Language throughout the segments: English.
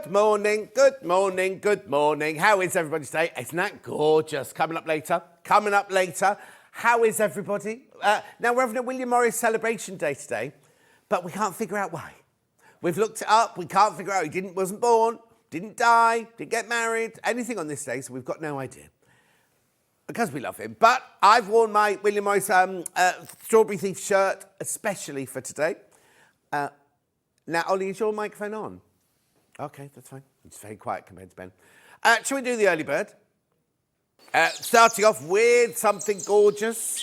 Good morning, good morning, good morning. How is everybody today? Isn't that gorgeous? Coming up later. How is everybody? Now, we're having a William Morris celebration day today, but we can't figure out why. We've looked it up. We can't figure out. He wasn't born, didn't die, didn't get married, anything on this day, so we've got no idea. Because we love him. But I've worn my William Morris Strawberry Thief shirt, especially for today. Now, Ollie, is your microphone on? OK, that's fine. It's very quiet compared to Ben. Shall we do the early bird? Starting off with something gorgeous.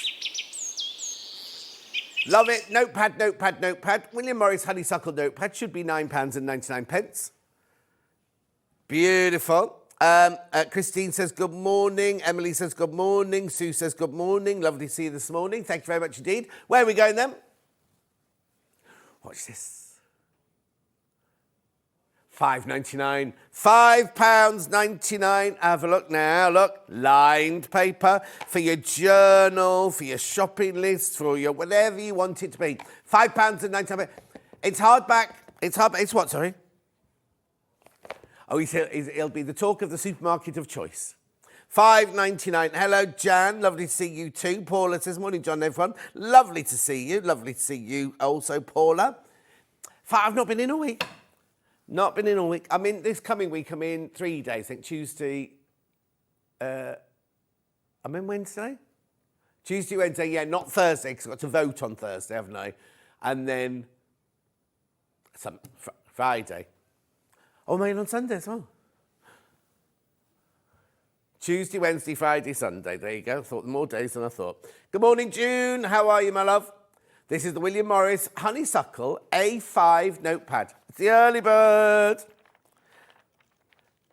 Love it. Notepad, notepad, notepad. William Morris Honeysuckle notepad should be £9.99. Beautiful. Christine says good morning. Emily says good morning. Sue says good morning. Lovely to see you this morning. Thank you very much indeed. Where are we going then? Watch this. £5.99. £5.99. Have a look now. Look, lined paper for your journal, for your shopping list, for your whatever you want it to be. £5.99. It's hardback. It's what, sorry? Oh, it'll be the talk of the supermarket of choice. £5.99. Hello, Jan. Lovely to see you too. Paula says, morning, John, everyone. Lovely to see you. Lovely to see you also, Paula. I've not been in all week. Not been in all week. I'm in this coming week. I'm in 3 days. I think Tuesday. I'm in Wednesday. Tuesday, Wednesday. Yeah, not Thursday because I've got to vote on Thursday, haven't I? And then Friday. Oh, I'm in on Sunday as well. Tuesday, Wednesday, Friday, Sunday. There you go. I thought more days than I thought. Good morning, June. How are you, my love? This is the William Morris Honeysuckle A5 notepad. It's the early bird.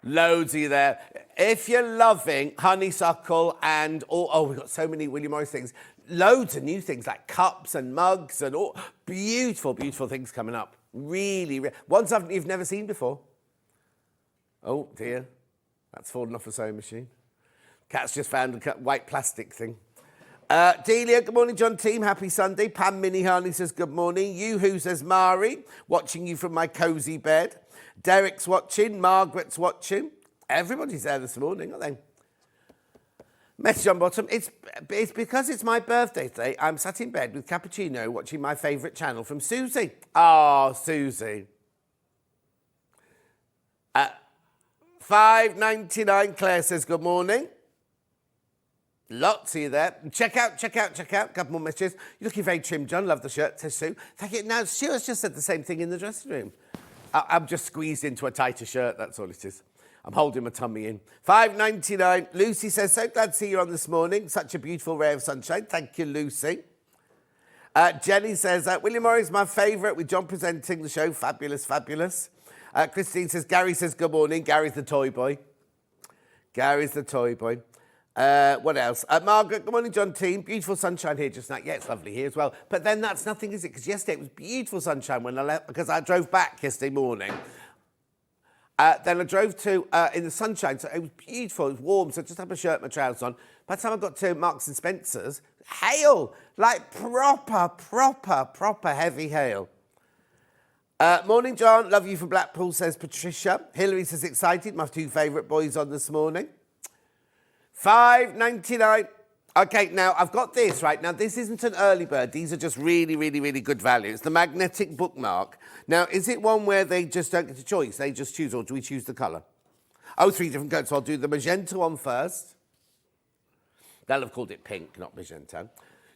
Loads of you there. If you're loving Honeysuckle and we've got so many William Morris things. Loads of new things like cups and mugs and all beautiful, beautiful things coming up. Really, ones you've never seen before. Oh dear, that's fallen off a sewing machine. Cat's just found a white plastic thing. Delia, good morning, John team. Happy Sunday. Pam Minihani says good morning. Yoo-hoo says Mari, watching you from my cosy bed. Derek's watching. Margaret's watching. Everybody's there this morning, aren't they? Message on bottom. It's because it's my birthday today. I'm sat in bed with cappuccino watching my favourite channel from Susie. Oh, Susie. £5.99. Claire says good morning. Lots of you there. Check out. Couple more messages. You're looking very trim, John. Love the shirt, says Sue. Thank you. Now, Stuart's just said the same thing in the dressing room. I'm just squeezed into a tighter shirt. That's all it is. I'm holding my tummy in. £5.99. Lucy says, so glad to see you on this morning. Such a beautiful ray of sunshine. Thank you, Lucy. Jenny says, William Morris, my favourite, with John presenting the show. Fabulous, fabulous. Christine says, Gary says good morning. Gary's the toy boy. What else? Margaret, good morning, John team. Beautiful sunshine here just now. Yeah, it's lovely here as well. But then that's nothing, is it? Because yesterday it was beautiful sunshine when I left, because I drove back yesterday morning. Then I drove to in the sunshine, so it was beautiful. It was warm, so I just had my shirt and my trousers on. By the time I got to Marks and Spencer's, hail, like proper heavy hail. Morning, John. Love you from Blackpool, says Patricia. Hilary says excited. My two favourite boys on this morning. £5.99. OK, now, I've got this, right? Now, this isn't an early bird. These are just really, really, really good value. It's the magnetic bookmark. Now, is it one where they just don't get a choice? They just choose, or do we choose the colour? Oh, 3 different coats. So I'll do the magenta one first. They'll have called it pink, not magenta.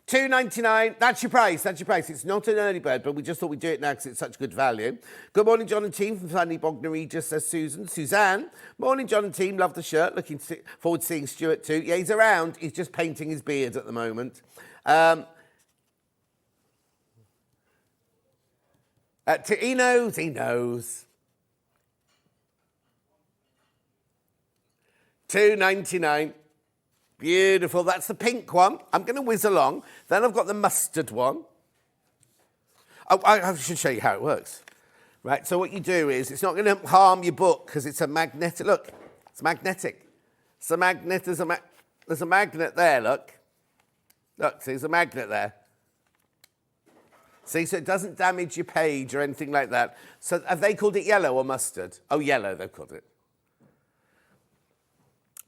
£2.99. That's your price. It's not an early bird, but we just thought we'd do it now because it's such good value. Good morning, John and team from Sunny Bognor Regis, says Susan. Suzanne, morning, John and team. Love the shirt. Looking forward to seeing Stuart too. Yeah, he's around. He's just painting his beard at the moment. He knows. £2.99. Beautiful. That's the pink one. I'm going to whiz along. Then I've got the mustard one. Oh, I should show you how it works. Right, so what you do is, it's not going to harm your book because it's a magnetic. Look, it's magnetic. It's a magnet. There's a magnet there, look. Look, see, there's a magnet there. See, so it doesn't damage your page or anything like that. So have they called it yellow or mustard? Oh, yellow, they've called it.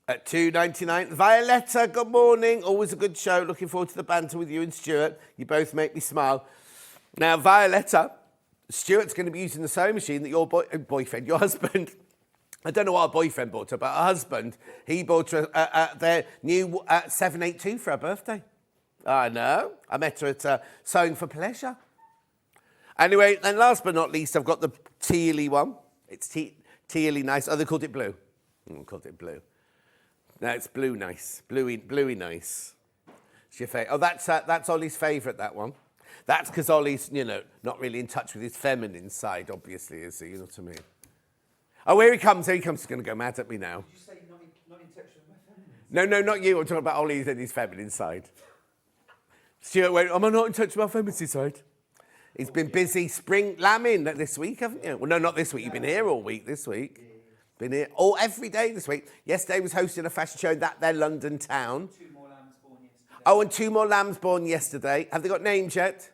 At $2.99. Violetta, good morning. Always a good show. Looking forward to the banter with you and Stuart. You both make me smile. Now, Violetta, Stuart's going to be using the sewing machine that your boyfriend, your husband, I don't know what her boyfriend bought her, but her husband, he bought her their new 782 for her birthday. I know. I met her at Sewing for Pleasure. Anyway, and last but not least, I've got the tealy one. It's tealy nice. Oh, they called it blue. Called it blue. No, it's blue nice. Bluey nice. It's your favourite. Oh, that's Ollie's favourite, that one. That's because Ollie's, you know, not really in touch with his feminine side, obviously, is he? You know what I mean? Oh, here he comes. Here he comes. He's going to go mad at me now. Did you say not in touch with my feminine? No, not you. I'm talking about Ollie and his feminine side. Stuart went, am I not in touch with my feminine side? He's been busy spring lambing this week, haven't you? Well, no, not this week. You've been here all week this week. Been here every day this week. Yesterday was hosting a fashion show in their London town. 2 more lambs born yesterday. Oh, and 2 more lambs born yesterday. Have they got names yet?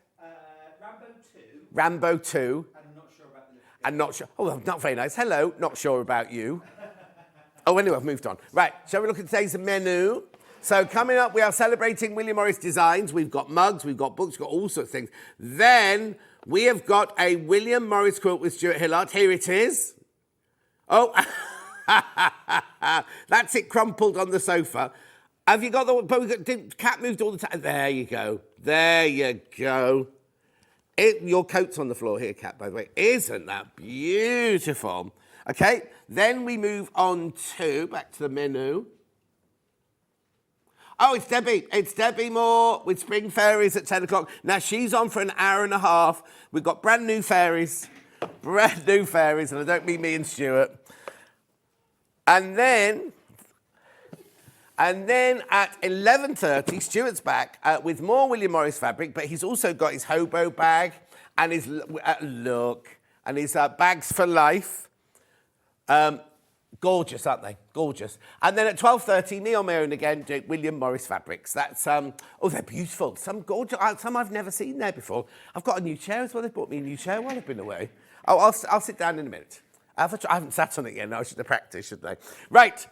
Rambo 2. Rambo 2. And not sure about the little And not sure. Oh, not very nice. Hello, not sure about you. Oh, anyway, I've moved on. Right, shall we look at today's menu? So coming up, we are celebrating William Morris Designs. We've got mugs, we've got books, we've got all sorts of things. Then we have got a William Morris quilt with Stuart Hillard. Here it is. Oh, that's it crumpled on the sofa. Have you got the... But the cat moved all the time. There you go. There you go. Your coat's on the floor here, Cat, by the way. Isn't that beautiful? Okay, then we move on to... Back to the menu. Oh, it's Debbie. It's Debbi Moore with Spring Fairies at 10 o'clock. Now, she's on for an hour and a half. We've got brand new fairies. Brand new fairies, and I don't mean me and Stuart. And then at 11:30, Stuart's back with more William Morris fabric, but he's also got his hobo bag and his his bags for life. Gorgeous, aren't they? Gorgeous. And then at 12:30, me on my own again, do William Morris fabrics. That's oh, they're beautiful. Some gorgeous. Some I've never seen there before. I've got a new chair as well. They bought me a new chair while I've been away. Oh, I'll sit down in a minute. I haven't sat on it yet. No, I should have practiced, shouldn't I? Right.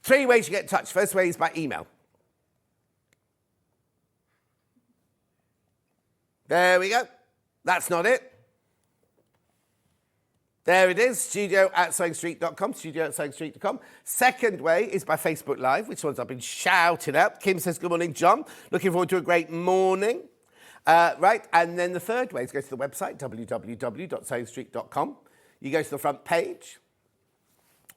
3 ways you get in touch. First way is by email. There we go. That's not it. There it is, studio@sewingstreet.com, studio@sewingstreet.com. Second way is by Facebook Live, which ones I've been shouting out. Kim says, good morning, John. Looking forward to a great morning. Right, and then the third way is go to the website, www.sewingstreet.com. You go to the front page.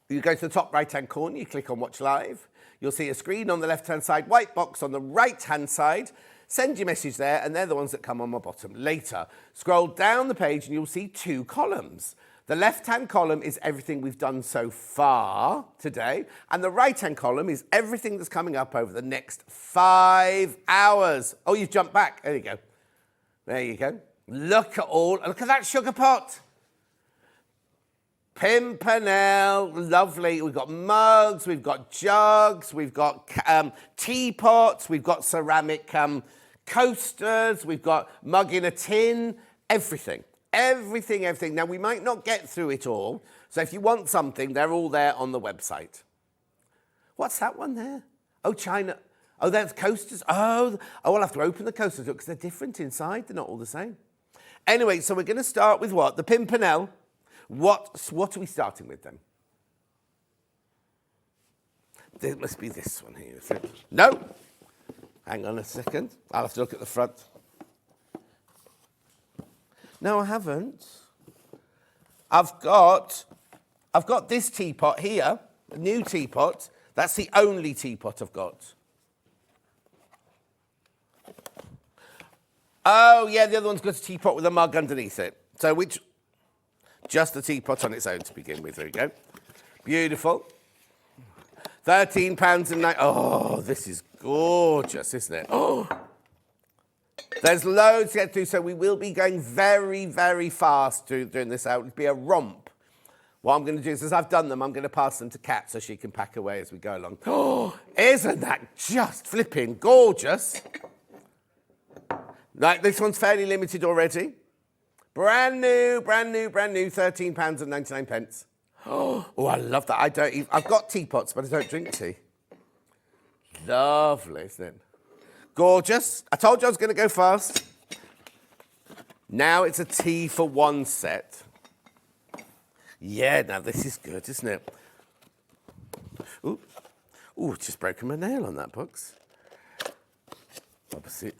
You go to the top right-hand corner, you click on Watch Live. You'll see a screen on the left-hand side, white box on the right-hand side. Send your message there, and they're the ones that come on my bottom later. Scroll down the page, and you'll see 2 columns. The left-hand column is everything we've done so far today, and the right-hand column is everything that's coming up over the next 5 hours. Oh, you've jumped back. There you go. There you go. Look at that sugar pot. Pimpernel, lovely. We've got mugs, we've got jugs, we've got teapots, we've got ceramic coasters, we've got mug in a tin, everything. Everything. Now, we might not get through it all, so if you want something, they're all there on the website. What's that one there? Oh, China. Oh, there's coasters. Oh, I'll have to open the coasters because they're different inside. They're not all the same. Anyway, so we're going to start with what? The Pimpernel. What are we starting with then? There must be this one here. No. Hang on a second. I'll have to look at the front. No, I haven't. I've got this teapot here, a new teapot. That's the only teapot I've got. Oh, yeah, the other one's got a teapot with a mug underneath it. So which... Just the teapot on its own to begin with. There we go. Beautiful. £13.09. Oh, this is gorgeous, isn't it? Oh. There's loads to get through, so we will be going very, very fast doing this out. It'll be a romp. What I'm going to do is, as I've done them, I'm going to pass them to Kat so she can pack away as we go along. Oh, isn't that just flipping gorgeous? Like, this one's fairly limited already. Brand new, £13.99. Oh, I love that. I've got teapots, but I don't drink tea. Lovely, isn't it? Gorgeous. I told you I was going to go fast. Now it's a tea for one set. Yeah, now this is good, isn't it? Ooh, just broken my nail on that box. Obviously.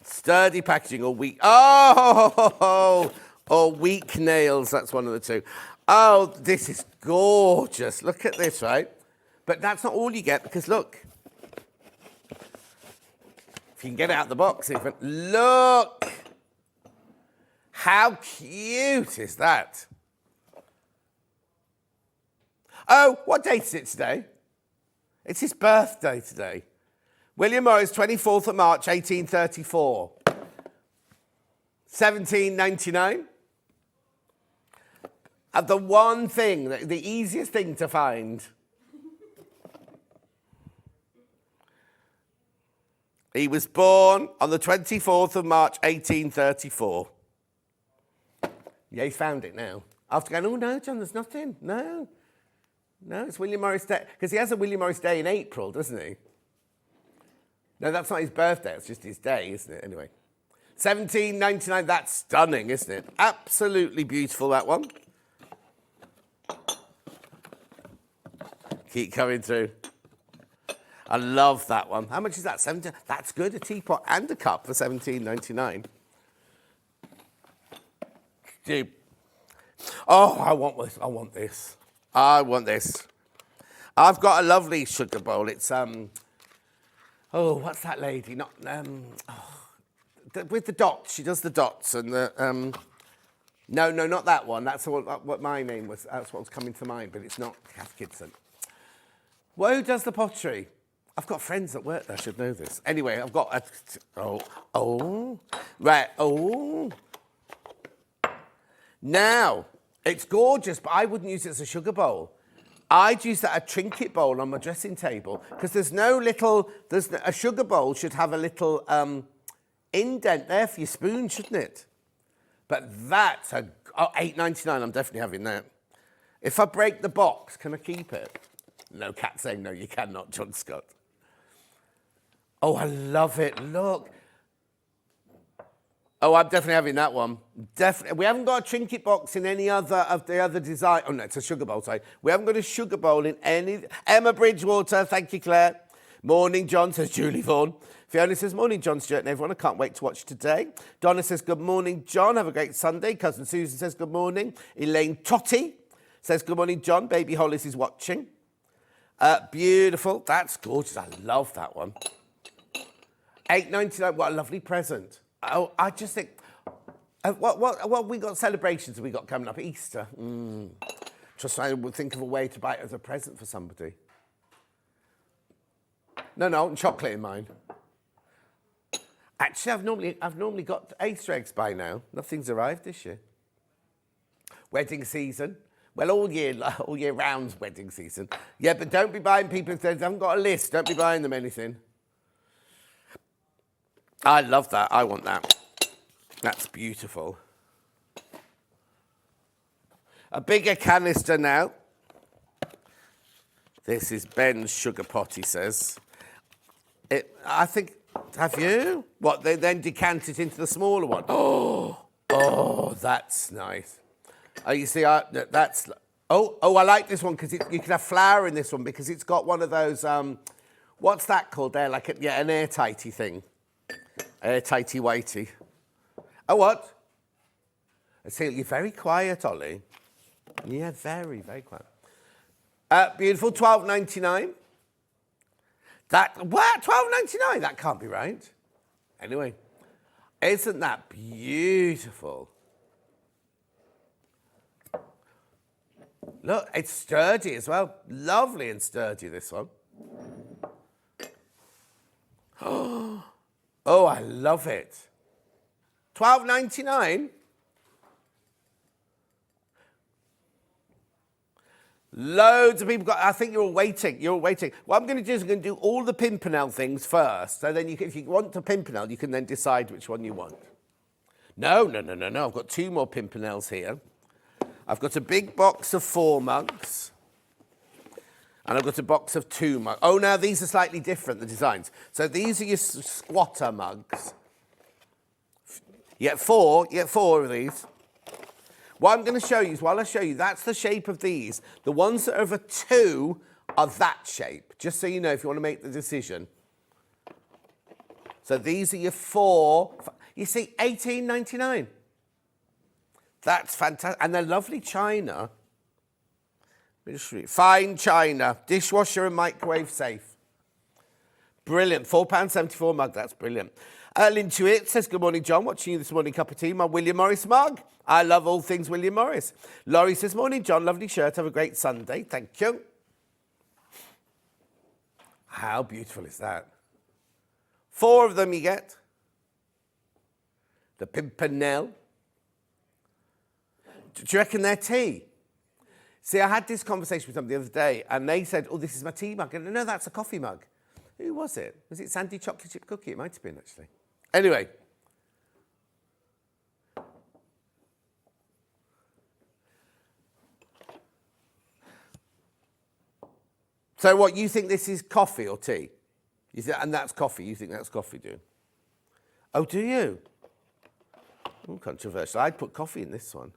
Sturdy packaging or weak. Oh, or weak nails. That's one of the two. Oh, this is gorgeous. Look at this, right? But that's not all you get because look. If you can get it out of the box, even. Look. How cute is that? Oh, what date is it today? It's his birthday today. William Morris, 24th of March, 1834. 17.99. And the one thing, the easiest thing to find. He was born on the 24th of March, 1834. Yeah, he's found it now. After going, oh no, John, there's nothing. No, it's William Morris Day. Because he has a William Morris Day in April, doesn't he? No, that's not his birthday. It's just his day, isn't it? Anyway. 17.99. That's stunning, isn't it? Absolutely beautiful, that one. Keep coming through. I love that one. How much is that? 17. That's good. A teapot and a cup for 17.99. Dude. Oh, I want this. I want this. I want this. I've got a lovely sugar bowl. It's oh, what's that lady? Not with the dots. She does the dots and the no, not that one. That's what my name was. That's what was coming to mind, but it's not Kath Kidson. Well, who does the pottery? I've got friends that work there. I should know this. Anyway, I've got right. Now, it's gorgeous, but I wouldn't use it as a sugar bowl. I'd use that a trinket bowl on my dressing table because there's a sugar bowl should have a little indent there for your spoon, shouldn't it? But that's £8.99. I'm definitely having that. If I break the box, can I keep it? No, Cat saying no, you cannot, John Scott. Oh, I love it. Look. Oh, I'm definitely having that one. Definitely. We haven't got a trinket box in any other of the other design. Oh, no, it's a sugar bowl, sorry. We haven't got a sugar bowl in any. Emma Bridgewater, thank you, Claire. Morning, John, says Julie Vaughan. Fiona says, morning, John, Stuart, and everyone. I can't wait to watch today. Donna says, good morning, John. Have a great Sunday. Cousin Susan says, good morning. Elaine Totty says, good morning, John. Baby Hollis is watching. Beautiful. That's gorgeous. I love that one. £8.99. What a lovely present. Oh, I just think, what we got celebrations have we got coming up? Easter. Just trying to think of a way to buy it as a present for somebody. No, chocolate in mine. Actually, I've normally got Easter eggs by now. Nothing's arrived this year. Wedding season. Well, all year round's wedding season. Yeah, but don't be buying people if they haven't got a list. Don't be buying them anything. I love that. I want that. That's beautiful. A bigger canister now. This is Ben's sugar pot, he says. I think, have you? What, they then decant it into the smaller one? Oh, that's nice. Oh, you see, that's... Oh, I like this one because you can have flour in this one because it's got one of those... what's that called there? Like, an airtighty thing. Airtighty whitey. Oh, what? I see, you're very quiet, Ollie. Yeah, very, very quiet. Beautiful, $12.99. What? $12.99? That can't be right. Anyway, isn't that beautiful? Look, it's sturdy as well. Lovely and sturdy, this one. Oh, I love it. $12.99? Loads of people got, I think you're all waiting. You're all waiting. What I'm going to do is I'm going to do all the Pimpernel things first. So then if you want to Pimpernel, you can then decide which one you want. No. I've got 2 more Pimpernels here. I've got a big box of 4 mugs. And I've got a box of 2 mugs. Oh, now these are slightly different, the designs. So these are your squatter mugs. You get 4 of these. What I'm going to show you is, while I show you, that's the shape of these. The ones that are over 2 are that shape, just so you know if you want to make the decision. So these are your 4. You see, $18.99. That's fantastic. And they're lovely china. Let me just read. Fine china, dishwasher and microwave safe. Brilliant. £4.74 mug, that's brilliant. Lintuit says, good morning, John. Watching you this morning, cup of tea. My William Morris mug. I love all things William Morris. Laurie says, morning, John. Lovely shirt. Have a great Sunday. Thank you. How beautiful is that? 4 of them you get. The Pimpernel. Do you reckon they're tea? See, I had this conversation with somebody the other day, and they said, oh, this is my tea mug. And no, that's a coffee mug. Who was it? Was it Sandy Chocolate Chip Cookie? It might have been, actually. Anyway. So what, you think this is coffee or tea? You think, and that's coffee. You think that's coffee, do you? Oh, do you? Oh, controversial. I'd put coffee in this one.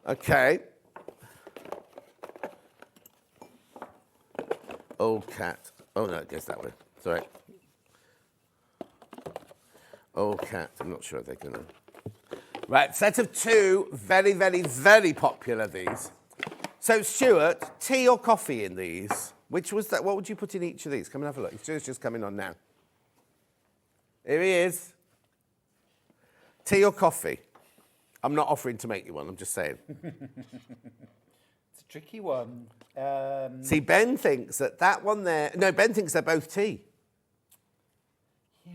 Okay. Oh, cat. Oh, no, it goes that way. Sorry. Oh, cat. I'm not sure they're going to... Right, set of 2. Very, very, very popular, these. So, Stuart, tea or coffee in these? Which was that? What would you put in each of these? Come and have a look. Stuart's just coming on now. Here he is. Tea or coffee? I'm not offering to make you one, I'm just saying. It's a tricky one. See, Ben thinks that one there... No, Ben thinks they're both tea. Yeah.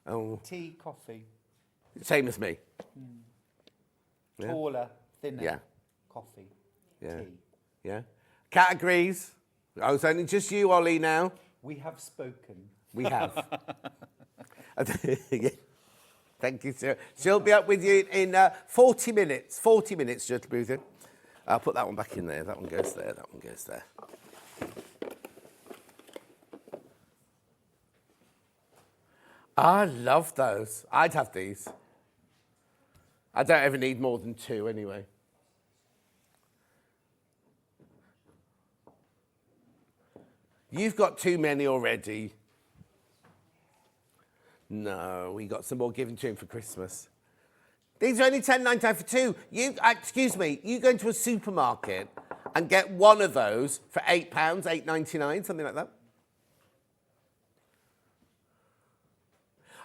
Oh. Tea, coffee. Same as me. Yeah. Taller, thinner. Yeah. Coffee. Yeah. Tea. Yeah. Cat agrees. Oh, it's only just you, Ollie, now. We have spoken. We have. Yeah. Thank you, sir. She'll be up with you in 40 minutes. 40 minutes, she'll be with you. I'll put that one back in there. That one goes there. That one goes there. I love those. I'd have these. I don't ever need more than 2 anyway. You've got too many already. No, we got some more given to him for Christmas. These are only $10.99 for 2. Excuse me, you go into a supermarket and get one of those for £8, $8.99, something like that.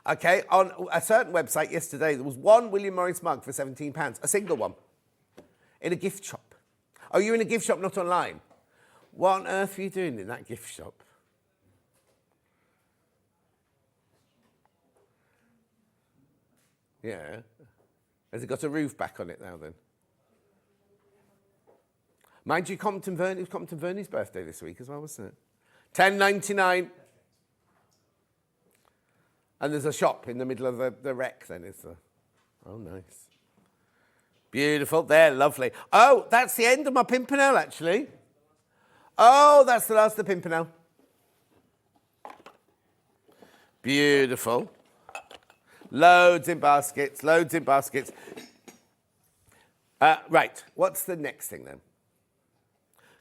Okay, on a certain website yesterday, there was one William Morris mug for £17, a single one, in a gift shop. Oh, you're in a gift shop, not online? What on earth are you doing in that gift shop? Yeah. Has it got a roof back on it now, then? Mind you, it was Compton Verney's birthday this week as well, wasn't it? $10.99. And there's a shop in the middle of the wreck, then, is there? Oh, nice. Beautiful. They're lovely. Oh, that's the end of my Pimpernel, actually. Oh, that's the last of the Pimpernel. Beautiful. Loads in baskets, loads in baskets. Right, what's the next thing then?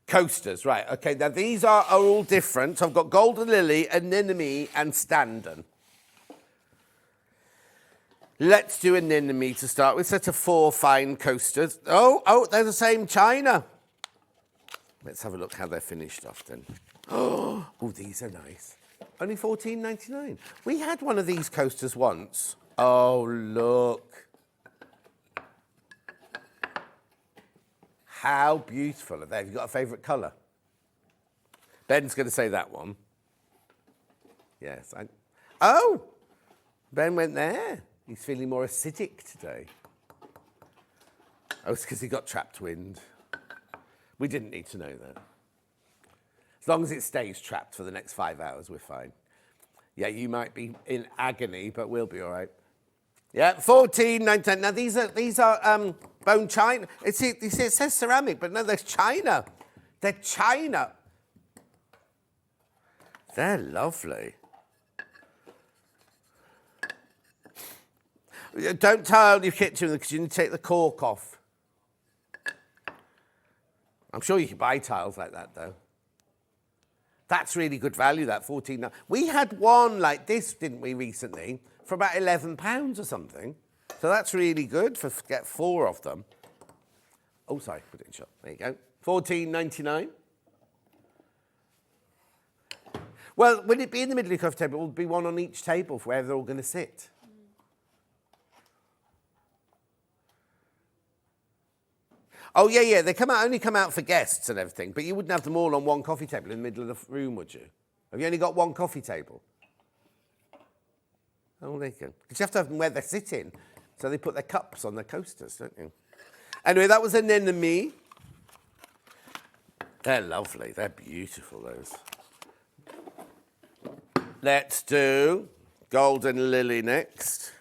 Coasters, right. Okay, now these are all different. So I've got Golden Lily, Anemone and Standen. Let's do Anemone to start with. Set of 4 fine coasters. Oh, they're the same china. Let's have a look how they're finished off then. Oh, these are nice. Only $14.99. We had one of these coasters once. Oh, look. How beautiful are they? Have you got a favourite colour? Ben's going to say that one. Yes. Oh, Ben went there. He's feeling more acidic today. Oh, it's because he got trapped wind. We didn't need to know that. As long as it stays trapped for the next 5 hours, we're fine. Yeah, you might be in agony, but we'll be all right. Yeah, 14.99. Now these are bone china. It says ceramic, but no, there's china. They're china. They're lovely. Don't tile your kitchen because you need to take the cork off. I'm sure you can buy tiles like that, though. That's really good value, that 14. We had one like this, didn't we, recently, for about £11 or something. So that's really good for get 4 of them. Oh, sorry, put it in shop. There you go. 14.99. Well, will it be in the middle of the coffee table? Will be one on each table for where they're all going to sit? Oh, yeah, they only come out for guests and everything, but you wouldn't have them all on one coffee table in the middle of the room, would you? Have you only got one coffee table? Oh, there you go. Because you have to have them where they're sitting, so they put their cups on their coasters, don't you? Anyway, that was Anemone. They're lovely. They're beautiful, those. Let's do Golden Lily next.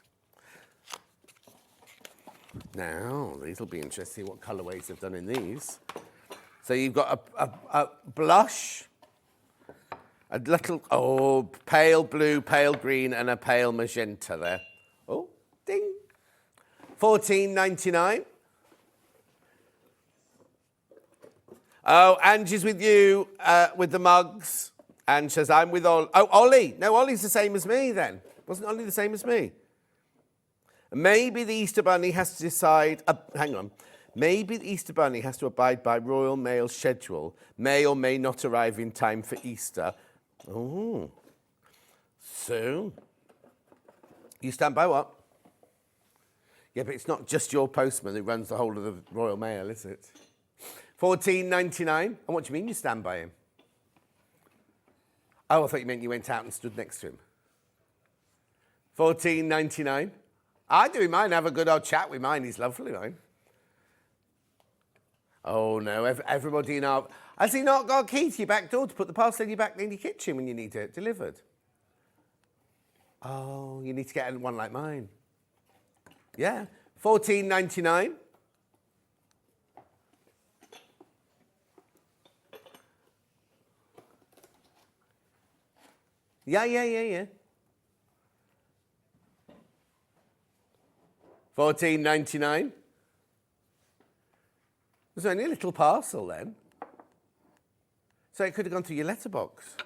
Now, these will be interesting, what colourways they've done in these. So you've got a blush, a little, pale blue, pale green, and a pale magenta there. Oh, ding. 14.99. Oh, Angie's with you with the mugs. And says, I'm with Ollie. Oh, Ollie. No, Ollie's the same as me then. Wasn't Ollie the same as me? Maybe the Easter Bunny has to decide... hang on. Maybe the Easter Bunny has to abide by Royal Mail's schedule. May or may not arrive in time for Easter. Oh. So... You stand by what? Yeah, but it's not just your postman who runs the whole of the Royal Mail, is it? 14.99. And what do you mean you stand by him? Oh, I thought you meant you went out and stood next to him. 14.99. I do mine, have a good old chat with mine. He's lovely, mine. Oh, no, everybody in our... Has he not got a key to your back door to put the parcel in your kitchen when you need it delivered? Oh, you need to get one like mine. Yeah. 14.99. Yeah. 14.99. There's only a little parcel then. So it could have gone through your letterbox.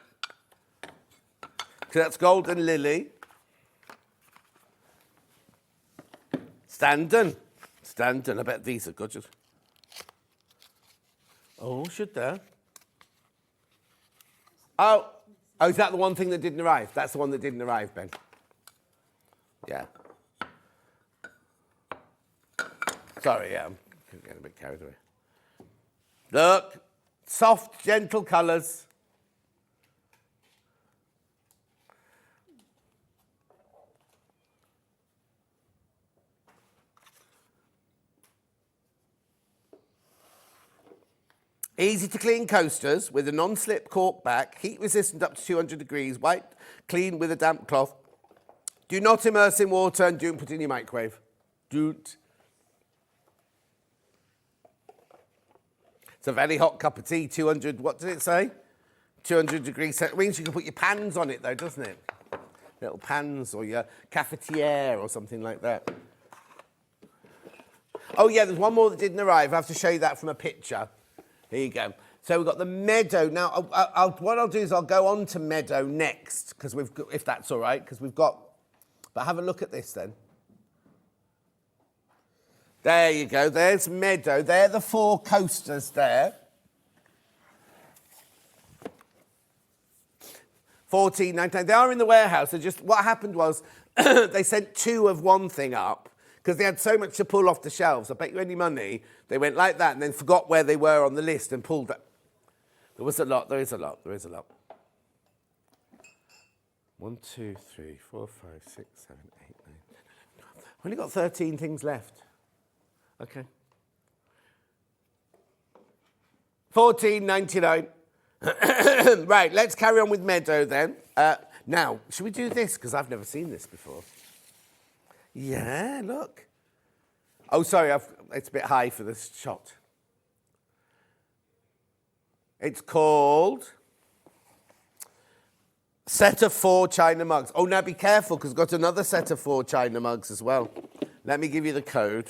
So that's Golden Lily. Standen. I bet these are gorgeous. Oh, should there? Oh, is that the one thing that didn't arrive? That's the one that didn't arrive, Ben. Yeah. Sorry, yeah, I'm getting a bit carried away. Look, soft, gentle colours. Easy to clean coasters with a non-slip cork back, heat resistant up to 200 degrees, wipe clean with a damp cloth. Do not immerse in water and don't put in your microwave. Don't. It's a very hot cup of tea, 200, what did it say? 200 degrees. It means you can put your pans on it though, doesn't it? Little pans or your cafetiere or something like that. Oh yeah, there's one more that didn't arrive. I have to show you that from a picture. Here you go. So we've got the meadow. Now, what I'll do is I'll go on to meadow next, because we've got, if that's all right, because we've got... But have a look at this then. There you go. There's meadow. They're the 4 coasters there. 14.99. They are in the warehouse. So just what happened was they sent 2 of one thing up because they had so much to pull off the shelves. I bet you any money they went like that and then forgot where they were on the list and pulled that. There was a lot. There is a lot. 1, 2, 3, 4, 5, 6, 7, 8, 9, 10, 11, 12. I've only got 13 things left. Okay. $14.99. Right, let's carry on with Meadow then. Now, should we do this? Because I've never seen this before. Yeah, look. Oh, sorry, it's a bit high for this shot. It's called Set of 4 China Mugs. Oh, now be careful, because I've got another set of 4 China Mugs as well. Let me give you the code.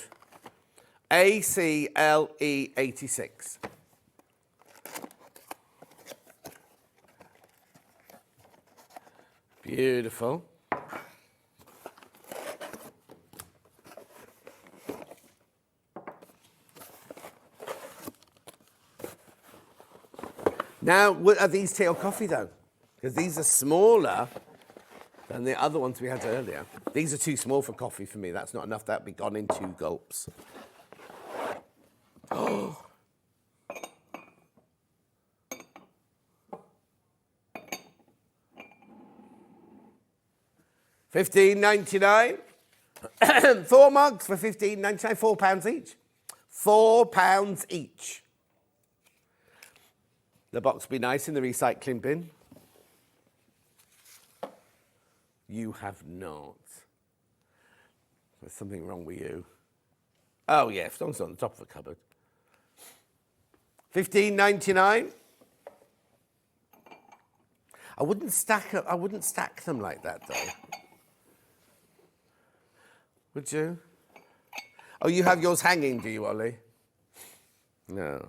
ACLE86. Beautiful. Now, what are these tea or coffee though? Because these are smaller than the other ones we had earlier. These are too small for coffee for me. That's not enough. That'd be gone in 2 gulps. Oh. $15.99. 4 mugs for $15.99. £4 each. £4 each. The box will be nice in the recycling bin. You have not. There's something wrong with you. Oh yeah, as long as it's on the top of the cupboard. $15.99. I wouldn't stack them like that though. Would you? Oh, you have yours hanging, do you, Ollie? No.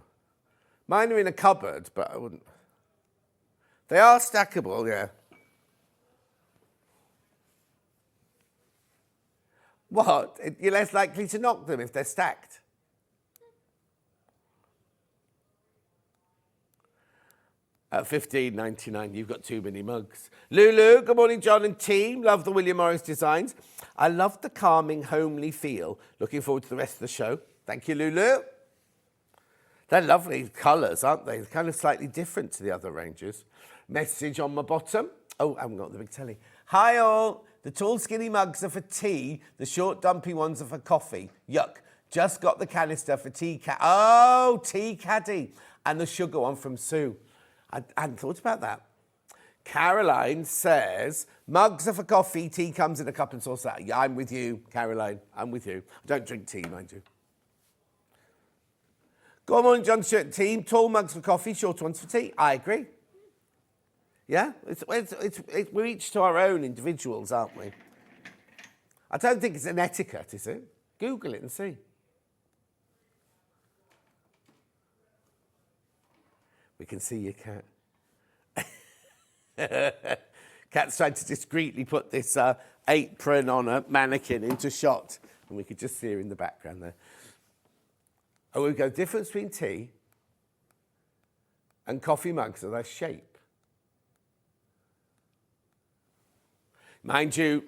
Mine are in a cupboard, but I wouldn't. They are stackable, yeah. What? You're less likely to knock them if they're stacked. At $15.99, you've got too many mugs. Lulu, good morning, John and team. Love the William Morris designs. I love the calming, homely feel. Looking forward to the rest of the show. Thank you, Lulu. They're lovely colours, aren't they? They're kind of slightly different to the other ranges. Message on my bottom. Oh, I haven't got the big telly. Hi, all. The tall, skinny mugs are for tea. The short, dumpy ones are for coffee. Yuck. Just got the canister for tea. Oh, tea caddy. And the sugar one from Sue. I hadn't thought about that. Caroline says, mugs are for coffee, tea comes in a cup and saucer. Yeah, I'm with you, Caroline. I'm with you. I don't drink tea, mind you. Good morning, John Stewart team. Tall mugs for coffee, short ones for tea. I agree. Yeah, we're each to our own individuals, aren't we? I don't think it's an etiquette, is it? Google it and see. We can see your cat. Cat's trying to discreetly put this apron on a mannequin into shot, and we could just see her in the background there. Oh, we go difference between tea and coffee mugs are their shape. Mind you,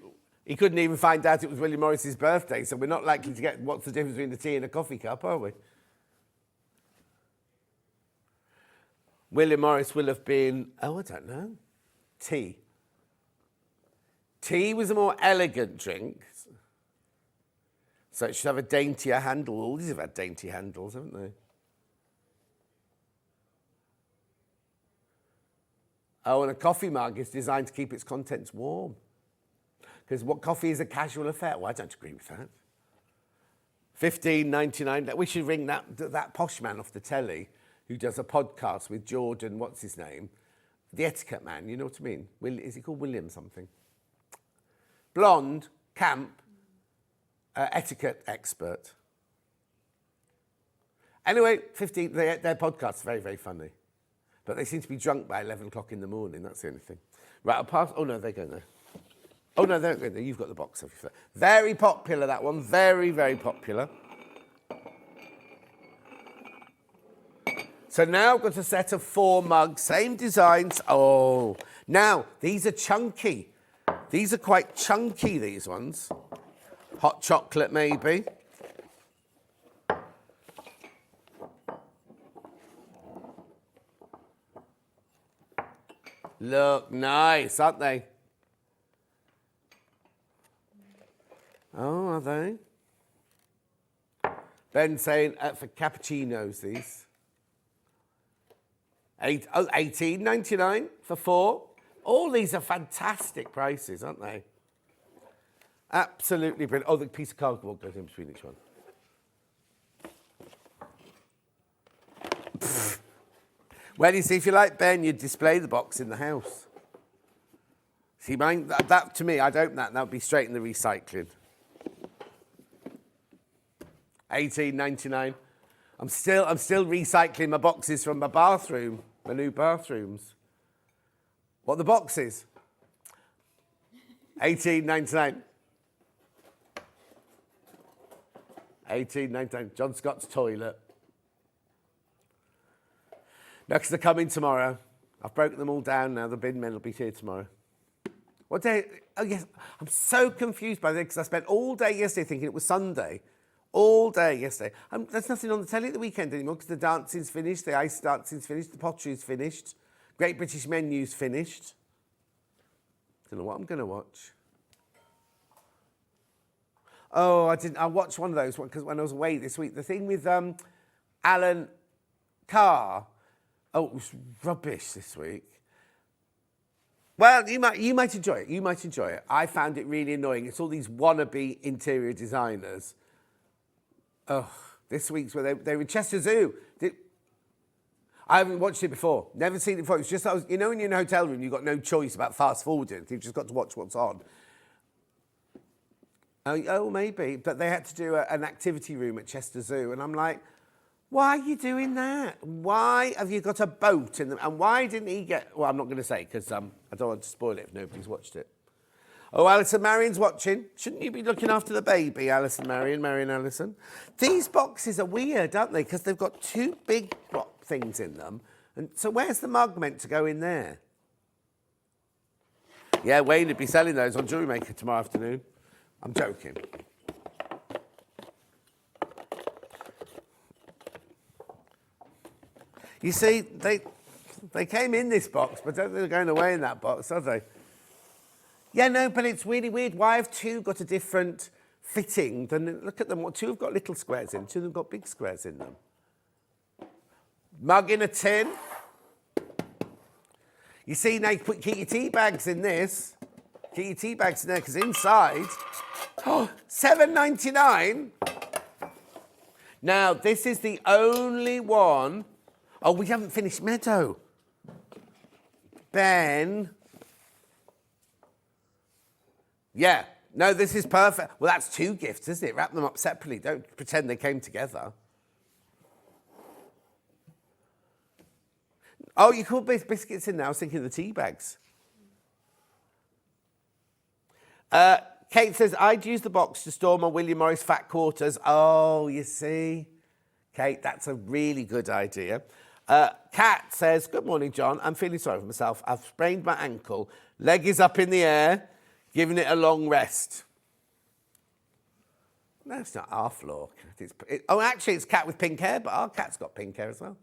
he couldn't even find out it was William Morris's birthday, so we're not likely to get what's the difference between the tea and a coffee cup, are we? William Morris will have been, oh, I don't know, tea. Tea was a more elegant drink, so it should have a daintier handle. All these have had dainty handles, haven't they? Oh, and a coffee mug is designed to keep its contents warm. Because what coffee is a casual affair? Well, I don't agree with that. $15.99. We should ring that posh man off the telly who does a podcast with Jordan, what's his name? The etiquette man, you know what I mean? Is he called William something? Blonde, camp, etiquette expert. Anyway, their podcast's very, very funny. But they seem to be drunk by 11 o'clock in the morning, that's the only thing. Right, I'll pass, oh no, they're going there. Oh no, they're going there, you've got the box. Very popular, that one, very, very popular. So now I've got a set of 4 mugs, same designs. Oh, now these are chunky. These are quite chunky, these ones. Hot chocolate, maybe. Look nice, aren't they? Oh, are they? Ben saying for cappuccinos, these. $18.99 for 4. All these are fantastic prices, aren't they? Absolutely brilliant. Oh, the piece of cardboard goes in between each one. Well, you see, if you like Ben, you'd display the box in the house. See, mine, that to me, I'd open that and that would be straight in the recycling. $18.99. I'm still recycling my boxes from my bathroom, my new bathrooms. What are the boxes? $18.99. $18.99. John Scott's toilet. No, because they're coming tomorrow. I've broken them all down now. The bin men will be here tomorrow. What day? Oh, yes. I'm so confused by this because I spent all day yesterday thinking it was Sunday. All day yesterday. There's nothing on the telly at the weekend anymore because the dancing's finished, the ice dancing's finished, the pottery's finished, Great British Menu's finished. Don't know what I'm going to watch. Oh, I watched one of those because when I was away this week, the thing with Alan Carr. Oh, it was rubbish this week. Well, you might enjoy it. You might enjoy it. I found it really annoying. It's all these wannabe interior designers. Oh, this week's where they were in Chester Zoo. I haven't watched it before. Never seen it before. It's just, you know, when you're in a hotel room, you've got no choice about fast forwarding. You've just got to watch what's on. Oh, maybe. But they had to do an activity room at Chester Zoo. And I'm like, why are you doing that? Why have you got a boat in them? And why didn't he get... Well, I'm not going to say because I don't want to spoil it if nobody's watched it. Oh, Alison Marion's watching. Shouldn't you be looking after the baby, Alison Marion, Marion Allison? These boxes are weird, aren't they? Because they've got 2 big things in them. And so where's the mug meant to go in there? Yeah, Wayne would be selling those on Jewellery Maker tomorrow afternoon. I'm joking. You see, they came in this box, but don't think they're going away in that box, are they? Yeah, no, but it's really weird. Why have 2 got a different fitting than... Look at them. 2 have got little squares in, 2 have got big squares in them. Mug in a tin. You see, now you keep your tea bags in this. Keep your tea bags in there, because inside... Oh, $7.99. Now, this is the only one... Oh, we haven't finished Meadow. Ben. Yeah. No, this is perfect. Well, that's 2 gifts, isn't it? Wrap them up separately. Don't pretend they came together. Oh, you could put biscuits in there. I was thinking of the tea bags. Kate says, I'd use the box to store my William Morris fat quarters. Oh, you see. Kate, that's a really good idea. Kat says, good morning, John. I'm feeling sorry for myself. I've sprained my ankle. Leg is up in the air, giving it a long rest. No, it's not our floor. Actually, it's Kat with pink hair, but our Kat's got pink hair as well.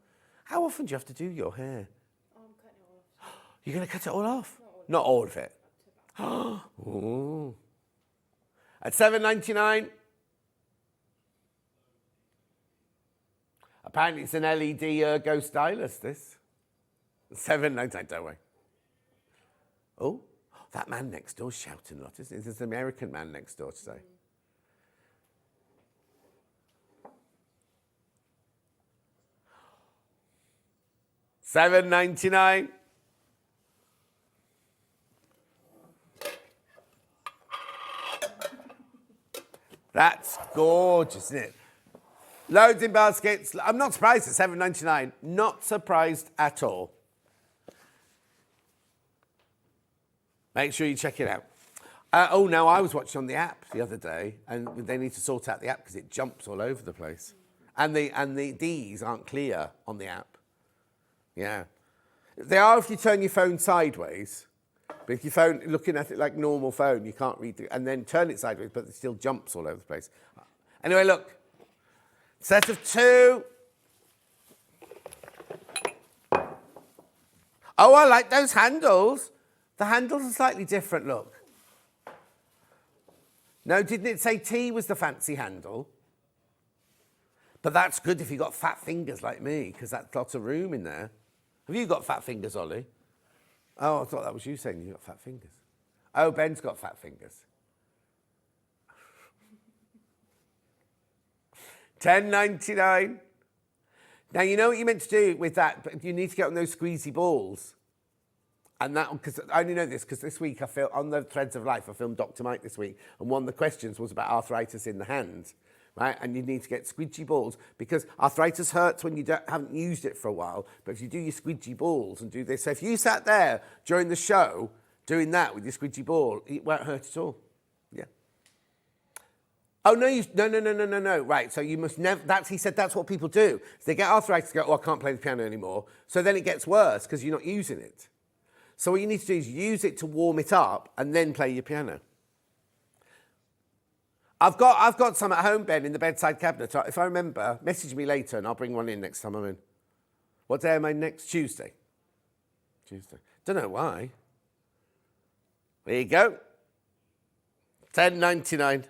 How often do you have to do your hair? I'm cutting it all off. You're going to cut it all off? Not all of it. Ooh. At $7.99. Apparently it's an LED Ergo stylist, this. $7.99, don't worry. Oh, that man next door's shouting a lot, isn't it? There's an American man next door today. $7.99. That's gorgeous, isn't it? Loads in baskets. I'm not surprised at $7.99. Not surprised at all. Make sure you check it out. Now I was watching on the app the other day, and they need to sort out the app because it jumps all over the place. And the D's aren't clear on the app. Yeah. They are if you turn your phone sideways. But if your phone, looking at it like normal phone, you can't read it. And then turn it sideways, but it still jumps all over the place. Anyway, look. Set of 2. Oh, I like those handles. The handles are slightly different, look. No, didn't it say T was the fancy handle? But that's good if you've got fat fingers like me, because that's lots of room in there. Have you got fat fingers, Ollie? Oh, I thought that was you saying you got fat fingers. Oh, Ben's got fat fingers. $10.99. Now, you know what you meant to do with that, but you need to get on those squeezy balls. And that, because I only know this because this week I filmed, on the Threads of Life, I filmed Dr. Mike this week, and one of the questions was about arthritis in the hand, right? And you need to get squidgy balls because arthritis hurts when you haven't used it for a while, but if you do your squidgy balls and do this, so if you sat there during the show doing that with your squidgy ball, it won't hurt at all. Yeah. Oh, no, no. Right, so you must never, he said that's what people do. So they get arthritis, go, oh, I can't play the piano anymore. So then it gets worse because you're not using it. So what you need to do is use it to warm it up and then play your piano. I've got some at home, Ben, in the bedside cabinet. If I remember, message me later and I'll bring one in next time I'm in. What day am I next? Tuesday. Don't know why. There you go. $10.99.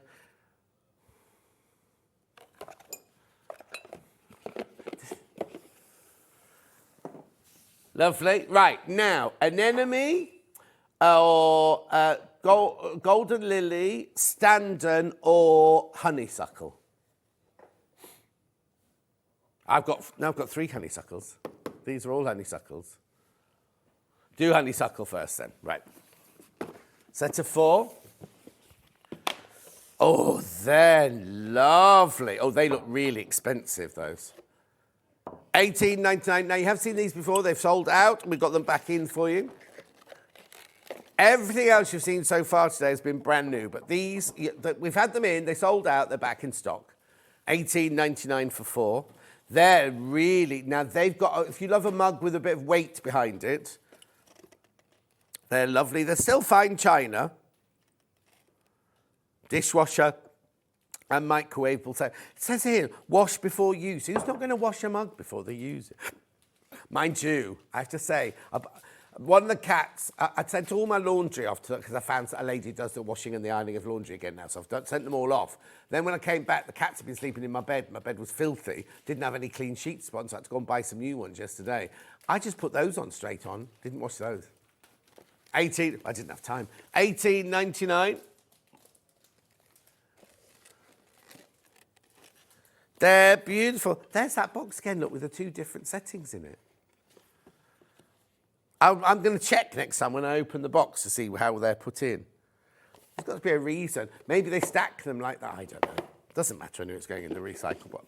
Lovely. Right, now, Anemone or Golden Lily, Standen or Honeysuckle. I've got 3 honeysuckles. These are all honeysuckles. Do honeysuckle first then. Right. Set of 4. Oh, they're lovely. Oh, they look really expensive, those. $18.99. Now, you have seen these before. They've sold out. We've got them back in for you. Everything else you've seen so far today has been brand new. But these, we've had them in. They sold out. They're back in stock. $18.99 for 4. They're really... Now, they've got... If you love a mug with a bit of weight behind it, they're lovely. They're still fine china. Dishwasher and microwavable. So it says here, wash before use. Who's not going to wash a mug before they use it? Mind you, I have to say, one of the cats, I'd sent all my laundry off to because I found a lady who does the washing and the ironing of laundry again now, so I've sent them all off. Then when I came back, the cats had been sleeping in my bed. My bed was filthy, didn't have any clean sheets on, so I had to go and buy some new ones yesterday. I just put those on straight on, didn't wash those. I didn't have time. $18.99. They're beautiful. There's that box again, look, with the 2 different settings in it. I'm going to check next time when I open the box to see how they're put in. There's got to be a reason. Maybe they stack them like that. I don't know. Doesn't matter anyway, it's going in the recycle box.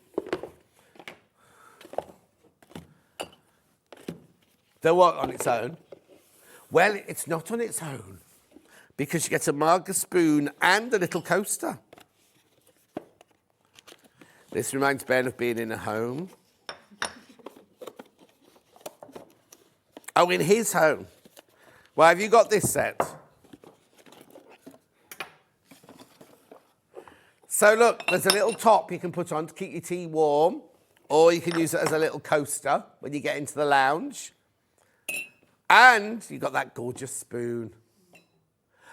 They're what, on its own? Well, it's not on its own because you get a mug, a spoon and a little coaster. This reminds Ben of being in a home. Oh, in his home. Well, have you got this set? So look, there's a little top you can put on to keep your tea warm, or you can use it as a little coaster when you get into the lounge. And you've got that gorgeous spoon.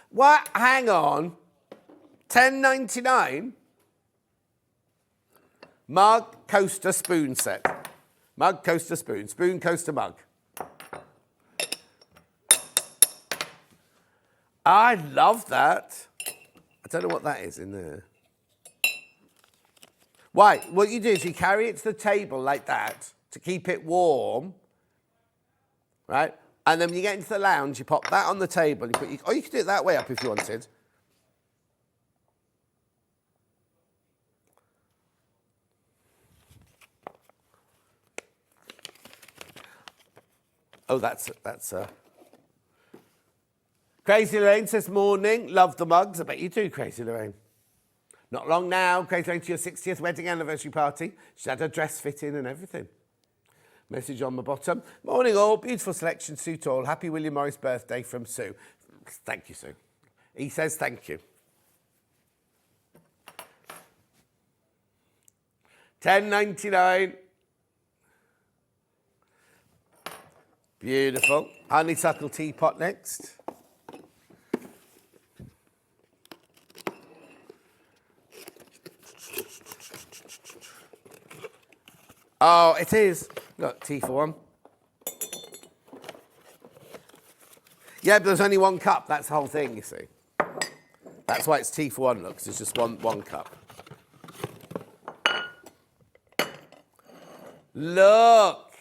What? Hang on. $10.99? Mug, coaster, spoon set. Mug, coaster, spoon. Spoon, coaster, mug. I love that. I don't know what that is in there. Why? What you do is you carry it to the table like that to keep it warm, right? And then when you get into the lounge, you pop that on the table. Or you could do it that way up if you wanted. Oh, that's Crazy Lorraine says, morning, love the mugs. I bet you do, Crazy Lorraine. Not long now, Crazy Lorraine, to your 60th wedding anniversary party. She had her dress fitting and everything. Message on the bottom. Morning all, beautiful selection, suit all. Happy William Morris birthday from Sue. Thank you, Sue. He says thank you. $10.99. Beautiful. Honeysuckle teapot next. Oh, it is. Look, tea for one. Yeah, but there's only one cup. That's the whole thing, you see. That's why it's tea for one, look, 'cause it's just one cup. Look.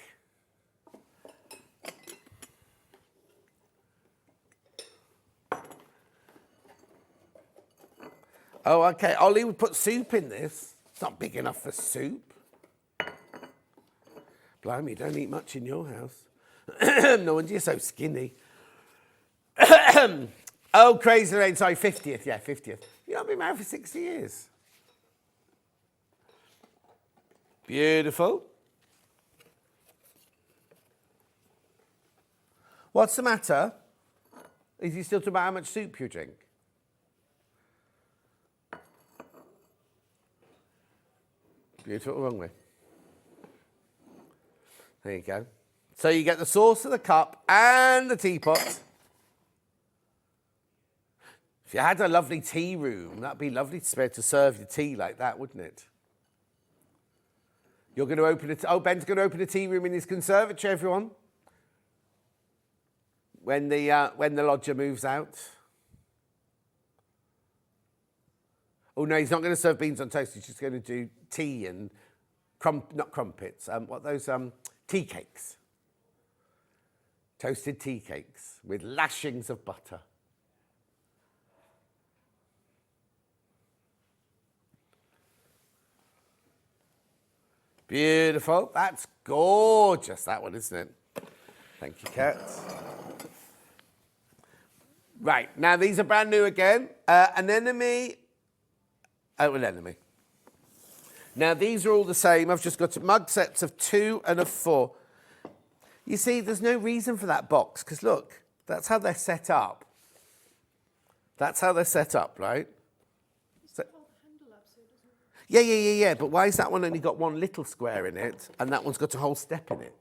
Oh, okay. Ollie would put soup in this. It's not big enough for soup. Blimey, you don't eat much in your house. No wonder you're so skinny. Oh, crazy Lorraine, sorry, 50th. Yeah, 50th. You've not been married for 60 years. Beautiful. What's the matter? Is he still talking about how much soup you drink? Beautiful, wrong way. There you go. So you get the sauce of the cup and the teapot. If you had a lovely tea room, that'd be lovely to be able to serve your tea like that, wouldn't it? You're going to open it. Oh, Ben's going to open a tea room in his conservatory, everyone. When the lodger moves out. Oh no, he's not going to serve beans on toast. He's just going to do tea and not crumpets. What are those tea cakes? Toasted tea cakes with lashings of butter. Beautiful. That's gorgeous, that one, isn't it? Thank you, Kat. Right, now these are brand new again. Anemone. Oh, Anemone. Now these are all the same. I've just got mug sets of 2 and of 4. You see, there's no reason for that box, because look, that's how they're set up. That's how they're set up, right? So, yeah. But why has that one only got one little square in it, and that one's got a whole step in it?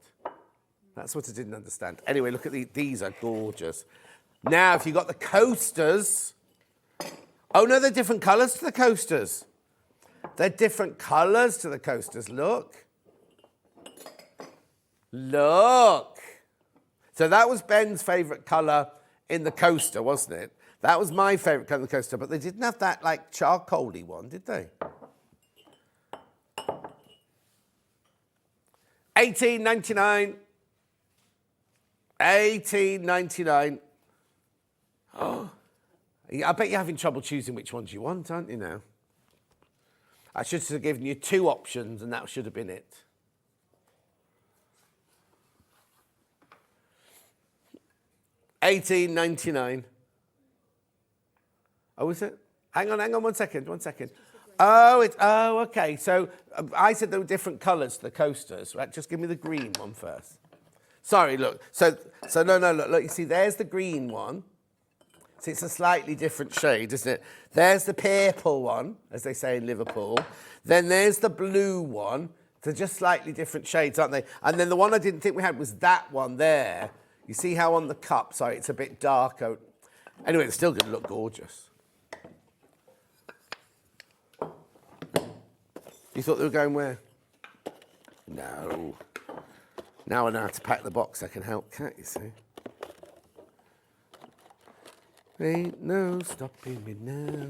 That's what I didn't understand. Anyway, look at these are gorgeous. Now, if you've got the coasters... Oh, no, they're different colours to the coasters. They're different colours to the coasters. Look. Look. So that was Ben's favourite colour in the coaster, wasn't it? That was my favourite colour in the coaster, but they didn't have that, like, charcoal-y one, did they? $18.99. $18.99. Oh, I bet you're having trouble choosing which ones you want, aren't you now? I should have given you 2 options, and that should have been it. $18.99. Oh, is it? Hang on 1 second, 1 second. Oh, okay. So I said there were different colours to the coasters, right? Just give me the green one first. Sorry, look. So no, look. You see, there's the green one. So it's a slightly different shade, isn't it? There's the purple one, as they say in Liverpool. Then there's the blue one. They're just slightly different shades, aren't they? And then the one I didn't think we had was that one there. You see how on the cup, sorry, it's a bit darker. Anyway, it's still going to look gorgeous. You thought they were going where? No. Now I know how to pack the box. I can help, can't you see? Ain't no stopping me now.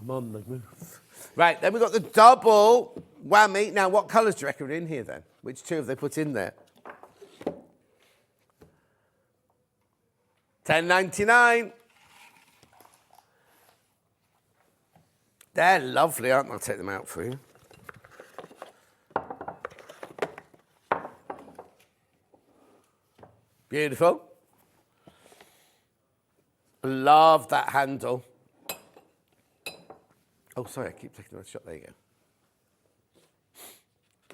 I'm on the roof. Right, then we've got the double whammy. Now, what colours do you reckon are in here then? Which 2 have they put in there? $10.99. They're lovely, aren't they? I'll take them out for you. Beautiful. Love that handle. Oh, sorry, I keep taking that shot. There you go.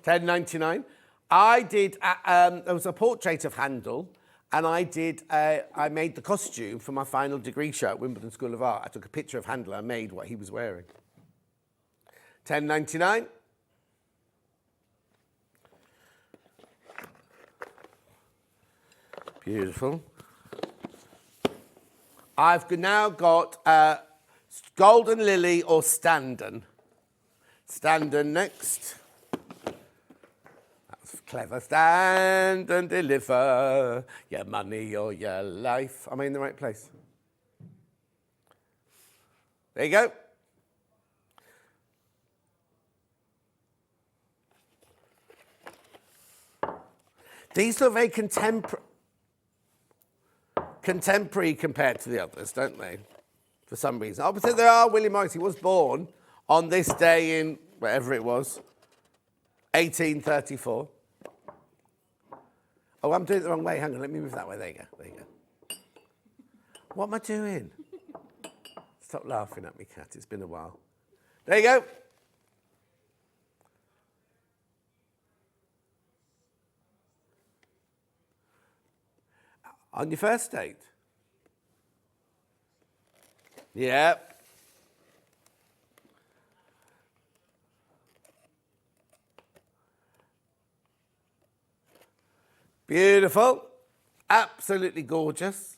$10.99. I did, there was a portrait of Handel, and I made the costume for my final degree show at Wimbledon School of Art. I took a picture of Handel, I made what he was wearing. $10.99. Beautiful. I've now got Golden Lily or Standen. Standen next. That's Clever, stand and deliver your money or your life. Am I in the right place? There you go. These look very contemporary compared to the others, don't they? For some reason. Obviously, there are William Morris. He was born on this day in, whatever it was, 1834. Oh, I'm doing it the wrong way. Hang on, let me move that way. There you go. There you go. What am I doing? Stop laughing at me, cat. It's been a while. There you go. On your first date? Yeah. Beautiful. Absolutely gorgeous.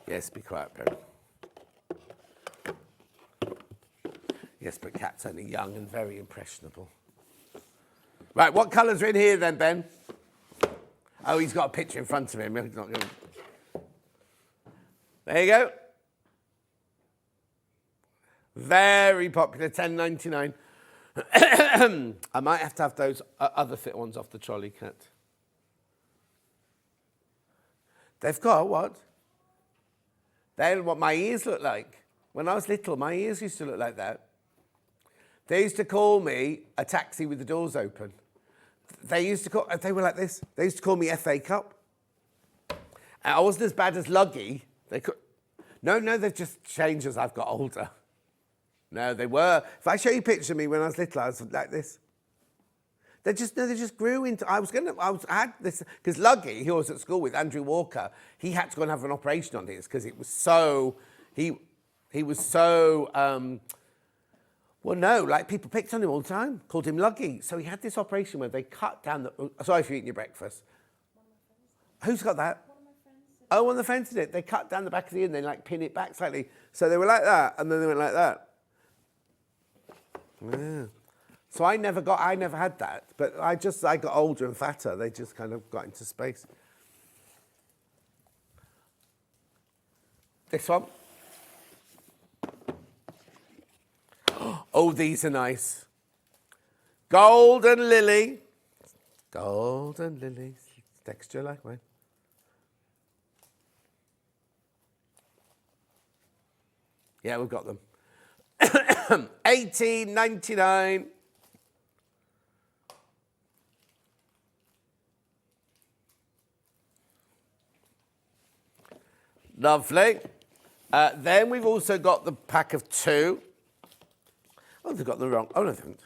Yes, be quiet, Perry. Yes, but Cat's only young and very impressionable. Right, what colours are in here then, Ben? Oh, he's got a picture in front of him. He's not gonna... There you go. Very popular, $10.99. I might have to have those other fit ones off the trolley, Cat. They've got what? They're what my ears look like. When I was little, my ears used to look like that. They used to call me a taxi with the doors open. They were like this. They used to call me FA Cup. I wasn't as bad as Luggy. No, they've just changed as I've got older. No, they were. If I show you a picture of me when I was little, I was like this. They just grew into. I had this because Luggy, who I was at school with, Andrew Walker, he had to go and have an operation on his because it was so. He was so. Well, no, like people picked on him all the time, called him Luggy. So he had this operation where they cut down the. Sorry if you're eating your breakfast. Who's got that? One of the friends did it. They cut down the back of the ear and they like pin it back slightly. So they were like that, and then they went like that. Yeah. So I never had that, but I got older and fatter. They just kind of got into space. This one. Oh, these are nice. Golden lily. Golden lilies. Texture like mine. Yeah, we've got them. $18.99. Lovely. Then we've also got the pack of two. Oh, they've got the wrong. Oh, no, they haven't.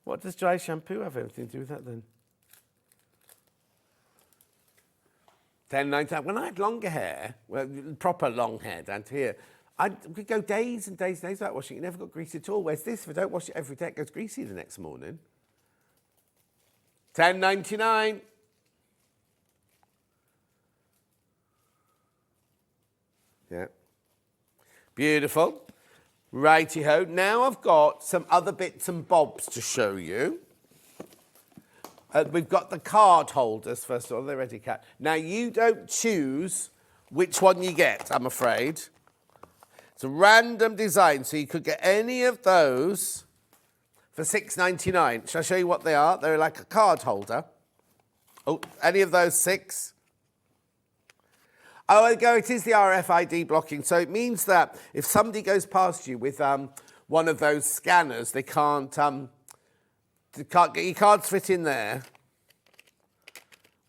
What does dry shampoo have anything to do with that then? $10.99. When I had longer hair, well, proper long hair down to here, I could go days and days and days without washing it. It never got greasy at all. Whereas this, if I don't wash it every day, it goes greasy the next morning. $10.99. Yeah. Beautiful. Righty-ho. Now I've got some other bits and bobs to show you. We've got the card holders, first of all. They're ready, Cat. Now, you don't choose which one you get, I'm afraid. It's a random design, so you could get any of those for $6.99. Shall I show you what they are? They're like a card holder. Oh, any of those 6? Oh, there you go. It is the RFID blocking. So it means that if somebody goes past you with one of those scanners, they can't get your cards fit in there.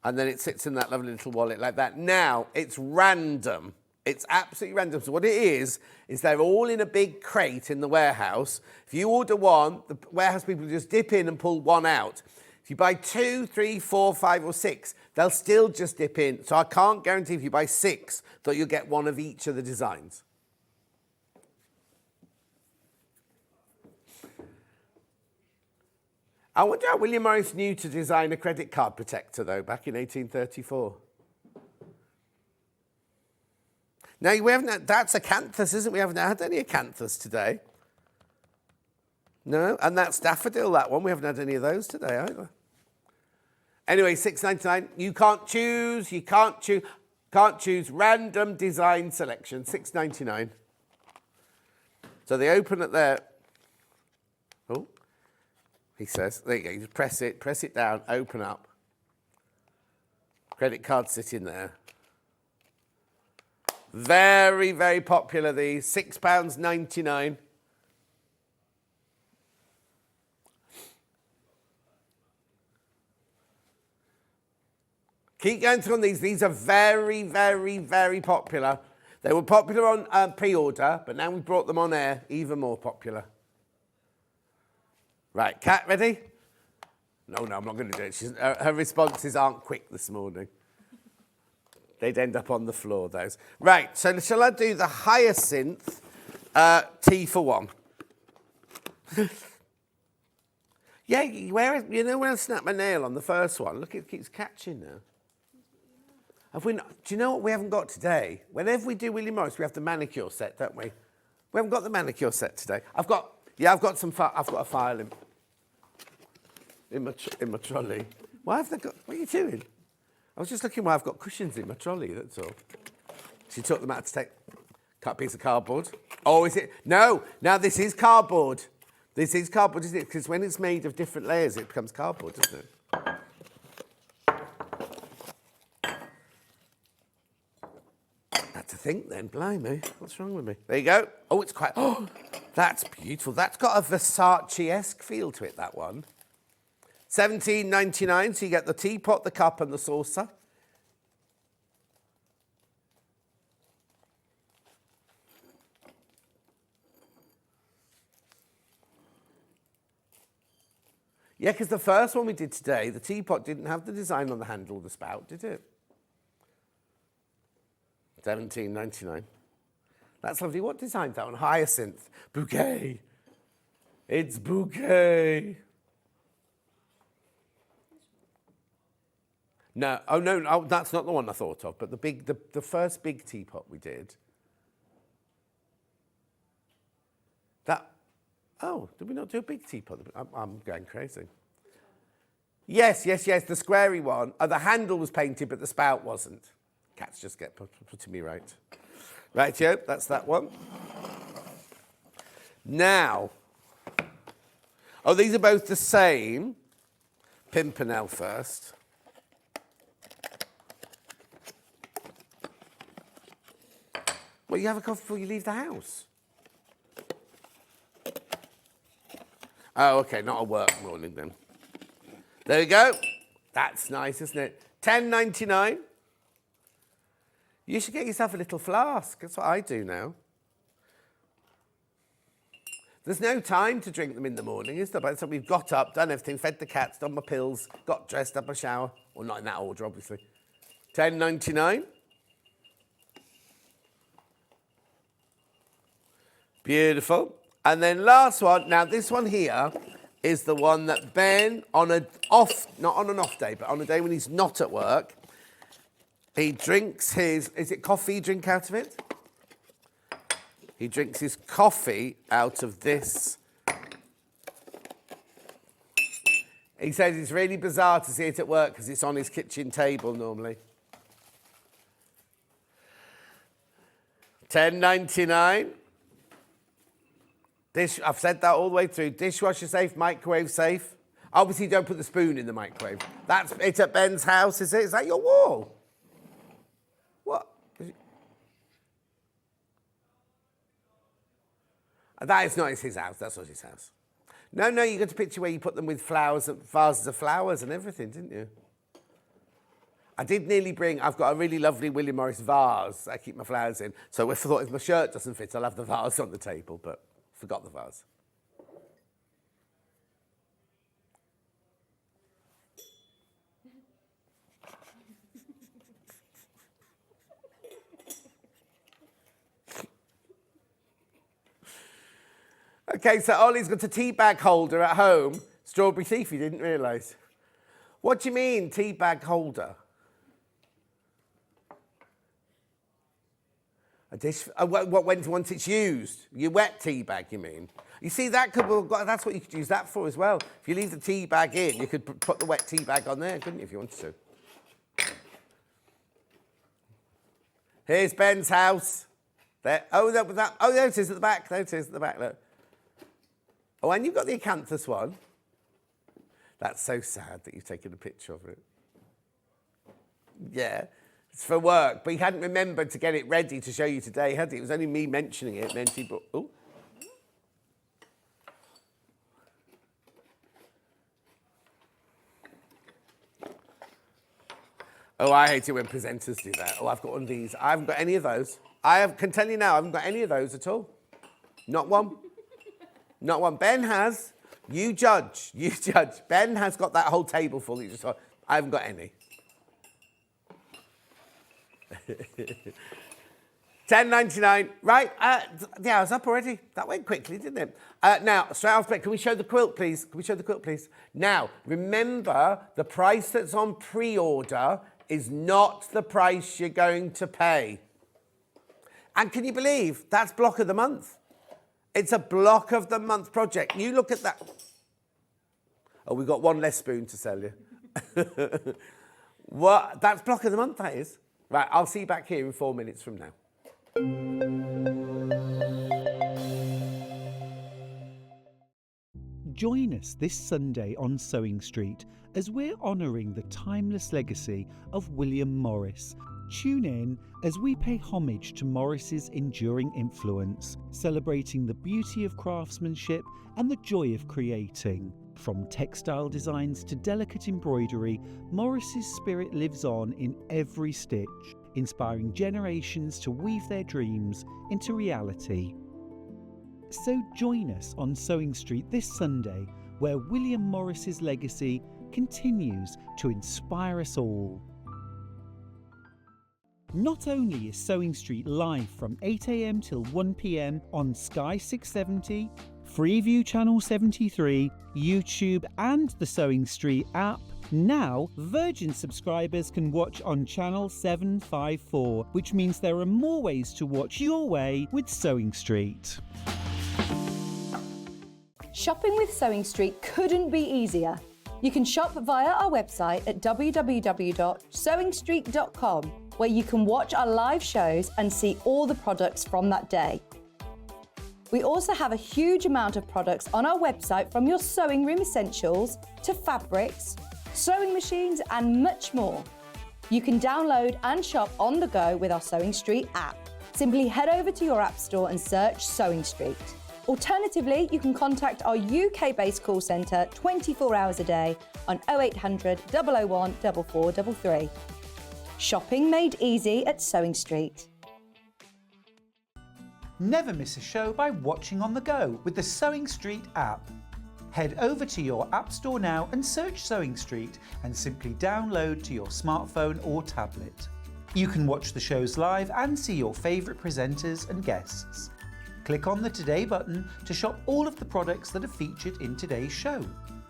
And then it sits in that lovely little wallet like that. Now, it's random. It's absolutely random. So what it is they're all in a big crate in the warehouse. If you order one, the warehouse people just dip in and pull one out. If you buy 2, 3, 4, 5 or 6, they'll still just dip in. So I can't guarantee if you buy 6 that you'll get one of each of the designs. I wonder how William Morris knew to design a credit card protector, though, back in 1834. Now, we haven't had, that's acanthus, isn't it? We haven't had any acanthus today. No, and that's daffodil, that one. We haven't had any of those today either. Anyway, $6.99. You can't choose. You can't choose. Can't choose. Random design selection. $6.99. So they open it there. Oh, he says. There you go. You just press it down, open up. Credit card sitting there. Very, very popular, these. £6.99. Keep going through on these. These are very, very, very popular. They were popular on pre-order, but now we've brought them on air, even more popular. Right, Kat, ready? No, I'm not going to do it. Her responses aren't quick this morning. They'd end up on the floor, those. Right, so shall I do the hyacinth T for one? Yeah, you know when I snapped my nail on the first one? Look, it keeps catching now. Have we not, do you know what we haven't got today? Whenever we do William Morris, we have the manicure set, don't we? We haven't got the manicure set today. I've got a file in my trolley. Why have they got? What are you doing? I was just looking why I've got cushions in my trolley. That's all. She took them out to cut a piece of cardboard. Oh, is it? No. Now this is cardboard. This is cardboard, isn't it? Because when it's made of different layers, it becomes cardboard, doesn't it? To think then, blimey, what's wrong with me? There you go. Oh, it's quite, oh, that's beautiful. That's got a Versace-esque feel to it, that one. $17.99, so you get the teapot, the cup and the saucer. Yeah, because the first one we did today, the teapot didn't have the design on the handle of the spout, did it? $17.99. That's lovely. What design's that one? Hyacinth. Bouquet. It's bouquet. No, no, that's not the one I thought of, but the first big teapot we did. Did we not do a big teapot? I'm going crazy. Yes, the squarey one. The handle was painted, but the spout wasn't. Cats just get putting me right. Right, yeah, that's that one. Now, these are both the same. Pimpernel first. Well, you have a coffee before you leave the house. Oh, okay, not a work morning then. There you go. That's nice, isn't it? $10.99. You should get yourself a little flask. That's what I do now. There's no time to drink them in the morning, is there? By the time we've got up, done everything, fed the cats, done my pills, got dressed, had my shower. Well, not in that order, obviously. $10.99. Beautiful. And then last one. Now, this one here is the one that Ben, not on an off day, but on a day when he's not at work, he drinks his, is it coffee you drink out of it? He drinks his coffee out of this. He says it's really bizarre to see it at work because it's on his kitchen table normally. $10.99. I've said that all the way through. Dishwasher safe, microwave safe. Obviously, don't put the spoon in the microwave. It's at Ben's house, is it? Is that your wall? What? That is not his house. That's not his house. No, you got a picture where you put them with flowers, vases of flowers and everything, didn't you? I did nearly bring, I've got a really lovely William Morris vase I keep my flowers in. So I thought if my shirt doesn't fit, I'll have the vase on the table, but forgot the vase. Okay, so Ollie's got a tea bag holder at home, Strawberry thief, you didn't realise. What do you mean, tea bag holder? A dish, once it's used? Your wet tea bag, you mean? You see, that's what you could use that for as well. If you leave the tea bag in, you could put the wet tea bag on there, couldn't you, if you wanted to? Here's Ben's house. There. Oh, there it is at the back. There it is at the back, look. Oh, and you've got the acanthus one. That's so sad that you've taken a picture of it. Yeah, it's for work, but he hadn't remembered to get it ready to show you today, had he? It was only me mentioning it, meant he brought... Oh. Oh, I hate it when presenters do that. Oh, I've got one of these. I haven't got any of those. Can tell you now, I haven't got any of those at all. Not one. Not one. Ben has. You judge. You judge. Ben has got that whole table full. That you just saw. I haven't got any. £10.99. Right. The hour's up already. That went quickly, didn't it? Now, straight off, can we show the quilt, please? Can we show the quilt, please? Now, remember, the price that's on pre-order is not the price you're going to pay. And can you believe that's block of the month? It's a block of the month project. You look at that. Oh, we've got one less spoon to sell you. What? That's block of the month, that is. Right, I'll see you back here in 4 minutes from now. Join us this Sunday on Sewing Street as we're honouring the timeless legacy of William Morris. Tune in as we pay homage to Morris's enduring influence, celebrating the beauty of craftsmanship and the joy of creating. From textile designs to delicate embroidery, Morris's spirit lives on in every stitch, inspiring generations to weave their dreams into reality. So join us on Sewing Street this Sunday, where William Morris's legacy continues to inspire us all. Not only is Sewing Street live from 8 AM till 1 PM on Sky 670, Freeview Channel 73, YouTube and the Sewing Street app, now Virgin subscribers can watch on Channel 754, which means there are more ways to watch your way with Sewing Street. Shopping with Sewing Street couldn't be easier. You can shop via our website at www.sewingstreet.com, where you can watch our live shows and see all the products from that day. We also have a huge amount of products on our website, from your sewing room essentials to fabrics, sewing machines and much more. You can download and shop on the go with our Sewing Street app. Simply head over to your app store and search Sewing Street. Alternatively, you can contact our UK-based call centre 24 hours a day on 0800 001 4433. Shopping made easy at Sewing Street. Never miss a show by watching on the go with the Sewing Street app. Head over to your app store now and search Sewing Street and simply download to your smartphone or tablet. You can watch the shows live and see your favourite presenters and guests. Click on the Today button to shop all of the products that are featured in today's show.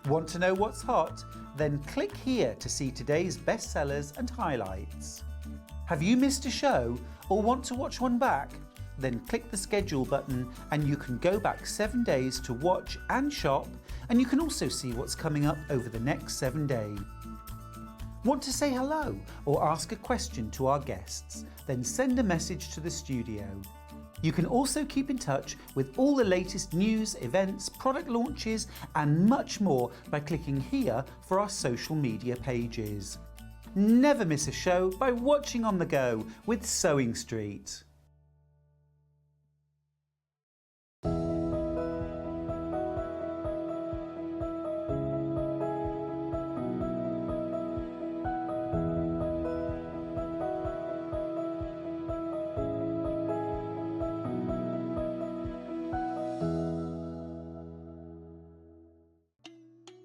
Want to know what's hot? Then click here to see today's bestsellers and highlights. Have you missed a show or want to watch one back? Then click the schedule button and you can go back 7 days to watch and shop, and you can also see what's coming up over the next 7 days. Want to say hello or ask a question to our guests? Then send a message to the studio. You can also keep in touch with all the latest news, events, product launches and much more by clicking here for our social media pages. Never miss a show by watching on the go with Sewing Street.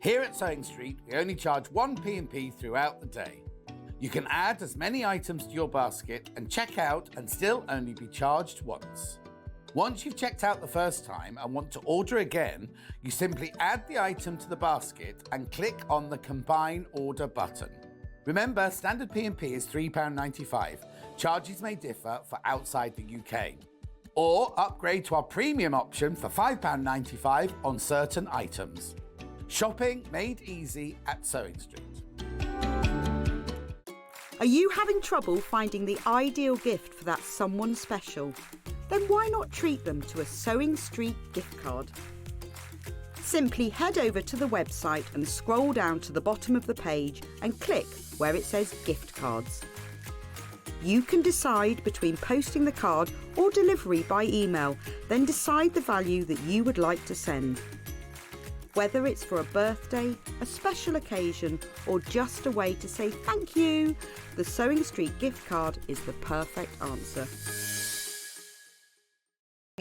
Here at Sewing Street, we only charge 1 P&P throughout the day. You can add as many items to your basket and check out and still only be charged once. Once you've checked out the first time and want to order again, you simply add the item to the basket and click on the Combine Order button. Remember, standard P&P is £3.95. Charges may differ for outside the UK. Or upgrade to our premium option for £5.95 on certain items. Shopping made easy at Sewing Street. Are you having trouble finding the ideal gift for that someone special? Then why not treat them to a Sewing Street gift card? Simply head over to the website and scroll down to the bottom of the page and click where it says gift cards. You can decide between posting the card or delivery by email, then decide the value that you would like to send. Whether it's for a birthday, a special occasion, or just a way to say thank you, the Sewing Street gift card is the perfect answer.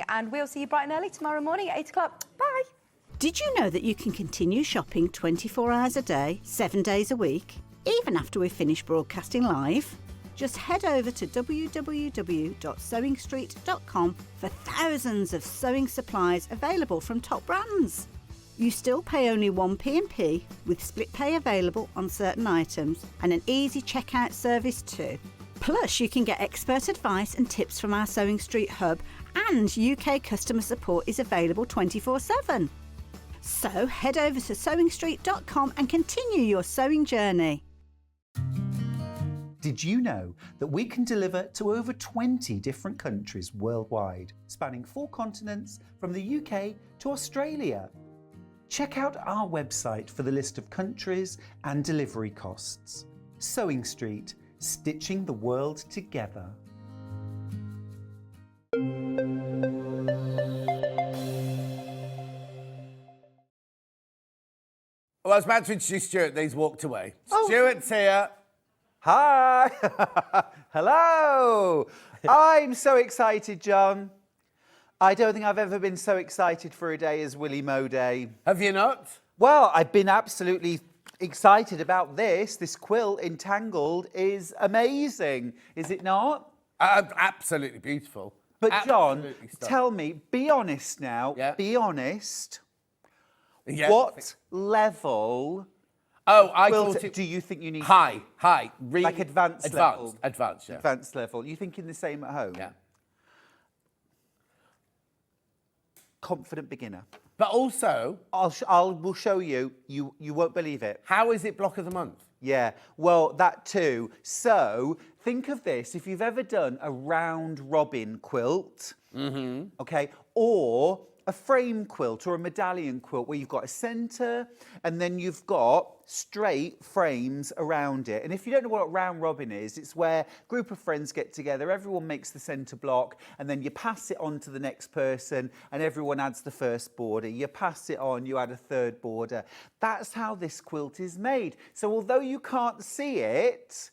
And we'll see you bright and early tomorrow morning at 8 o'clock. Bye. Did you know that you can continue shopping 24 hours a day, 7 days a week, even after we've finished broadcasting live? Just head over to www.sewingstreet.com for thousands of sewing supplies available from top brands. You still pay only 1 P&P with split pay available on certain items and an easy checkout service too. Plus, you can get expert advice and tips from our Sewing Street hub, and UK customer support is available 24/7. So head over to sewingstreet.com and continue your sewing journey. Did you know that we can deliver to over 20 different countries worldwide, spanning 4 continents from the UK to Australia? Check out our website for the list of countries and delivery costs. Sewing Street, stitching the world together. Well, I was about to introduce Stuart, and he's walked away. Stuart's here. Hi! Hello! I'm so excited, John. I don't think I've ever been so excited for a day as Willie Mo Day. Have you not? Well, I've been absolutely excited about this. This quilt, Entangled, is amazing, is it not? Absolutely beautiful. But John, Absolutely stunning. tell me, be honest now, Yeah. be honest. Yeah. What level Oh, I quilt thought it... do you think you need? High, really... Like advanced level? Advanced, yeah. Advanced level. You thinking the same at home? Yeah. Confident beginner. But also, We'll show you. You won't believe it. how is it block of the month? Yeah, well, that too. So think of this, if you've ever done a round robin quilt, okay, or a frame quilt or a medallion quilt where you've got a centre and then you've got straight frames around it. And if you don't know what round robin is, it's where a group of friends get together, everyone makes the centre block, and then you pass it on to the next person and everyone adds the first border. You pass it on, you add a third border. That's how this quilt is made. So although you can't see it,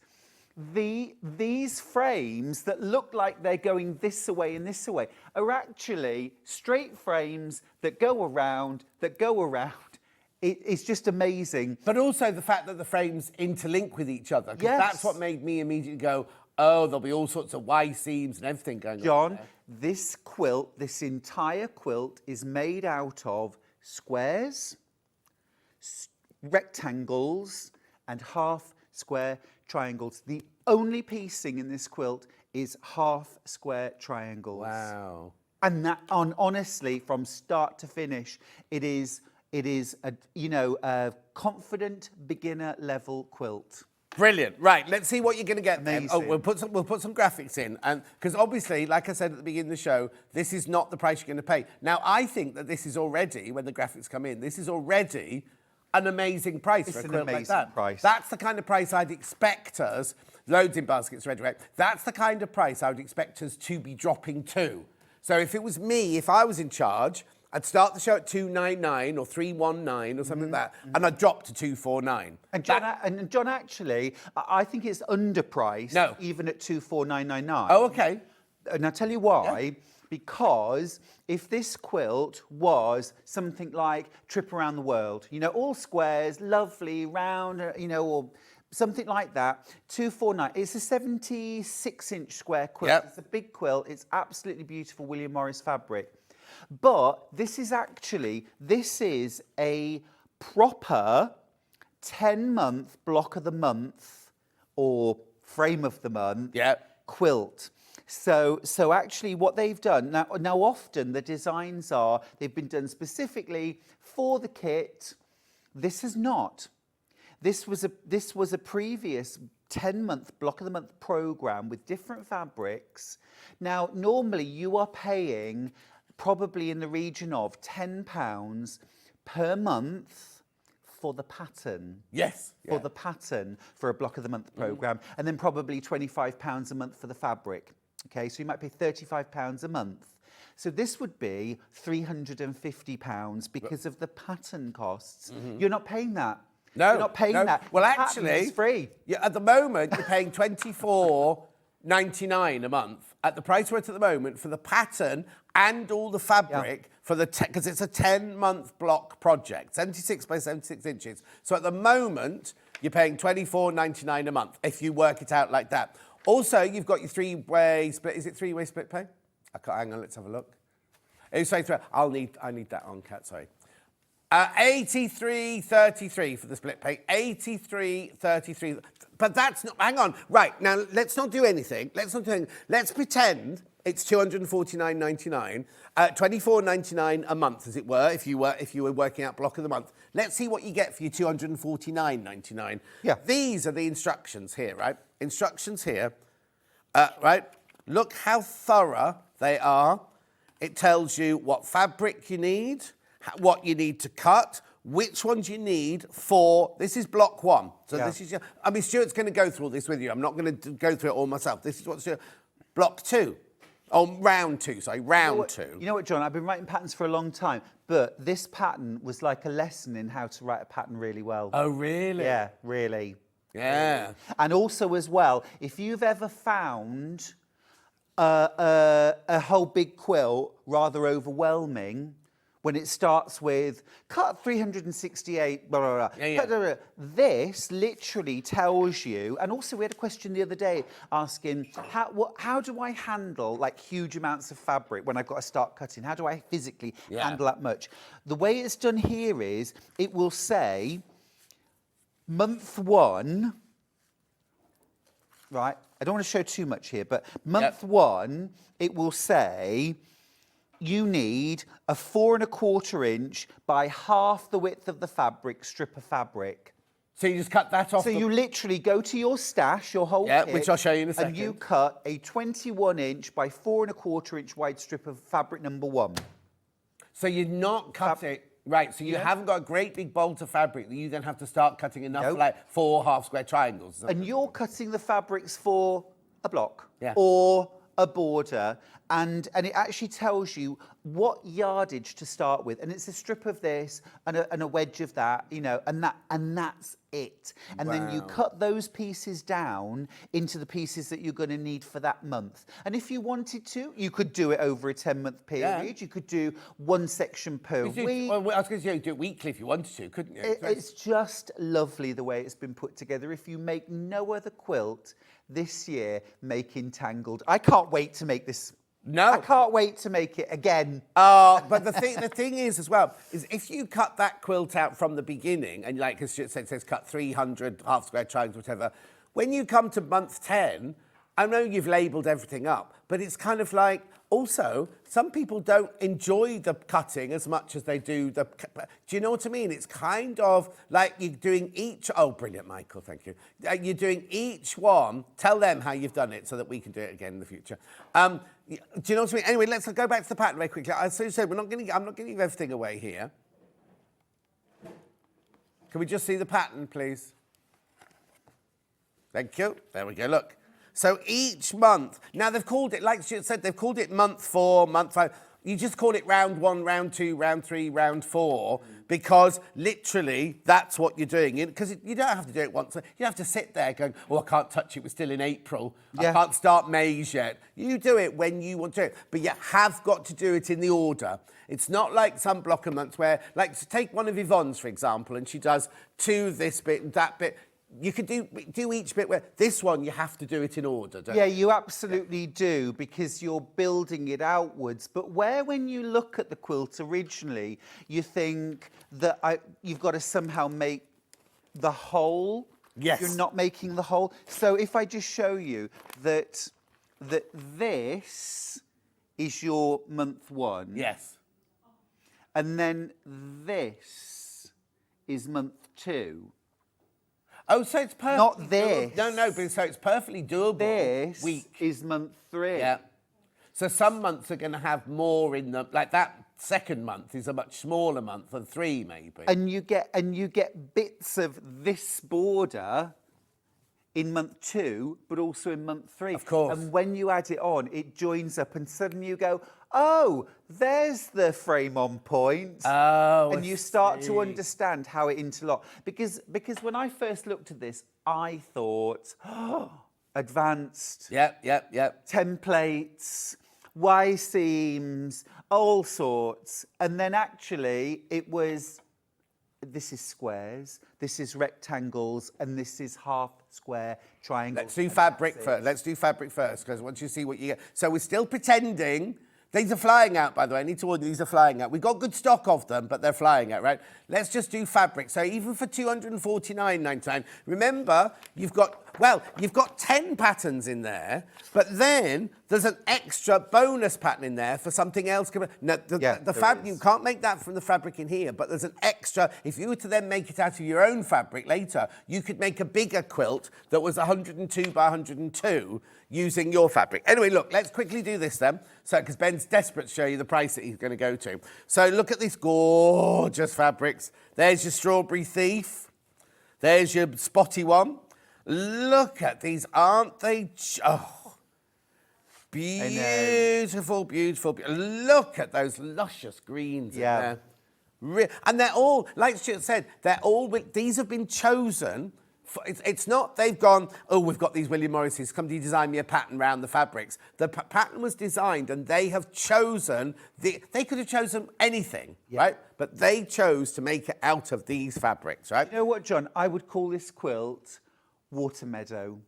these frames that look like they're going this away and this away are actually straight frames that go around, It's just amazing. But also the fact that the frames interlink with each other. 'Cause Yes. that's what made me immediately go, oh, there'll be all sorts of Y seams and everything going on. John, there. this quilt, this entire quilt is made out of squares, rectangles, and half square triangles. The only piecing in this quilt is half square triangles. Wow. And that, honestly, from start to finish, it is a confident beginner level quilt. Brilliant. Right, let's see what you're going to get then. Oh, Amazing. we'll put some graphics in, and because obviously, like I said at the beginning of the show, this is not the price you're going to pay. Now, I think that this is already, when the graphics come in, this is already an amazing price for a It's an quilt like amazing that. price. That's the kind of price I'd expect us. Loads in baskets ready, right? That's the kind of price I would expect us to be dropping to. So if it was me, if I was in charge, I'd start the show at $299 or $319 or something like that, and I'd drop to $249. And John, actually, I think it's underpriced, No. even at $24999. Oh, okay. And I'll tell you why. Yeah. Because if this quilt was something like Trip Around the World, all squares, lovely, round, or something like that, 249. It's a 76-inch square quilt. Yep. It's a big quilt. It's absolutely beautiful William Morris fabric. But this is a proper 10-month block of the month or frame of the month quilt. So actually what they've done, now often the designs they've been done specifically for the kit. This is not. This was a previous 10-month block of the month program with different fabrics. Now, normally you are paying probably in the region of £10 per month for the pattern. Yes. For the pattern for a block of the month program, and then probably £25 a month for the fabric. Okay, so you might pay £35 a month. So this would be £350 because of the pattern costs. You're not paying that. No, you're not paying that. Well, The pattern actually, is free. At the moment, you're paying $24.99 a month. At the price we're at the moment for the pattern and all the fabric for the because it's a 10-month block project, 76 by 76 inches. So at the moment, you're paying $24.99 a month if you work it out like that. Also, you've got your three-way split. Is it three-way split pay? I can't, hang on, let's have a look. I need that on, Kat, sorry. 83.33 for the split pay. 83.33. But that's not. Hang on. Right now, let's not do anything. Let's pretend it's $249.99, $24.99 a month, as it were, if you were working out block of the month. Let's see what you get for your $249.99. Yeah. These are the instructions here, right? Instructions here, right? Look how thorough they are. It tells you what fabric you need, what you need to cut, which ones you need for. This is block one. So this is Stuart's going to go through all this with you. I'm not going to go through it all myself. This is what's block two. Oh, round two. You know what, John? I've been writing patterns for a long time, but this pattern was like a lesson in how to write a pattern really well. Oh, really? Yeah, really. Yeah. And also as well, if you've ever found a whole big quilt rather overwhelming, when it starts with cut 368, blah, blah, blah. This literally tells you, and also we had a question the other day asking, how do I handle like huge amounts of fabric when I've got to start cutting? How do I physically handle that much? The way it's done here is, it will say, month one, right? I don't want to show too much here, but month one, it will say, you need a 4 1/4 inch by half the width of the fabric strip of fabric. So you just cut that off. So you literally go to your stash, your whole kit, which I'll show you in a second. and you cut a 21 inch by 4 1/4 inch wide strip of fabric number one. So you're not cutting. Right, so you haven't got a great big bolt of fabric that you then have to start cutting enough for like 4 half-square triangles. And you're cutting the fabrics for a block Yeah. or a border, and it actually tells you what yardage to start with, and it's a strip of this and a wedge of that, you know, and that's it. And then you cut those pieces down into the pieces that you're going to need for that month. And if you wanted to, you could do it over a 10-month period. Yeah. You could do one section per week. Well, I was going to say, do it weekly if you wanted to, couldn't you? It's just lovely the way it's been put together. If you make no other quilt this year, make Entangled. I can't wait to make this. No. I can't wait to make it again. But the thing is as well, is if you cut that quilt out from the beginning, and like as Stuart said, it says cut 300 half-square triangles, whatever, when you come to month 10, I know you've labelled everything up, but it's kind of like, also, some people don't enjoy the cutting as much as they do the... Do you know what I mean? It's kind of like you're doing each... Oh, brilliant, Michael, thank you. You're doing each one. Tell them how you've done it so that we can do it again in the future. Do you know what I mean? Anyway, let's go back to the pattern very quickly. As I said, I'm not going to give everything away here. Can we just see the pattern, please? Thank you. There we go, look. So each month, now they've called it, like Stuart said, they've called it month 4, month 5. You just call it round 1, round 2, round 3, round 4, because literally that's what you're doing. Because you don't have to do it once. You have to sit there going, oh, I can't touch it. We're still in April. I can't start May's yet. You do it when you want to do it. But you have got to do it in the order. It's not like some block of months where, like, take one of Yvonne's, for example, and she does 2 this bit and that bit. you could do each bit where this one you have to do it in order. Don't Yeah, you absolutely do, because you're building it outwards. But when you look at the quilt originally, you think that you've got to somehow make the whole. Yes. You're not making the whole. So if I just show you that this is your month 1. Yes. And then this is month 2. Oh, so it's perfect. Not this. No, but so it's perfectly doable. This week. is month 3. Yeah. So some months are going to have more in them. Like that second month is a much smaller month than 3, maybe. And you get bits of this border in month 2, but also in month 3. Of course. And when you add it on, it joins up, and suddenly you go, oh, there's the frame on point. Oh, and you start to understand how it interlocks. Because when I first looked at this, I thought, oh, advanced. Yep. Templates, Y seams, all sorts. And then actually it was, this is squares, this is rectangles, and this is half square triangles. Let's do fabric first, because once you see what you get. So we're still pretending. These are flying out, by the way. I need to warn you, these are flying out. We've got good stock of them, but they're flying out, right? Let's just do fabric. So even for $249.99, remember, you've got 10 patterns in there, but then there's an extra bonus pattern in there for something else. Now, the fabric, you can't make that from the fabric in here, but there's an extra. If you were to then make it out of your own fabric later, you could make a bigger quilt that was 102 by 102 using your fabric. Anyway, look, let's quickly do this then. So, because Ben's desperate to show you the price that he's going to go to. So look at these gorgeous fabrics. There's your Strawberry Thief. There's your spotty one. Look at these, aren't they? Oh, beautiful. Look at those luscious greens in there. And they're all, like Stuart said, these have been chosen. It's not they've gone, oh, we've got these William Morrises, come to design me a pattern around the fabrics. The pattern was designed and they have chosen, they could have chosen anything, right? But they chose to make it out of these fabrics, right? You know what, John? I would call this quilt Water Meadow.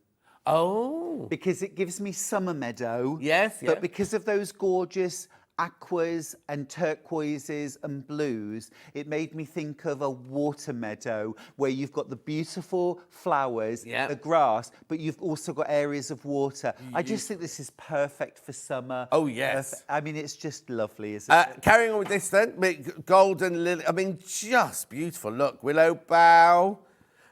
Oh. Because it gives me summer meadow. Yes, But because of those gorgeous aquas and turquoises and blues, it made me think of a water meadow where you've got the beautiful flowers, the grass, but you've also got areas of water. I just think this is perfect for summer. Oh, yes. I mean, it's just lovely, isn't it? Carrying on with this then, golden lily, I mean, just beautiful. Look, willow bough,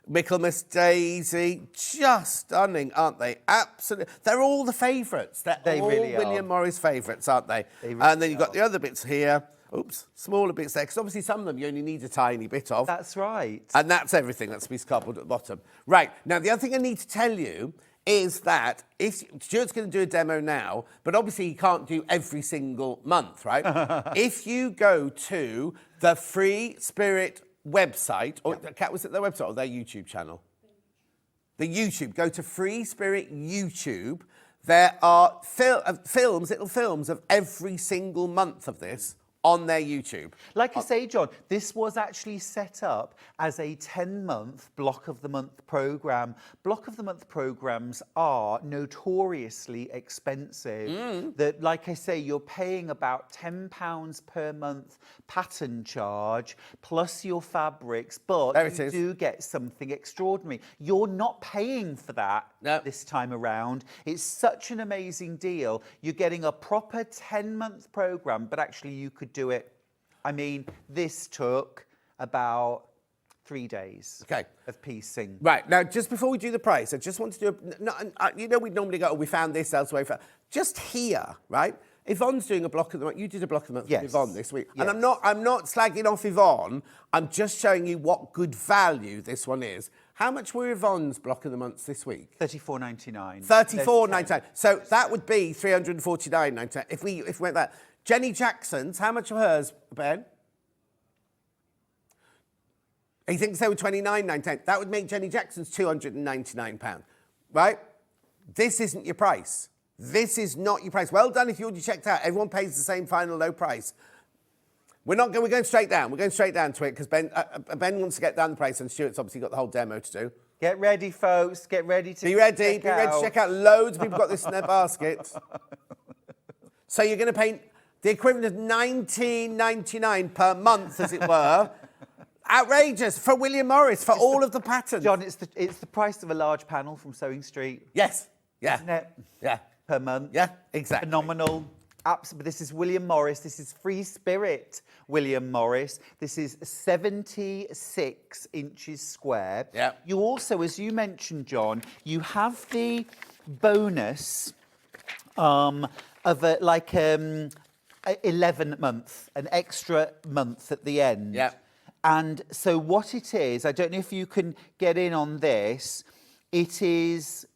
Michaelmas daisy, just stunning, aren't they? Absolutely. They're all the favourites. They're all really William Morris favourites, aren't they? They really and then you've got the other bits here. Oops, smaller bits there, because obviously some of them you only need a tiny bit of. That's right. And that's everything. That's a piece of cardboard at the bottom. Right, now the other thing I need to tell you is that if Stuart's going to do a demo now, but obviously he can't do every single month, right? If you go to the Free Spirit website, or Kat, was it their website or their YouTube channel? The YouTube. Go to Free Spirit YouTube. There are little films of every single month of this on their YouTube. Like I say, John, this was actually set up as a 10-month Block of the Month programme. Block of the Month programmes are notoriously expensive. That, like I say, you're paying about £10 per month pattern charge, plus your fabrics, but you do get something extraordinary. You're not paying for that this time around. It's such an amazing deal. You're getting a proper 10-month programme, but actually you could do it. I mean, this took about 3 days of piecing. Right, now just before we do the price, I just want to do you know, we'd normally go, oh, we found this elsewhere. Just here, right? Yvonne's doing a block of the month. You did a block of the month with Yvonne this week. Yes. And I'm not slagging off Yvonne. I'm just showing you what good value this one is. How much were Yvonne's block of the months this week? $34.99. $34.99. So that would be $349.99 if we went that. Jenny Jackson's, how much of hers, Ben? He thinks they were $29.99. That would make Jenny Jackson's £299, right? This isn't your price. This is not your price. Well done if you already checked out. Everyone pays the same final low price. We're going straight down. We're going straight down to it because Ben wants to get down the price and Stuart's obviously got the whole demo to do. Get ready, folks. Get ready to Be ready to check out. Loads of people got this in their baskets. So you're going to pay the equivalent of $19.99 per month, as it were. Outrageous for William Morris, for all of the patterns. John, it's the price of a large panel from Sewing Street. Yes. Yeah. Isn't it? Yeah. Per month. Yeah, exactly. Phenomenal. Absolutely. This is William Morris. This is Free Spirit William Morris. This is 76 inches square. Yeah. You also, as you mentioned, John, you have the bonus of 11 month, an extra month at the end. Yeah. And so what it is, I don't know if you can get in on this, it is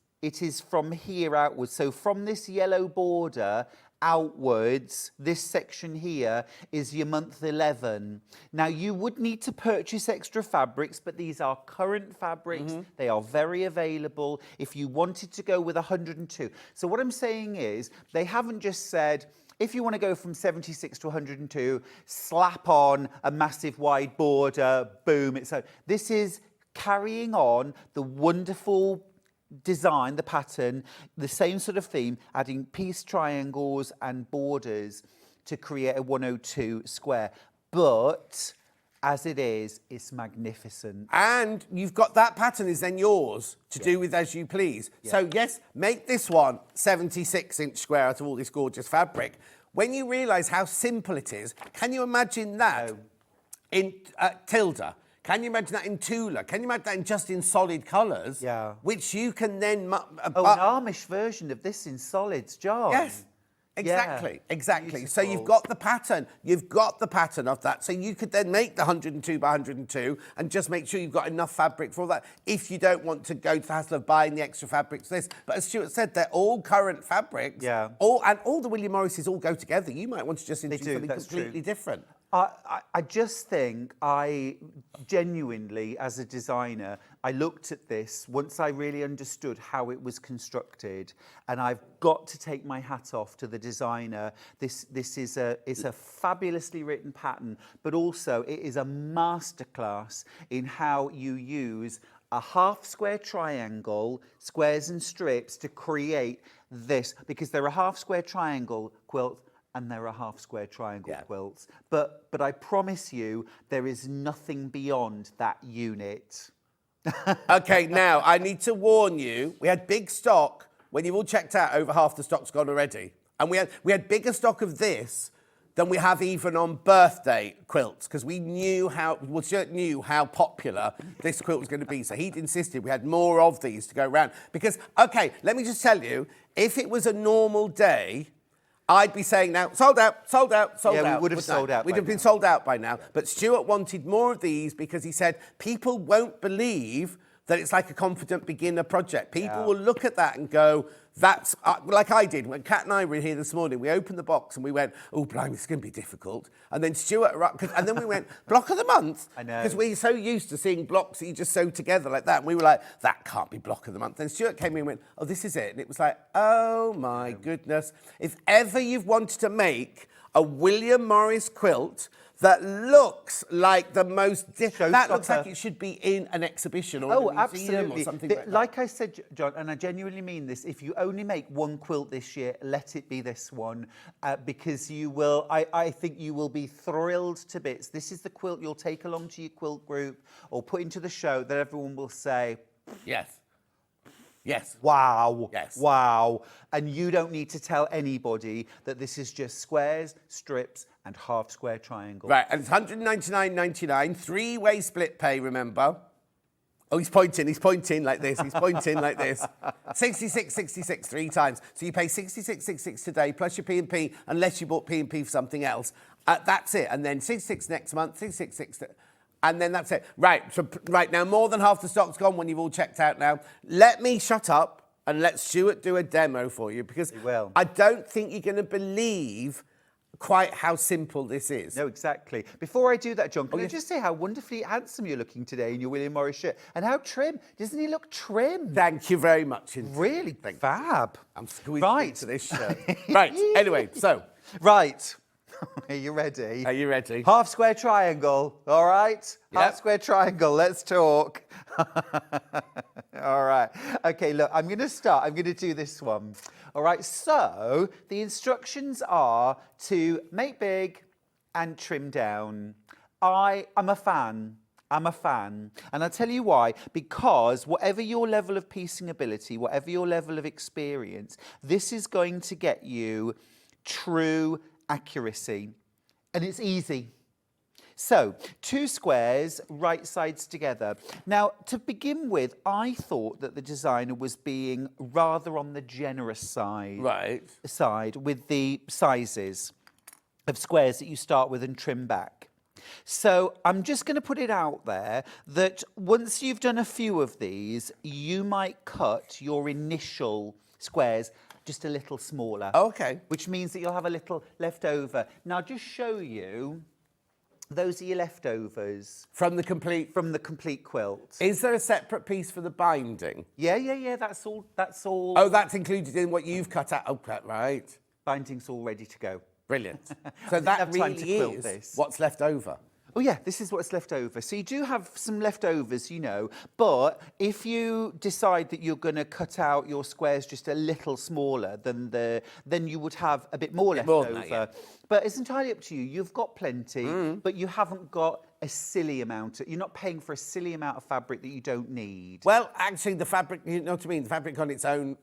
from here outwards. So from this yellow border outwards, this section here is your month 11. Now you would need to purchase extra fabrics, but these are current fabrics. They are very available if you wanted to go with 102. So what I'm saying is they haven't just said, if you want to go from 76 to 102, slap on a massive wide border, boom. This is carrying on the wonderful design, the pattern, the same sort of theme, adding piece triangles and borders to create a 102 square. But as it is, it's magnificent. And you've got that pattern is then yours to do with as you please. Yeah. So yes, make this one 76-inch square out of all this gorgeous fabric. When you realise how simple it is, can you imagine that in Tilda? Can you imagine that in Tula? Can you imagine that just in solid colours? Yeah. Which you can then... an Amish version of this in solids, John. Yes. Exactly, yeah. exactly. Beautiful. So you've got the pattern. You've got the pattern of that. So you could then make the 102 by 102 and just make sure you've got enough fabric for all that if you don't want to go to the hassle of buying the extra fabrics for this. But as Stuart said, they're all current fabrics. Yeah. And all the William Morrises all go together. You might want to just introduce something completely different. I just think I genuinely, as a designer, I looked at this once I really understood how it was constructed, and I've got to take my hat off to the designer. This is a fabulously written pattern, but also it is a masterclass in how you use a half square triangle, squares and strips to create this, because they're a half square triangle quilt and there are half square triangle quilts. But I promise you, there is nothing beyond that unit. OK, now, I need to warn you, we had big stock. When you've all checked out, over half the stock's gone already. And we had bigger stock of this than we have even on birthday quilts, because we knew Stuart knew how popular this quilt was going to be. So he'd insisted we had more of these to go around. Because, OK, let me just tell you, if it was a normal day, I'd be saying now, sold out, sold out, sold out. Yeah, we would have sold out. We'd have been sold out by now. But Stuart wanted more of these because he said people won't believe that it's like a confident beginner project. People will look at that and go, that's like I did when Kat and I were here this morning. We opened the box and we went, oh, blimey, it's going to be difficult. And then Stuart, and then we went, block of the month. I know. Because we're so used to seeing blocks that you just sew together like that. And we were like, that can't be block of the month. Then Stuart came in and went, oh, this is it. And it was like, oh, my goodness. If ever you've wanted to make a William Morris quilt that looks like the most... that looks like it should be in an exhibition or in a museum or something like that. Like I said, John, and I genuinely mean this, if you only make one quilt this year, let it be this one, because you will... I think you will be thrilled to bits. This is the quilt you'll take along to your quilt group or put into the show that everyone will say... Yes. Yes. Wow. Yes. Wow. And you don't need to tell anybody that this is just squares, strips, and half square triangles. Right, and it's $199.99, three-way split pay, remember? Oh, he's pointing like this, he's pointing like this. 66.66 three times. So you pay 66.66 today, plus your P&P, unless you bought P&P for something else. That's it. And then 66 next month, 66.6... And then that's it. Right, so right now, more than half the stock's gone when you've all checked out now. Let me shut up and let Stuart do a demo for you, because I don't think you're going to believe quite how simple this is. No, exactly. Before I do that, John, can I just say how wonderfully handsome you're looking today in your William Morris shirt? And how trim. Doesn't he look trim? Thank you very much indeed. Really fab. I'm squeezing into this shirt. Right, anyway, so... Right. Are you ready? Are you ready? Half square triangle, all right? Yep. Half square triangle, let's talk. All right. Okay, look, I'm going to start. I'm going to do this one. All right, so the instructions are to make big and trim down. I'm a fan. I'm a fan. And I'll tell you why. Because whatever your level of piecing ability, whatever your level of experience, this is going to get you true accuracy. And it's easy. So, 2 squares, right sides together. Now, to begin with, I thought that the designer was being rather on the generous side. Right. Side with the sizes of squares that you start with and trim back. So I'm just going to put it out there that once you've done a few of these, you might cut your initial squares just a little smaller. Okay. Which means that you'll have a little left over. Now, I'll just show you, those are your leftovers. From the complete... From the complete quilt. Is there a separate piece for the binding? Yeah, that's all. Oh, that's included in what you've cut out. Oh, right. Binding's all ready to go. Brilliant. So that have time to really quilt is this. what's left over. Oh yeah, this is what's left over. So you do have some leftovers, you know, but if you decide that you're going to cut out your squares just a little smaller then you would have a bit more left more than over. that, yeah. But it's entirely up to you. You've got plenty, but you haven't got a silly amount. You're not paying for a silly amount of fabric that you don't need. Well, actually, the fabric, you know what I mean? The fabric on its own,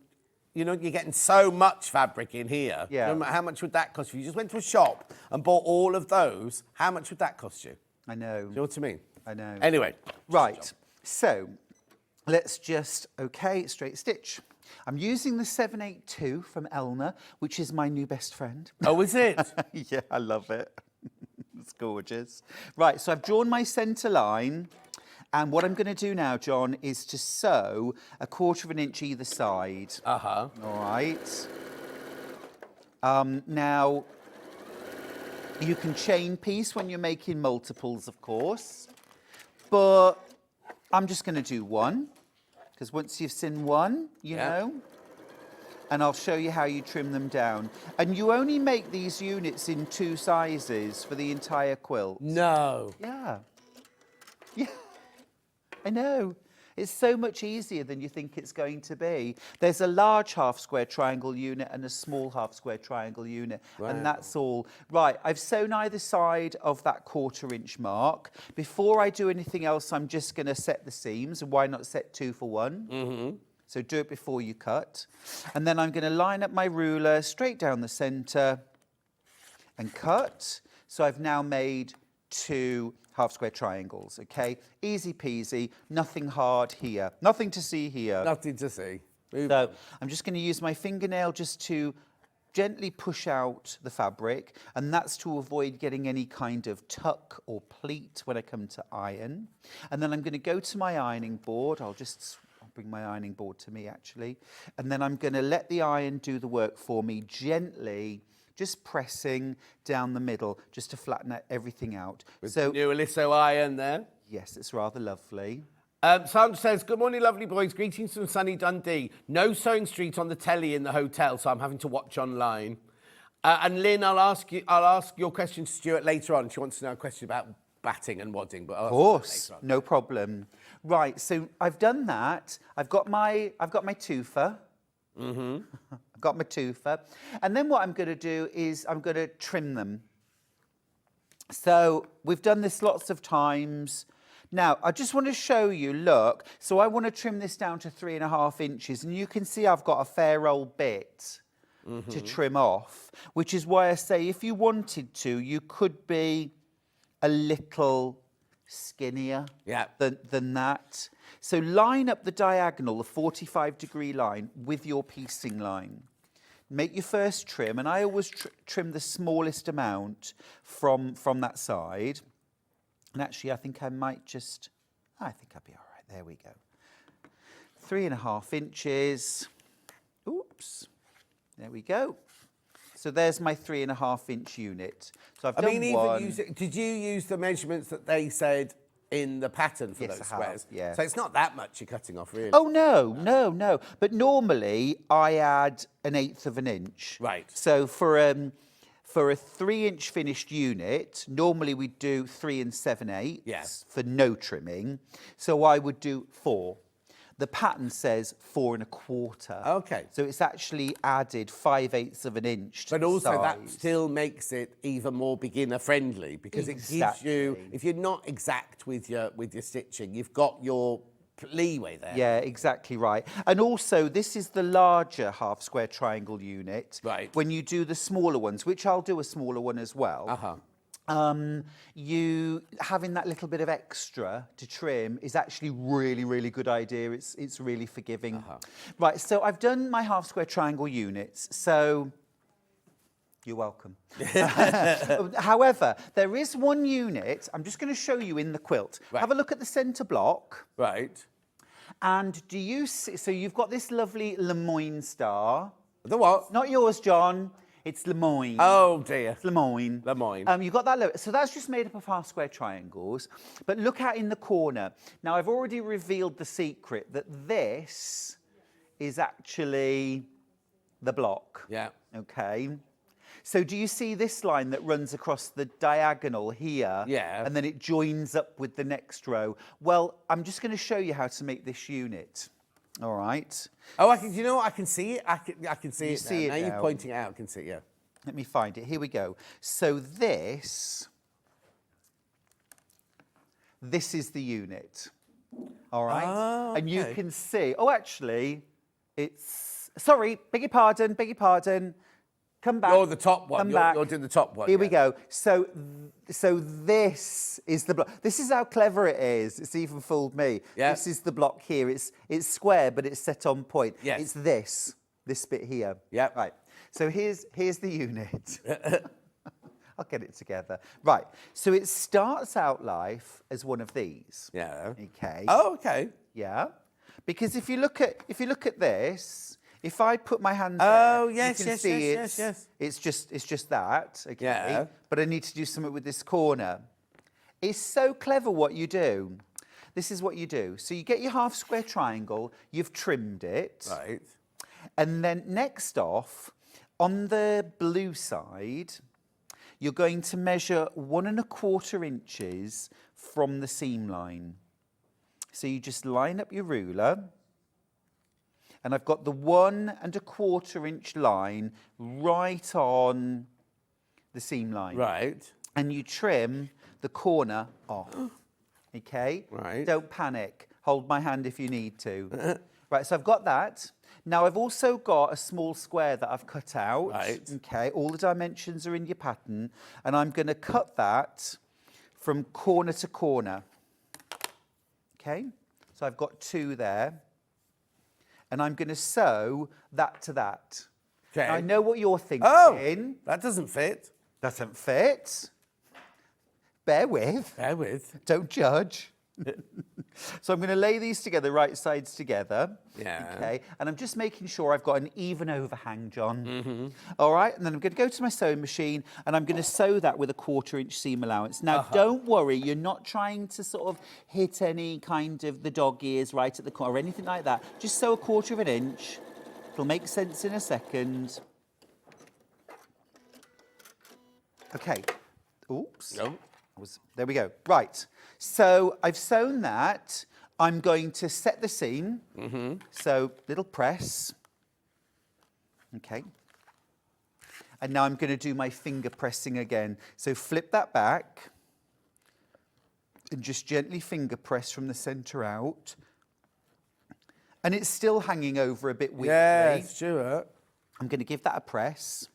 you know, you're getting so much fabric in here. Yeah. No matter how much would that cost you? If you just went to a shop and bought all of those, how much would that cost you? I know. Do you know what I mean? I know. Anyway. Right, so let's just, okay, straight stitch. I'm using the 782 from Elna, which is my new best friend. Oh, is it? Yeah, I love it. It's gorgeous. Right, so I've drawn my centre line. And what I'm going to do now, John, is to sew 1/4 inch either side. Uh-huh. All right. Now, you can chain piece when you're making multiples, of course. But I'm just going to do one. Because once you've seen one, you know. And I'll show you how you trim them down. And you only make these units in 2 sizes for the entire quilt. No. Yeah. Yeah. I know. It's so much easier than you think it's going to be. There's a large half square triangle unit and a small half square triangle unit. Wow. And that's all. Right, I've sewn either side of that 1/4 inch mark. Before I do anything else, I'm just going to set the seams. And why not set 2 for 1? Mm-hmm. So do it before you cut. And then I'm going to line up my ruler straight down the centre and cut. So I've now made 2 half square triangles, okay? Easy peasy, nothing hard here. Nothing to see here. Nothing to see. Move So on. I'm just going to use my fingernail just to gently push out the fabric, and that's to avoid getting any kind of tuck or pleat when I come to iron. And then I'm going to go to my ironing board. I'll bring my ironing board to me, actually. And then I'm going to let the iron do the work for me gently, just pressing down the middle, just to flatten everything out. With so, new Aliso iron there. yes, it's rather lovely. Sandra says, good morning, lovely boys. Greetings from sunny Dundee. No Sewing Street on the telly in the hotel, so I'm having to watch online. And Lynn, I'll ask your question to Stuart later on. She wants to know a question about batting and wadding. But Of course, no problem. Right, so I've done that. I've got my twofer. Mm-hmm. I've got my twofer. And then what I'm going to do is I'm going to trim them. So we've done this lots of times. Now, I just want to show you, look. So I want to trim this down to 3.5 inches. And you can see I've got a fair old bit to trim off, which is why I say if you wanted to, you could be a little skinnier than that. So line up the diagonal, the 45-degree line, with your piecing line. Make your first trim, and I always trim the smallest amount from that side. And actually, I think I might just, I think I'll be all right. There we go. 3.5 inches. Oops. There we go. So there's my 3.5 inch unit. So I've done one. Did you use the measurements that they said in the pattern for those squares? Yeah. So it's not that much you're cutting off, really. Oh, no. But normally I add 1/8 of an inch. Right. So for For a 3-inch finished unit, normally we do 3 7/8 Yes. for no trimming. So I would do 4. The pattern says 4 1/4. Okay. So it's actually added 5/8 of an inch to But the also that size. still makes it even more beginner friendly because it gives you, Exactly. if you're not exact with your stitching, you've got your leeway there. Yeah, exactly right. And also, this is the larger half square triangle unit. Right. When you do the smaller ones, which I'll do a smaller one as well. You having that little bit of extra to trim is actually really good idea. It's really forgiving. Right, so I've done my half square triangle units. So you're welcome. However, there is one unit I'm just going to show you in the quilt. Right. Have a look at the centre block. Right. And do you see? So you've got this lovely Lemoyne star. The what? Not yours, John. It's Lemoyne. Oh dear. It's Lemoyne. Lemoyne. You've got that logo. So that's just made up of half square triangles. But look out in the corner. Now, I've already revealed the secret that this is actually the block. Yeah. Okay. So do you see this line that runs across the diagonal here? Yeah. And then it joins up with the next row. Well, I'm just going to show you how to make this unit. All right. Oh, I can. You know what? I can see it. I can see it. see now. it Now now. you're pointing it out. I can see it. Yeah. Let me find it. Here we go. So this is the unit. All right. Oh, And you okay. can see. Oh, actually, it's. Sorry. Beg your pardon. Beg your pardon. Come back. You're the top one. Come You're, back. you're doing the top one. Here we yeah. go. So this is the block. This is how clever it is. It's even fooled me. Yeah. This is the block here. It's square, but it's set on point. Yes. It's this bit here. Yep. Right. So here's the unit. I'll get it together. Right. So it starts out life as one of these. Yeah. Okay. Oh, okay. Yeah. Because if you look at this, if I put my hand Oh, there, yes, you can yes, see yes. it's just that. Okay. Yeah. But I need to do something with this corner. It's so clever what you do. This is what you do. So you get your half square triangle, you've trimmed it. Right. And then next off, on the blue side, you're going to measure 1 1/4 inches from the seam line. So you just line up your ruler. And I've got the 1 1/4 inch line right on the seam line. Right. And you trim the corner off. Okay? Right. Don't panic. Hold my hand if you need to. Right, so I've got that. Now I've also got a small square that I've cut out. Right. Okay, all the dimensions are in your pattern. And I'm going to cut that from corner to corner. Okay, so I've got 2 there. And I'm going to sew that to that. Okay. Now, I know what you're thinking. Oh, that doesn't fit. Doesn't fit. Bear with. Bear with. Don't judge. So I'm going to lay these together, right sides together. Yeah. Okay. And I'm just making sure I've got an even overhang, John. All right. And then I'm going to go to my sewing machine and I'm going to sew that with a 1/4 inch seam allowance. Now, don't worry. You're not trying to sort of hit any kind of the dog ears right at the corner or anything like that. Just sew a 1/4 inch. It'll make sense in a second. Okay. Oops. No. There we go. Right. So I've sewn that. I'm going to set the seam. So little press. Okay. And now I'm going to do my finger pressing again. So flip that back. And just gently finger press from the centre out. And it's still hanging over a bit weakly. Yeah, Stuart. I'm going to give that a press.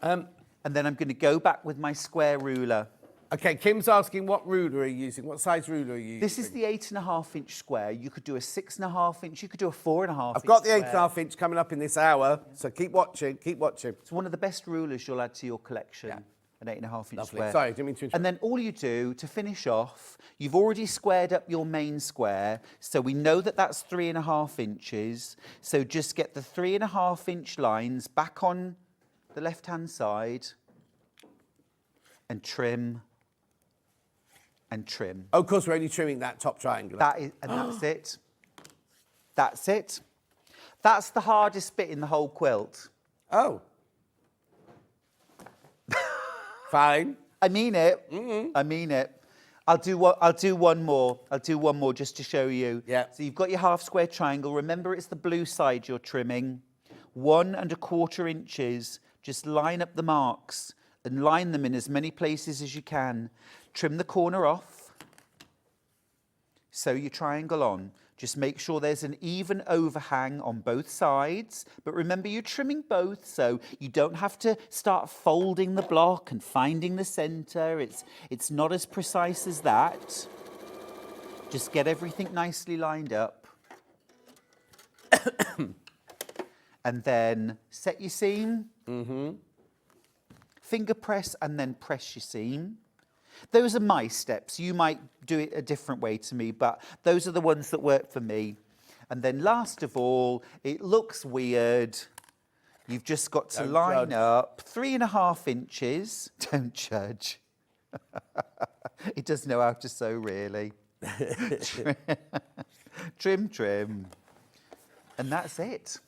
And then I'm going to go back with my square ruler. Okay, Kim's asking what ruler are you using? What size ruler are you using? This is the 8.5 inch square. You could do a 6.5 inch. You could do a 4.5 I've got the 8.5 inch coming up in this hour, so keep watching, keep watching. It's one of the best rulers you'll add to your collection. Yeah. An 8.5 inch Lovely. square. Sorry, didn't mean to interrupt. And then all you do to finish off, you've already squared up your main square, so we know that that's 3.5 inches. So just get the 3.5 inch lines back on the left-hand side and trim and trim. Oh, of course, we're only trimming that top triangle. That is, and that's it. That's it. That's the hardest bit in the whole quilt. Oh. Fine. I mean it. I mean it. I'll do one more. I'll do one more just to show you. Yeah. So you've got your half square triangle. Remember, it's the blue side you're trimming. 1 1/4 inches. Just line up the marks and line them in as many places as you can. Trim the corner off. Sew your triangle on. Just make sure there's an even overhang on both sides. But remember, you're trimming both, so you don't have to start folding the block and finding the centre. It's not as precise as that. Just get everything nicely lined up. And then set your seam. Finger press and then press your seam. Those are my steps. You might do it a different way to me, but those are the ones that work for me. And then last of all, it looks weird. You've just got to line up 3 1/2 inches. Don't judge. It does know how to sew, really. Trim. And that's it.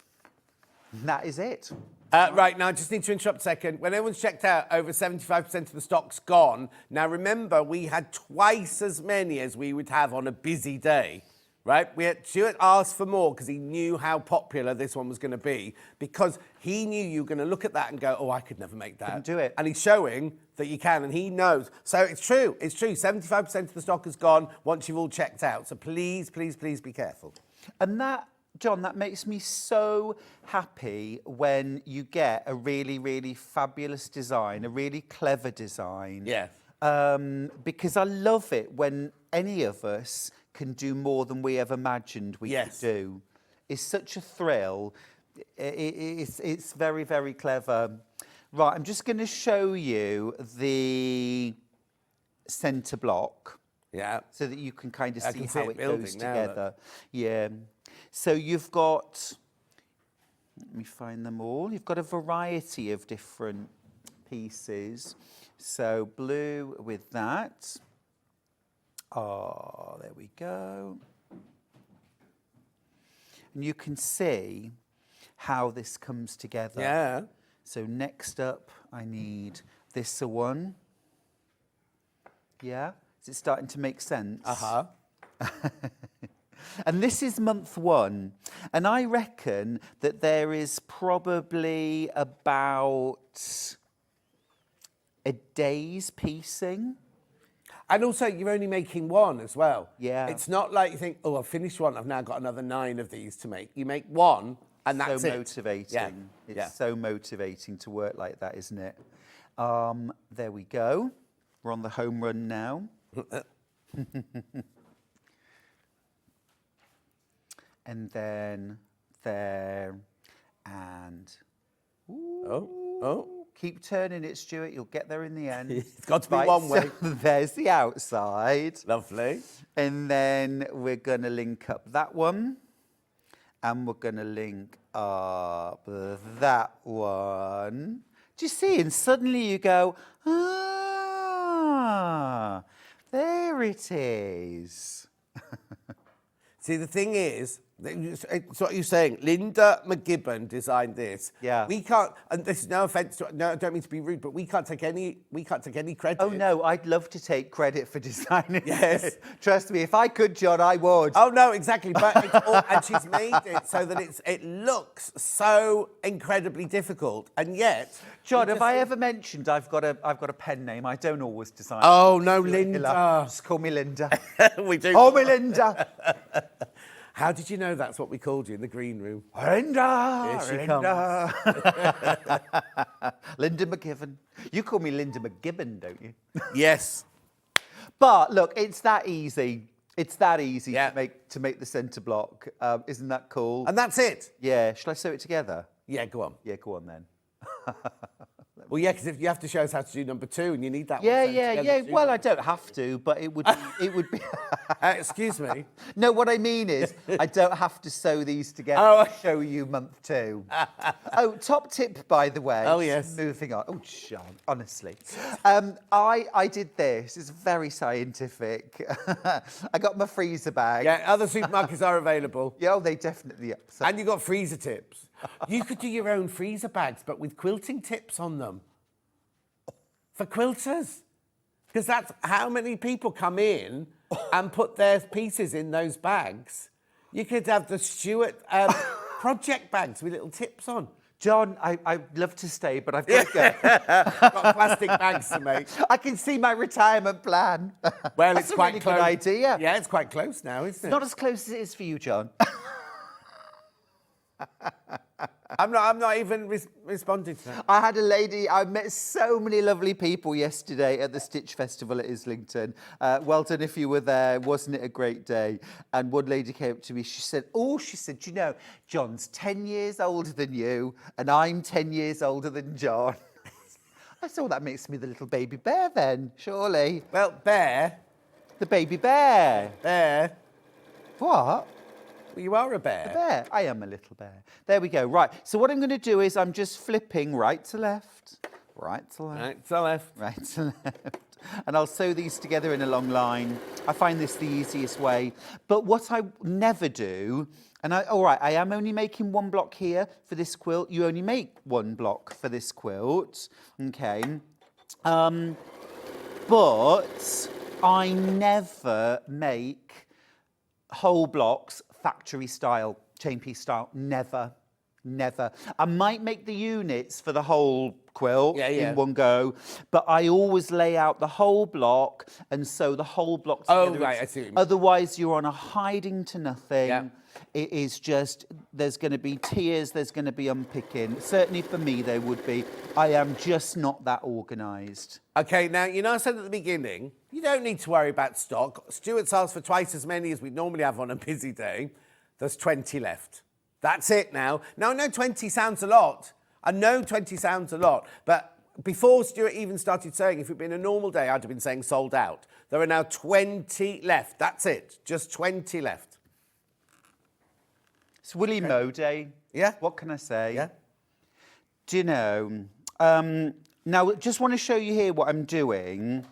That is it. Right, now I just need to interrupt a second. When everyone's checked out, over 75% of the stock's gone. Now remember, we had twice as many as we would have on a busy day, right? Stuart asked for more because he knew how popular this one was going to be, because he knew you were going to look at that and go, oh, I could never make that. Couldn't do it. And he's showing that you can, and he knows. So it's true. 75% of the stock is gone once you've all checked out. So please, please, please be careful. And that, John, that makes me so happy when you get a really, really fabulous design, a really clever design. Yeah. Because I love it when any of us can do more than we ever imagined we could do. It's such a thrill. It's very, very clever. Right, I'm just going to show you the centre block. Yeah. So that you can kind of see see how it it goes building now, together. Yeah. So you've got, let me find them all. You've got a variety of different pieces. So blue with that. Oh, there we go. And you can see how this comes together. Yeah. So next up, I need this one. Yeah? Is it starting to make sense? Uh-huh. And this is month 1. And I reckon that there is probably about a day's piecing. And also, you're only making one as well. Yeah. It's not like you think, oh, I've finished one, I've now got another 9 of these to make. You make one, and that's so it. motivating. Yeah. It's so motivating to work like that, isn't it? There we go. We're on the home run now. And then there, and keep turning it, Stuart. You'll get there in the end. It's got to be one way. So there's the outside. Lovely. And then we're going to link up that one. And we're going to link up that one. Do you see? And suddenly you go, ah, there it is. See, the thing is, it's what you're saying. Linda McGibbon designed this. Yeah. We can't, and this is no offence to, no, I don't mean to be rude, but we can't take any credit. Oh no, I'd love to take credit for designing Yes. it. Trust me, if I could, John, I would. Oh no, exactly. But it's all, and she's made it so that it looks so incredibly difficult, and yet. John, have I ever mentioned I've got a pen name? I don't always design. Oh no, Stuart Linda. Hillard. Just call me Linda. We do. Call me Linda. How did you know that's what we called you in the green room? Linda. Here she Linda. Linda McGibbon. You call me Linda McGibbon, don't you? Yes. But look, it's that easy. It's that easy Yeah. to make the centre block. Isn't that cool? And that's it. Yeah. Shall I sew it together? Yeah, go on. Yeah, go on then. Well, yeah, because if you have to show us how to do number 2, and you need that. Yeah, one sewn yeah, together yeah. too. Well, I don't have to, but it would be. Excuse me. No, what I mean is, I don't have to sew these together Oh. to show you month 2. Oh, top tip, by the way. Oh, yes. Moving on. Oh, John, honestly. I did this. It's very scientific. I got my freezer bag. Yeah, other supermarkets are available. Yeah, oh, they definitely are. So- And you got freezer tips. You could do your own freezer bags, but with quilting tips on them. for quilters. Because that's how many people come in and put their pieces in those bags. You could have the Stuart project bags with little tips on. John, I'd love to stay, but I've got to go. Got plastic bags to make. I can see my retirement plan. Well, That's it's a quite really close. good idea. Yeah, it's quite close now, isn't it? Not as close as it is for you, John. I'm not even responding to that. I had a lady, I met so many lovely people yesterday at the Stitch Festival at Islington. Well done if you were there. Wasn't it a great day? And one lady came up to me, she said, you know, John's 10 years older than you and I'm 10 years older than John. I said, that makes me the little baby bear then, surely. Well, bear. The baby bear. Bear. What? Well, you are a bear. A bear. I am a little bear. There we go. Right. So what I'm going to do is I'm just flipping right to left, right to left, Right to left. right to left. And I'll sew these together in a long line. I find this the easiest way. But what I never do, all right, I am only making one block here for this quilt. You only make one block for this quilt. Okay. But I never make whole blocks factory style, chain piece style. Never. I might make the units for the whole quilt in one go, but I always lay out the whole block and sew the whole block together. Oh, right, I see what you mean. Otherwise, you're on a hiding to nothing. Yeah. It is just, there's going to be tears, there's going to be unpicking. Certainly for me, there would be. I am just not that organised. Okay, now, you know I said at the beginning, you don't need to worry about stock. Stuart's asked for twice as many as we normally have on a busy day. There's 20 left. That's it now. Now, I know 20 sounds a lot. But before Stuart even started saying, if it'd been a normal day, I'd have been saying sold out. There are now 20 left. That's it. Just 20 left. It's William Morris Day. Yeah. What can I say? Yeah. Do you know? Now, just want to show you here what I'm doing.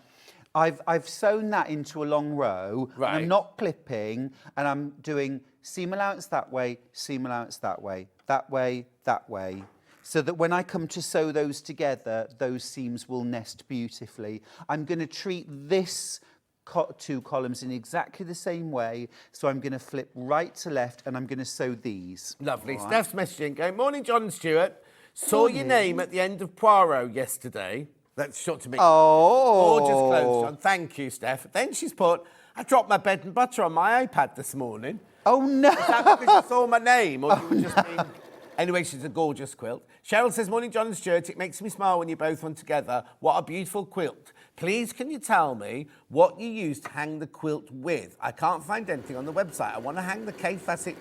I've sewn that into a long row. Right. And I'm not clipping, and I'm doing seam allowance that way, seam allowance that way, that way, that way. So that when I come to sew those together, those seams will nest beautifully. I'm going to treat this two columns in exactly the same way. So I'm going to flip right to left, and I'm going to sew these. Lovely. All right. Steph's messaging going, morning, John and Stuart. Saw your name at the end of Poirot yesterday. That's short to me. Oh. Gorgeous clothes, John. Thank you, Steph. Then she's put, I dropped my bread and butter on my iPad this morning. Oh, no. Is that because you saw my name, or you were just being... Anyway, she's a gorgeous quilt. Cheryl says, morning, John and Stuart. It makes me smile when you're both on together. What a beautiful quilt. Please, can you tell me what you use to hang the quilt with? I can't find anything on the website. I want to hang the K-Classic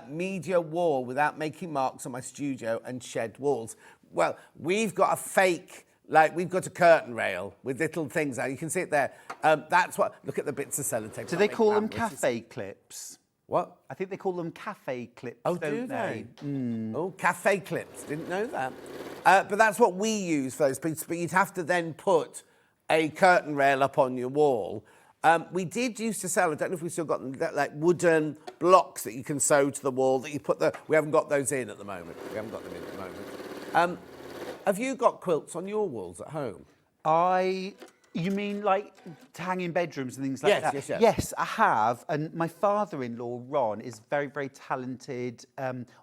media wall without making marks on my studio and shed walls. Well, we've got a fake... we've got a curtain rail with little things there. You can see it there. That's what... Look at the bits of sellotape. Do they call them cafe clips? What? I think they call them cafe clips, Oh, don't do they? Mm. Oh, cafe clips. Didn't know that. But that's what we use for those pieces. But you'd have to then put a curtain rail up on your wall. We did used to sell, I don't know if we've still got them, like wooden blocks that you can sew to the wall that you put the... We haven't got those in at the moment. We haven't got them in at the moment. Have you got quilts on your walls at home? You mean like to hang in bedrooms and things like that? Yes. Yes, I have. And my father-in-law, Ron, is very, very talented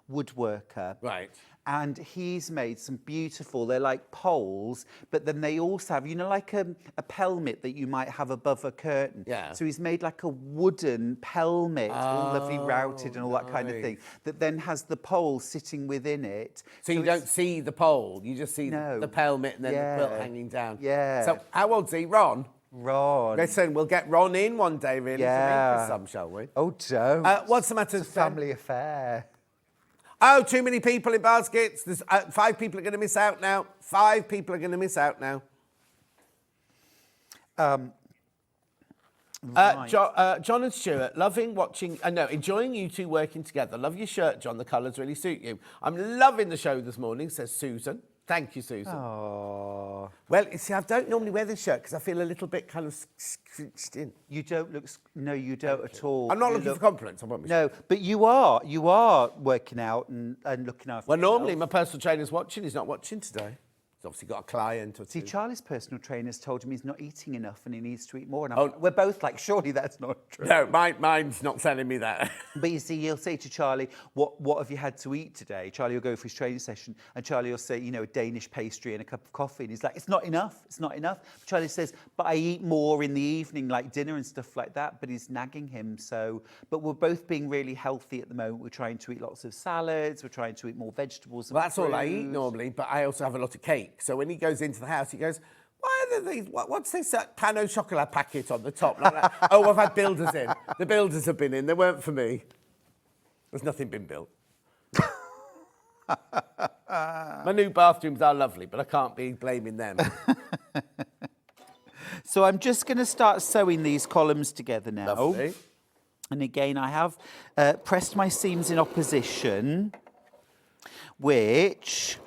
woodworker. Right. And he's made some beautiful, they're like poles, but then they also have, you know, like a pelmet that you might have above a curtain. Yeah. So he's made like a wooden pelmet, all lovely routed and all that kind of nice. thing, that then has the pole sitting within it. So you it's- don't see the pole, you just see No. the pelmet and then Yeah. the quilt hanging down. Yeah. So how old's he, Ron? Ron. Listen, we'll get Ron in one day, really, to Yeah. make us some, shall we? Oh, don't. What's the matter? It's a family affair. Oh, too many people in baskets. There's 5 people are going to miss out now. 5 people are going to miss out now. Right. John and Stuart, enjoying you two working together. Love your shirt, John. The colours really suit you. I'm loving the show this morning, says Susan. Thank you, Susan. Oh. Well, you see, I don't normally wear this shirt because I feel a little bit kind of cinched in. You don't look... No, you don't at all. I'm not You looking look- for compliments, I promise. No, but you are. You are working out and looking after Well, normally yourself. my personal trainer's watching. He's not watching today. obviously got a client or two. See, Charlie's personal trainer's told him he's not eating enough and he needs to eat more. And we're both like, surely that's not true. No, mine's not telling me that. But you see, you'll say to Charlie, what have you had to eat today? Charlie will go for his training session and Charlie will say, you know, a Danish pastry and a cup of coffee. And he's like, it's not enough. It's not enough. But Charlie says, but I eat more in the evening, like dinner and stuff like that. But he's nagging him. So, but we're both being really healthy at the moment. We're trying to eat lots of salads. We're trying to eat more vegetables. Well, that's all I eat normally, but I also have a lot of cake. So when he goes into the house, he goes, why are there these, what's this pan au chocolat packet on the top? Like that? Oh, I've had builders in. The builders have been in. They weren't for me. There's nothing been built. My new bathrooms are lovely, but I can't be blaming them. So I'm just going to start sewing these columns together now. Lovely. And again, I have pressed my seams in opposition, which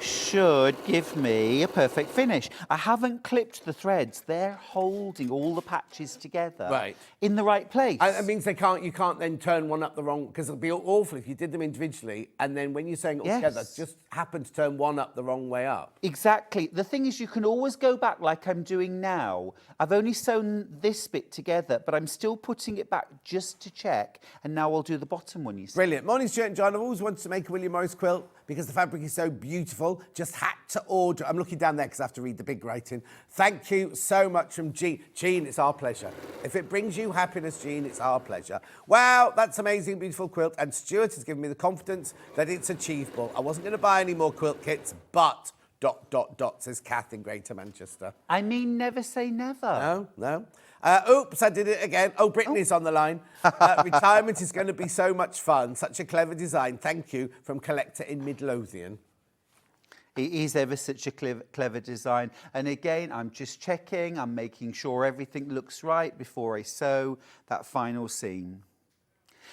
should give me a perfect finish. I haven't clipped the threads. They're holding all the patches together in the right place. And that means you can't then turn one up the wrong, because it'll be awful if you did them individually and then when you're sewing it all together, just happen to turn one up the wrong way up. Exactly. The thing is, you can always go back like I'm doing now. I've only sewn this bit together, but I'm still putting it back just to check. And now I'll do the bottom one, you see. Brilliant. Morning, Stuart and John. I've always wanted to make a William Morris quilt because the fabric is so beautiful. Just had to order. I'm looking down there because I have to read the big writing. Thank you so much from Jean. Jean, it's our pleasure. If it brings you happiness, Jean, it's our pleasure. Wow, that's amazing, beautiful quilt. And Stuart has given me the confidence that it's achievable. I wasn't going to buy any more quilt kits, but ... says Kath in Greater Manchester. I mean, never say never. No. Oops, I did it again. Oh, Brittany's on the line. Retirement is going to be so much fun. Such a clever design. Thank you, from Collector in Midlothian. It is ever such a clever design. And again, I'm just checking. I'm making sure everything looks right before I sew that final seam.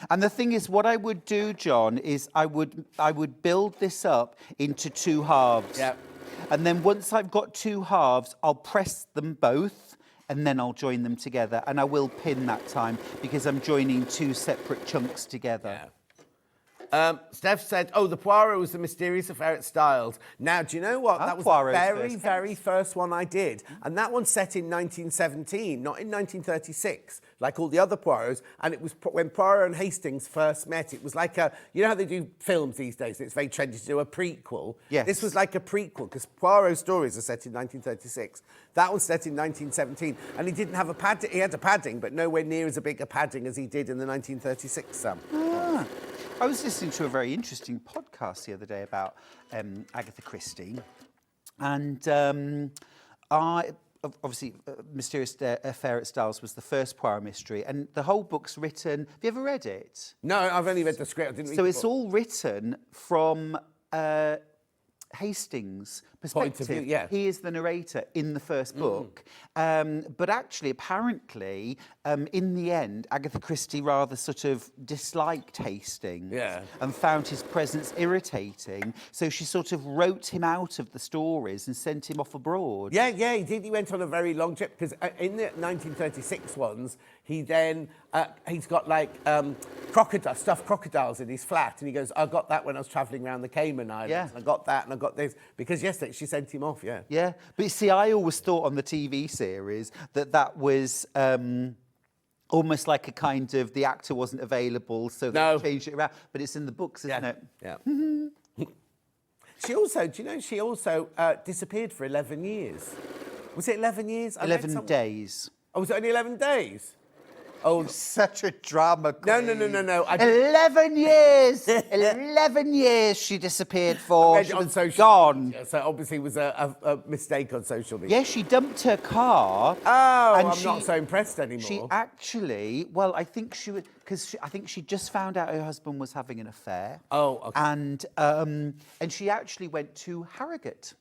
And the thing is, what I would do, John, is I would build this up into two halves. Yep. And then once I've got two halves, I'll press them both and then I'll join them together. And I will pin that time because I'm joining two separate chunks together. Yeah. Steph said, oh, the Poirot was the mysterious affair at Styles. Now, do you know what? That was the very first one I did. And that one's set in 1917, not in 1936, like all the other Poirots. And it was when Poirot and Hastings first met. It was like a, you know how they do films these days? It's very trendy to do a prequel. Yes. This was like a prequel, because Poirot's stories are set in 1936. That was set in 1917. And he didn't have a padding. He had a padding, but nowhere near as big a padding as he did in the 1936 Ah. I was listening to a very interesting podcast the other day about Agatha Christie, and obviously Mysterious Affair at Styles was the first Poirot mystery, and the whole book's written. Have you ever read it? No, I've only read the script. I didn't read so the it's book. all written from Hastings' perspective. Point of view, yeah. He is the narrator in the first book. But actually, apparently, in the end, Agatha Christie rather sort of disliked Hastings and found his presence irritating. So she sort of wrote him out of the stories and sent him off abroad. Yeah, he did. He went on a very long trip because in the 1936 ones, he then, he's got like stuffed crocodiles in his flat. And he goes, I got that when I was travelling around the Cayman Islands. Yeah. I got that and I got this. Because yesterday she sent him off, Yeah, but you see, I always thought on the TV series that was almost like a kind of, the actor wasn't available, so they changed it around. But it's in the books, isn't it? Yeah. She also, do you know, she also disappeared for 11 years. Was it 11 years? 11 days. Oh, was it only 11 days? Oh, such a drama queen. No. 11 years! 11 years she disappeared for. She was gone. So obviously it was a mistake on social media. Yeah, she dumped her car. Oh, and I'm not so impressed anymore. She actually, well, I think she would, because I think she just found out her husband was having an affair. Oh, okay. And she actually went to Harrogate.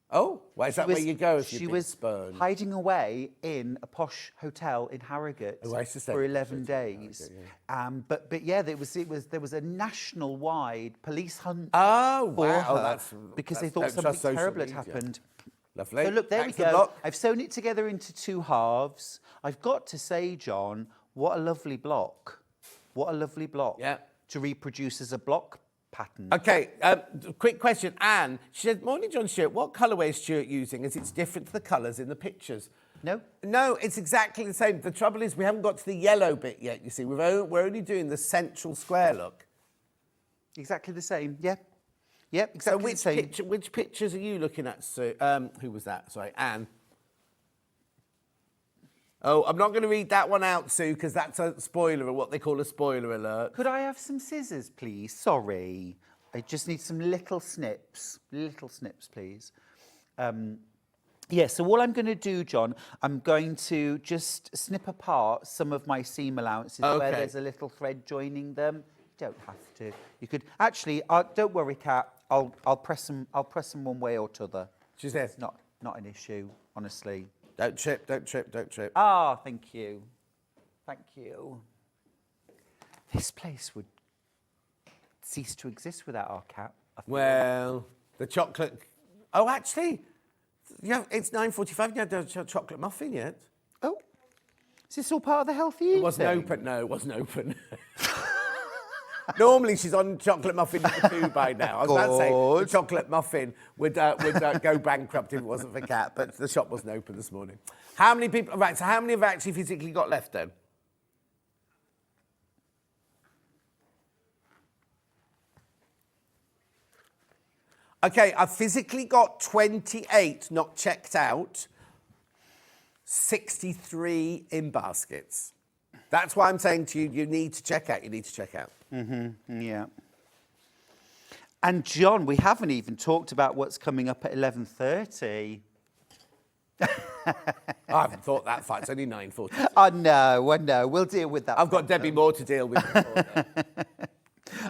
Oh, well, is that where you go if you've She been was spurned? hiding away in a posh hotel in Harrogate for 11 days. But yeah, there was a national-wide police hunt for her because they thought something terrible had happened. Lovely. So look, there we go. I've sewn it together into two halves. I've got to say, John, what a lovely block. What a lovely block. Yeah. To reproduce as a block pattern. Okay, quick question. Anne, she said, morning, John Stuart. What colourway is Stuart using as it's different to the colours in the pictures? No? No, it's exactly the same. The trouble is we haven't got to the yellow bit yet, you see. We're only doing the central square look. Exactly the same, yeah. Yep, exactly the same. Which pictures are you looking at, Sue? Who was that? Sorry, Anne. Oh, I'm not going to read that one out, Sue, because that's a spoiler, or what they call a spoiler alert. Could I have some scissors, please? Sorry. I just need some little snips. Little snips, please. Yeah, so all I'm going to do, John, I'm going to just snip apart some of my seam allowances where there's a little thread joining them. You don't have to. You could actually. Don't worry, Kat. I'll press them. I'll press them one way or t'other. She said, It's not an issue, honestly. Don't trip, don't trip, don't trip. Ah, thank you. Thank you. This place would cease to exist without our cat. Well, the chocolate. Oh, actually, yeah, it's 9:45. You haven't had a chocolate muffin yet. Oh, is this all part of the healthy eating? It wasn't open. No, it wasn't open. Normally she's on chocolate muffin number 2 by now. I was about to say the chocolate muffin would go bankrupt if it wasn't for Kat, but the shop wasn't open this morning. How many people? Right. So how many have actually physically got left then? Okay, I've physically got 28 not checked out, 63 in baskets. That's why I'm saying to you, you need to check out. You need to check out. Mm-hmm, yeah. And John, we haven't even talked about what's coming up at 11:30. I haven't thought that far. It's only 9:40. Oh, no. We'll deal with that. I've got Debbi Moore to deal with.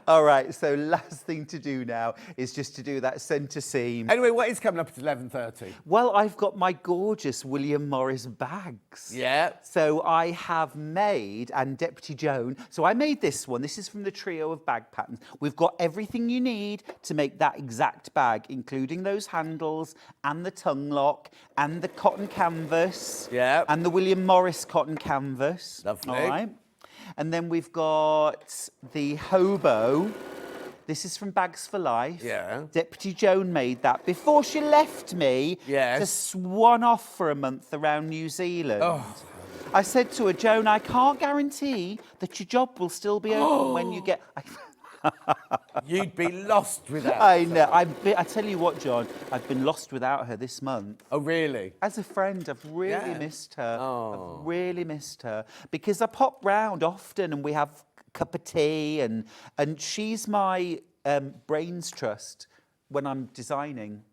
All right, so last thing to do now is just to do that centre seam. Anyway, what is coming up at 11:30? Well, I've got my gorgeous William Morris bags. Yeah. So I have made, and Deputy Joan, so I made this one. This is from the trio of bag patterns. We've got everything you need to make that exact bag, including those handles and the tongue lock and the cotton canvas. Yeah. And the William Morris cotton canvas. Lovely. All right. And then we've got the Hobo. This is from Bags for Life. Yeah. Deputy Joan made that before she left me Yes. to swan off for a month around New Zealand. Oh. I said to her, Joan, I can't guarantee that your job will still be open when you get... You'd be lost without I know. I tell you what, John, I've been lost without her this month. Oh, really? As a friend, I've really Yeah. missed her. Oh. I've really missed her because I pop round often and we have a cup of tea and she's my brains trust when I'm designing.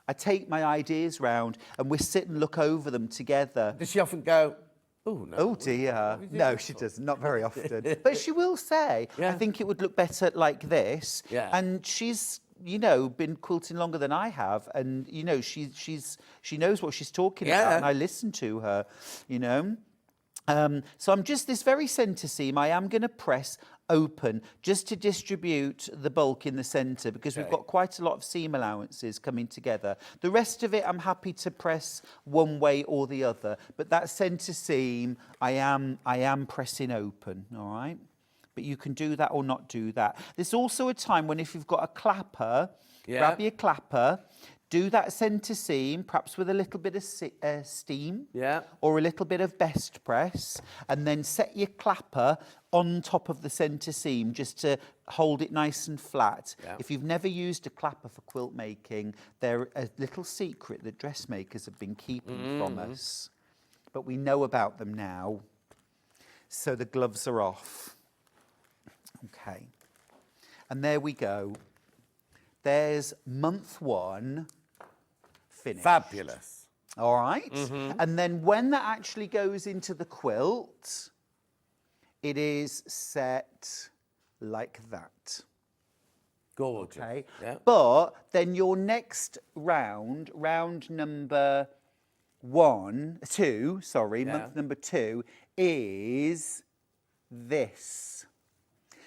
I take my ideas round and we sit and look over them together. Does she often go, oh, no? Oh dear. No, she doesn't. Not very often. But she will say, Yeah. I think it would look better like this. Yeah. And she's, been quilting longer than I have. And, she knows what she's talking about. And I listen to her, So I'm just this very centre seam. I am going to press open just to distribute the bulk in the centre because we've got quite a lot of seam allowances coming together. The rest of it I'm happy to press one way or the other, but that centre seam I am pressing open, all right? But you can do that or not do that. There's also a time when if you've got a clapper, grab your clapper, do that centre seam, perhaps with a little bit of steam or a little bit of best press, and then set your clapper on top of the centre seam just to hold it nice and flat. If you've never used a clapper for quilt making, they're a little secret that dressmakers have been keeping from us. But we know about them now. So the gloves are off. Okay. And there we go. There's month 1 finished. Fabulous. All right. And then when that actually goes into the quilt, it is set like that. Gorgeous. Okay. Yeah. But then your next round number 2, month number 2, is this.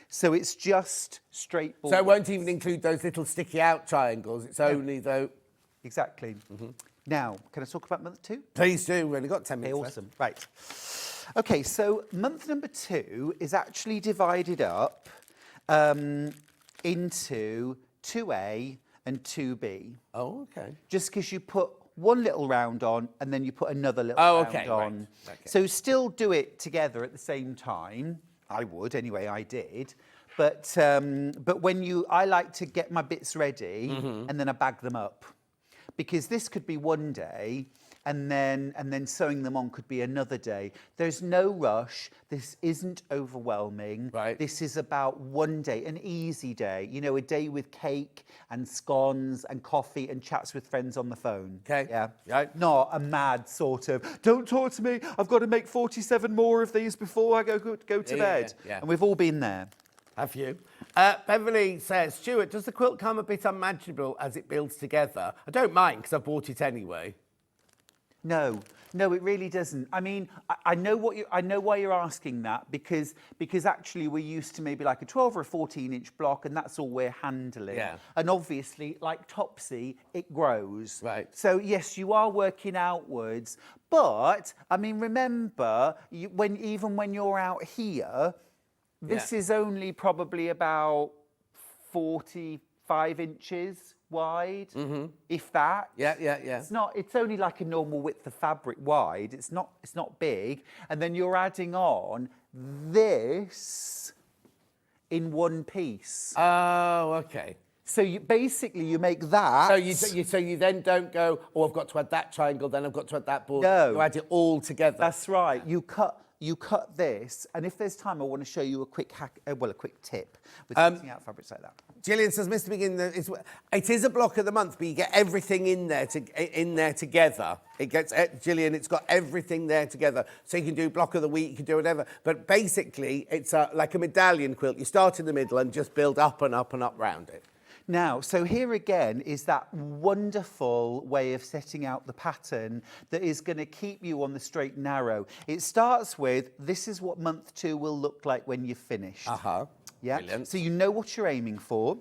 So it's just straight So it won't even include those little sticky out triangles. It's only though. Exactly. Now, can I talk about month 2? Please do. We've only got 10 minutes. Awesome. Right. Okay, so month number 2 is actually divided up into 2A and 2B. Oh, okay. Just because you put one little round on and then you put another little round on. Right. Okay. So still do it together at the same time. I would, anyway, I did. But I like to get my bits ready and then I bag them up. Because this could be one day and then sewing them on could be another day. There's no rush. This isn't overwhelming. Right. This is about one day, an easy day. You know, a day with cake and scones and coffee and chats with friends on the phone. Okay. Yeah. Right. Not a mad sort of, don't talk to me, I've got to make 47 more of these before I go to bed. Yeah. And we've all been there. Have you? Beverly says, Stuart, does the quilt come a bit unmanageable as it builds together? I don't mind because I bought it anyway. No, it really doesn't. I mean, I know why you're asking that because actually we're used to maybe like a 12 or a 14-inch block, and that's all we're handling. Yeah. And obviously, like Topsy, it grows. Right. So yes, you are working outwards, but I mean, remember, even when you're out here, this is only probably about 45 inches wide, if that. Yeah. It's only like a normal width of fabric wide. It's not big. And then you're adding on this in one piece. Oh, okay. So you make that. So you then don't go, oh, I've got to add that triangle, then I've got to add that border. No. You add it all together. That's right. You cut this, and if there's time, I want to show you a quick tip with cutting out fabrics like that. Gillian says, Mr. Begin, it is a block of the month, but you get everything in there together. Gillian, it's got everything there together. So you can do block of the week, you can do whatever. But basically, it's like a medallion quilt. You start in the middle and just build up and up and up round it. Now, so here again is that wonderful way of setting out the pattern that is going to keep you on the straight and narrow. It starts with, this is what month 2 will look like when you've finished. Yeah. Brilliant. So you know what you're aiming for.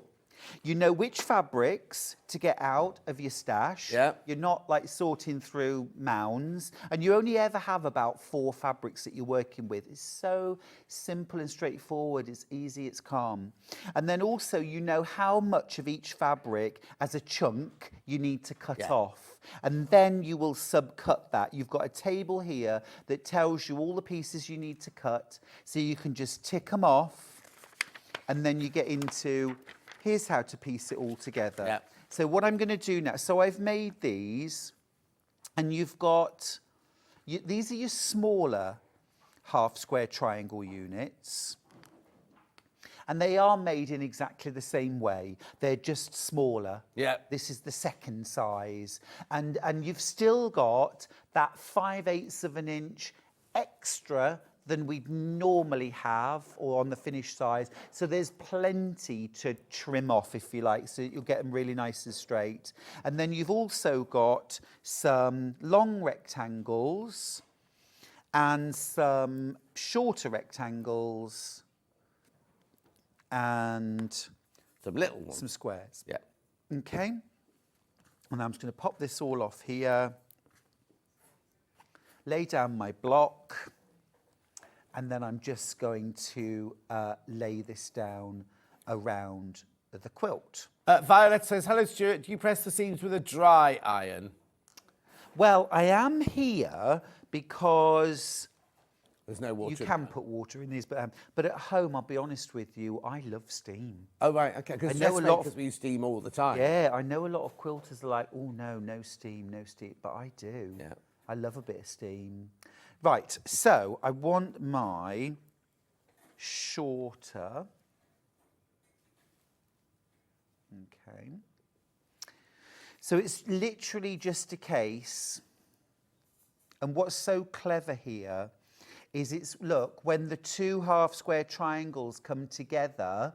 You know which fabrics to get out of your stash. Yeah. You're not like sorting through mounds. And you only ever have about 4 fabrics that you're working with. It's so simple and straightforward. It's easy, it's calm. And then also you know how much of each fabric as a chunk you need to cut off. And then you will subcut that. You've got a table here that tells you all the pieces you need to cut. So you can just tick them off. And then you get into, here's how to piece it all together. Yep. So what I'm going to do now, so I've made these, and you've got, these are your smaller half square triangle units. And they are made in exactly the same way. They're just smaller. Yeah. This is the second size. And you've still got that 5/8 of an inch extra than we'd normally have, or on the finished size. So there's plenty to trim off, if you like, so you'll get them really nice and straight. And then you've also got some long rectangles and some shorter rectangles and Some little ones. some squares. Yeah. Okay. And I'm just going to pop this all off here, lay down my block, and then I'm just going to lay this down around the quilt. Violet says, hello, Stuart. Do you press the seams with a dry iron? Well, I am here because There's no water. you in can there. put water in these, but at home, I'll be honest with you, I love steam. Oh, right, okay. I know Because we use steam all the time. Yeah, I know a lot of quilters are like, oh, no steam, but I do. Yeah. I love a bit of steam. Right, so I want my shorter. Okay. So it's literally just a case. And what's so clever here is look, when the 2 half square triangles come together,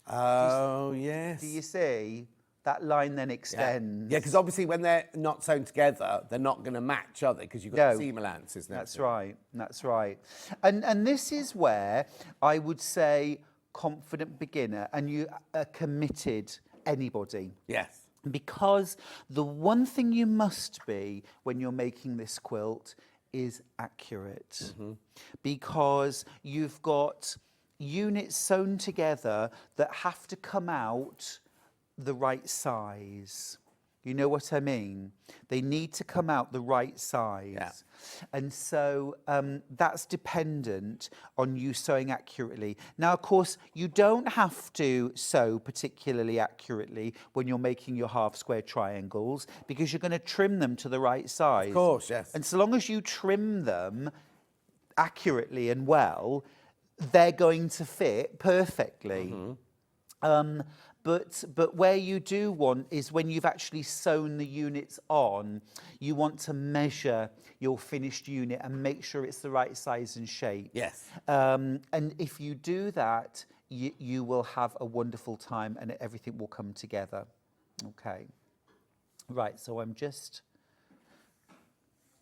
Oh, yes. do you see? That line then extends. Yeah, because obviously when they're not sewn together, they're not going to match, are they? Because you've got No. seam allowances now. That's right. That's right. And this is where I would say confident beginner and you are committed anybody. Yes. Because the one thing you must be when you're making this quilt is accurate. Because you've got units sewn together that have to come out the right size. You know what I mean? They need to come out the right size. Yeah. And so that's dependent on you sewing accurately. Now, of course, you don't have to sew particularly accurately when you're making your half square triangles because you're going to trim them to the right size. Of course, yes. And so long as you trim them accurately and well, they're going to fit perfectly. But where you do want is when you've actually sewn the units on, you want to measure your finished unit and make sure it's the right size and shape. Yes. And if you do that, you will have a wonderful time and everything will come together. Okay. Right, so I'm just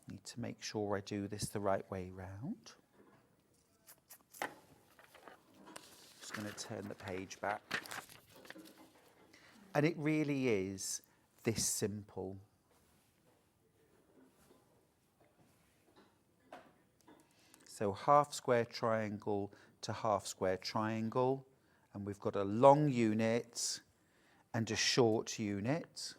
need to make sure I do this the right way round. Just going to turn the page back. And it really is this simple. So half square triangle to half square triangle. And we've got a long unit and a short unit.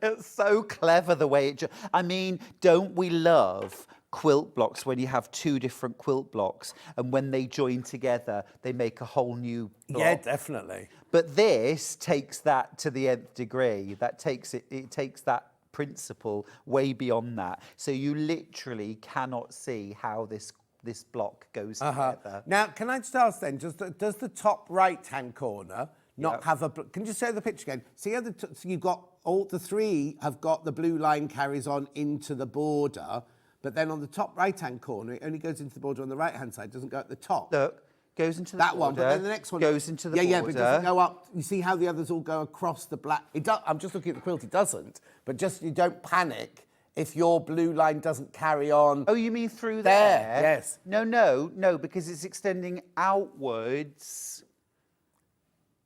It's so clever the way it... I mean, don't we love quilt blocks when you have two different quilt blocks and when they join together, they make a whole new block? Yeah, definitely. But this takes that to the nth degree. That takes it takes that principle way beyond that. So you literally cannot see how this block goes together. Now, can I just ask then, does the top right-hand corner not have a... Can you just show the picture again? See how so you've got all the three have got the blue line carries on into the border, but then on the top right-hand corner, it only goes into the border on the right-hand side, doesn't go at the top. Look, goes into the that border. One, but then the next one goes into the border. Yeah, but it doesn't go up. You see how the others all go across the black... I'm just looking at the quilt, it doesn't. But just, you don't panic if your blue line doesn't carry on. Oh, you mean through there? Yes. No, because it's extending outwards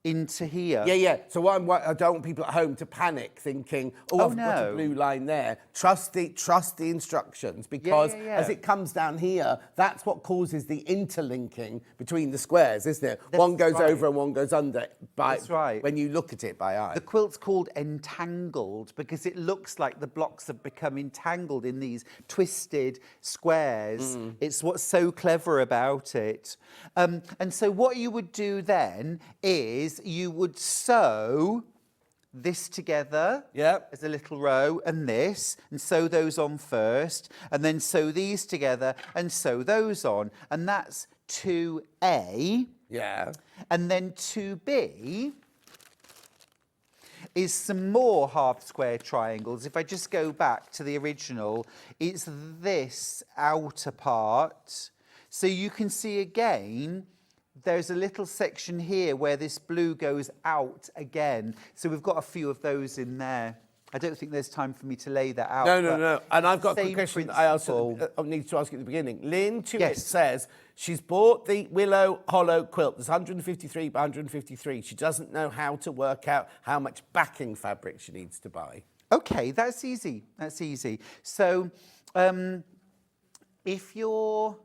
into here. Yeah. So I don't want people at home to panic thinking, I've got a blue line there. Trust the instructions because as it comes down here, that's what causes the interlinking between the squares, isn't it? One goes over and one goes under when you look at it by eye. The quilt's called entangled because it looks like the blocks have become entangled in these twisted squares. It's what's so clever about it. And so what you would do then is you would sew this together as a little row and sew those on first, and then sew these together and sew those on. And that's 2A. Yeah. And then 2B is some more half square triangles. If I just go back to the original, it's this outer part. So you can see again, there's a little section here where this blue goes out again. So we've got a few of those in there. I don't think there's time for me to lay that out. No. And I've got a quick question that I also need to ask you at the beginning. Lynn Tuitt says she's bought the Willow Hollow quilt. There's 153 by 153. She doesn't know how to work out how much backing fabric she needs to buy. Okay, that's easy. So if your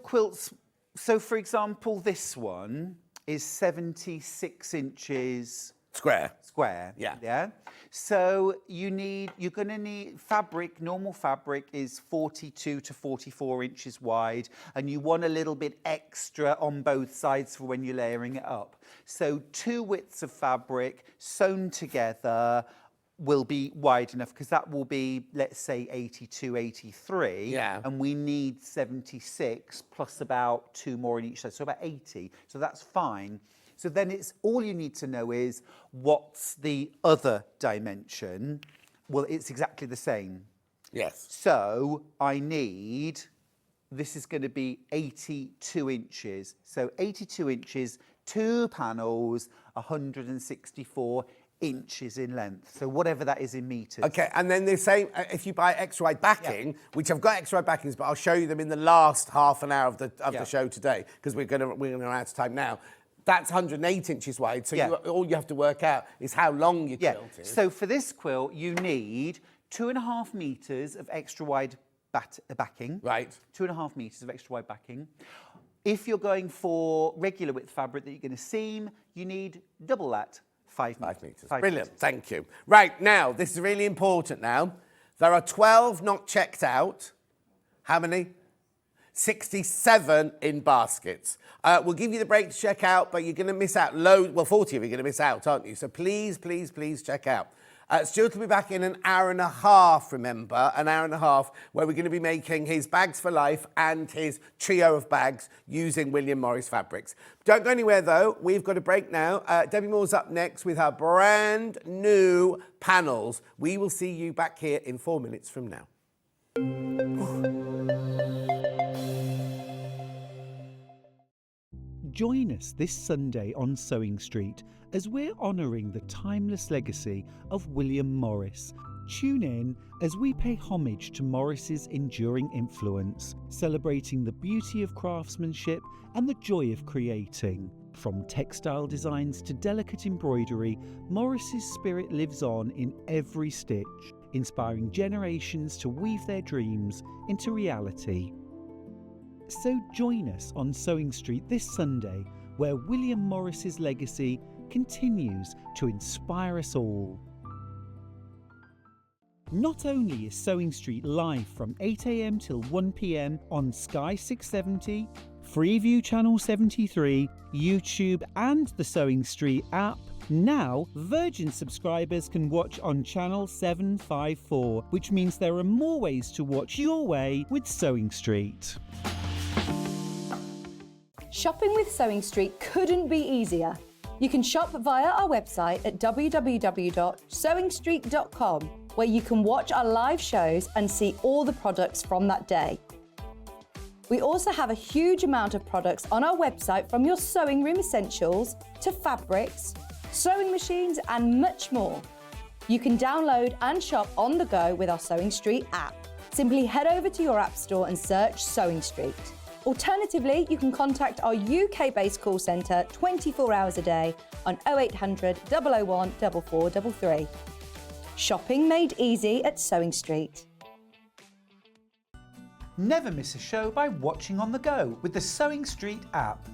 quilt's... So, for example, this one is 76 inches... Square. Yeah. So you're going to need fabric. Normal fabric is 42 to 44 inches wide, and you want a little bit extra on both sides for when you're layering it up. So 2 widths of fabric sewn together will be wide enough because that will be, let's say, 82, 83. Yeah. And we need 76 plus about 2 more in each side, so about 80. So that's fine. So then it's all you need to know is what's the other dimension. Well, it's exactly the same. Yes. So I need, this is going to be 82 inches. So 82 inches, 2 panels, 164 inches in length. So whatever that is in meters. Okay, and then the same, if you buy extra wide backing, which I've got extra wide backings, but I'll show you them in the last half an hour of the show today, because we're gonna run out of time now. That's 108 inches wide, so all you have to work out is how long your quilt is. So for this quilt, you need 2.5 meters of extra wide backing. Right. 2.5 metres of extra wide backing. If you're going for regular width fabric that you're going to seam, you need double that, 5 metres. 5 metres. Brilliant, thank you. Right, now, this is really important now. There are 12 not checked out. How many? 67 in baskets. We'll give you the break to check out, but you're going to miss out loads. Well, 40 of you are going to miss out, aren't you? So please, please, please check out. Stuart will be back in an hour and a half, remember, an hour and a half, where we're going to be making his bags for life and his trio of bags using William Morris fabrics. Don't go anywhere, though. We've got a break now. Debbi Moore's up next with her brand new panels. We will see you back here in 4 minutes from now. Join us this Sunday on Sewing Street as we're honouring the timeless legacy of William Morris. Tune in as we pay homage to Morris's enduring influence, celebrating the beauty of craftsmanship and the joy of creating. From textile designs to delicate embroidery, Morris's spirit lives on in every stitch, inspiring generations to weave their dreams into reality. So join us on Sewing Street this Sunday, where William Morris's legacy continues to inspire us all. Not only is Sewing Street live from 8 AM till 1 PM on Sky 670, Freeview Channel 73, YouTube and the Sewing Street app, now Virgin subscribers can watch on Channel 754, which means there are more ways to watch your way with Sewing Street. Shopping with Sewing Street couldn't be easier. You can shop via our website at www.sewingstreet.com, where you can watch our live shows and see all the products from that day. We also have a huge amount of products on our website, from your sewing room essentials to fabrics, sewing machines and much more. You can download and shop on the go with our Sewing Street app. Simply head over to your app store and search Sewing Street. Alternatively, you can contact our UK-based call centre 24 hours a day on 0800 001 4433. Shopping made easy at Sewing Street. Never miss a show by watching on the go with the Sewing Street app.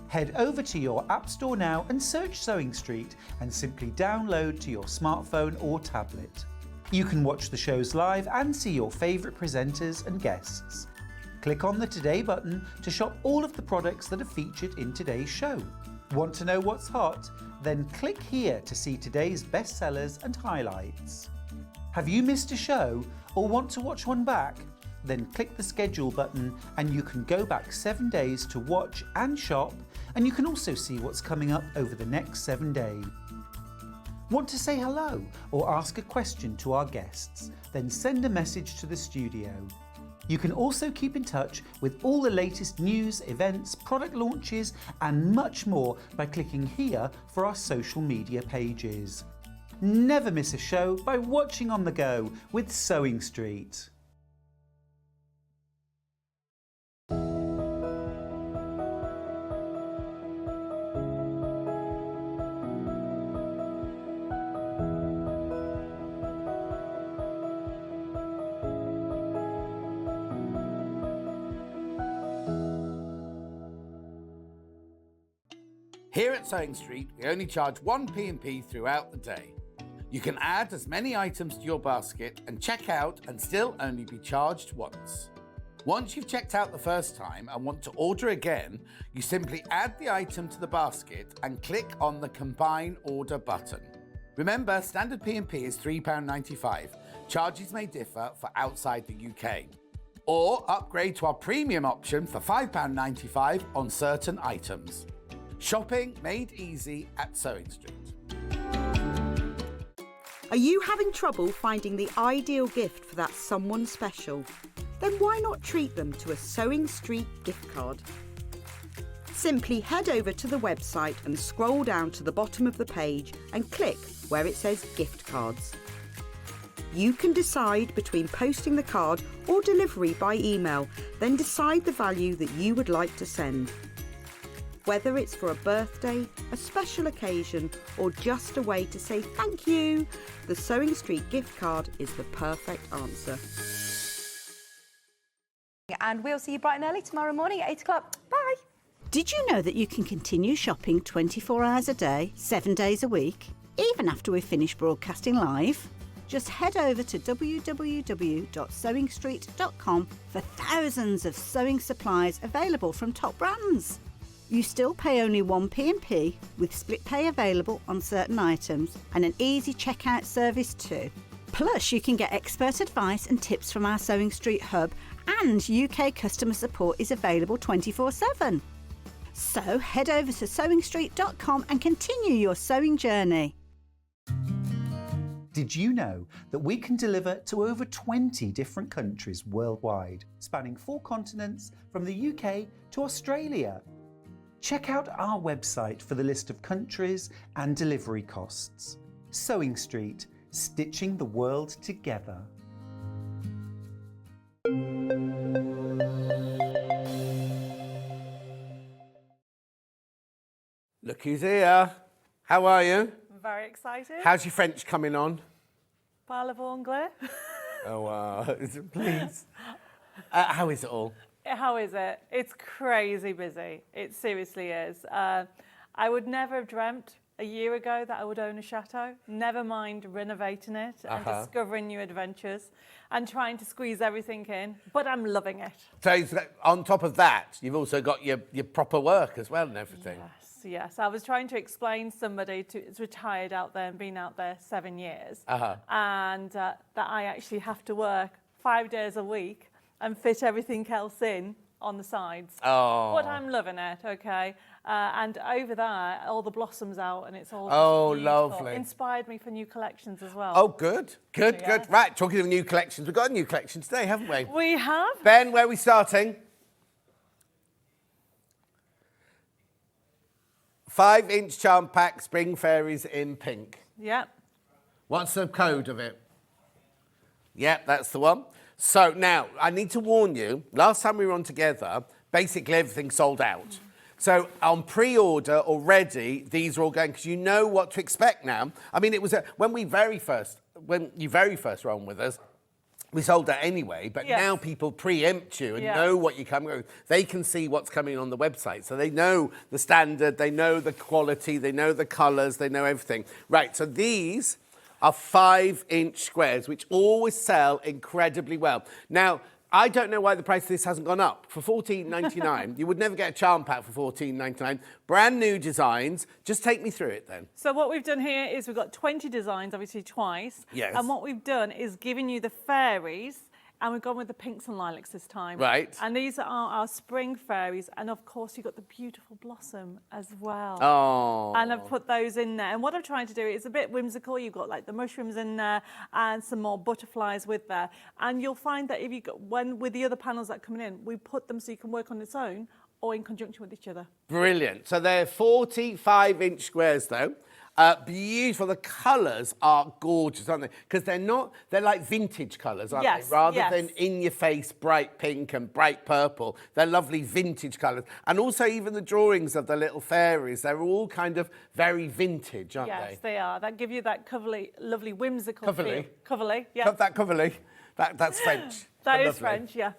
Head over to your app store now and search Sewing Street and simply download to your smartphone or tablet. You can watch the shows live and see your favourite presenters and guests. Click on the Today button to shop all of the products that are featured in today's show. Want to know what's hot? Then click here to see today's bestsellers and highlights. Have you missed a show or want to watch one back? Then click the schedule button and you can go back 7 days to watch and shop, and you can also see what's coming up over the next 7 days. Want to say hello or ask a question to our guests? Then send a message to the studio. You can also keep in touch with all the latest news, events, product launches and much more by clicking here for our social media pages. Never miss a show by watching on the go with Sewing Street. Here at Sewing Street, we only charge 1 P&P throughout the day. You can add as many items to your basket and check out and still only be charged once. Once you've checked out the first time and want to order again, you simply add the item to the basket and click on the Combine Order button. Remember, standard P&P is £3.95. Charges may differ for outside the UK. Or upgrade to our premium option for £5.95 on certain items. Shopping made easy at Sewing Street. Are you having trouble finding the ideal gift for that someone special? Then why not treat them to a Sewing Street gift card? Simply head over to the website and scroll down to the bottom of the page and click where it says gift cards. You can decide between posting the card or delivery by email, then decide the value that you would like to send. Whether it's for a birthday, a special occasion, or just a way to say thank you, the Sewing Street gift card is the perfect answer. And we'll see you bright and early tomorrow morning at 8 o'clock. Bye. Did you know that you can continue shopping 24 hours a day, 7 days a week, even after we've finished broadcasting live? Just head over to www.sewingstreet.com for thousands of sewing supplies available from top brands. You still pay only 1p&p with split pay available on certain items and an easy checkout service too. Plus, you can get expert advice and tips from our Sewing Street hub, and UK customer support is available 24/7. So head over to sewingstreet.com and continue your sewing journey. Did you know that we can deliver to over 20 different countries worldwide, spanning 4 continents from the UK to Australia? Check out our website for the list of countries and delivery costs. Sewing Street, stitching the world together. Look who's here. How are you? I'm very excited. How's your French coming on? Parlez-vous anglais? Oh, wow. Please. How is it all? How is it? It's crazy busy. It seriously is. I would never have dreamt a year ago that I would own a chateau, never mind renovating it and discovering new adventures and trying to squeeze everything in, but I'm loving it. So on top of that, you've also got your proper work as well and everything. Yes. I was trying to explain to somebody who's retired out there and been out there 7 years, and that I actually have to work 5 days a week and fit everything else in on the sides. Oh. But I'm loving it, okay? And over there, all the blossoms out and it's all just beautiful. Lovely. Inspired me for new collections as well. Oh, good. Yeah. Right, talking of new collections, we've got a new collection today, haven't we? We have. Ben, where are we starting? 5-inch charm pack, Spring Fairies in pink. Yeah. What's the code of it? Yep, that's the one. So now, I need to warn you, last time we were on together, basically everything sold out. So on pre-order already, these are all going, because you know what to expect now. I mean, it was when you very first were on with us, we sold that anyway, but now people preempt you and know what you're coming with. They can see what's coming on the website. So they know the standard, they know the quality, they know the colours, they know everything. Right, so these are 5-inch squares, which always sell incredibly well. Now, I don't know why the price of this hasn't gone up. For $14.99, you would never get a charm pack for $14.99. Brand new designs. Just take me through it then. So what we've done here is we've got 20 designs, obviously twice. Yes. And what we've done is given you the fairies, and we've gone with the pinks and lilacs this time. Right. And these are our spring fairies, and of course you've got the beautiful blossom as well. Oh. And I've put those in there. And what I'm trying to do is a bit whimsical. You've got like the mushrooms in there and some more butterflies with there. And you'll find that if you got with the other panels that are coming in, we put them so you can work on its own or in conjunction with each other. Brilliant. So they're 45-inch squares though. Beautiful. The colours are gorgeous, aren't they? Because they're like vintage colours, aren't they? Rather than in-your-face bright pink and bright purple. They're lovely vintage colours. And also even the drawings of the little fairies, they're all kind of very vintage, aren't they? Yes, they are. That give you that coverly, lovely, whimsical Coverly? feel. Coverly, yeah. That coverly. That's French. That is lovely. French, yeah.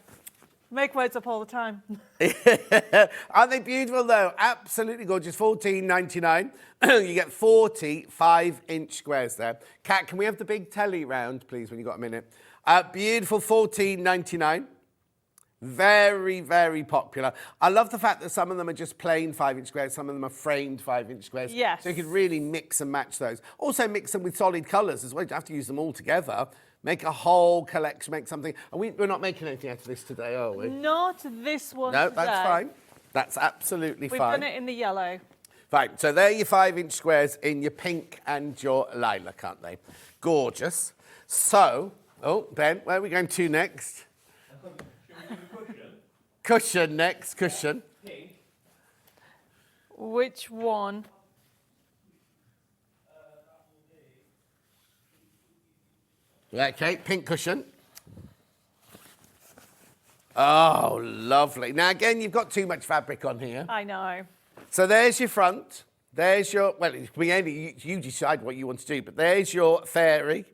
Make words up all the time. Aren't they beautiful though? Absolutely gorgeous. $14.99. You get 45-inch squares there. Kat, can we have the big telly round, please, when you've got a minute? Beautiful $14.99. Very, very popular. I love the fact that some of them are just plain 5-inch squares, some of them are framed 5-inch squares. Yes. So you could really mix and match those. Also mix them with solid colours as well. You don't have to use them all together. Make a whole collection, make something. And we're not making anything out of this today, are we? Not this one No, today. that's fine. That's absolutely We've fine. done it in the yellow. Fine. So they're your 5-inch squares in your pink and your lilac, aren't they? Gorgeous. So, Ben, where are we going to next? Cushion next, cushion. Which one? Okay, pink cushion. Oh, lovely. Now, again, you've got too much fabric on here. I know. So there's your front. There's your, well, you decide what you want to do, but there's your fairy.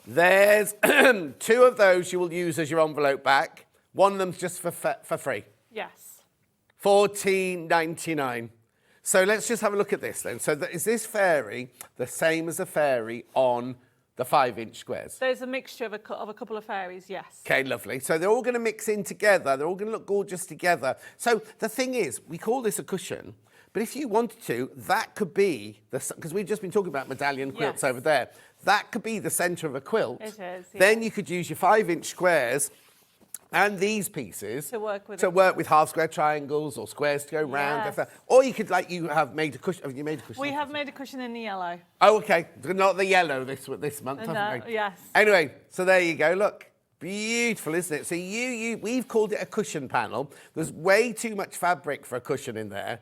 There's 2 of those you will use as your envelope back. One of them's just for free. Yes. $14.99. So let's just have a look at this then. So is this fairy the same as a fairy on the 5-inch squares? There's a mixture of a couple of fairies, yes. Okay, lovely. So they're all going to mix in together. They're all going to look gorgeous together. So the thing is, we call this a cushion, but if you wanted to, that could be, because we've just been talking about medallion quilts over there, that could be the centre of a quilt. It is, yeah. Then you could use your 5-inch squares and these pieces to work with half square triangles or squares to go round. Yes. Or you could, like, you have made a cushion. Have you made a cushion? We have made a cushion in the yellow. Oh, okay. Not the yellow this month, No, haven't we? yes. Anyway, so there you go. Look, beautiful, isn't it? So we've called it a cushion panel. There's way too much fabric for a cushion in there.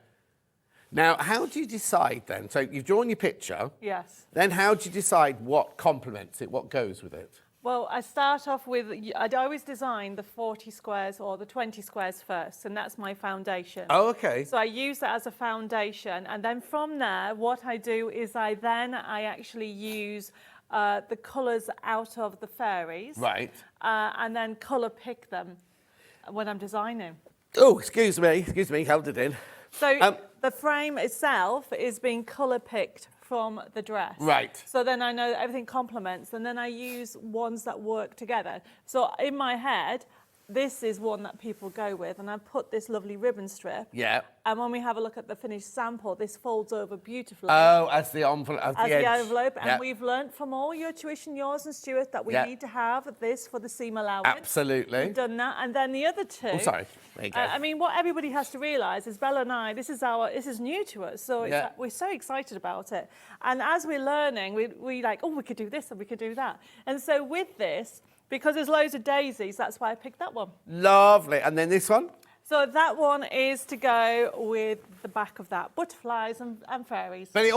Now, how do you decide then? So you've drawn your picture. Yes. Then how do you decide what complements it, what goes with it? Well, I start off with, I'd always design the 40 squares or the 20 squares first, and that's my foundation. Oh, okay. So I use that as a foundation, and then from there, what I do is I actually use the colours out of the fairies. Right. And then colour pick them when I'm designing. Oh, excuse me, held it in. So the frame itself is being colour picked from the dress. Right. So then I know that everything complements, and then I use ones that work together. So in my head, this is one that people go with, and I've put this lovely ribbon strip. Yeah. And when we have a look at the finished sample, this folds over beautifully. Oh, as the envelope. As the envelope. Yeah. And we've learnt from all your tuition, yours and Stuart, that we need to have this for the seam allowance. Absolutely. We've done that. And then the other two. Oh, sorry. There you go. I mean, what everybody has to realise is Bella and I, this is new to us. So we're so excited about it. And as we're learning, we like, oh, we could do this and we could do that. And so with this, because there's loads of daisies, that's why I picked that one. Lovely. And then this one? So that one is to go with the back of that, butterflies and fairies. But it's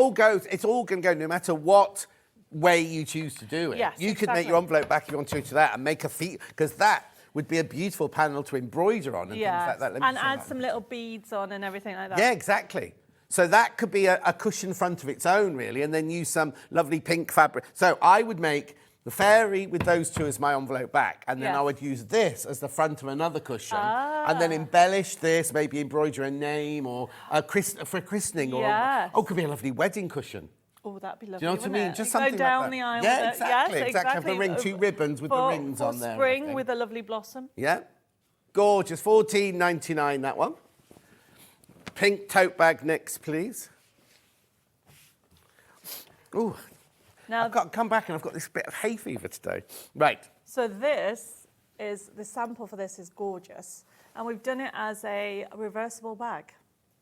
all going to go no matter what way you choose to do it. Yes, you could make your envelope back if you want to that and make a feet, because that would be a beautiful panel to embroider on and things like that. And add some little beads on and everything like that. Yeah, exactly. So that could be a cushion front of its own, really, and then use some lovely pink fabric. So I would make the fairy with those two as my envelope back, and then I would use this as the front of another cushion, and then embellish this, maybe embroider a name or for a christening, or it could be a lovely wedding cushion. Oh, that'd be lovely. Do you know what I mean? Just go something down like that. the aisle. Yeah, with exactly, it. exactly. Have the ring, 2 ribbons with the rings on there. For spring with a lovely blossom. Yeah, gorgeous. $14.99 that one. Pink tote bag next, please. Ooh. Now, I've got to come back and I've got this bit of hay fever today. Right. So the sample for this is gorgeous. And we've done it as a reversible bag.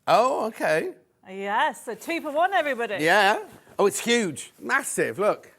Oh, okay. Yes, so 2 for 1, everybody. Yeah. Oh, it's huge. Massive, look.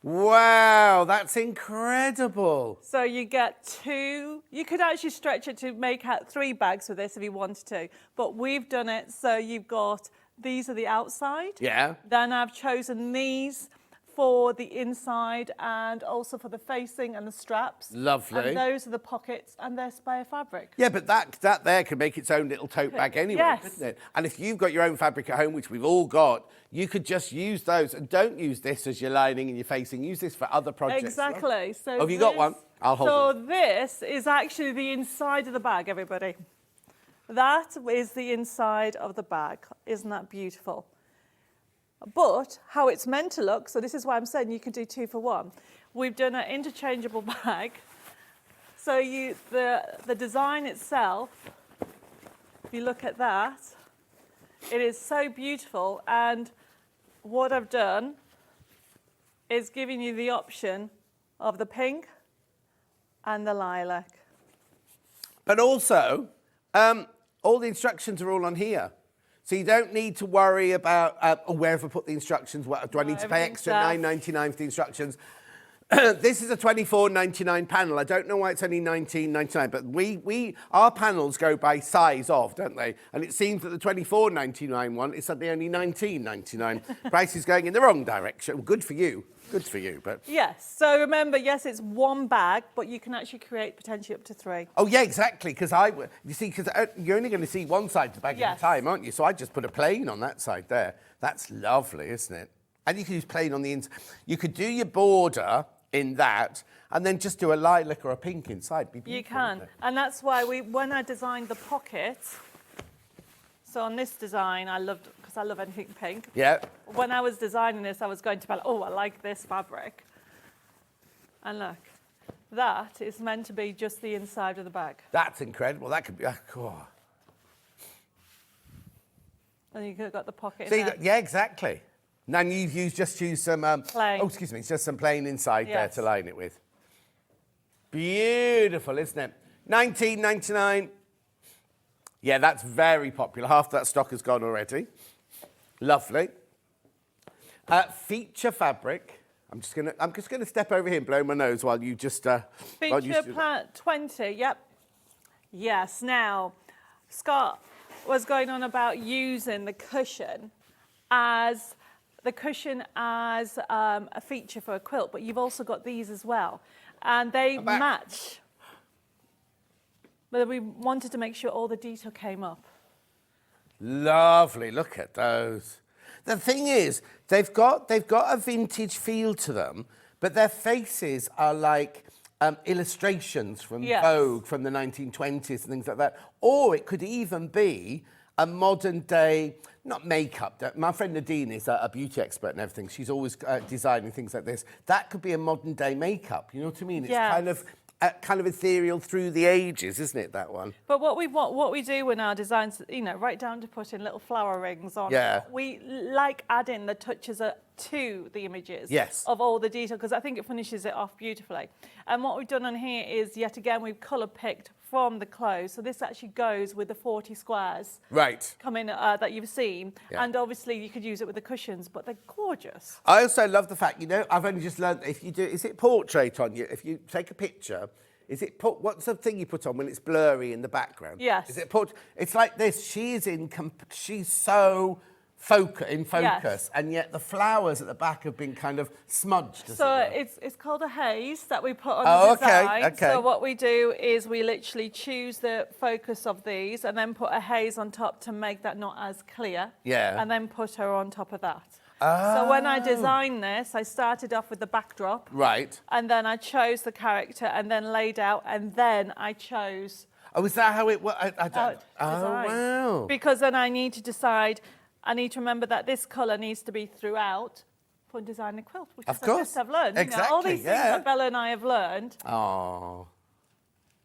Wow, that's incredible. So you get 2, you could actually stretch it to make out 3 bags with this if you wanted to. But we've done it so you've got, these are the outside. Yeah. Then I've chosen these for the inside and also for the facing and the straps. Lovely. And those are the pockets and they're spare fabric. Yeah, but that there could make its own little tote bag anyway, couldn't it? And if you've got your own fabric at home, which we've all got, you could just use those and don't use this as your lining and your facing. Use this for other projects. Exactly. So have you got one? I'll hold it. So this is actually the inside of the bag, everybody. That is the inside of the bag. Isn't that beautiful? But how it's meant to look, so this is why I'm saying you can do 2 for 1. We've done an interchangeable bag. So the design itself, if you look at that, it is so beautiful. And what I've done is giving you the option of the pink and the lilac. But also, all the instructions are all on here. So you don't need to worry about where have I put the instructions? Do I need to pay extra $9.99 for the instructions? This is a $24.99 panel. I don't know why it's only $19.99, but our panels go by size of, don't they? And it seems that the $24.99 one is suddenly only $19.99. Price is going in the wrong direction. Well, good for you. Good for you, but... Yes, so remember, yes, it's 1 bag, but you can actually create potentially up to 3. Oh, yeah, exactly, because you're only going to see one side of the bag at a time, aren't you? So I just put a plain on that side there. That's lovely, isn't it? And you can use plain on the inside. You could do your border in that, and then just do a lilac or a pink inside. Be You beautiful, can. wouldn't it? And that's why when I designed the pocket, so on this design, because I love anything pink. Yeah. When I was designing this, I was going to be like, oh, I like this fabric. And look, that is meant to be just the inside of the bag. That's incredible. That could be. Oh. And you could have got the pocket So in you there. got, yeah, exactly. And then you just use some Plain. Oh, excuse me, just some plain inside there Yes. to line it with. Beautiful, isn't it? $19.99. Yeah, that's very popular. Half that stock has gone already. Lovely. Feature fabric. I'm just gonna step over here and blow my nose while you just. Feature plant 20. Yep. Yes. Now, Scott was going on about using the cushion as a feature for a quilt, but you've also got these as well, and they match. But we wanted to make sure all the detail came up. Lovely. Look at those. The thing is, they've got a vintage feel to them, but their faces are like illustrations from Vogue from the 1920s and things like that. Or it could even be a modern day, not makeup. My friend Nadine is a beauty expert and everything. She's always designing things like this. That could be a modern day makeup. You know what I mean? It's kind of ethereal through the ages, isn't it, that one? But what we do in our designs, right down to putting little flower rings on. Yeah. We like adding the touches to the images. Yes. Of all the detail, because I think it finishes it off beautifully. And what we've done on here is, yet again, we've colour picked from the clothes. So this actually goes with the 40 squares. Right. Coming that you've seen. Yeah. And obviously you could use it with the cushions, but they're gorgeous. I also love the fact, I've only just learned, is it portrait on you? If you take a picture, what's the thing you put on when it's blurry in the background? Yes. Is it it's like this, she's so in focus, Yes. and yet the flowers at the back have been kind of smudged. So it's called a haze that we put on Oh, the design. okay. So what we do is we literally choose the focus of these and then put a haze on top to make that not as clear. Yeah. And then put her on top of that. So when I designed this, I started off with the backdrop. Right. And then I chose the character and then laid out, and then I chose. Oh, is that how it works? I don't. Oh, design. wow. Because then I need to decide. I need to remember that this colour needs to be throughout for designing a quilt, which Of I course. just have learned. Exactly, All these things that Bella and I have learned. Oh.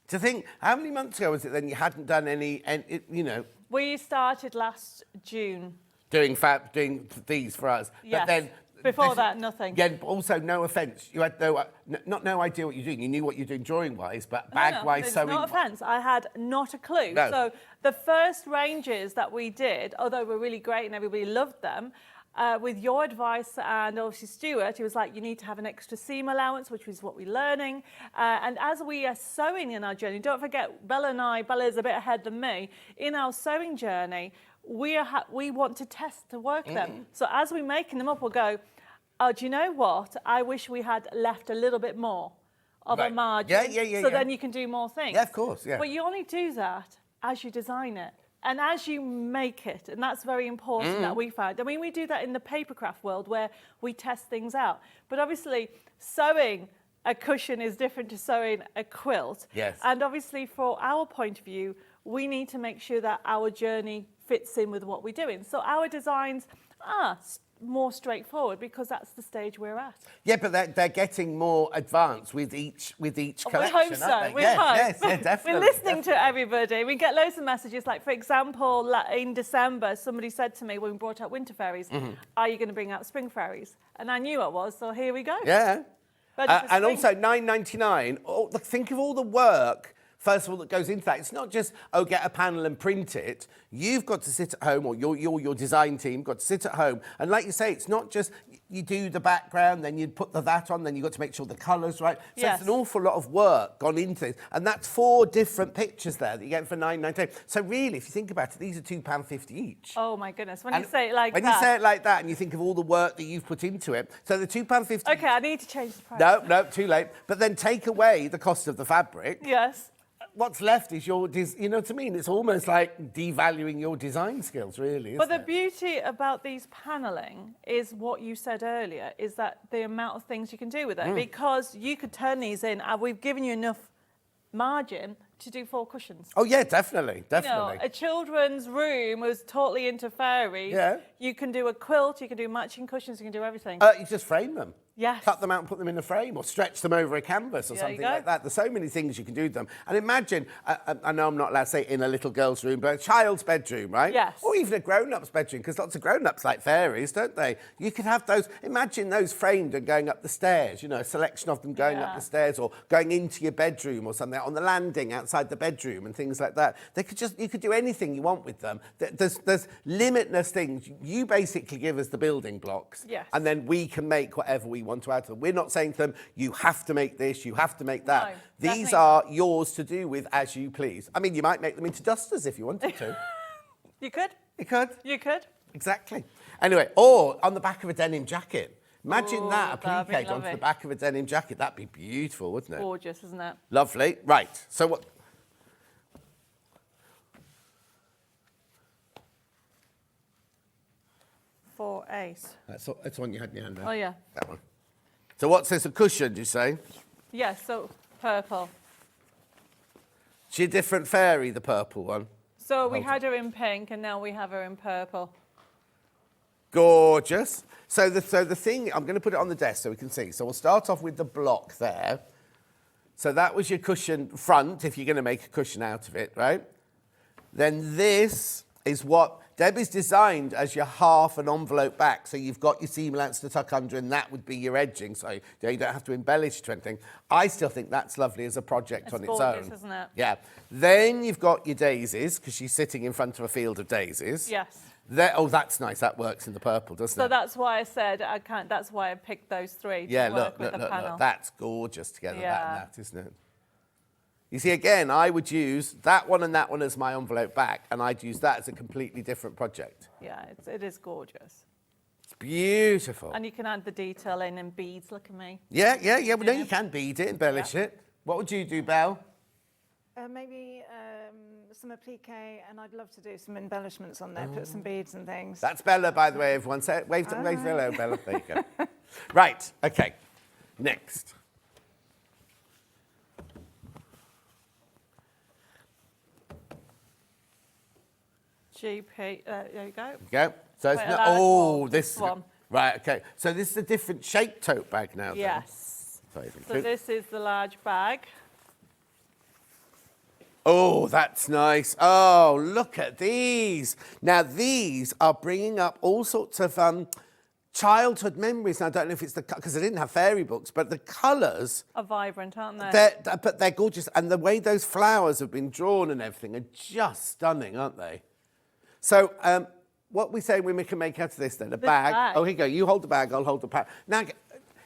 To think, how many months ago was it then you hadn't done any We started last June. doing these for us? Yes. But then Before that, nothing. Yeah, but also, no offence, you had no idea what you're doing. You knew what you're doing drawing-wise, but bag-wise, sewing. No offence, I had not a clue. No. So the first ranges that we did, although were really great and everybody loved them, with your advice and obviously Stuart, he was like, you need to have an extra seam allowance, which is what we're learning. And as we are sewing in our journey, don't forget, Bella's a bit ahead than me, in our sewing journey, we want to test to work them. So as we're making them up, we'll go, oh, do you know what? I wish we had left a little bit more of a margin. So then you can do more things. Yeah, of course, yeah. But you only do that as you design it and as you make it. And that's very important that we found. I mean, we do that in the papercraft world where we test things out. But obviously, sewing a cushion is different to sewing a quilt. Yes. And obviously, for our point of view, we need to make sure that our journey fits in with what we're doing. So our designs are more straightforward because that's the stage we're at. Yeah, but they're getting more advanced with each collection. We hope so. Aren't they? We yes, hope. yes, yeah, definitely. We're listening to everybody. We get loads of messages. Like, for example, in December, somebody said to me when we brought out Winter Fairies, are you going to bring out Spring Fairies? And I knew I was, so here we go. Yeah. Ready for And spring. also $9.99. Oh, think of all the work, first of all, that goes into that. It's not just, get a panel and print it. You've got to sit at home, or your design team got to sit at home. And like you say, it's not just you do the background, then you put that on, then you've got to make sure the colour's right. So Yes. it's an awful lot of work gone into this. And that's 4 different pictures there that you get for $9.99. So really, if you think about it, these are £2.50 each. Oh, my goodness. When you say it like when that. you say it like that and you think of all the work that you've put into it, so the £2.50... Okay, I need to change the price. No, too late. But then take away the cost of the fabric. Yes. what's left is your, you know what I mean? It's almost like devaluing your design skills, really, isn't But the it? beauty about these paneling is what you said earlier, is that the amount of things you can do with it. Because you could turn these in, and we've given you enough margin to do 4 cushions. Oh, yeah, definitely, You definitely. know, a children's room was totally into fairies. Yeah. You can do a quilt, you can do matching cushions, you can do everything. You just frame them. Yes. Cut them out and put them in a frame or stretch them over a canvas or There you something go. like that. There's so many things you can do with them. And imagine, I know I'm not allowed to say in a little girl's room, but a child's bedroom, right? Yes. Or even a grown-up's bedroom, because lots of grown-ups like fairies, don't they? You could have those, imagine those framed and going up the stairs, you know, a selection of them going up the stairs or going into your bedroom or something, on the landing outside the bedroom and things like that. You could do anything you want with them. There's limitless things. You basically give us the building blocks. Yes. And then we can make whatever we want to add to them. We're not saying to them, you have to make this, you have to make that. No, These definitely are yours to do with as you please. I mean, you might make them into dusters if you wanted to. You could. You could. You could. Exactly. Anyway, or on the back of a denim jacket. Imagine that, a that'd be applique onto lovely. the back of a denim jacket. That'd be beautiful, wouldn't it? Gorgeous, isn't it? Lovely. Right. So what? For 8. That's the one you had in your hand there. Oh, yeah. That one. So what's this, a cushion, do you say? Yes, so purple. She a different fairy, the purple one. So we had her in pink and now we have her in purple. Gorgeous. So the thing, I'm going to put it on the desk so we can see. So we'll start off with the block there. So that was your cushion front, if you're going to make a cushion out of it, right? Then this is what Debbie's designed as your half an envelope back. So you've got your seam allowance to tuck under and that would be your edging. So you don't have to embellish to anything. I still think that's lovely as a project on its gorgeous, own. isn't it? Yeah. Then you've got your daisies, because she's sitting in front of a field of daisies. Yes. Oh, that's nice. That works in the purple, doesn't So it? that's why I said I can't. That's why I picked those 3 to Yeah, work look, with the panel. that's gorgeous together, that Yeah. and that, isn't it? You see, again, I would use that one and that one as my envelope back, and I'd use that as a completely different project. Yeah, it is gorgeous. It's beautiful. And you can add the detail in and beads. Look at me. Yeah. Well, no, you can bead it, embellish it. What would you do, Belle? Maybe some applique, and I'd love to do some embellishments on there, put some beads and things. That's Bella, by the way, everyone. Say, wave hello, Bella. There you go. Right, okay. Next. GP, there you go. Go. So it's Wait, not. allow it Oh, more, this this one. Right. Okay. So this is a different shaped tote bag now. then? Yes. Sorry, So this is the large bag. Oh, that's nice. Oh, look at these. Now, these are bringing up all sorts of childhood memories. Now, I don't know if it's because I didn't have fairy books, but the colours, Are vibrant, aren't they? but they're gorgeous. And the way those flowers have been drawn and everything are just stunning, aren't they? So, what we say we can make out of this then? A bag. bag. Oh, here you go. You hold the bag, I'll hold the panel. Now,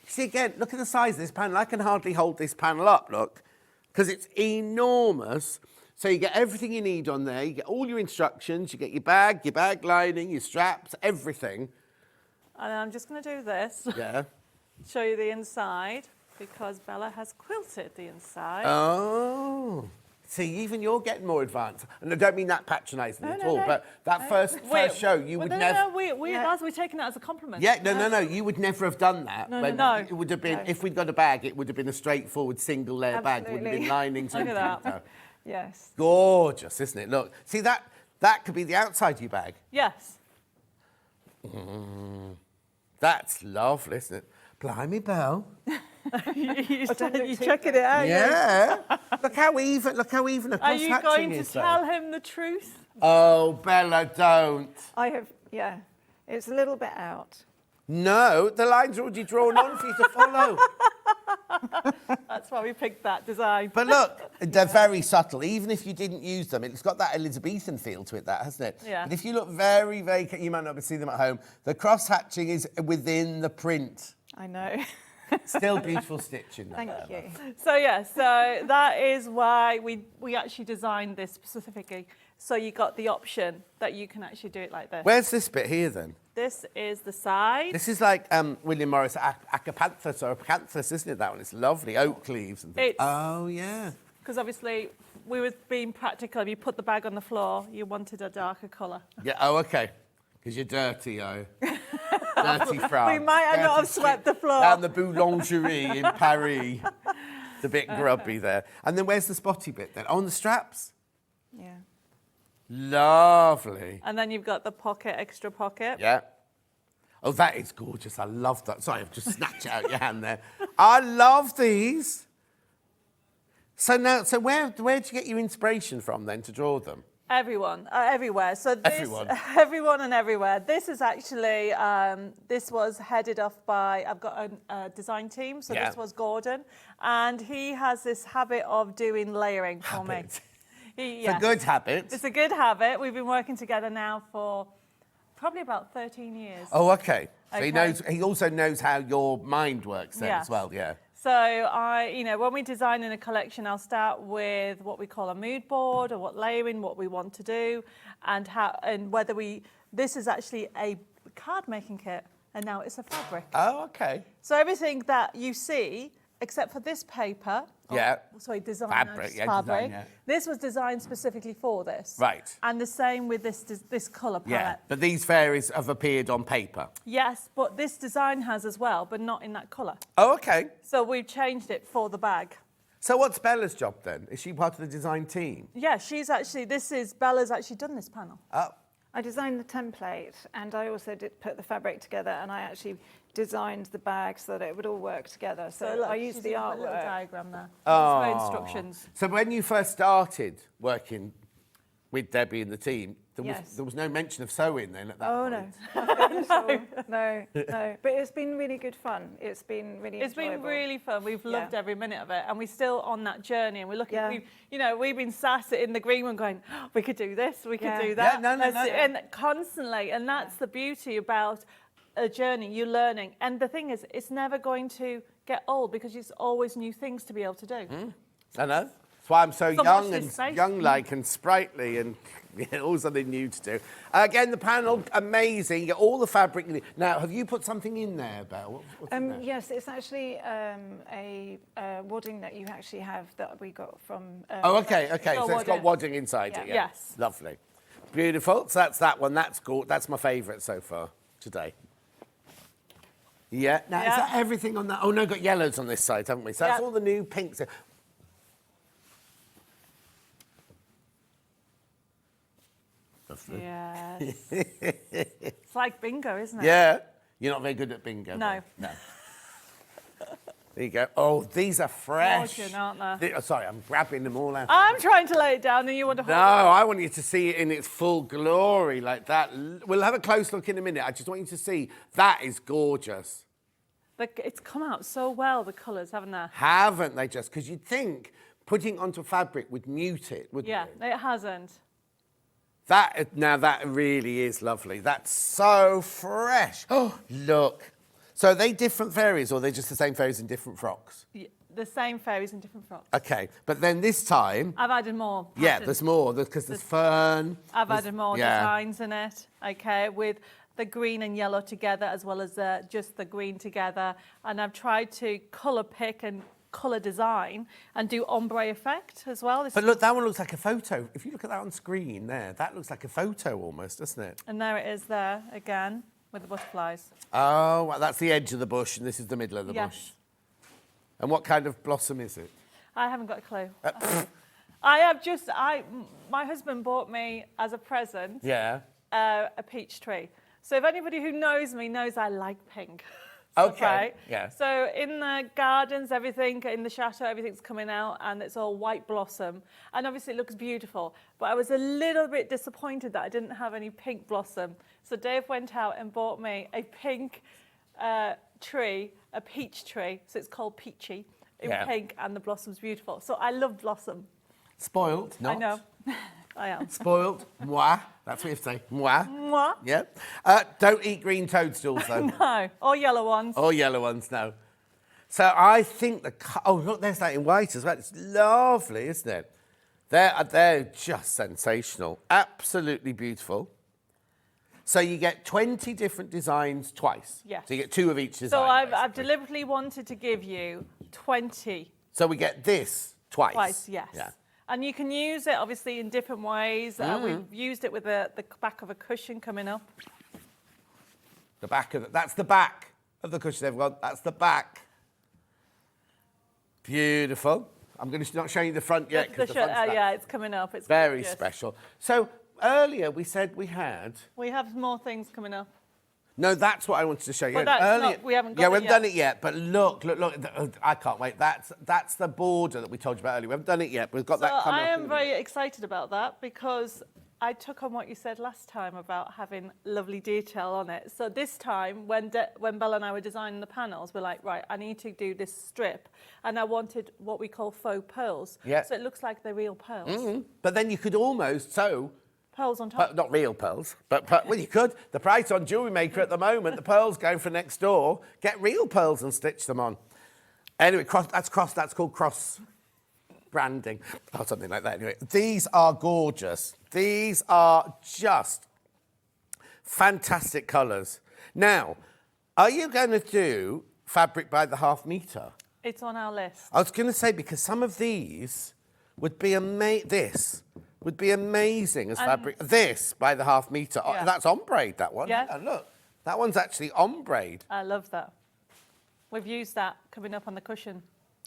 see again, look at the size of this panel. I can hardly hold this panel up, look, because it's enormous. So you get everything you need on there. You get all your instructions. You get your bag lining, your straps, everything. And I'm just going to do this. Yeah. Show you the inside, because Bella has quilted the inside. Oh. See, even you're getting more advanced. And I don't mean that patronising at all, no. but that first show, you would never... No, we're taking that as a compliment. Yeah, no, you would never have done that. No. It would have been, if we'd got a bag, it would have been a straightforward single layer bag. It wouldn't have been linings and Look at that. everything. Yes. Gorgeous, isn't it? Look, see that could be the outside of your bag. Yes. That's lovely, isn't it? Blimey, Belle. You're checking it out. Yeah. look how even a Are cross you hatching going to is there. tell him the truth? Oh, Bella, don't. I have, yeah. It's a little bit out. No, the lines are already drawn on for you to follow. That's why we picked that design. But look, they're very subtle. Even if you didn't use them, it's got that Elizabethan feel to it, that, hasn't it? Yeah. But if you look very, very... You might not be seeing them at home. The cross-hatching is within the print. I know. Still beautiful stitching. Thank you. So that is why we actually designed this specifically. So you got the option that you can actually do it like this. Where's this bit here, then? This is the side. This is like William Morris Acapanthus or Acanthus, isn't it, that one? It's lovely, oak leaves and things. It's- Oh, yeah. because obviously we were being practical. If you put the bag on the floor, you wanted a darker colour. Yeah, oh, okay. Because you're dirty, oh. Dirty France. We might not have swept the floor. Down the boulangerie in Paris. It's a bit grubby there. And then where's the spotty bit then? Oh, on the straps? Yeah. Lovely. And then you've got the pocket, extra pocket. Yeah. Oh, that is gorgeous. I love that. Sorry, I've just snatched it out of your hand there. I love these. So now, where did you get your inspiration from then to draw them? Everyone, everywhere. So this, Everyone. and everywhere. This is actually, this was headed off by, I've got a design team, so this was Gordon, and he has this habit of doing layering for me. It's a good habit. It's a good habit. We've been working together now for probably about 13 years. Oh, okay. So Okay. he also knows how your mind works then as well, yeah. So when we design in a collection, I'll start with what we call a mood board, or what layering, what we want to do, and whether this is actually a card making kit, and now it's a fabric. Oh, okay. So everything that you see, except for this paper, design fabric, fabric. Design, This was designed specifically for this. Right. And the same with this colour palette. Yeah, but these fairies have appeared on paper. Yes, but this design has as well, but not in that colour. Oh, okay. So we've changed it for the bag. So what's Bella's job then? Is she part of the design team? Yeah, Bella's actually done this panel. Oh. I designed the template, and I also did put the fabric together, and I actually designed the bag so that it would all work together. So look, I used the a little artwork. diagram there. Oh. That's her instructions. So when you first started working with Debbie and the team, Yes. there was no mention of sewing then at that Oh, point? no. No. But it's been really good fun. It's been really It's enjoyable. been really fun. We've loved every minute of it, and we're still on that journey. And we're looking. Yeah. We've been sat in the green room going, oh, we could do this, we could Yeah. do that. Yeah, no. And constantly, and that's the beauty about a journey. You're learning, and the thing is, it's never going to get old because it's always new things to be able to do. I know. That's why I'm so So young watch this space. and young-like and sprightly and all something new to do. Again, the panel, amazing. You get all the fabric. Now, have you put something in there, Belle? What's in there? Yes, it's actually a wadding that you actually have that we got from... Oh, okay. So it's got wadding. wadding inside it, yeah. Yes. Lovely. Beautiful. So that's that one. That's cool. That's my favourite so far today. Yeah. Now, is that everything on that? Oh, no, got yellows on this side, haven't we? So that's all the new pinks. Lovely. Yes. It's like bingo, isn't it? Yeah. You're not very good at bingo. No. though. No. There you go. Oh, these are fresh. Gorgeous, aren't they? Sorry, I'm grabbing them all out. I'm trying to lay it down, and you want to No, hold it. I want you to see it in its full glory like that. We'll have a close look in a minute. I just want you to see. That is gorgeous. It's come out so well, the colours, haven't they? Haven't they just? Because you'd think putting onto fabric would mute it, wouldn't Yeah, it? it hasn't. Now that really is lovely. That's so fresh. Oh, look. So are they different fairies or are they just the same fairies in different frocks? The same fairies in different frocks. Okay, but then this time... I've added more. Yeah, patterns. there's more, because there's fern. I've added more yeah. designs in it, okay, with the green and yellow together as well as just the green together. And I've tried to colour pick and colour design and do ombre effect as well. But look, that one looks like a photo. If you look at that on screen there, that looks like a photo almost, doesn't it? And there it is there again with the butterflies. Oh, well, that's the edge of the bush and this is the middle of the Yes. bush. And what kind of blossom is it? I haven't got a clue. My husband bought me as a present Yeah. a peach tree. So if anybody who knows me knows I like pink. Okay, Right? yeah. So in the gardens, everything, in the chateau, everything's coming out and it's all white blossom. And obviously it looks beautiful. But I was a little bit disappointed that I didn't have any pink blossom. So Dave went out and bought me a pink tree, a peach tree. So it's called Peachy in pink and the blossom's beautiful. So I love blossom. Spoiled, not. I know. I am. Spoiled, moi. That's what you have to say, moi. Mwah. Yeah. Don't eat green toadstools, though. No, or yellow ones. Or yellow ones, no. So I think oh, look, there's that in white as well. It's lovely, isn't it? They're just sensational. Absolutely beautiful. So you get 20 different designs twice. Yes. So you get 2 of each design. So I've basically. deliberately wanted to give you 20. So we get this Twice? Twice, yes. Yeah. And you can use it obviously in different ways. We've used it with the back of a cushion coming up. The back of that's the back of the cushion, everyone. That's the back. Beautiful. I'm going to not show you the front yet because the front's yeah, it's coming up. It's very gorgeous. special. So earlier we said we had. We have more things coming up. No, that's what I wanted to show you. But that's earlier, not, we haven't got yeah, it we haven't yet. done it yet. But look, I can't wait. That's the border that we told you about earlier. We haven't done it yet. We've got that coming up. I am very excited about that because I took on what you said last time about having lovely detail on it. So this time, when Bella and I were designing the panels, we're like, right, I need to do this strip, and I wanted what we call faux pearls. Yeah. So it looks like they're real pearls. But then you could almost sew. Pearls on top. But not real pearls, but well, you could. The price on Jewellery Maker at the moment, the pearls going for next door. Get real pearls and stitch them on. Anyway, that's called cross branding or something like that. Anyway, these are gorgeous. These are just fantastic colours. Now, are you going to do fabric by the half metre? It's on our list. I was going to say, because some of these would be this would be amazing as fabric. This by the half metre. Yeah. Oh, that's ombre, that one. Yeah. And look, that one's actually ombre. I love that. We've used that coming up on the cushion.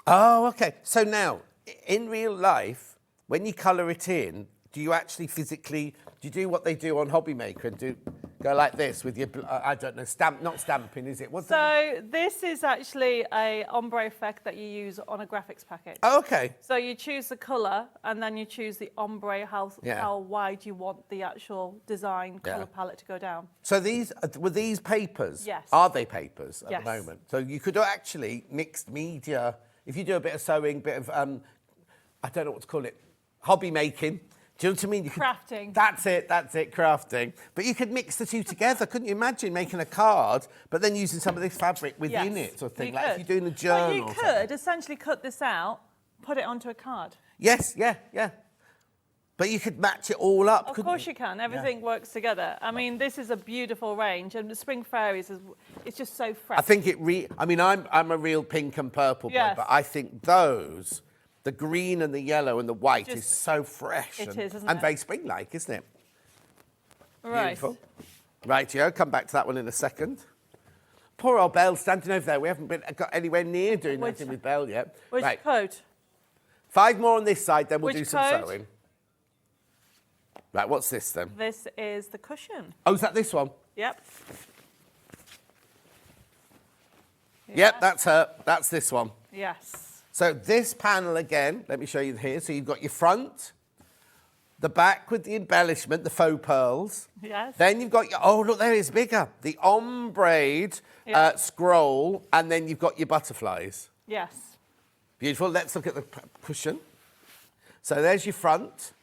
Oh, okay. So now, in real life, when you colour it in, do you actually physically, do you do what they do on Hobby Maker and go like this with your, I don't know, not stamping, is it? This is actually a ombre effect that you use on a graphics package. Oh, okay. So you choose the colour and then you choose the ombre, how wide you want the actual design colour palette to go down. So were these papers? Yes. Are they papers at Yes. the moment? So you could actually mixed media, if you do a bit of sewing, bit of, I don't know what to call it, hobby making. Do you know what I mean? Crafting. That's it, crafting. But you could mix the two together, couldn't you imagine making a card, but then using some of this fabric within it, sort of thing, like if you're doing a journal. Well, you could essentially cut this out, put it onto a card. Yes, yeah. But you could match it all up, Of couldn't course you can. Everything works together. I mean, this is a beautiful range, and the Spring Fairies it's just so fresh. I think I'm a real pink and purple boy, but I think those, the green and the yellow and the white is so fresh. It is, isn't and it? very spring-like, isn't it? Right. Beautiful. Rightio, come back to that one in a second. Poor old Belle standing over there. We haven't got anywhere near doing anything with Belle yet. Which coat? 5 more on this side, then we'll Which do some coat? sewing. Right, what's this then? This is the cushion. Oh, is that this one? Yep. Yep, that's her. That's this one. Yes. So this panel again, let me show you here. So you've got your front, the back with the embellishment, the faux pearls. Yes. Then you've got your, oh, look, there it's bigger. The ombre scroll, and then you've got your butterflies. Yes. Beautiful. Let's look at the cushion. So there's your front.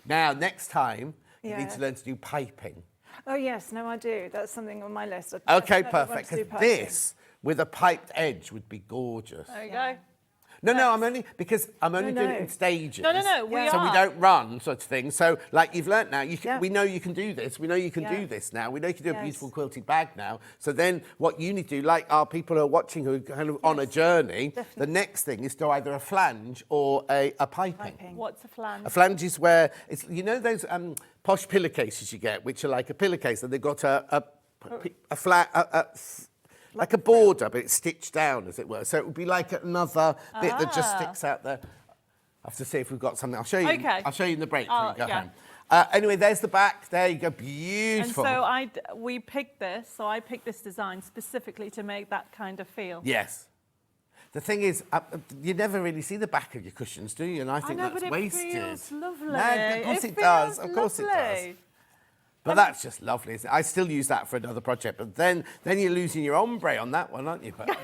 Now, next time, you need to learn to do piping. Oh, yes, no, I do. That's something on my list. Okay, I'd love perfect. to do 'Cause piping. this, with a piped edge, would be gorgeous. There you go. No, I'm only doing it in stages. No, we So we are. don't run sort of thing. So, like you've learnt now, we know you can do this. We know you can do this now. We know you can do a beautiful quilted bag now. So then what you need to do, like our people who are watching who are kind of on a journey, the next thing is to either a flange or a piping. What's a flange? A flange is where, it's those posh pillowcases you get, which are like a pillowcase, and they've got like a border, but it's stitched down, as it were. So it would be like another bit that just sticks out there. I have to see if we've got something. I'll show you. Okay. I'll show you in the break when you go yeah. home. Anyway, there's the back. There you go. Beautiful. And so we picked this. So I picked this design specifically to make that kind of feel. Yes. The thing is, you never really see the back of your cushions, do you? And I think know, that's but it wasted. feels lovely. No, of course it feels does. Of course it does. lovely. But that's just lovely, isn't it? I still use that for another project, but then you're losing your ombre on that one, aren't you? But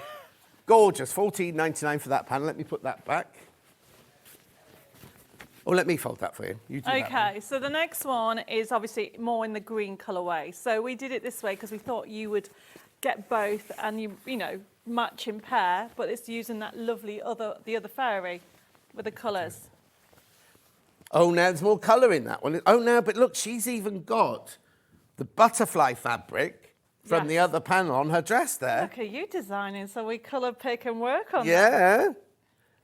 gorgeous, $14.99 for that panel. Let me put that back. Or let me fold that for you. You do that one. Okay, so the next one is obviously more in the green colourway. So we did it this way because we thought you would get both and you know, match in pair, but it's using that lovely the other fairy with the colours. Oh, now there's more colour in that one. Oh, no, but look, she's even got the butterfly fabric from the other panel on her dress there. Look at you designing, so we colour pick and work on that. Yeah.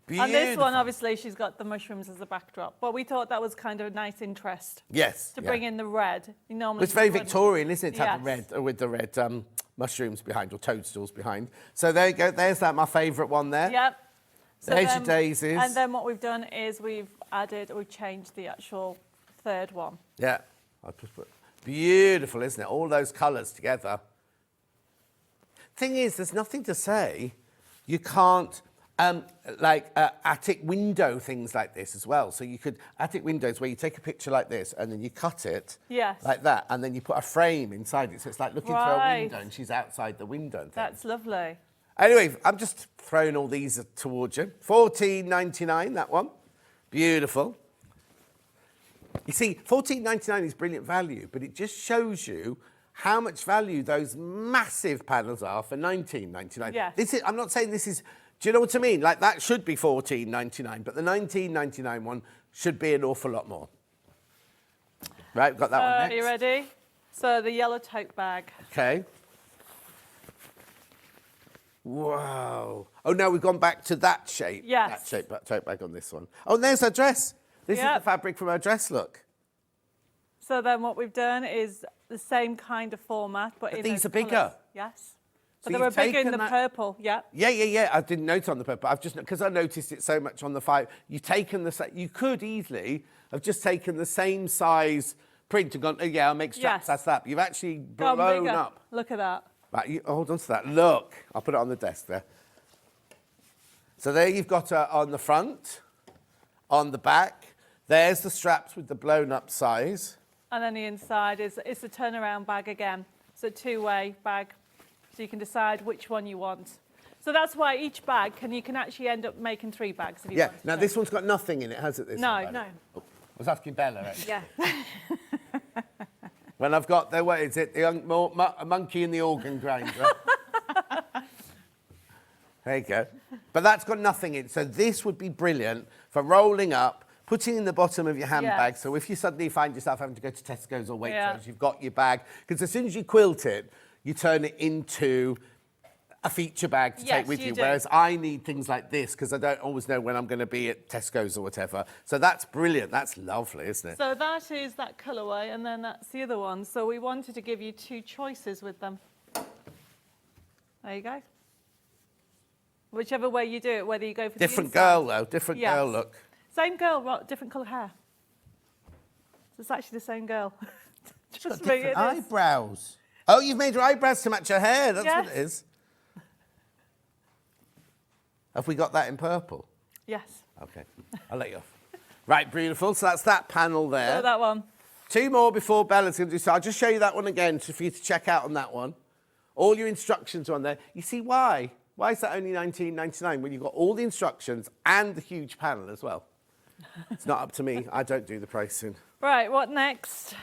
Beautiful. And this one, obviously, she's got the mushrooms as a backdrop. But we thought that was kind of a nice interest. Yes. To bring in the red. You normally It's very just wouldn't. Victorian, isn't it, to have the Yes. red, with the red mushrooms behind, or toadstools behind. So there you go. There's that, my favourite one there. Yep. So There's your daisies. And then what we've done is we've changed the actual third one. Yeah. I'll just put, beautiful, isn't it? All those colours together. Thing is, there's nothing to say you can't, attic window things like this as well. So you could, attic windows where you take a picture like this and then you cut it Yes. like that, and then you put a frame inside it. So it's like looking through a Right. window and she's outside the window and things. That's lovely. Anyway, I'm just throwing all these towards you. $14.99, that one. Beautiful. You see, $14.99 is brilliant value, but it just shows you how much value those massive panels are for $19.99. Yes. I'm not saying this is, do you know what I mean? Like, that should be $14.99, but the $19.99 one should be an awful lot more. Right, we've got that one next. Are you ready? So the yellow tote bag. Okay. Wow. Oh, no, we've gone back to that shape. Yes. That shape, but tote bag on this one. Oh, and there's her dress. This is Yep. the fabric from her dress, look. So then what we've done is the same kind of format, but in these those are bigger. colours. Yes. So But they were you've bigger in taken the that- purple, yeah. Yeah. I didn't notice on the purple. I've just, because I noticed it so much on the 5. You've taken the, you could easily have just taken the same size print and gone, oh, yeah, I'll make straps, Yes. that's that. But you've actually Gone blown bigger. up. Look at that. Right, hold on to that. Look, I'll put it on the desk there. So there you've got her on the front, on the back. There's the straps with the blown up size. And then the inside is it's a turnaround bag again. It's a two-way bag, so you can decide which one you want. So that's why each bag you can actually end up making 3 bags if you Yeah, want to. now this one's got nothing in it, has it? This No, one, Bella? no. Oh, I was asking Bella, actually. Yeah. When I've got the, what is it, the a monkey in the organ grinder. There you go. But that's got nothing in. So this would be brilliant for rolling up, putting in the bottom of your handbag. Yes. So if you suddenly find yourself having to go to Tesco's or Waitrose, Yeah. you've got your bag. Because as soon as you quilt it, you turn it into a feature bag to Yes, take with you you. do. Whereas I need things like this because I don't always know when I'm going to be at Tesco's or whatever. So that's brilliant. That's lovely, isn't it? So that is that colourway, and then that's the other one. So we wanted to give you 2 choices with them. There you go. Whichever way you do it, whether you go for Different the inside. girl, though. Different Yes. girl look. Same girl, different colour hair. So it's actually the same girl. Just me, Different it is. eyebrows. Oh, you've made her eyebrows to match her hair. That's what it Yes. is. Have we got that in purple? Yes. Okay, I'll let you off. Right, beautiful. So that's that panel there. So that one. 2 more before Bella's going to do so. I'll just show you that one again for you to check out on that one. All your instructions are on there. You see why? Why is that only $19.99 when you've got all the instructions and the huge panel as well? It's not up to me. I don't do the pricing. Right, what next?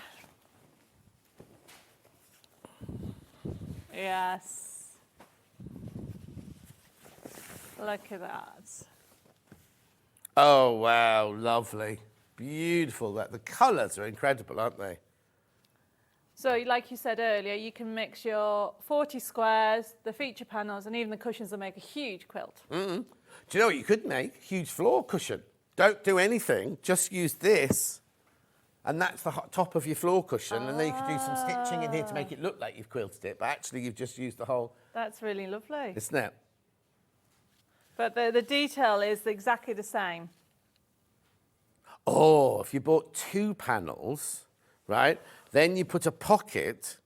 Yes. Look at that. Oh, wow, lovely. Beautiful. The colours are incredible, aren't they? So like you said earlier, you can mix your 40 squares, the feature panels, and even the cushions to make a huge quilt. Do you know what you could make? Huge floor cushion. Don't do anything, just use this, and that's the top of your floor cushion, and then you could do some stitching in here to make it look like you've quilted it, but actually you've just used the whole, That's really lovely. isn't it? But the detail is exactly the same. Oh, if you bought 2 panels, right, then you put a pocket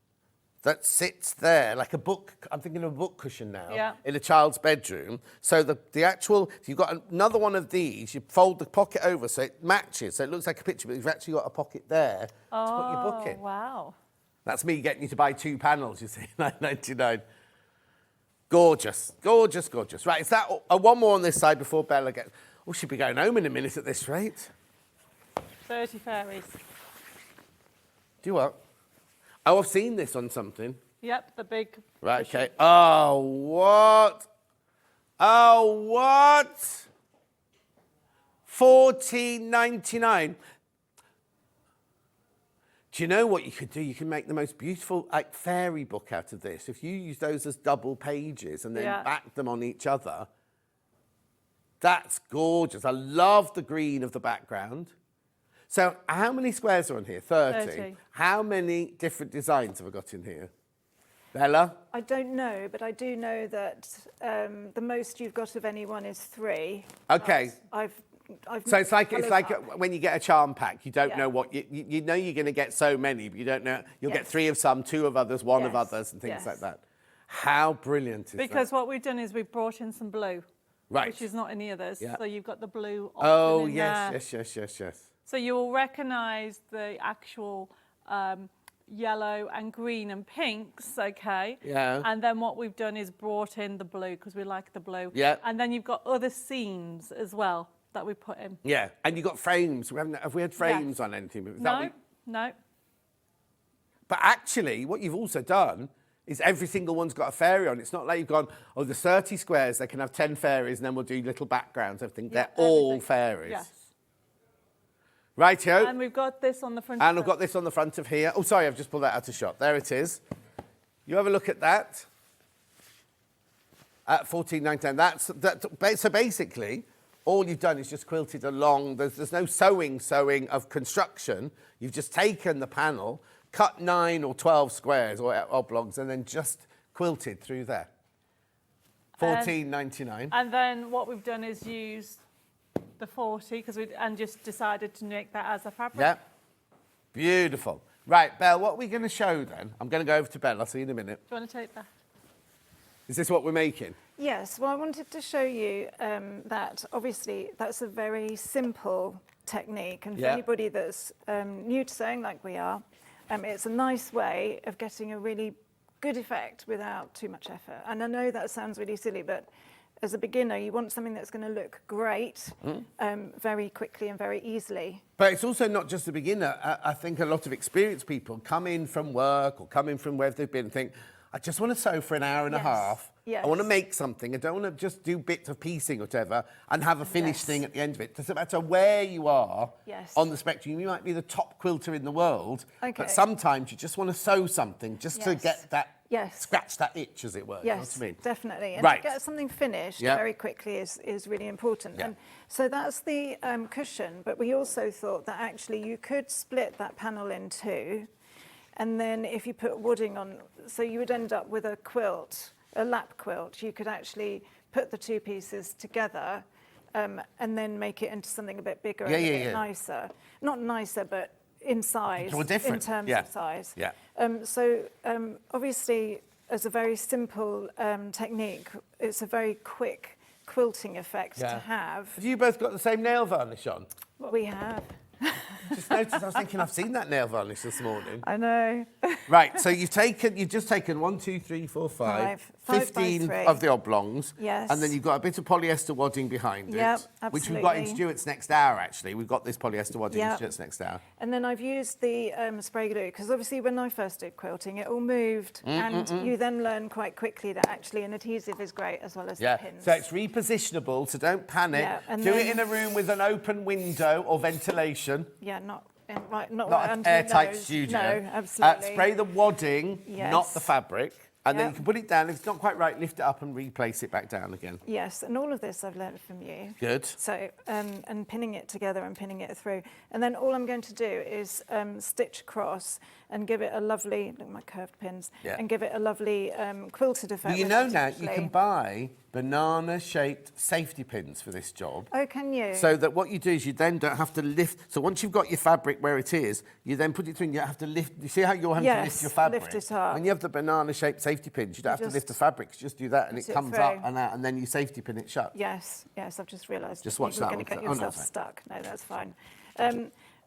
that sits there, like a book, I'm thinking of a book cushion now, Yeah. in a child's bedroom. So the actual, if you've got another one of these, you fold the pocket over so it matches, so it looks like a picture, but you've actually got a pocket there to put your book in. Wow. That's me getting you to buy 2 panels, you see, $9.99. Gorgeous, gorgeous, gorgeous. Right, is that one more on this side before Bella gets... Oh, she'll be going home in a minute at this rate. 30 fairies. Do you what? Oh, I've seen this on something. Yep, the big. Right, okay. Oh, what? Oh, what? $14.99. Do you know what you could do? You can make the most beautiful like fairy book out of this. If you use those as double pages and then Yeah. back them on each other, That's gorgeous. I love the green of the background. So how many squares are on here? 30. 30. How many different designs have I got in here? Bella? I don't know, but I do know that the most you've got of anyone is 3. Okay. I've So it's like coloured up. when you get a charm pack, you don't Yeah. know what you know you're going to get so many, but you don't know you'll get Yes. 3 of some, 2 of others, 1 of Yes. others, and things Yes. like that. How brilliant is Because that? what we've done is we've brought in some blue, Right. which is not in the others. Yeah. So you've got the blue option Oh in yes, there. yes. So you will recognise the actual yellow and green and pinks, okay? Yeah. And then what we've done is brought in the blue because we like the blue. Yeah. And then you've got other seams as well that we put in. Yeah, and you got frames. Have we had frames Yes. on anything? Is that No, what- no. But actually, what you've also done is every single one's got a fairy on. It's not like you've gone, oh, there's 30 squares, they can have 10 fairies, and then we'll do little backgrounds, everything. Yeah, They're all everything. fairies. Yes. Rightio. And we've got this on the front. And I've got this on the front of here. Oh, sorry, I've just pulled that out of shot. There it is. You have a look at that. At 14.99. So basically, all you've done is just quilted along. There's no sewing of construction. You've just taken the panel, cut 9 or 12 squares or oblongs, and then just quilted through there. 14.99. And then what we've done is use the 40 and just decided to make that as a fabric. Yeah. Beautiful. Right, Belle, what are we going to show then? I'm going to go over to Belle. I'll see you in a minute. Do you want to take that? Is this what we're making? Yes, well, I wanted to show you that obviously that's a very simple technique, and for Yeah. anybody that's new to sewing like we are, it's a nice way of getting a really good effect without too much effort. And I know that sounds really silly, but as a beginner, you want something that's going to look great very quickly and very easily. But it's also not just a beginner. I think a lot of experienced people come in from work or come in from wherever they've been and think, I just want to sew for an hour and a Yes, half. yes. I want to make something. I don't want to just do bits of piecing or whatever and have a finished Yes. thing at the end of it. Doesn't matter where you are Yes. on the spectrum. You might be the top quilter in the world, Okay. but sometimes you just want to sew something just to Yes. get that, Yes. scratch that itch, as it were. You know Yes, what I mean? definitely. And Right. to get something finished Yeah. very quickly is really important. Yeah. And so that's the cushion, but we also thought that actually you could split that panel in 2, and then if you put wooding on, so you would end up with a quilt, a lap quilt. You could actually put the 2 pieces together and then make it into something a bit bigger and a bit nicer. Not nicer, but in size, More different. in terms Yeah. of size. Yeah. Obviously, as a very simple technique, it's a very quick quilting effect to have. Have you both got the same nail varnish on? What we have. Just noticed, I was thinking, I've seen that nail varnish this morning. I know. Right, so you've just taken 1, 2, 3, 4, 5, 5 by 15 3. of the oblongs. Yes. And then you've got a bit of polyester wadding behind Yep, it. Which we've got in absolutely. Stuart's next hour, actually. We've got this polyester wadding in Yep. Stuart's next hour. And then I've used the spray glue, because obviously when I first did quilting, it all moved, and you then learn quite quickly that actually an adhesive is great as well as the pins. So it's repositionable, so don't panic. Yeah, and Do it then- in a room with an open window or ventilation. Yeah, not right Not right an under your airtight nose. studio. No, absolutely. Spray the wadding, not Yes. the fabric. And then Yep. you can put it down. If it's not quite right, lift it up and replace it back down again. Yes, and all of this I've learned from you. Good. So, and pinning it together and pinning it through. And then all I'm going to do is stitch across and give it a lovely, look at my curved pins, Yeah. and give it a lovely quilted effect. Well, you with know it, now, you actually. can buy banana-shaped safety pins for this job. Oh, can you? So that what you do is you then don't have to lift. So once you've got your fabric where it is, you then put it through and you have to lift. You see how you're having to lift Yes, your fabric? lift it up. When you have the banana-shaped safety pins, you don't have to just lift the fabric. You just do that and it put it comes up through. and out, and then you safety pin it shut. Yes, I've just realised. Just watch you're that going to one. get Oh, no, yourself sorry. stuck. No, that's fine.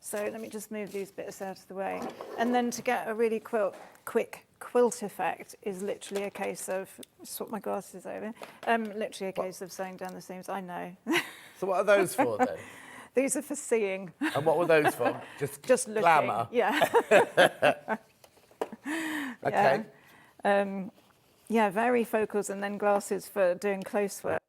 So let me just move these bits out of the way. And then to get a really quick quilt effect is literally a case of, swap my glasses over, literally a case of sewing down the seams. I know. So what are those for then? These are for seeing. And what were those for? Just looking. glamour. Yeah. Okay. Yeah, varifocals and then glasses for doing close work.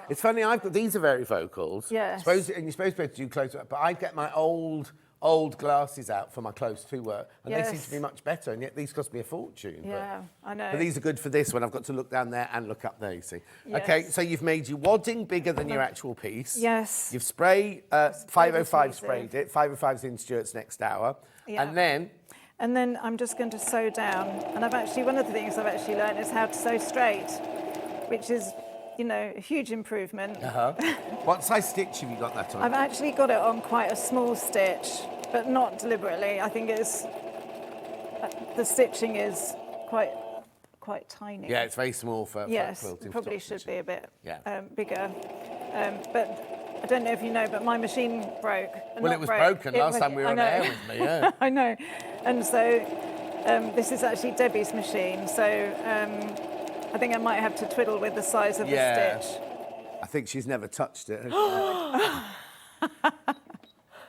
It's funny, these are varifocals. Yes. And you're supposed to be able to do close up, but I get my old old glasses out for my close to work, and they seem Yes. to be much better, and yet these cost me a fortune. Yeah, I know. But these are good for this one. I've got to look down there and look up there, you see. Yes. Okay, so you've made your wadding bigger than your actual piece. Yes. You've sprayed, 505 adhesive. sprayed it. 505's in Stuart's next hour. Yeah. And then, I'm just going to sew down. And one of the things I've actually learned is how to sew straight, which is, a huge improvement. what size stitch have you got that on? I've actually got it on quite a small stitch, but not deliberately. I think the stitching is quite tiny. Yeah, it's very small for Yes, quilting. probably should be a bit Yeah. bigger. But I don't know if you know, but my machine broke. Well, it was broken last time we were on air with me, yeah. I know. And so this is actually Debbie's machine. So I think I might have to twiddle with the size of the stitch. I think she's never touched it.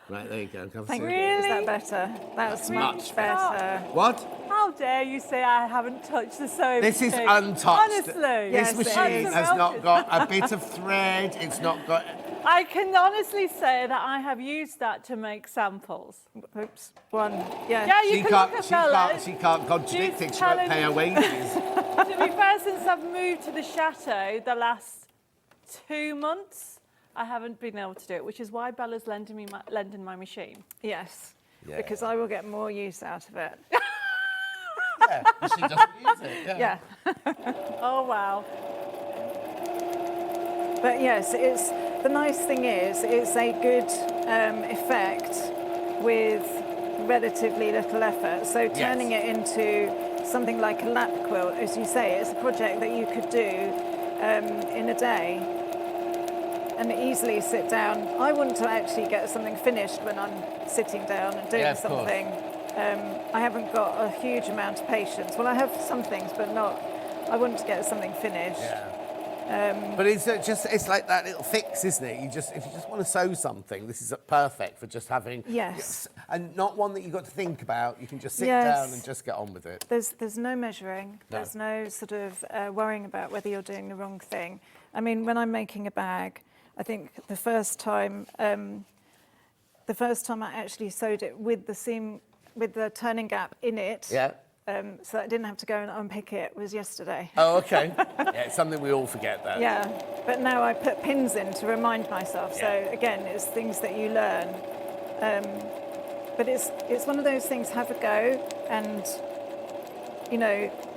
Right, there you go. Thank you. Is that better? That's much better. What? How dare you say I haven't touched the sewing This is machine? untouched. Honestly. This Yes, it machine is. has not got a bit of thread. It's not got... I can honestly say that I have used that to make samples. Oops. One. Yeah. Yeah, you can look at Bella's. She can't contradict She's it. She won't telling pay her me- wages. To be fair, since I've moved to the chateau the last 2 months, I haven't been able to do it, which is why Bella's lending my machine. Yes. Yeah. Because I will get more use out of it. Yeah, she doesn't use it. Yeah. Oh, wow. But yes, the nice thing is it's a good effect with relatively little effort. So turning it into something like a lap quilt, as you say, it's a project that you could do in a day and easily sit down. I want to actually get something finished when I'm sitting down and doing something. I haven't got a huge amount of patience. Well, I have some things, but not. I want to get something finished. But it's like that little fix, isn't it? If you just want to sew something, this is perfect for just having. Yes. And not one that you've got to think about. You can just sit Yes. down and just get on with it. There's no measuring. No. There's no sort of worrying about whether you're doing the wrong thing. I mean, when I'm making a bag, I think the first time I actually sewed it with the seam, with the turning gap in it. Yeah. So I didn't have to go and unpick it, was yesterday. Oh, okay. Yeah, it's something we all forget, though. Yeah, but now I put pins in to remind myself. Yeah. So again, it's things that you learn. But it's one of those things, have a go, and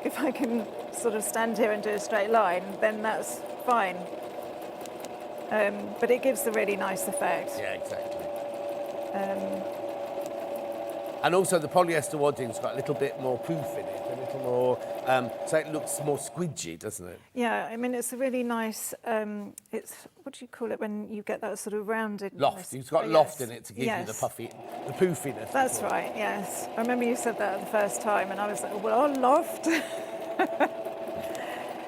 if I can sort of stand here and do a straight line, then that's fine. But it gives a really nice effect. Yeah, exactly. And also the polyester wadding's got a little bit more poof in it, a little more, so it looks more squidgy, doesn't it? Yeah, I mean, it's a really nice, it's, what do you call it when you get that sort of rounded... Loft. It's got loft in it to give you the poofiness. That's right, yes. I remember you said that the first time, and I was like, well, loft.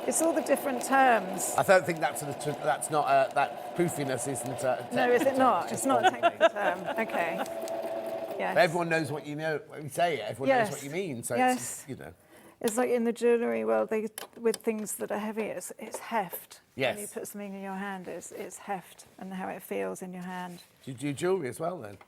It's all the different terms. I don't think that's not, that poofiness isn't a No, is it not? It's not a technical term. Okay. Yes. But everyone knows what you know, when you say it, everyone knows what you mean, so yes. it's, It's like in the jewellery world, with things that are heavy, it's heft. Yes. When you put something in your hand, it's heft and how it feels in your hand. Do you do jewellery as well, then?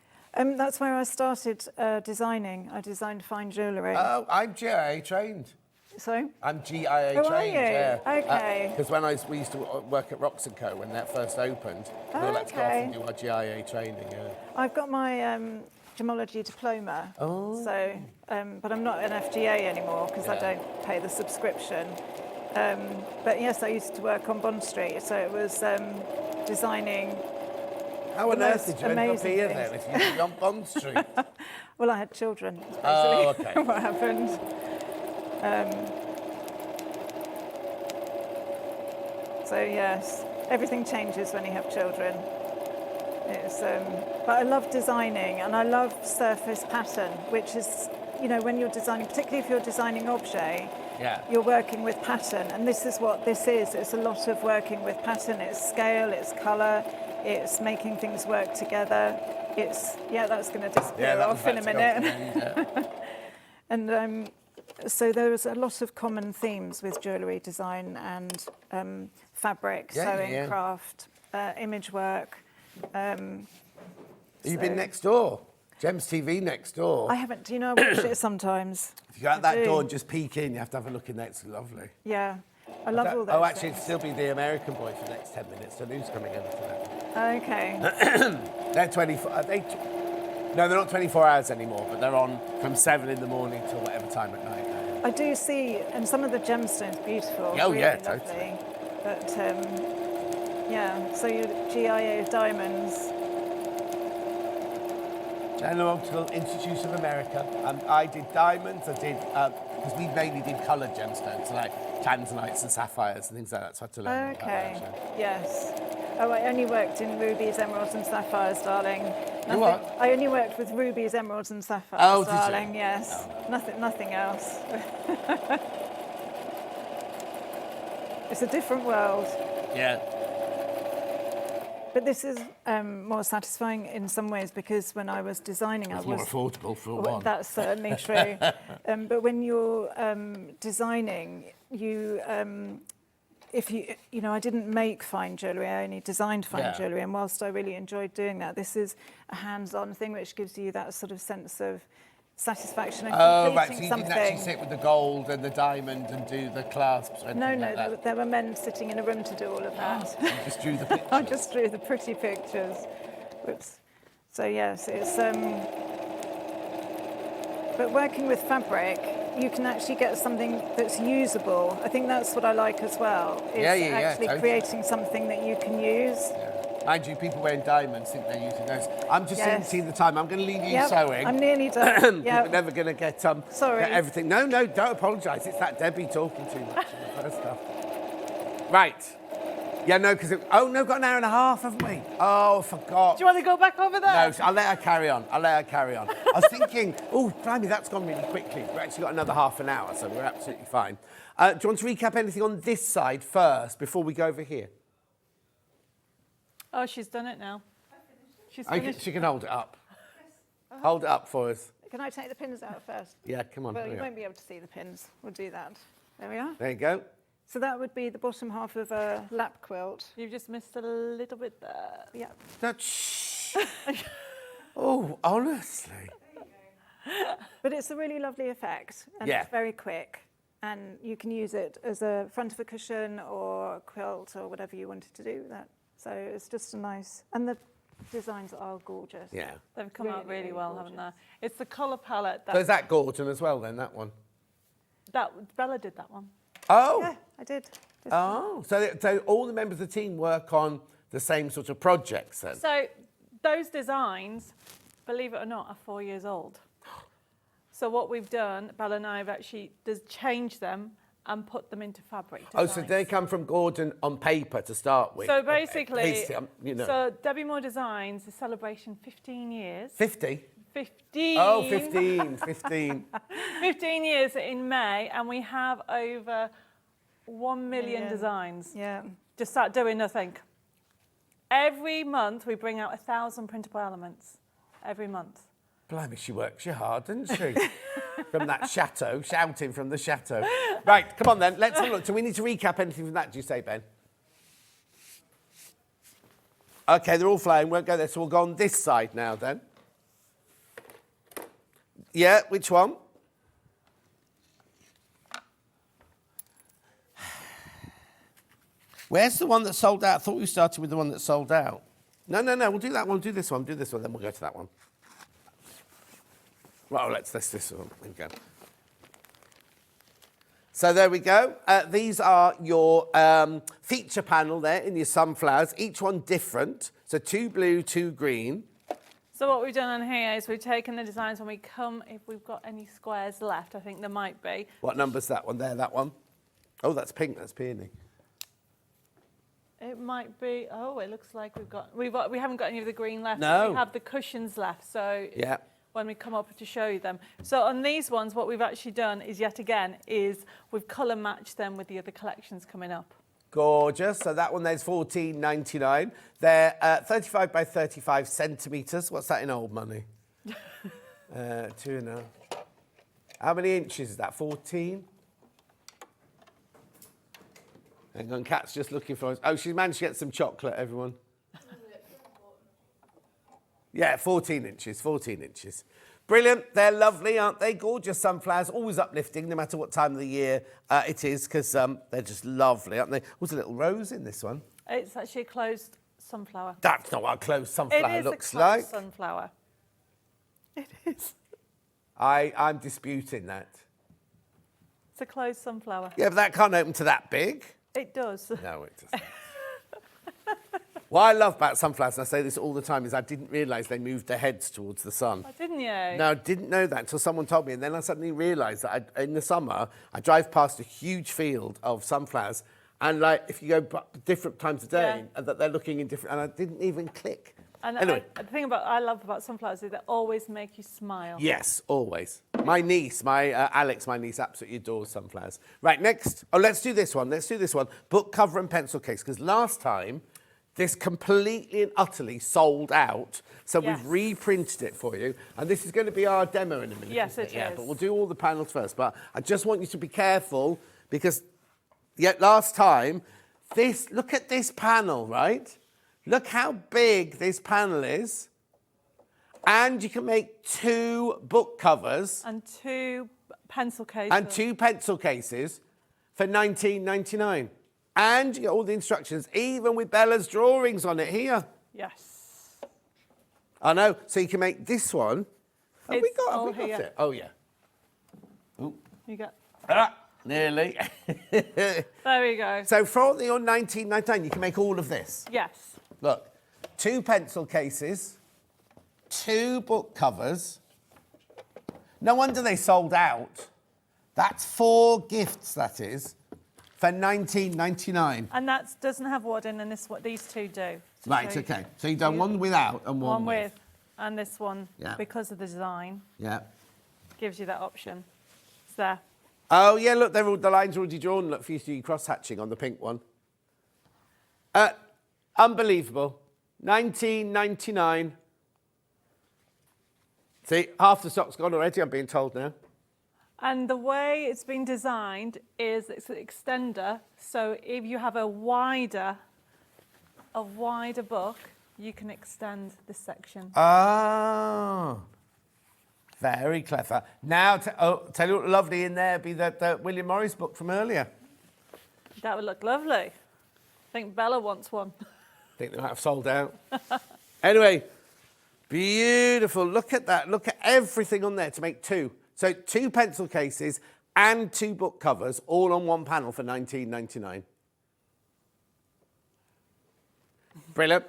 That's where I started designing. I designed fine jewellery. Oh, I'm GIA trained. So? I'm GIA Oh, trained, are you? yeah. Okay. Because we used to work at Rox & Co. when that first opened, we all had to go off and do our GIA training, yeah. I've got my gemology diploma. Oh. So, but I'm not an FGA anymore because I don't pay the subscription. But yes, I used to work on Bond Street, so it was designing. How on earth did you end up amazing here things. then if you were on Bond Street? Well, I had children. That's Oh, basically okay. what happened. So yes, everything changes when you have children. It's, but I love designing and I love surface pattern, which is, when you're designing, particularly if you're designing objet, you're working with pattern, and this is what this is. It's a lot of working with pattern. It's scale, it's colour, it's making things work together. It's, that's going to disappear off in a minute. And so there was a lot of common themes with jewellery design and fabric, sewing, craft, image work. You've been next door. Gems TV next door. I haven't. Do you know, I watch it sometimes. If you go out I that do. door and just peek in, you have to have a look in there. It's lovely. Yeah, I love all those. Oh, actually, things. it'll still be the American boy for the next 10 minutes. So who's coming over to that? Okay. They're 24. No, they're not 24 hours anymore, but they're on from 7 in the morning till whatever time at night. I do see, and some of the gemstones beautiful. Oh, really yeah, lovely. totally. But yeah, so your GIA diamonds. Genealogical Institute of America. I did diamonds. I did because we mainly did coloured gemstones like tanzanites and sapphires and things like that. So I had to learn. all about Okay. that, actually. Yes. Oh, I only worked in rubies, emeralds, and sapphires, darling. You what? I only worked with rubies, emeralds, and sapphires, Oh, did you? darling. Yes. Nothing else. It's a different world. Yeah. But this is more satisfying in some ways because when I was designing, It's I more was. affordable for Well, one. that's certainly true. But when you're designing, you, if you know, I didn't make fine jewellery, I only designed fine Yeah. jewellery. And whilst I really enjoyed doing that, this is a hands-on thing which gives you that sort of sense of satisfaction and Oh, right. So completing you something. didn't actually sit with the gold and the diamond and do the clasps or anything No, like that? there were men sitting in a room to do all of that. You just drew the picture. I just drew the pretty pictures. Whoops. So yes, it's but working with fabric, you can actually get something that's usable. I think that's what I like as well. Is actually totally. creating something that you can use. Mind you, people wearing diamonds think they're using those. I'm just Yes. seeing the time. I'm going to leave you Yep, sewing. I'm nearly done. We're never going to get Sorry. get everything. No, don't apologise. It's that Debbie talking too much in the first stuff. Right. Yeah, no, because we've got an hour and a half, haven't we? Oh, I forgot. Do you want to go back over there? No, I'll let her carry on. I was thinking, oh, blimey, that's gone really quickly. We've actually got another half an hour, so we're absolutely fine. Do you want to recap anything on this side first before we go over here? Oh, she's done it now. She's Oh, finished. she can hold it up. Hold it up for us. Can I take the pins out first? Yeah, come on. Well, hurry you up. won't be able to see the pins. We'll do that. There we are. There you go. So that would be the bottom half of a lap quilt. You've just missed a little bit there. Yeah. Shh. Oh, honestly. But it's a really lovely effect and Yeah. it's very quick. And you can use it as a front of a cushion or a quilt or whatever you wanted to do with that. So it's just a nice, and the designs are gorgeous. Yeah. They've come out really Really well, gorgeous. haven't they? It's the colour palette So is that, that Gordon as well, then, that one? Bella did that one. Oh. Yeah, I did. This one. Oh. So all the members of the team work on the same sort of projects, then? So those designs, believe it or not, are 4 years old. So what we've done, Bella and I have actually changed them and put them into fabric Oh, designs. so they come from Gordon on paper to start with? So basically, you know. so Debbi Moore Designs is celebration 15 years. 50? 15. Oh, 15, 15. 15 years in May, and we have over 1 million designs. Yeah. Just start doing nothing. Every month we bring out 1,000 printable elements. Every month. Blimey, she works you hard, doesn't she? From that chateau, shouting from the chateau. Right, come on then, let's have a look. Do we need to recap anything from that, do you say, Ben? OK, they're all flying, won't go there, so we'll go on this side now then. Yeah, which one? Where's the one that sold out? I thought we started with the one that sold out. No, we'll do that one, do this one, then we'll go to that one. Well, let's this one. There we go. So there we go. These are your feature panel there in your sunflowers, each one different. So 2 blue, 2 green. So what we've done on here is we've taken the designs when we come, if we've got any squares left, I think there might be. What number's that one there, that one? Oh, that's pink, that's peony. It might be, oh, it looks like we haven't got any of the green left. No. We have the cushions left, so Yeah. when we come up to show you them. So on these ones, what we've actually done is we've colour matched them with the other collections coming up. Gorgeous. So that one there's $14.99. They're 35 by 35 centimetres. What's that in old money? 2.5. How many inches is that? 14? Hang on, Kat's just looking for us. Oh, she's managed to get some chocolate, everyone. Yeah, 14 inches, 14 inches. Brilliant. They're lovely, aren't they? Gorgeous sunflowers, always uplifting, no matter what time of the year it is, because they're just lovely, aren't they? There's a little rose in this one. It's actually a closed sunflower. That's not what a closed sunflower It is looks a closed like. sunflower. It is. I'm disputing that. It's a closed sunflower. Yeah, but that can't open to that big. It does. No, it doesn't. What I love about sunflowers, and I say this all the time, is I didn't realise they moved their heads towards the sun. Oh, didn't you? No, I didn't know that until someone told me, and then I suddenly realised that in the summer, I drive past a huge field of sunflowers, and like if you go different times of day, and that they're looking in different, and I didn't even click. And anyway. the thing I love about sunflowers is they always make you smile. Yes, always. My niece, Alex, my niece, absolutely adores sunflowers. Right, next. Oh, let's do this one. Let's do this one. Book cover and pencil case, because last time, this completely and utterly sold out. So we've reprinted it for you. And this is going to be our demo in a minute. Yes, it is. Yeah, but we'll do all the panels first. But I just want you to be careful because last time, look at this panel, right? Look how big this panel is. And you can make 2 book covers. And 2 pencil cases. And 2 pencil cases for $19.99. And you get all the instructions, even with Bella's drawings on it here. Yes. I know. So you can make this one. Have we got it? Oh, yeah. Ooh. You got... Nearly. There we go. So for only on $19.99, you can make all of this. Yes. Look, 2 pencil cases, 2 book covers. No wonder they sold out. That's 4 gifts, that is, for $19.99. And that doesn't have wadding, and these 2 do. Right, okay. So you've done one without and one with. And this one, because of the design, gives you that option. It's there. Oh, yeah, look, the lines are already drawn. Look, for you to do cross-hatching on the pink one. Unbelievable. $19.99. See, half the stock's gone already, I'm being told now. And the way it's been designed is it's an extender. So if you have a wider book, you can extend this section. Oh, very clever. Now, tell you what lovely in there be that William Morris book from earlier. That would look lovely. I think Bella wants one. I think they might have sold out. Anyway, beautiful. Look at that. Look at everything on there to make 2. So 2 pencil cases and 2 book covers, all on one panel for $19.99. Brilliant.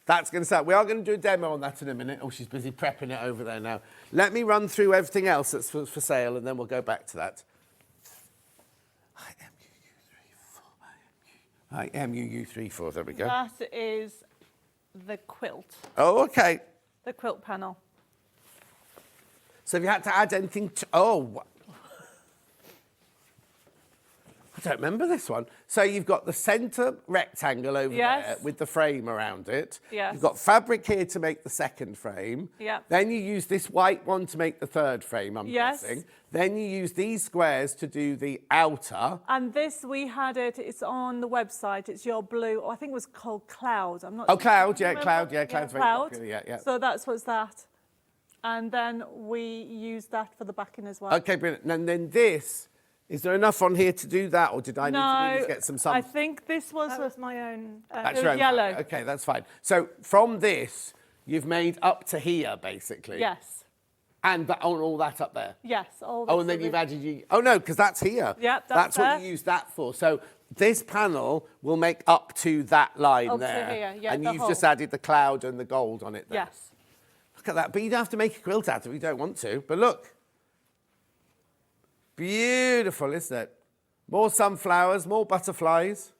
That's going to start. We are going to do a demo on that in a minute. Oh, she's busy prepping it over there now. Let me run through everything else that's for sale, and then we'll go back to that. IMUU34, there we go. That is the quilt. Oh, okay. The quilt panel. So have you had to add anything to... Oh, I don't remember this one. So you've got the centre rectangle over there with the frame around it. Yes. You've got fabric here to make the second frame. Yeah. Then you use this white one to make the third frame, I'm guessing. Then you use these squares to do the outer. And this, we had it, it's on the website, it's your blue, I think it was called Cloud. I'm not Oh, sure. Cloud, yeah, Cloud, yeah, Cloud's very Cloud. popular, yeah. So that's what's that. And then we use that for the backing as well. Okay, brilliant. And then this, is there enough on here to do that, or did I need to really get some sun? I think this was... That was my own. That's it was your own yellow. pattern. Okay, that's fine. So from this, you've made up to here, basically. Yes. And all that up there. Yes. All Oh, and then you've added Oh no, because that's here. Yep, that's what you use that for. So this panel will make up to that line Up to there. here, yeah, and the you've just added the cloud and the gold on it there. Yes. Look at that. But you don't have to make a quilt out of it if you don't want to. But look. Beautiful, isn't it? More sunflowers, more butterflies.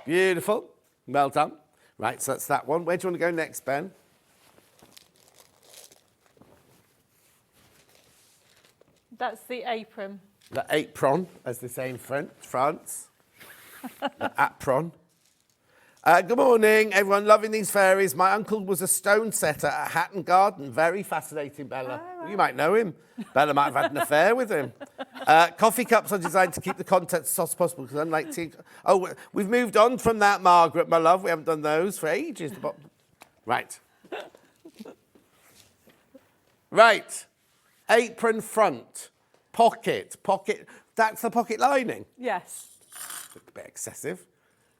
Beautiful. Well done. Right, so that's that one. Where do you want to go next, Ben? That's the apron. The apron, as they say in France. The apron. Good morning, everyone. Loving these fairies. My uncle was a stone setter at Hatton Garden. Very fascinating, Bella. Well, you might know him. Bella might have had an affair with him. Coffee cups are designed to keep the contents as soft as possible because unlike tea... Oh, we've moved on from that, Margaret, my love. We haven't done those for ages. Right. Right. Apron front. Pocket. Pocket. That's the pocket lining. Yes. A bit excessive.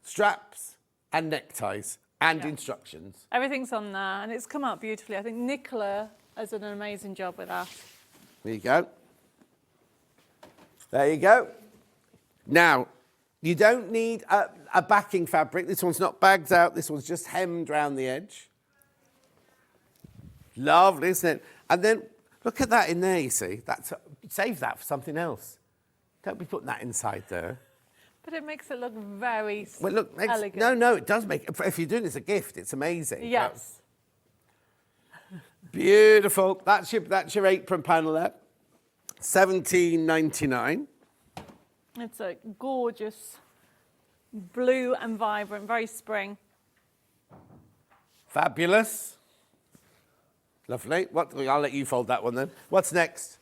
Straps and neckties and instructions. Everything's on there, and it's come out beautifully. I think Nicola has done an amazing job with that. There you go. There you go. Now, you don't need a backing fabric. This one's not bagged out. This one's just hemmed round the edge. Lovely, isn't it? And then look at that in there, you see. Save that for something else. Don't be putting that inside there. But it makes it look very elegant. No, it does make it. If you're doing it as a gift, it's amazing. Yes. Beautiful. That's your apron panel there. $17.99. It's a gorgeous blue and vibrant, very spring. Fabulous. Lovely. I'll let you fold that one then. What's next?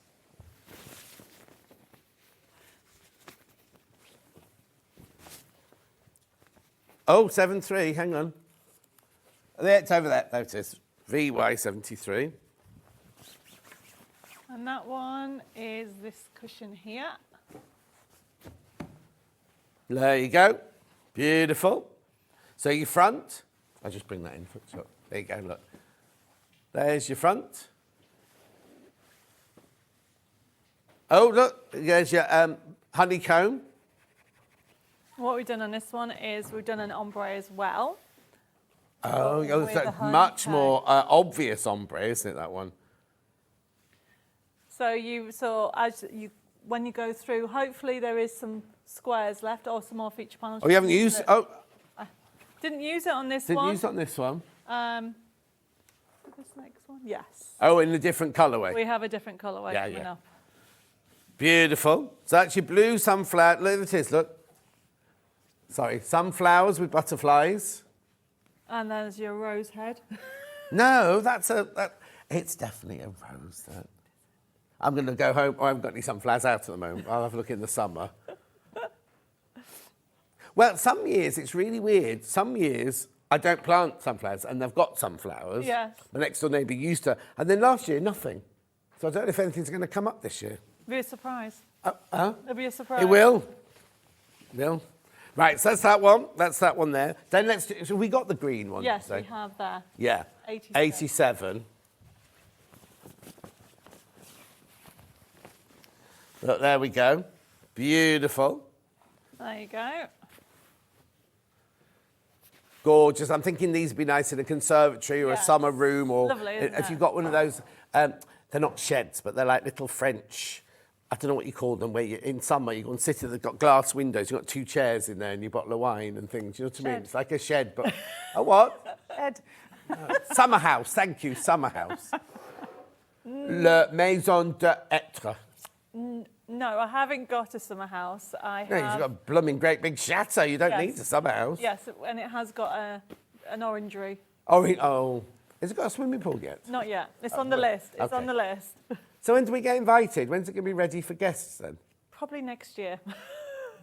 Oh, 7.3, hang on. There, it's over there. There it is. VY73. And that one is this cushion here. There you go. Beautiful. So your front, I'll just bring that in. So there you go, look. There's your front. Oh, look, there's your honeycomb. What we've done on this one is we've done an ombre as well. Oh, with that's the much honeycomb. more obvious ombre, isn't it, that one? So when you go through, hopefully there is some squares left or some more feature panels. Oh, you haven't used it? Oh, Didn't use it on this didn't one. use it on this one? This next one? Yes. Oh, in a different colourway. We have a different colourway coming yeah. up. Beautiful. So that's your blue sunflower. Look, it is, look. Sorry, sunflowers with butterflies. And there's your rose head. No, it's definitely a rose. That. I'm going to go home. I haven't got any sunflowers out at the moment. I'll have a look in the summer. Well, some years it's really weird. Some years I don't plant sunflowers and they've got sunflowers. Yes. The next door neighbour used to. And then last year, nothing. So I don't know if anything's going to come up this year. Be a surprise. It'll be a surprise. It will. Will. Right, so that's that one. That's that one there. Then so we got the green one. Yes, we have there. Yeah. 87. Look, there we go. Beautiful. There you go. Gorgeous. I'm thinking these would be nice in a conservatory or a Yes. summer room, or Lovely, isn't if it? you've got one of those. They're not sheds, but they're like little French. I don't know what you call them. Where in summer you go and sit. They've got glass windows. You've got 2 chairs in there, and you've got a wine and things. You know what I mean? Shed. It's like a shed, but a what? Ed. Summer house. Thank you, summer house. Le Maison d'Être. No, I haven't got a summer house. I No, have. you've got a blooming great big chateau. You don't Yes. need a summer house. Yes, and it has got an orangery. Oh, has it got a swimming pool yet? Not yet. It's on the list. It's on okay. the list. So when do we get invited? When's it going to be ready for guests then? Probably next year.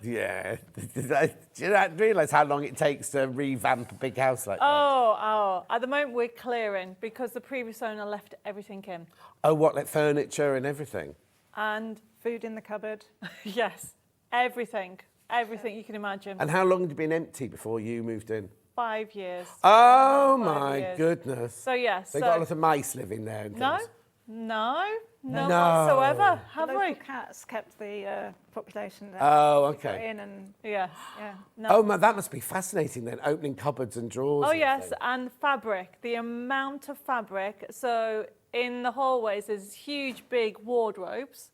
Yeah. Do you not realise how long it takes to revamp a big house like that? Oh. At the moment, we're clearing because the previous owner left everything in. Oh, what, like furniture and everything? And Food in the cupboard. yes, everything you can imagine. And how long had it been empty before you moved in? 5 years. Oh, 5 my years. goodness. So yes. They've got a lot of mice living there and No, things. no No. whatsoever. Have Local we? cats kept the population there. Oh, Got okay. in and Yeah. yeah. No. Oh, that must be fascinating then, opening cupboards and drawers. Oh and yes, things. and fabric. The amount of fabric. So in the hallways, there's huge, big wardrobes.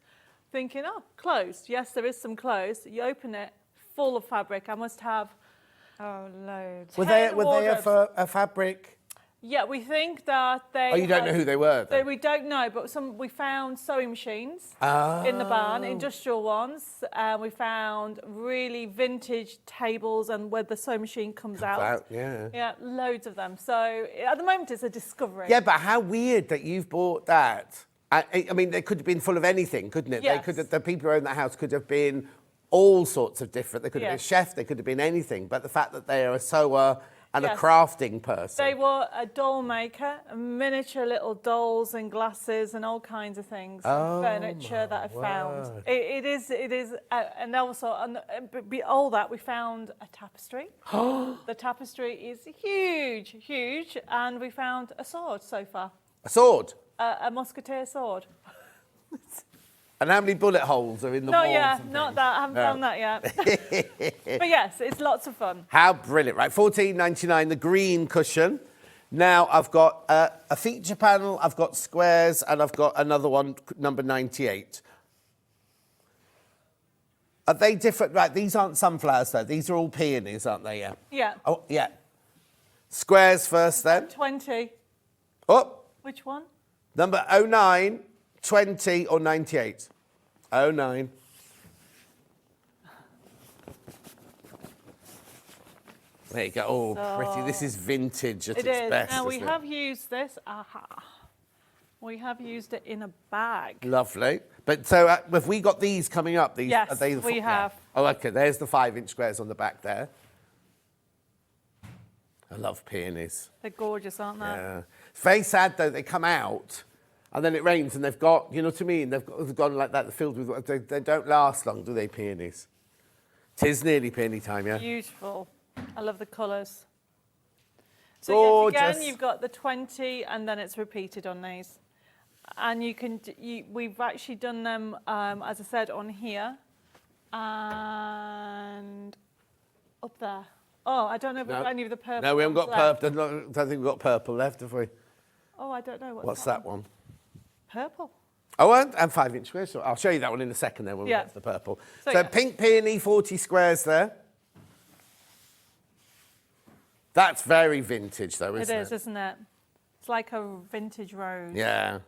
Thinking, oh, clothes. Yes, there is some clothes. You open it, full of fabric. I must have. oh, loads. Were they wardrobes. a fabric? Yeah, we think that they. Oh, you don't know who they were then? We don't know, but we found sewing machines in the barn, industrial ones. We found really vintage tables and where the sewing machine comes out. Yeah. Yeah, loads of them. So at the moment, it's a discovery. Yeah, but how weird that you've bought that. I mean, they could have been full of anything, couldn't it? Yes. They could have, the people who own that house could have been all sorts of different. They could have been a Yes. chef, they could have been anything. But the fact that they are a sewer and Yes. a crafting person. They were a doll maker, miniature little dolls and glasses and all kinds of things, Oh, furniture that I found. word. It is, and also, all that, we found a tapestry. The tapestry is huge, huge, and we found a sword so far, A sword. a musketeer sword. And how many bullet holes are in the Not walls? yet, and not things? that, I haven't found that yet. But yes, it's lots of fun. How brilliant, right? $14.99, the green cushion. Now I've got a feature panel, I've got squares, and I've got another one, number 98. Are they different? Right, these aren't sunflowers though. These are all peonies, aren't they? Yeah. Yeah. Oh, yeah. Squares first then. 20. Oh, Which one? number 09, 20 or 98? 09. There you go. Oh, pretty. This is vintage at It its is. best. Now we isn't it? have used this. We have used it in a bag. Lovely. But so have we got these coming up? These, Yes, are they the we yeah. have. Oh, okay. There's the 5-inch squares on the back there. I love peonies. They're gorgeous, aren't they? Yeah. It's very sad though. They come out and then it rains and they've got, you know what I mean? They've gone like that, filled with. They don't last long, do they? Peonies. 'Tis nearly peony time, yeah. Beautiful. I love the colours. So Gorgeous. yes, again, you've got the 20, and then it's repeated on these. And you can, we've actually done them, as I said, on here and up there. Oh, I don't know if we've got any of the purple. No, we haven't got ones left. purple. I don't think we've got purple left, have we? Oh, I don't know. What's that one? Purple. Oh, and 5-inch squares. So I'll show you that one in a second then when we Yeah. get to the purple. So, So yeah. pink peony, 40 squares there. That's very vintage though, isn't it? It is, isn't it? It's like a vintage rose. Yeah.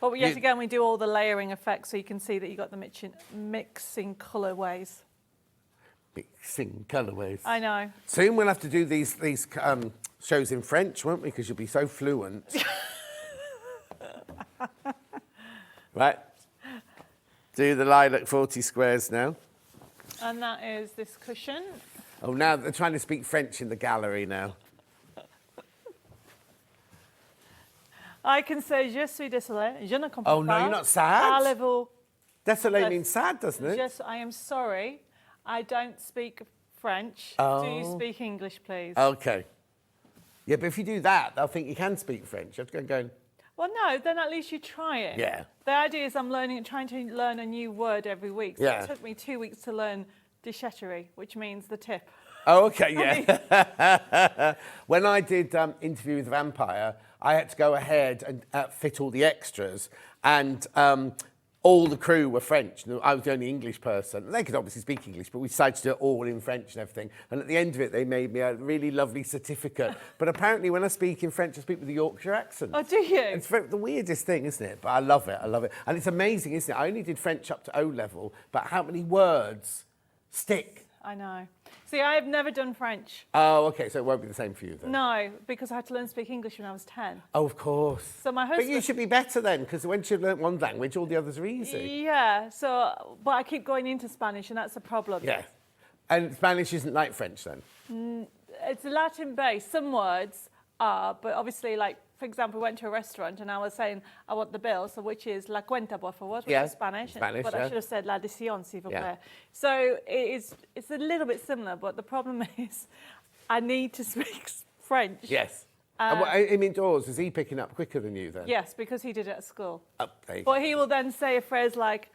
But yet You- again, we do all the layering effects so you can see that you've got the mixing colourways. Mixing colourways. I know. Soon we'll have to do these shows in French, won't we? Because you'll be so fluent. Right. Do the lilac 40 squares now. And that is this cushion. Oh, now they're trying to speak French in the gallery now. I can say, je suis désolé, je ne comprends Oh, no, pas. you're not sad? Parlez-vous? Désolé Yes. means sad, doesn't it? Yes, I am sorry. I don't speak French. Oh. Do you speak English, please? Okay. Yeah, but if you do that, they'll think you can speak French. You have to go and go, Well, no, then at least you try it. Yeah. The idea is I'm trying to learn a new word every week. So Yeah. it took me 2 weeks to learn déchetterie, which means the tip. oh, okay, yeah. When I did Interview with the Vampire, I had to go ahead and fit all the extras, and all the crew were French. I was the only English person. They could obviously speak English, but we decided to do it all in French and everything. And at the end of it, they made me a really lovely certificate. But apparently, when I speak in French, I speak with a Yorkshire accent. Oh, do you? It's the weirdest thing, isn't it? But I love it. I love it. And it's amazing, isn't it? I only did French up to O level, but how many words stick? I know. See, I have never done French. Oh, okay. So it won't be the same for you then. No, because I had to learn to speak English when I was 10. Oh, of course. So my But you husband- should be better then, because once you've learnt one language, all the others are easy. Yeah, so, but I keep going into Spanish, and that's a problem. Yeah. And Spanish isn't like French then? It's Latin based. Some words are, but obviously, like, for example, we went to a restaurant and I was saying, I want the bill, so which is la cuenta, por favor, which Yeah, is Spanish. Spanish, but yeah. I should have said la adición, s'il vous Yeah. plaît. So it's a little bit similar, but the problem is I need to speak French. Yes. And what, I mean, Dawes, is he picking up quicker than you then? Yes, because he did it at school. Oh, there you go. But he will then say a phrase like,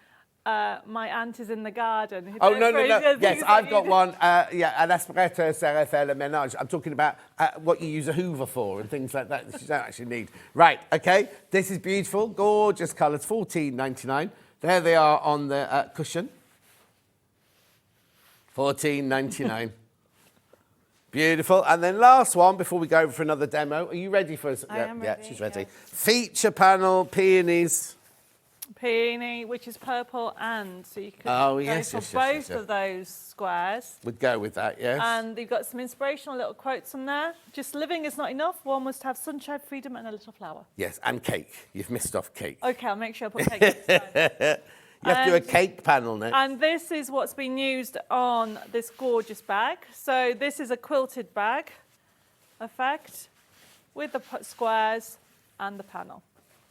my aunt is in the garden. Oh, no, no, no. Phrases, Yes, things I've like got you- one. Yeah, an aspirateur sert faire le ménage. I'm talking about what you use a hoover for and things like that that you don't actually need. Right, okay. This is beautiful. Gorgeous colours. $14.99. There they are on the cushion. $14.99. Beautiful. And then last one before we go over for another demo. Are you ready for us? I am Yeah, ready, she's ready. yes. Feature panel, peonies. Peony, which is purple and, so you can Oh, go yes, for yes, yes, both yes, yes. of those squares. Would go with that, yes. And you've got some inspirational little quotes on there. Just living is not enough. One must have sunshine, freedom, and a little flower. Yes, and cake. You've missed off cake. Okay, I'll make sure I put cake next time. You have to do a And- cake panel next. And this is what's been used on this gorgeous bag. So this is a quilted bag. effect with the squares and the panel.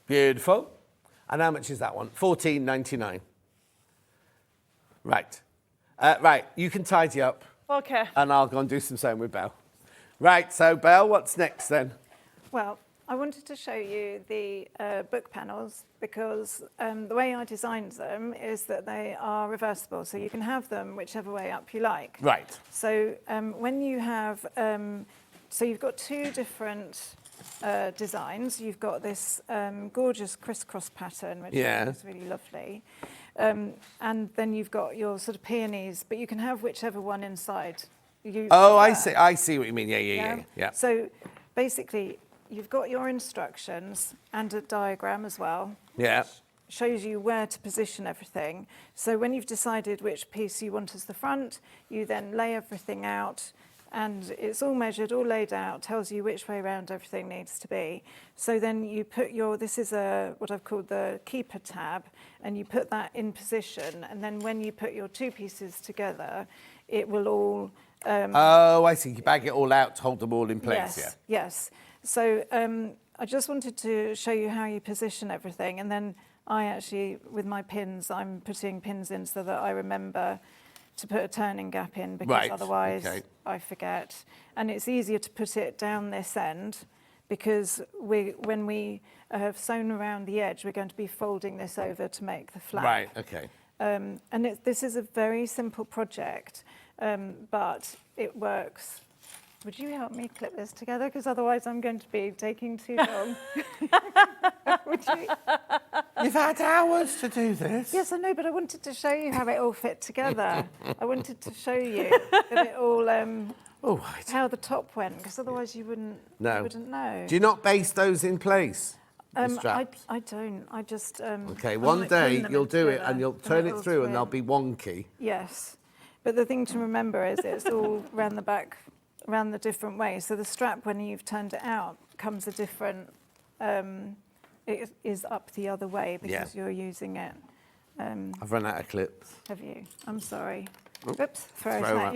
Beautiful. And how much is that one? $14.99. Right. Right, you can tidy up. Okay. And I'll go and do some sewing with Belle. Right, so Belle, what's next then? Well, I wanted to show you the book panels because the way I designed them is that they are reversible, so you can have them whichever way up you like. Right. So when you have, so you've got two different designs. You've got this gorgeous crisscross pattern, which is really lovely. And then you've got your sort of peonies, but you can have whichever one inside. I see what you mean. Yeah. So basically, you've got your instructions and a diagram as well. Yeah. Shows you where to position everything. So when you've decided which piece you want as the front, you then lay everything out, and it's all measured, all laid out, tells you which way around everything needs to be. So then you put this is what I've called the keeper tab, and you put that in position, and then when you put your two pieces together, it will all... I see. You bag it all out to hold them all in place, Yes. So I just wanted to show you how you position everything, and then I actually, with my pins, I'm putting pins in so that I remember to put a turning gap in, because otherwise I forget. And it's easier to put it down this end because when we have sewn around the edge, we're going to be folding this over to make the flap. Right, okay. And this is a very simple project, but it works. Would you help me clip this together? Because otherwise I'm going to be taking too long. Would you? You've had hours to do this. Yes, I know, but I wanted to show you how it all fit together. I wanted to show you that it all, how the top went, because otherwise you wouldn't know. Do you not base those in place? I don't. I just... okay, one day you'll do it and you'll turn it through and they'll be wonky. Yes. But the thing to remember is it's all around the back, around the different way. So the strap, when you've turned it out, comes a different... it is up the other way because you're using it. I've run out of clips. Have you? I'm sorry. Oops, throw it at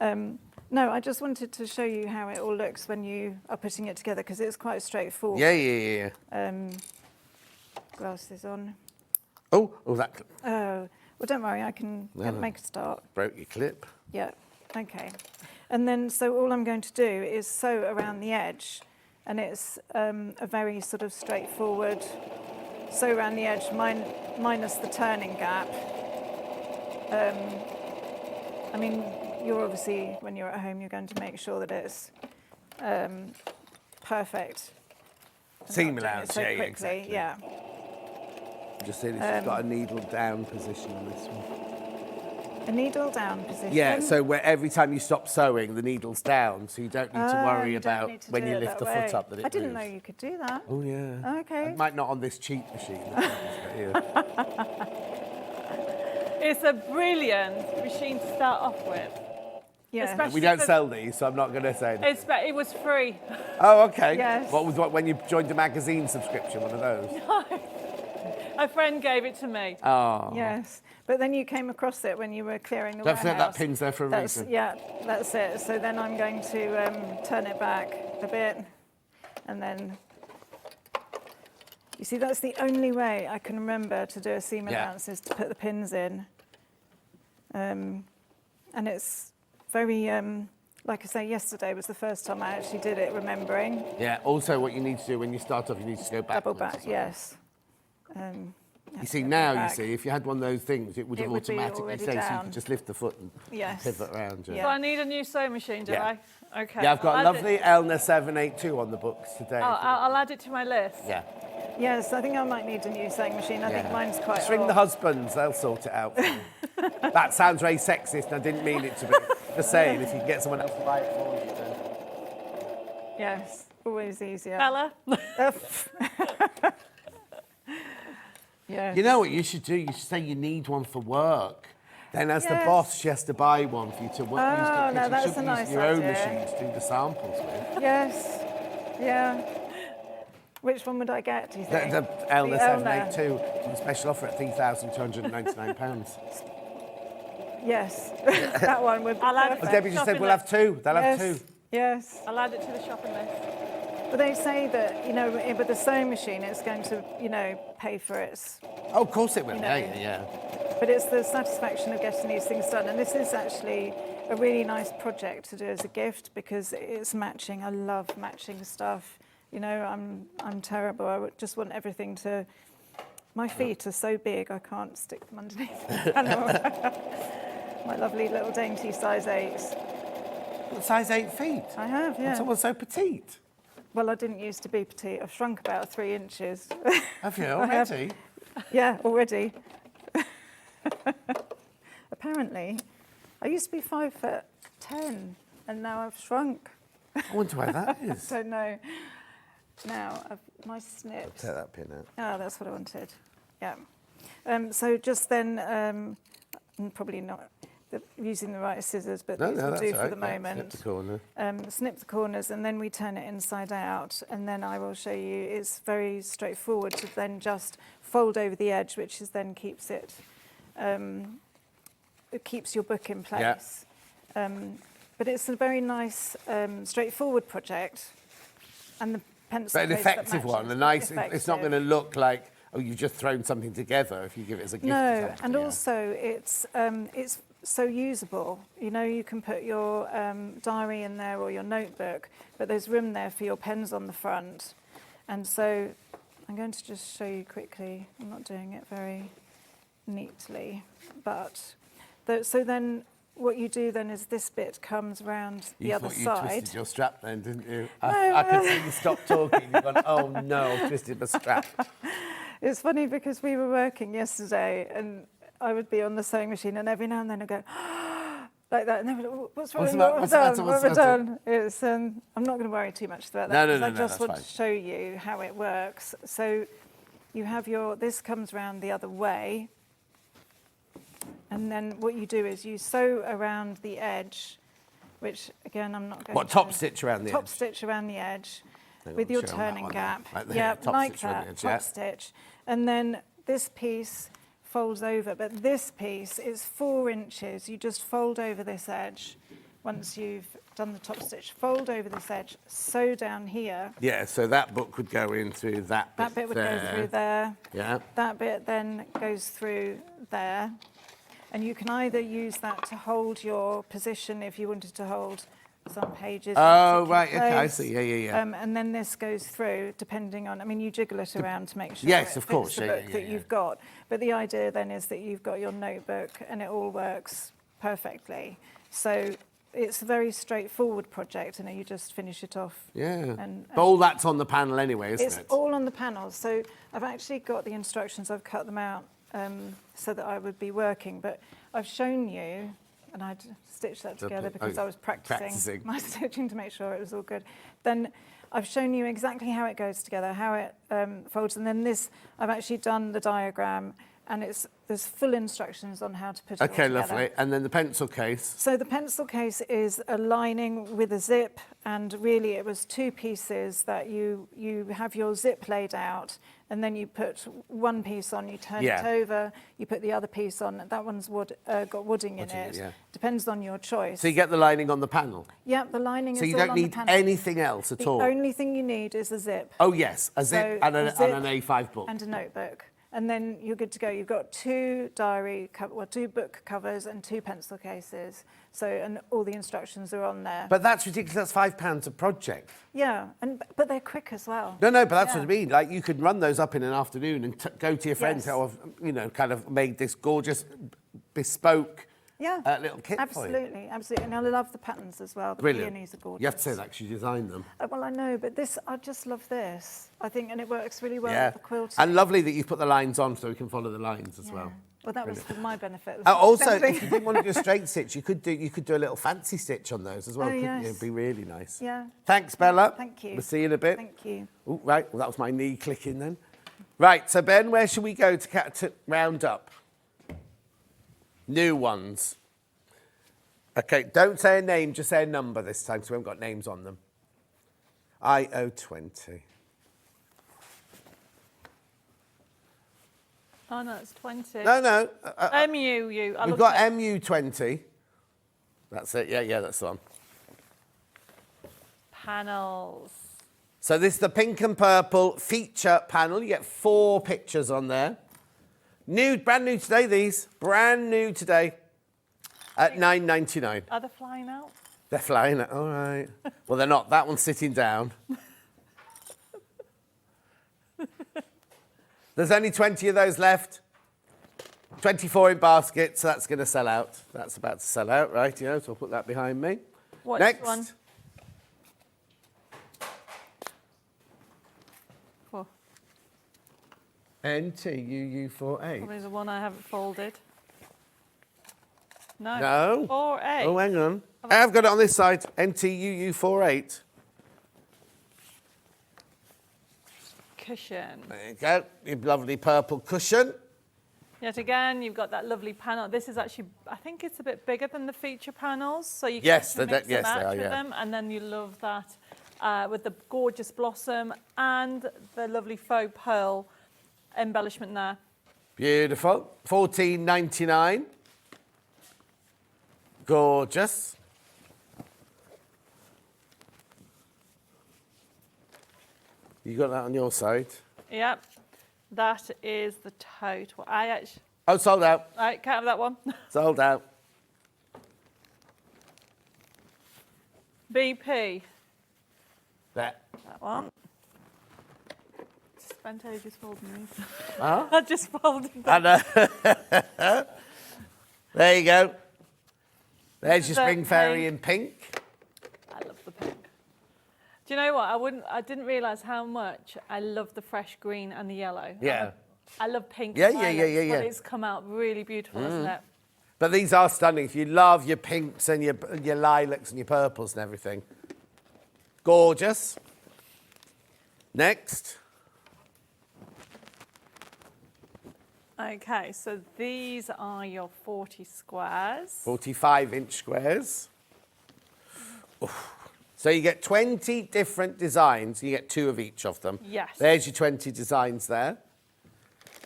you. No, I just wanted to show you how it all looks when you are putting it together, because it's quite straightforward. Yeah. Glasses on. Oh, that clip. Oh, well, don't worry, I can make a start. Broke your clip. Yeah, okay. And then, so all I'm going to do is sew around the edge, and it's a very sort of straightforward sew around the edge, minus the turning gap. I mean, you're obviously, when you're at home, you're going to make sure that it's perfect. Seam allowance, so quickly, exactly. Yeah. Just seeing if you've got a needle down position on this one. A needle down position? Yeah, so where every time you stop sewing, the needle's down, so you don't need to worry about when you lift the foot up that it moves. I didn't know you could do that. Oh, yeah. Okay. It might not on this cheap machine. It's a brilliant machine to start off with. Yeah. We don't sell these, so I'm not going to say anything. It was free. Oh, okay. Yes. What was when you joined a magazine subscription, one of those? No. A friend gave it to me. Oh. Yes, but then you came across it when you were clearing the Don't warehouse. forget that pin's there for a reason. Yeah, that's it. So then I'm going to turn it back a bit, and then... You see, that's the only way I can remember to do a seam allowance is to put the pins in. And it's very... like I say, yesterday was the first time I actually did it, remembering. Yeah, also what you need to do when you start off, you need to go back. Double back, yes. You see, now you see, if you had one of those things, it would have would be automatically already say, so you down. could just lift the foot and pivot around. So I need a new sewing machine, do I? Okay. Yeah, I've got a lovely Elna 782 on the books today. I'll add it to my list. Yeah. Yes, I think I might need a new sewing machine. I think mine's quite Just ring the husbands, they'll sort it out for you. That sounds very sexist, and I didn't mean it to be. Just saying, if you can get someone else to buy it for you, then... Yes, always easier. Bella? Yeah. You know what you should do? You should say you need one for work. Then as the boss, she has to buy one for you to work. Oh, no, that's a you nice use your own idea. machine to do the samples with. Yes, yeah. Which one would I get, do you think? The Elna The 782, the special offer at £3,299. Yes, that one would be perfect. Debbie just said we'll have two. They'll have two. Yes. I'll add it to the shopping list. But they say that, you know, with the sewing machine, it's going to, you know, pay for its. Oh, of course it will. You Yeah, know. yeah, yeah. But it's the satisfaction of getting these things done. And this is actually a really nice project to do as a gift because it's matching. I love matching stuff. You know, I'm terrible. I would just want everything to. My feet are so big, I can't stick them underneath the panel. My lovely little dainty size 8s. What, size 8 feet? I have, yeah. Someone so petite. Well, I didn't used to be petite. I've shrunk about 3 inches. Have you I have. already? Yeah, already. Apparently, I used to be 5'10", and now I've shrunk. I wonder why that is. I don't know. Now, my snips. Take that pin out. Oh, that's what I wanted. Yeah. So just then, I'm probably not using the right scissors, but No, these no, will that's do all for right. the Yeah, moment. snip the corner. Snip the corners, and then we turn it inside out, and then I will show you. It's very straightforward to then just fold over the edge, which is then keeps it. It keeps your book in place. Yeah. But it's a very nice, straightforward project, and the pencil. But an case that effective matches. one. A nice. It's not Effective. going to look like, oh, you've just thrown something together if you give it as a gift. or No, something, and yeah. also it's so usable. You know, you can put your diary in there or your notebook, but there's room there for your pens on the front. And so I'm going to just show you quickly. I'm not doing it very neatly, but so then what you do then is this bit comes round the other You side. twisted your strap then, didn't you? I could see you stop talking. You've gone, oh no, I've twisted my strap. It's funny because we were working yesterday and I would be on the sewing machine and every now and then I'd go like that and then what's wrong? What have I done? It's I'm not going to worry too much about that. No, I just that's want fine. to show you how it works. So you have this comes round the other way, and then what you do is you sew around the edge, which again I'm not going What, to top stitch around the top edge? stitch around the edge Hang with on, your show 'em that turning one gap. there. Right there, Yeah, top like stitch around that, the edge, top yeah. stitch. And then this piece folds over, but this piece is 4 inches. You just fold over this edge. Once you've done the top stitch, fold over this edge, sew down here. Yeah, so that book would go in through that bit. That bit would there. go through there. Yeah. That bit then goes through there. And you can either use that to hold your position if you wanted to hold some pages. in a Oh, particular right, okay, I place. see. Yeah. And then this goes through, depending on, I mean, you jiggle it around to make sure Yes, it of fits course, the yeah, book yeah, that yeah. you've got. But the idea then is that you've got your notebook and it all works perfectly. So it's a very straightforward project, and you just finish it off. Yeah. And But all that's on the panel anyway, isn't it's it? all on the panels. So I've actually got the instructions. I've cut them out so that I would be working. But I've shown you, and I'd stitched that together because I was practicing my stitching to make sure it was all good. Then I've shown you exactly how it goes together, how it folds. And then this, I've actually done the diagram, and there's full instructions on how to put it all Okay, together. lovely. And then the pencil case. So the pencil case is a lining with a zip, and really it was 2 pieces that you have your zip laid out, and then you put one piece on, you turn it over, you put the other piece on. That one's got wooding in it. Yeah. Depends on your choice. So you get the lining on the panel. Yeah, the lining So is you all don't on the need panel. anything else at all. The only thing you need is a zip. Oh yes, a zip, So and, a zip and an A5 book. and a notebook. And then you're good to go. You've got 2 2 book covers and 2 pencil cases. So, and all the instructions are on there. But that's ridiculous. That's £5 a project. Yeah, but they're quick as well. No, but that's Yeah. what I mean. Like you could run those up in an afternoon and go to your friends Yes. who have, kind of made this gorgeous, bespoke Yeah, little kit for you. absolutely. And I love the patterns as well. The Brilliant. peonies are gorgeous. You have to say that because you designed them. Well, I know, but I just love this. I think, and it works really well Yeah. with the quilting. And lovely that you put the lines on so we can follow the lines as well. Well, that was for my benefit. Also, if you didn't want to do a straight stitch, you could do a little fancy stitch on those as well, Oh, couldn't you? yes. It'd be really nice. Yeah. Thanks, Bella. Thank you. We'll see you in a bit. Thank you. Oh, right. Well, that was my knee clicking then. Right. So, Ben, where should we go to round up? New ones. Okay. Don't say a name. Just say a number this time, so we haven't got names on them. IO20. Oh, no, it's 20. No. MU. We've got MU20. That's it. Yeah, that's the one. panels. So this is the pink and purple feature panel. You get 4 pictures on there. New, brand new today, these. Brand new today at $9.99. Are they flying out? They're flying, all right. Well, they're not. That one's sitting down. There's only 20 of those left. 24 in basket, so that's going to sell out. That's about to sell out, right? So I'll put that behind me. What's Next. one? Four. NTUU48. Probably the one I haven't folded. No. No. 4A. Oh, hang on. I've got it on this side. NTUU48. Cushion. There you go. Your lovely purple cushion. Yet again, you've got that lovely panel. This is actually, I think it's a bit bigger than the feature panels, so you can Yes, mix and yes, match they are, with yeah. them. And then you love that with the gorgeous blossom and the lovely faux pearl embellishment there. Beautiful. $14.99. Gorgeous. You got that on your side? Yep, that is the tote. Well, I actually, Oh, sold out. I can't have that one. Sold out. BP, That. that one. Spent ages folding these. Huh? I just folded them. There you go. There's your The spring fairy pink. in pink. I love the pink. Do you know what? I didn't realise how much I love the fresh green and the yellow. Yeah. I love pink. Yeah, and yeah, yeah, violets, yeah, But yeah. it's come out really beautiful, isn't it? But these are stunning. If you love your pinks and your lilacs and your purples and everything. Gorgeous. Next. Okay, so these are your 40 squares. 45-inch squares. Oof. So you get 20 different designs. You get 2 of each of them. Yes. There's your 20 designs there.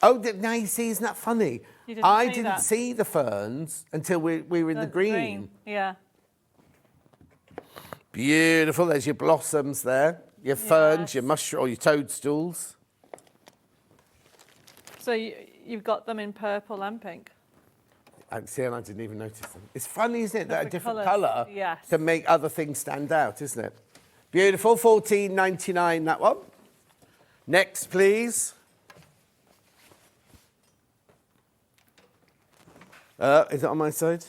Oh, now you see, isn't that funny? You didn't I see didn't that. see the ferns until we were in the green. Yeah. Beautiful. There's your blossoms there. Your ferns, Yes. your mushroom, or your toadstools. So you've got them in purple and pink. See, and I didn't even notice them. It's funny, isn't it, that a Different different colours, colour yes. can make other things stand out, isn't it? Beautiful. $14.99, that one. Next, please. Is it on my side?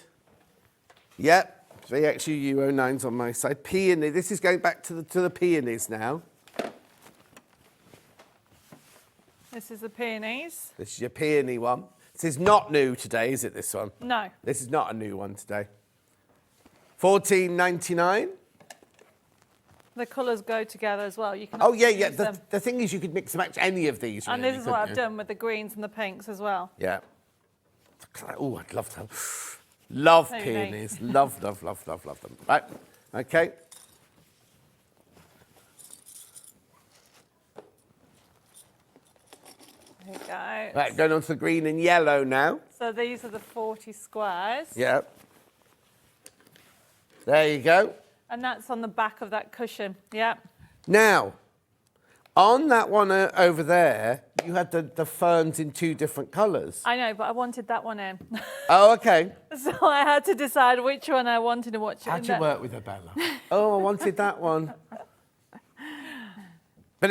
Yep. VXUU09's on my side. Peony. This is going back to the peonies now. This is the peonies. This is your peony one. This is not new today, is it, this one? No. This is not a new one today. $14.99. The colours go together as well. You can Oh, yeah, use yeah. them. The thing is you could mix and match any of these, And really, this is what couldn't I've you? done with the greens and the pinks as well. Yeah. Oh, I'd love to. Love So peonies. Love them. Right, okay. There you go. Right, going on to the green and yellow now. So these are the 40 squares. Yeah. There you go. And that's on the back of that cushion. Yeah. Now, on that one over there, you had the ferns in 2 different colours. I know, but I wanted that one in. Oh, okay. So I had to decide which one I wanted to watch. How'd you work with her, Bella? Oh, I wanted that one. But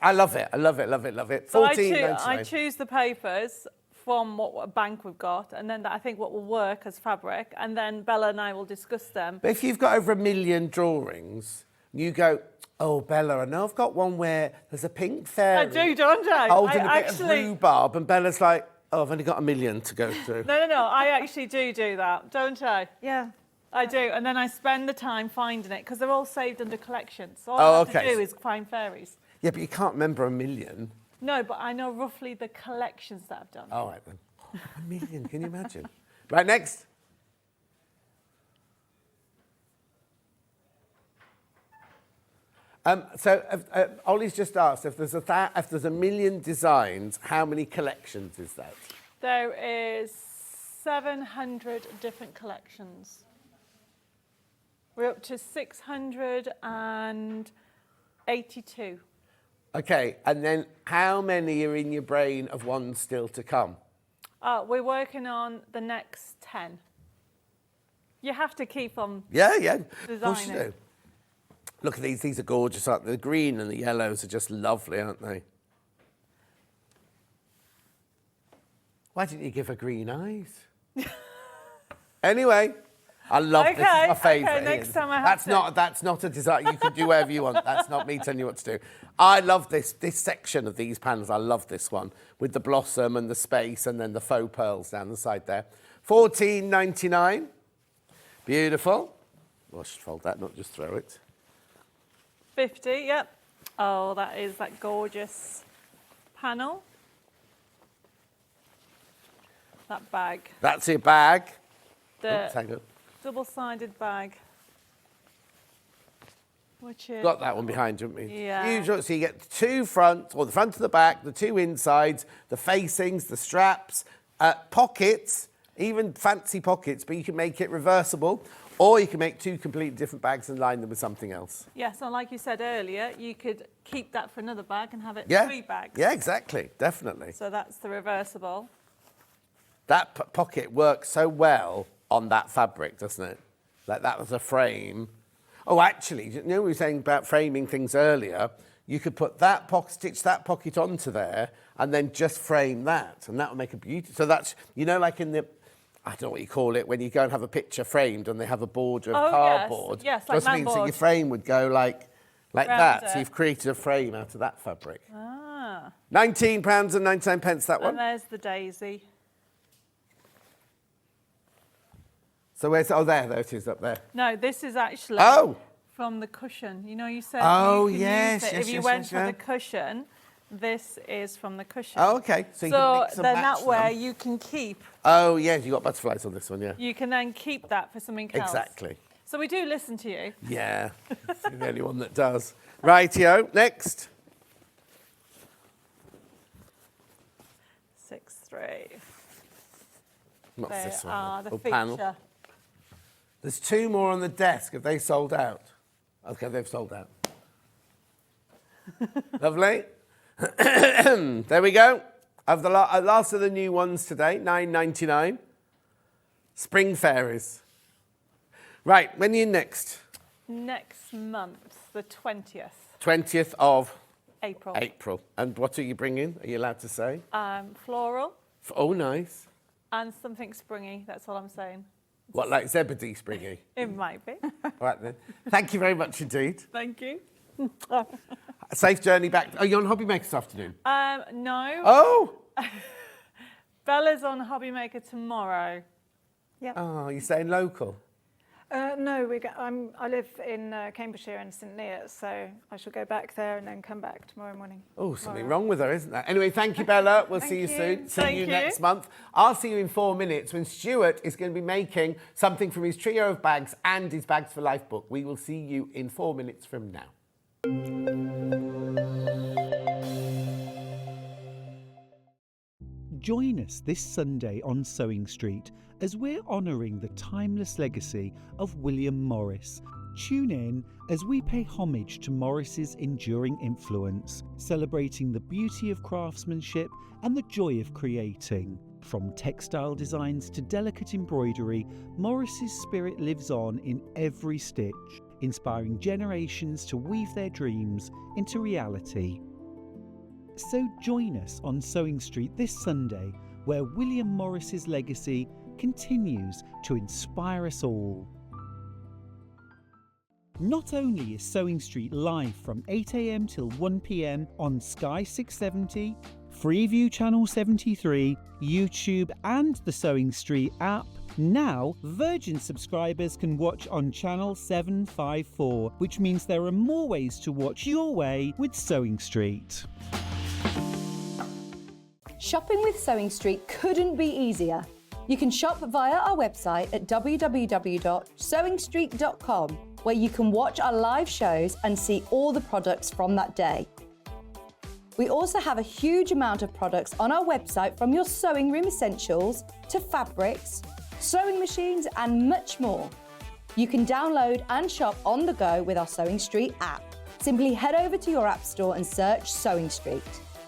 I love it. I love it. So I $14.99. choose the papers from what bank we've got, and then I think what will work as fabric, and then Bella and I will discuss them. But if you've got over 1 million drawings, you go, oh, Bella, I know I've got one where there's a pink fairy. I do, don't I? Holding I a bit of rhubarb, and Bella's like, oh, I've only got 1 million to go through. No, I actually do that, don't I? Yeah. I do, and then I spend the time finding it, because they're all saved under collections. So all Oh, I have okay. to do is find fairies. Yeah, but you can't remember 1 million. No, but I know roughly the collections that I've done. All right, then. Oh, 1 million, can you imagine? Right, next. Ollie's just asked if there's 1 million designs, how many collections is that? There is 700 different collections. We're up to 682. Okay, and then how many are in your brain of ones still to come? We're working on the next 10. You have to keep on Yeah, of designing. course you do. Look at these. These are gorgeous, aren't they? The green and the yellows are just lovely, aren't they? Why didn't you give her green eyes? Anyway, I love this. This is my favourite. Okay, next time I have That's not a design. You can do whatever you want. That's not me telling you what to do. I love this section of these panels. I love this one with the blossom and the space and then the faux pearls down the side there. $14.99. Beautiful. Well, I should fold that, not just throw it. 50, yep. Oh, that is that gorgeous panel. That bag. That's your bag. The Oops, hang on. double-sided bag. Which is... Got that one behind, didn't we? Yeah. Usual, so you get the two front, or the front of the back, the two insides, the facings, the straps, pockets, even fancy pockets, but you can make it reversible, or you can make two completely different bags and line them with something else. Yes, and like you said earlier, you could keep that for another bag and have it 3 bags. Yeah, exactly, definitely. So that's the reversible. That pocket works so well on that fabric, doesn't it? Like that was a frame. Oh, actually, you know we were saying about framing things earlier? You could put that pocket, stitch that pocket onto there, and then just frame that, and that would make a beauty. So that's, you know, like in the, I don't know what you call it, when you go and have a picture framed and they have a border of cardboard. Yes, like just means that mat your board. frame would go like Round that. it. So you've created a frame out of that fabric. Ah. £19.99, that one. And there's the daisy. So where's, oh, there it is up there. No, this is actually from the cushion. You know, you said Oh, you can yes, use it. yes, If you yes, went yes, for yeah. the cushion, this is from the cushion. Oh, okay. So you can So mix and then match that way them. you can keep. Oh, yes, you got butterflies on this one, yeah. You can then keep that for something else. Exactly. So we do listen to you. Yeah, it's the only one that does. Rightio, next. 6-3. What's They this one? are the Oh, feature. panel. There's 2 more on the desk. Have they sold out? Okay, they've sold out. Lovely. There we go. Of the last of the new ones today, $9.99. Spring Fairies. Right, when are you next? Next month, the 20th. 20th of April. April. And what are you bringing? Are you allowed to say? Floral Oh, nice. and something springy. That's all I'm saying. What, like Zebedee Springy? It might be. All right then. Thank you very much indeed. Thank you. A safe journey back. Oh, you're on Hobby Maker this afternoon? No. Oh! Bella's on Hobby Maker tomorrow. Oh, you're staying local? No, I live in Cambridgeshire and St Neots, so I shall go back there and then come back tomorrow morning. Oh, something wrong with her, isn't there? Anyway, thank you, Bella. We'll see you soon. See Thank you you. next month. I'll see you in 4 minutes when Stuart is going to be making something from his trio of bags and his Bags for Life book. We will see you in 4 minutes from now. Join us this Sunday on Sewing Street as we're honouring the timeless legacy of William Morris. Tune in as we pay homage to Morris's enduring influence, celebrating the beauty of craftsmanship and the joy of creating. From textile designs to delicate embroidery, Morris's spirit lives on in every stitch, inspiring generations to weave their dreams into reality. So join us on Sewing Street this Sunday, where William Morris's legacy continues to inspire us all. Not only is Sewing Street live from 8 AM till 1 PM on Sky 670, Freeview Channel 73, YouTube and the Sewing Street app, now Virgin subscribers can watch on Channel 754, which means there are more ways to watch your way with Sewing Street. Shopping with Sewing Street couldn't be easier. You can shop via our website at www.sewingstreet.com, where you can watch our live shows and see all the products from that day. We also have a huge amount of products on our website, from your sewing room essentials to fabrics, sewing machines and much more. You can download and shop on the go with our Sewing Street app. Simply head over to your app store and search Sewing Street.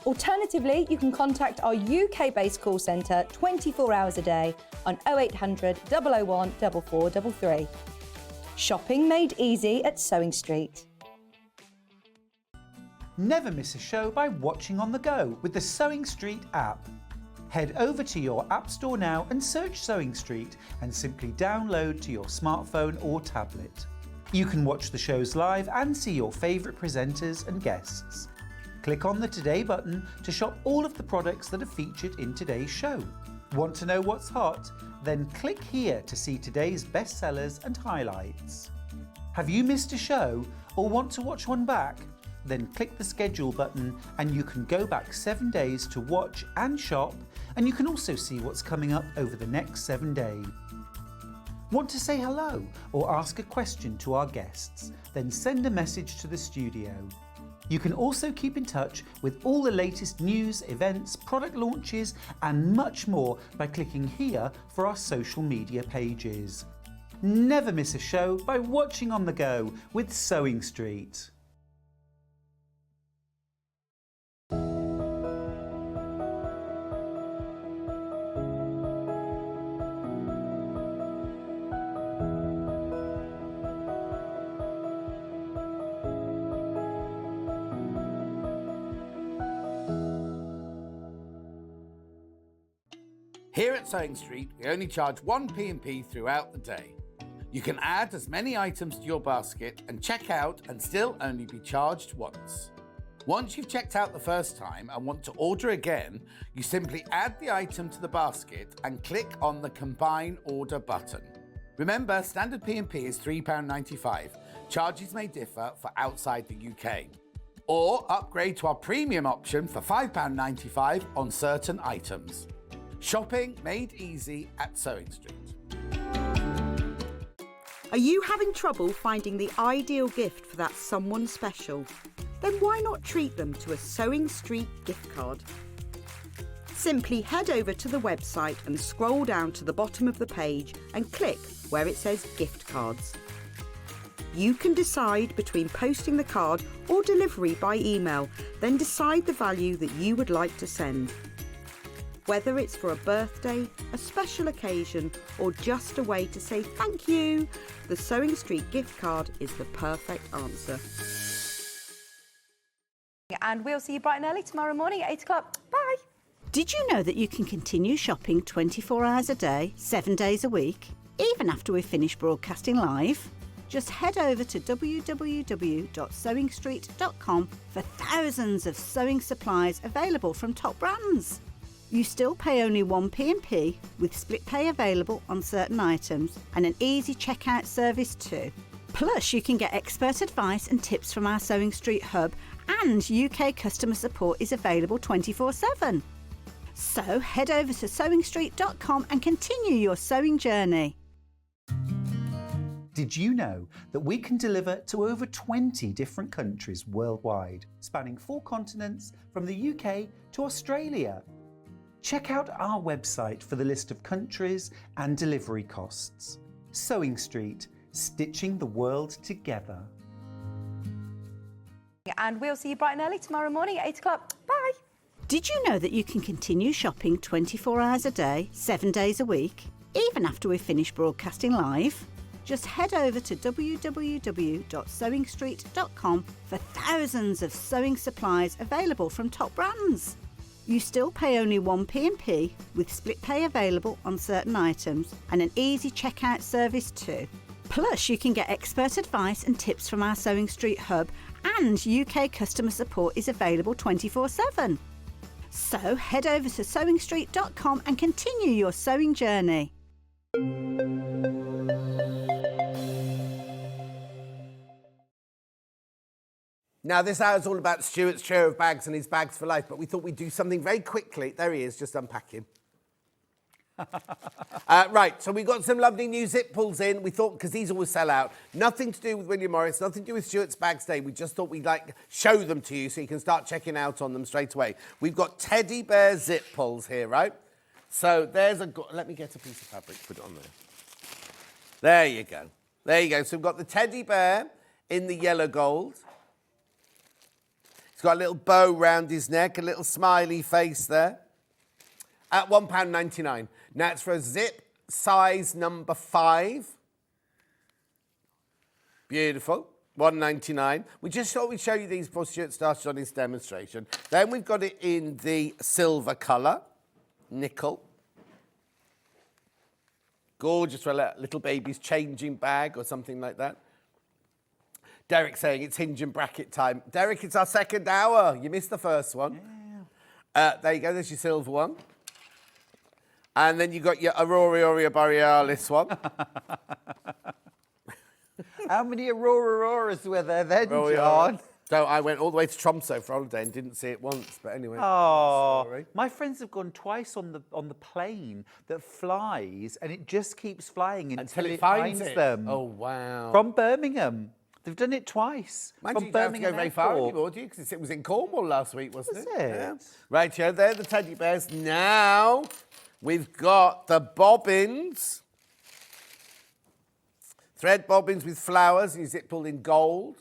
Alternatively, you can contact our UK-based call centre 24 hours a day on 0800 001 4433. Shopping made easy at Sewing Street. Never miss a show by watching on the go with the Sewing Street app. Head over to your app store now and search Sewing Street and simply download to your smartphone or tablet. You can watch the shows live and see your favourite presenters and guests. Click on the Today button to shop all of the products that are featured in today's show. Want to know what's hot? Then click here to see today's bestsellers and highlights. Have you missed a show or want to watch one back? Then click the schedule button and you can go back 7 days to watch and shop, and you can also see what's coming up over the next 7 days. Want to say hello or ask a question to our guests? Then send a message to the studio. You can also keep in touch with all the latest news, events, product launches and much more by clicking here for our social media pages. Never miss a show by watching on the go with Sewing Street. Here at Sewing Street, we only charge 1 P&P throughout the day. You can add as many items to your basket and check out and still only be charged once. Once you've checked out the first time and want to order again, you simply add the item to the basket and click on the Combine Order button. Remember, standard P&P is £3.95. Charges may differ for outside the UK. Or upgrade to our premium option for £5.95 on certain items. Shopping made easy at Sewing Street. Are you having trouble finding the ideal gift for that someone special? Then why not treat them to a Sewing Street gift card? Simply head over to the website and scroll down to the bottom of the page and click where it says gift cards. You can decide between posting the card or delivery by email, then decide the value that you would like to send. Whether it's for a birthday, a special occasion, or just a way to say thank you, the Sewing Street gift card is the perfect answer. And we'll see you bright and early tomorrow morning at 8 o'clock. Bye. Did you know that you can continue shopping 24 hours a day, 7 days a week, even after we've finished broadcasting live? Just head over to www.sewingstreet.com for thousands of sewing supplies available from top brands. You still pay only 1 P&P with split pay available on certain items and an easy checkout service too. Plus, you can get expert advice and tips from our Sewing Street hub, and UK customer support is available 24/7. So head over to sewingstreet.com and continue your sewing journey. Did you know that we can deliver to over 20 different countries worldwide, spanning 4 continents from the UK to Australia? Check out our website for the list of countries and delivery costs. Sewing Street, stitching the world together. And we'll see you bright and early tomorrow morning at 8 o'clock. Bye. Did you know that you can continue shopping 24 hours a day, 7 days a week, even after we've finished broadcasting live? Just head over to www.sewingstreet.com for thousands of sewing supplies available from top brands. You still pay only 1 P&P with split pay available on certain items and an easy checkout service too. Plus, you can get expert advice and tips from our Sewing Street hub, and UK customer support is available 24/7. So head over to sewingstreet.com and continue your sewing journey. Now, this hour is all about Stuart's share of bags and his bags for life, but we thought we'd do something very quickly. There he is, just unpacking. Right, so we got some lovely new zip pulls in. We thought, because these always sell out, nothing to do with William Morris, nothing to do with Stuart's Bags Day. We just thought we'd show them to you so you can start checking out on them straight away. We've got teddy bear zip pulls here, right? So there's let me get a piece of fabric, put it on there. There you go. There you go. So we've got the teddy bear in the yellow gold. He's got a little bow round his neck, a little smiley face there. At £1.99. Now it's for a zip size number 5. Beautiful. £1.99. We just thought we'd show you these before Stuart started on his demonstration. Then we've got it in the silver colour, nickel. Gorgeous for a little baby's changing bag or something like that. Derek saying it's hinge and bracket time. Derek, it's our second hour. You missed the first one. Yeah. There you go. There's your silver one. And then you got your Aurora Borealis one. How many Auroras were there then, John? So I went all the way to Tromsø for holiday and didn't see it once. But anyway. Oh, sorry. my friends have gone twice on the plane that flies, and it just keeps flying until it finds them. Oh, wow. From Birmingham. They've done it twice. Mind from you don't have to go very far Airport. anymore, do you? Because it was in Cornwall last week, wasn't Was it? it? Yeah. Right, here, they're the teddy bears. Now we've got the bobbins. Thread bobbins with flowers, and you zip pulled in gold.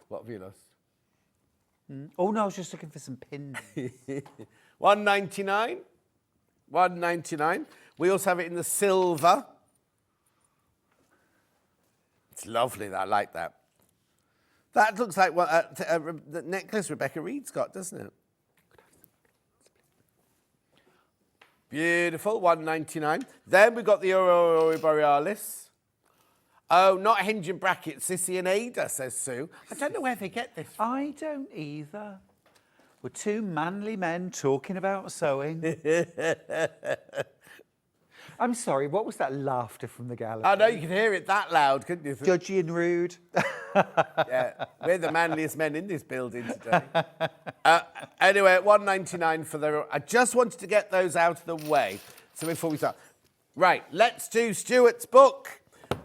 What have you lost? Oh, no, I was just looking for some pins. £1.99. £1.99. We also have it in the silver. It's lovely, I like that. That looks like what the necklace Rebecca Reed's got, doesn't it? Beautiful, £1.99. Then we've got the Aurora Borealis. Oh, not hinge and bracket, Sissy and Ada, says Sue. I don't know where they get this from. I don't either. We're two manly men talking about sewing. I'm sorry, what was that laughter from the gallery? I know, you could hear it that loud, couldn't you? Judgy and rude. Yeah, we're the manliest men in this building today. Anyway, at £1.99 for the... I just wanted to get those out of the way. So before we start... Right, let's do Stuart's book.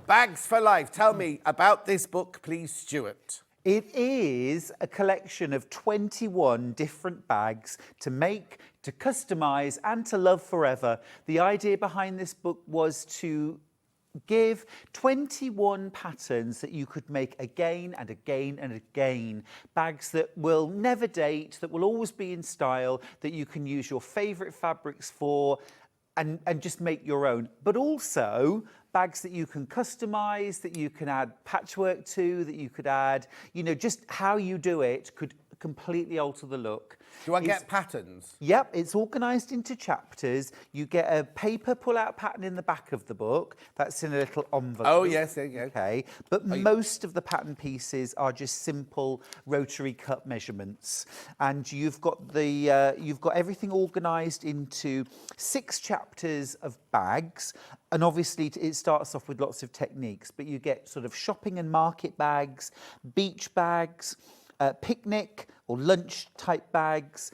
Bags for Life. Tell me about this book, please, Stuart. It is a collection of 21 different bags to make, to customise and to love forever. The idea behind this book was to give 21 patterns that you could make again and again and again. Bags that will never date, that will always be in style, that you can use your favourite fabrics for and just make your own. But also bags that you can customise, that you can add patchwork to, that you could add, you know, just how you do it could completely alter the look. Do I get patterns? Yep, it's organised into chapters. You get a paper pull-out pattern in the back of the book. That's in a little envelope. Oh, yes, there you go. Okay, but most of the pattern pieces are just simple rotary cut measurements. And you've got everything organised into 6 chapters of bags. And obviously it starts off with lots of techniques, but you get sort of shopping and market bags, beach bags, picnic or lunch type bags,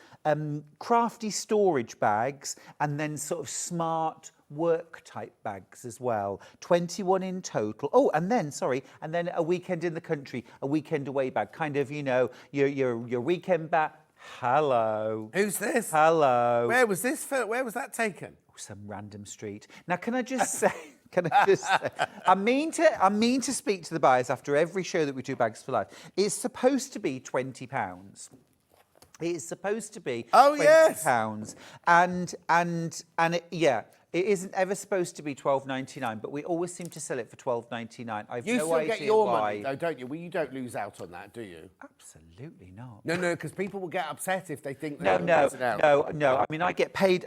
crafty storage bags, and then sort of smart work type bags as well. 21 in total. Oh, and then a weekend in the country, a weekend away bag, kind of, you know, your weekend bag. Hello. Who's this? Hello. Where was this? Where was that taken? Some random street. Now, can I just say? I mean to speak to the buyers after every show that we do Bags for Life. It's supposed to be £20. It is supposed to be £20. It isn't ever supposed to be $12.99, but we always seem to sell it for $12.99. I've You no still idea get your why. money, though, don't you? Well, you don't lose out on that, do you? Absolutely not. No, because people will get upset if they think No. out. I mean, I get paid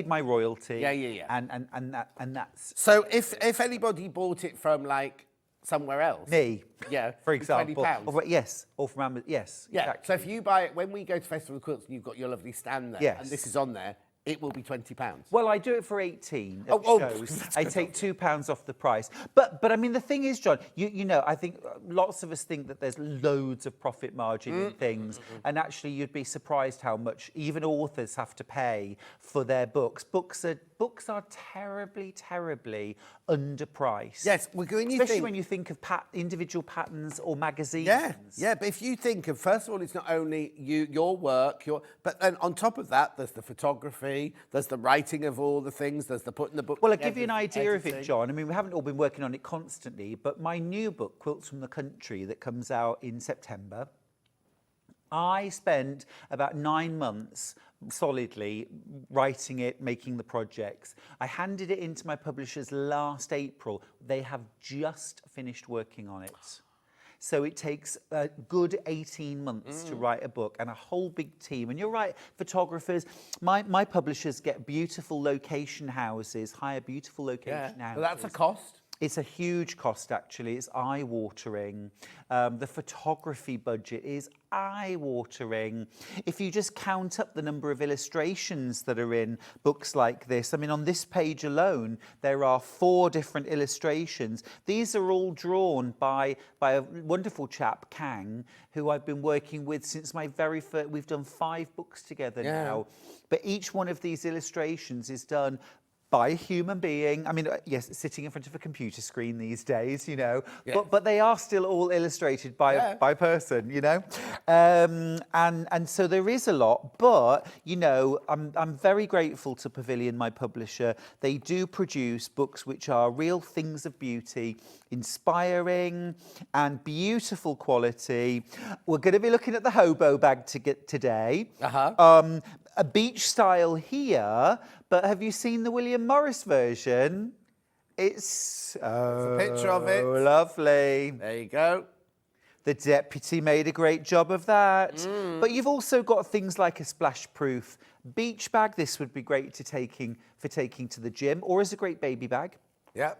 my royalty. Yeah. And that's So if anybody bought it from like somewhere else, me. yeah, For example. £20. Yes, or from Amazon. Yes. Yeah. Exactly. So if you buy it when we go to Festival of Quilts and you've got your lovely stand there, Yes. and this is on there, it will be £20. Well, I do it for 18 Oh, shows. I take £2 off the price. But I mean, the thing is, John, you know, I think lots of us think that there's loads of profit margin in things, and actually you'd be surprised how much even authors have to pay for their books. Books books are terribly, terribly underpriced. Yes, when you especially think, when you think of individual patterns or magazines. Yeah, but if you think of, first of all, it's not only your work, but then on top of that, there's the photography, there's the writing of all the things, there's the putting the book Well, I'll together, give you an idea of it, editing. John. I mean, we haven't all been working on it constantly, but my new book, Quilts from the Country, that comes out in September, I spent about 9 months solidly writing it, making the projects. I handed it into my publishers last April. They have just finished working on it. So it takes a good 18 months to write a book, and a whole big team. And you're right, photographers, my publishers get beautiful location houses, hire beautiful location houses. Well, that's a cost. It's a huge cost, actually. It's eye-watering. The photography budget is eye-watering. If you just count up the number of illustrations that are in books like this, I mean, on this page alone, there are 4 different illustrations. These are all drawn by a wonderful chap, Kang, who I've been working with since my very first. We've done 5 books together now. But each one of these illustrations is done by a human being. I mean, yes, sitting in front of a computer screen these days, you know, but they are still all illustrated by a person, you know, and so there is a lot. But you know, I'm very grateful to Pavilion, my publisher. They do produce books which are real things of beauty, inspiring and beautiful quality. We're going to be looking at the Hobo bag today. A beach style here, but have you seen the William Morris version? It's a picture of it. Lovely. There you go. The deputy made a great job of that. But you've also got things like a splash-proof beach bag. This would be great for taking to the gym, or as a great baby bag. Yeah.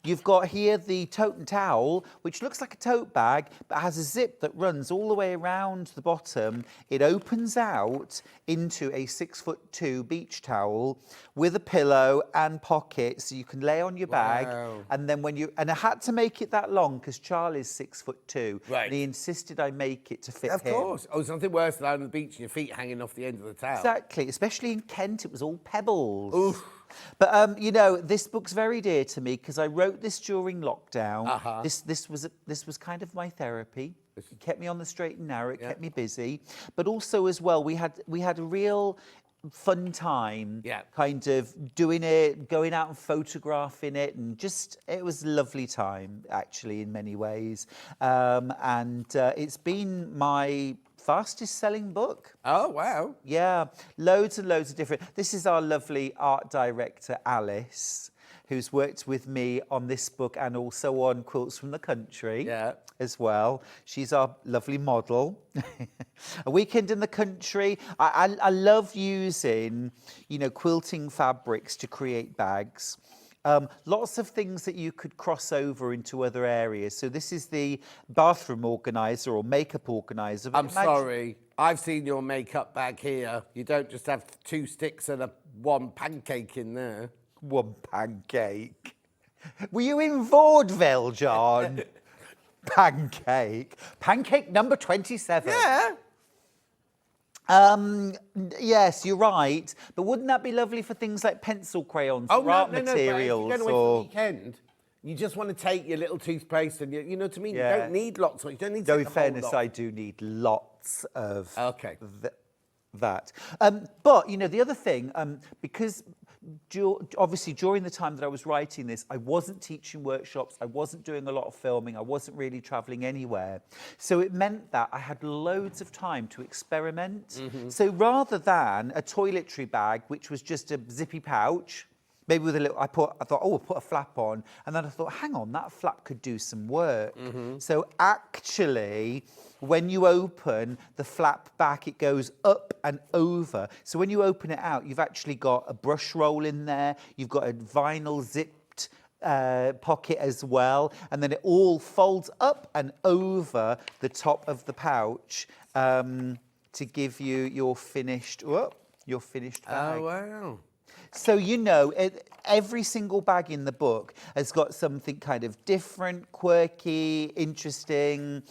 You've got here the tote and towel, which looks like a tote bag, but has a zip that runs all the way around the bottom. It opens out into a 6'2" beach towel with a pillow and pocket, so you can lay on your bag. And then and I had to make it that long because Charlie's 6'2", and he insisted I make it to fit him. Of course. Oh, something worse than on the beach and your feet hanging off the end of the towel. Exactly, especially in Kent, it was all pebbles. Oof. But you know, this book's very dear to me because I wrote this during lockdown. This was kind of my therapy. It kept me on the straight and narrow. It kept me busy. But also as well, we had a real fun time, kind of doing it, going out and photographing it, and just it was a lovely time actually in many ways. And it's been my fastest selling book. Oh, wow. Yeah, loads and loads of different. This is our lovely art director, Alice, who's worked with me on this book and also on Quilts from the Country as well. She's our lovely model. A Weekend in the Country. I love using, you know, quilting fabrics to create bags. Lots of things that you could cross over into other areas. So this is the bathroom organiser or makeup organiser. I'm sorry, I've seen your makeup bag here. You don't just have 2 sticks and one pancake in there. One pancake. Were you in vaudeville, John? Pancake. Pancake number 27. Yeah. Yes, you're right. But wouldn't that be lovely for things like pencil crayons or art materials? But if you're going away for the weekend, you just want to take your little toothpaste and you know what I mean? You don't need lots. You don't need to in fairness, I do need lots of that. But, you know, the other thing, because obviously during the time that I was writing this, I wasn't teaching workshops, I wasn't doing a lot of filming, I wasn't really travelling anywhere. So it meant that I had loads of time to experiment. So rather than a toiletry bag, which was just a zippy pouch, maybe with a little, I thought, oh, we'll put a flap on. And then I thought, hang on, that flap could do some work. So actually, when you open the flap back, it goes up and over. So when you open it out, you've actually got a brush roll in there. You've got a vinyl zipped pocket as well. And then it all folds up and over the top of the pouch to give you your finished bag. Oh, wow. So, you know, every single bag in the book has got something kind of different, quirky, interesting.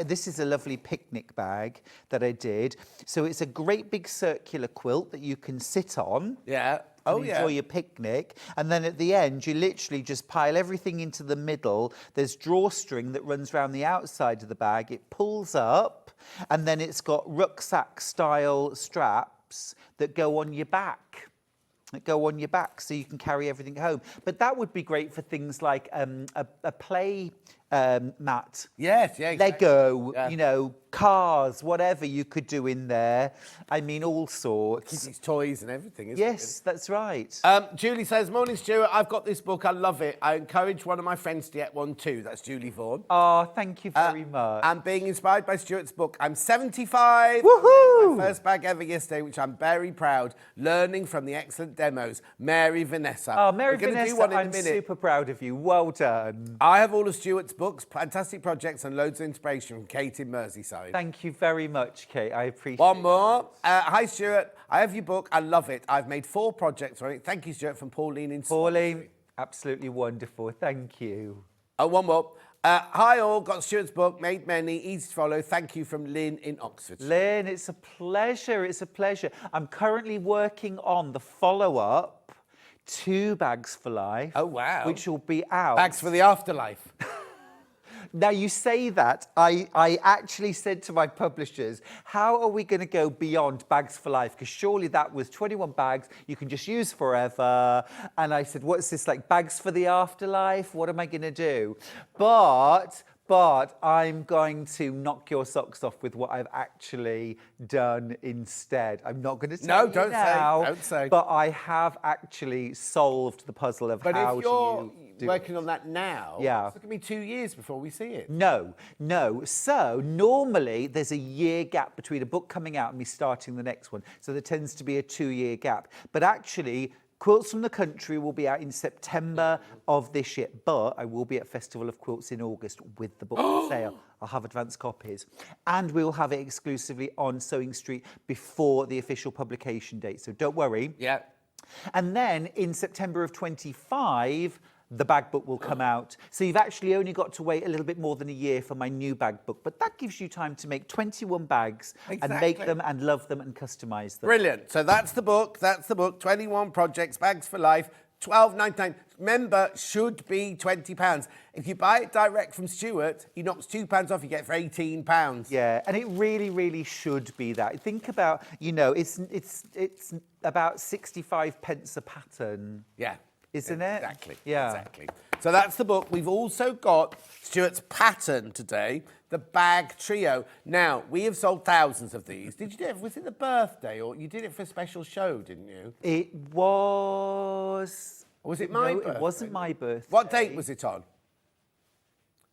This is a lovely picnic bag that I did. So it's a great big circular quilt that you can sit on. Yeah. Oh, and yeah. enjoy your picnic. And then at the end, you literally just pile everything into the middle. There's drawstring that runs around the outside of the bag. It pulls up, and then it's got rucksack-style straps that go on your back. So you can carry everything home. But that would be great for things like a play mat. Yes, yeah, exactly. Lego, Yeah. you know, cars, whatever you could do in there. I mean, all sorts. These toys and everything, isn't Yes, that's right. Julie says, morning, Stuart. I've got this book. I love it. I encourage one of my friends to get one too. That's Julie Vaughan. Oh, thank you very much. I'm being inspired by Stuart's book. I'm 75. Woohoo! My first bag ever yesterday, which I'm very proud. Learning from the excellent demos. Mary Vanessa. Oh, Mary We're gonna Vanessa, do one in a I'm minute. super proud of you. Well done. I have all of Stuart's books, fantastic projects, and loads of inspiration from Kate in Merseyside. Thank you very much, Kate. I appreciate One more. Hi, Stuart. I have your book. I love it. I've made 4 projects on it. Thank you, Stuart, from Pauline in Pauline, absolutely wonderful. Thank you. One more. Hi, all. Got Stuart's book. Made many. Easy to follow. Thank you from Lynn in Oxford. Lynn, it's a pleasure. It's a pleasure. I'm currently working on the follow-up to Bags for Life. Oh, wow. Which will be out. Bags for the afterlife. Now, you say that. I actually said to my publishers, how are we going to go beyond Bags for Life? Because surely that was 21 bags you can just use forever. And I said, what's this, like Bags for the afterlife? What am I going to do? But I'm going to knock your socks off with what I've actually done instead. I'm not going to tell you don't now, say. Don't say. But I have actually solved the puzzle of But how if you're to do working it. on that now, Yeah. it's going to be 2 years before we see it. No. So normally there's a year gap between a book coming out and me starting the next one. So there tends to be a 2-year gap. But actually, Quilts from the Country will be out in September of this year, but I will be at Festival of Quilts in August with the book for sale. I'll have advance copies. And we will have it exclusively on Sewing Street before the official publication date. So don't worry. Yeah. And then in September of 25, the bag book will come out. So you've actually only got to wait a little bit more than a year for my new bag book. But that gives you time to make 21 bags and make them and love them and customise them. Brilliant. So that's the book. 21 projects, Bags for Life, £12.99. Remember, should be £20. If you buy it direct from Stuart, he knocks £2 off, you get it for £18. Yeah, and it really, really should be that. Think about, you know, it's about 65 pence a pattern. Yeah. Isn't it? Exactly. Yeah. Exactly. So that's the book. We've also got Stuart's pattern today, the Bag Trio. Now, we have sold thousands of these. Did you do it? Was it the birthday, or you did it for a special show, didn't you? It was... Or was it my No, birthday? it wasn't my birthday. What date was it on?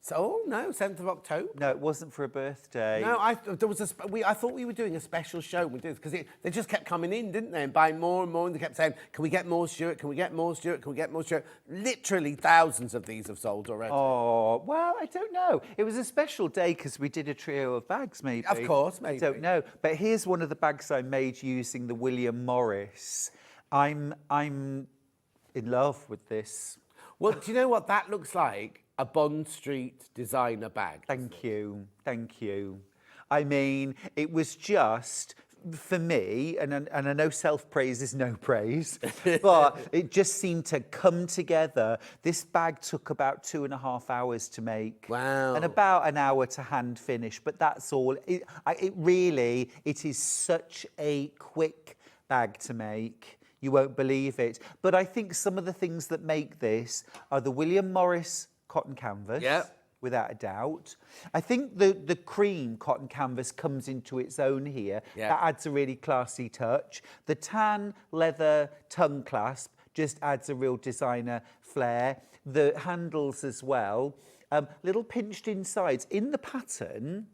So, oh, no, 7th of October. No, it wasn't for a birthday. No, I thought we were doing a special show with this because they just kept coming in, didn't they, and buying more and more, and they kept saying, "Can we get more, Stuart? Can we get more, Stuart? Can we get more, Stuart?" Literally thousands of these have sold already. Oh, well, I don't know. It was a special day because we did a trio of bags, maybe. Of course, maybe. I don't know. But here's one of the bags I made using the William Morris. I'm in love with this. Well, do you know what that looks like? A Bond Street designer bag. Thank you. Thank you. I mean, it was just, for me, and I know self-praise is no praise, but it just seemed to come together. This bag took about 2.5 hours to make. Wow. And about an hour to hand finish, but that's all. It is such a quick bag to make. You won't believe it. But I think some of the things that make this are the William Morris cotton canvas, without a doubt. I think the cream cotton canvas comes into its own here. Yeah. That adds a really classy touch. The tan leather tongue clasp just adds a real designer flair. The handles as well, little pinched insides. In the pattern,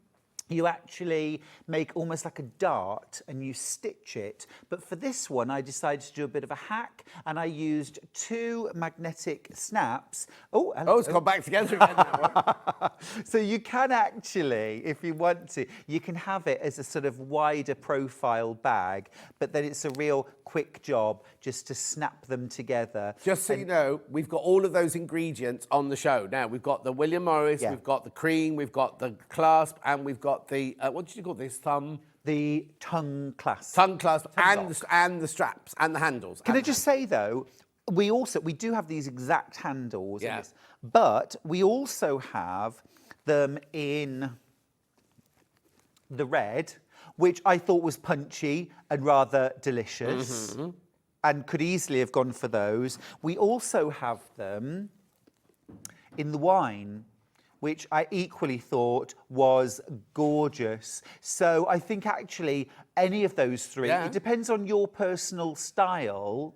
you actually make almost like a dart and you stitch it. But for this one, I decided to do a bit of a hack and I used 2 magnetic snaps. Oh, it's gone back together again now. So you can actually, if you want to, you can have it as a sort of wider profile bag, but then it's a real quick job just to snap them together. Just so you know, we've got all of those ingredients on the show. Now, we've got the William Morris, we've got the cream, we've got the clasp, and we've got got the, what did you call this? The tongue clasp. Tongue clasp Tongue and the straps and the handles. Can I just say though, we do have these exact handles, in Yeah. this, but we also have them in the red, which I thought was punchy and rather delicious, and could easily have gone for those. We also have them in the wine, which I equally thought was gorgeous. So I think actually any of those three, Yeah. it depends on your personal style.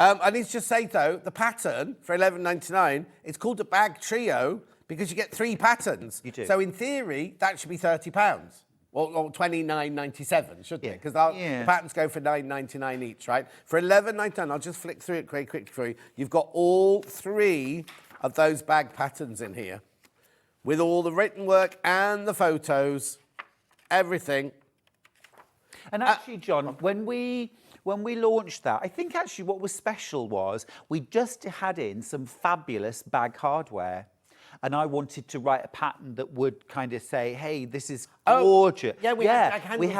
I need to just say though, the pattern for $11.99, it's called a bag trio because you get 3 patterns. You do. So in theory, that should be £30. Or $29.97, shouldn't it? Because Yeah. the patterns go for $9.99 each, right? For $11.99, I'll just flick through it very quickly for you. You've got all 3 of those bag patterns in here, with all the written work and the photos, everything. And actually, John, when we launched that, I think actually what was special was we just had in some fabulous bag hardware. And I wanted to write a pattern that would kind of say, "Hey, this is gorgeous." yeah, we had bag handles,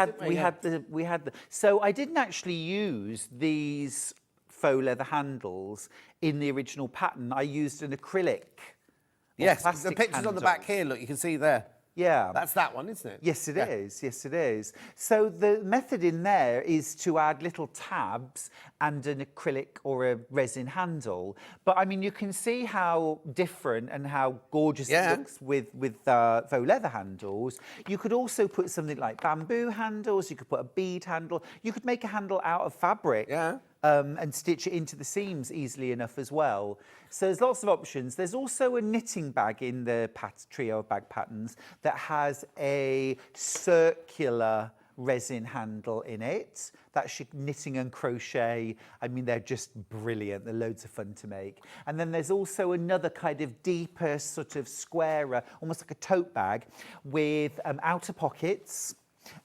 didn't we? we had the. So I didn't actually use these faux leather handles in the original pattern. I used an acrylic. or Yes, the plastic pictures on the back handle. here, look, you can see there. Yeah. That's that one, isn't it? Yes, it is. Yes, it is. So the method in there is to add little tabs and an acrylic or a resin handle. But I mean, you can see how different and how gorgeous Yeah. it looks with faux leather handles. You could also put something like bamboo handles. You could put a bead handle. You could make a handle out of fabric. Yeah. And stitch it into the seams easily enough as well. So there's lots of options. There's also a knitting bag in the trio of bag patterns that has a circular resin handle in it. That's your knitting and crochet. I mean, they're just brilliant. They're loads of fun to make. And then there's also another kind of deeper, sort of squarer, almost like a tote bag with outer pockets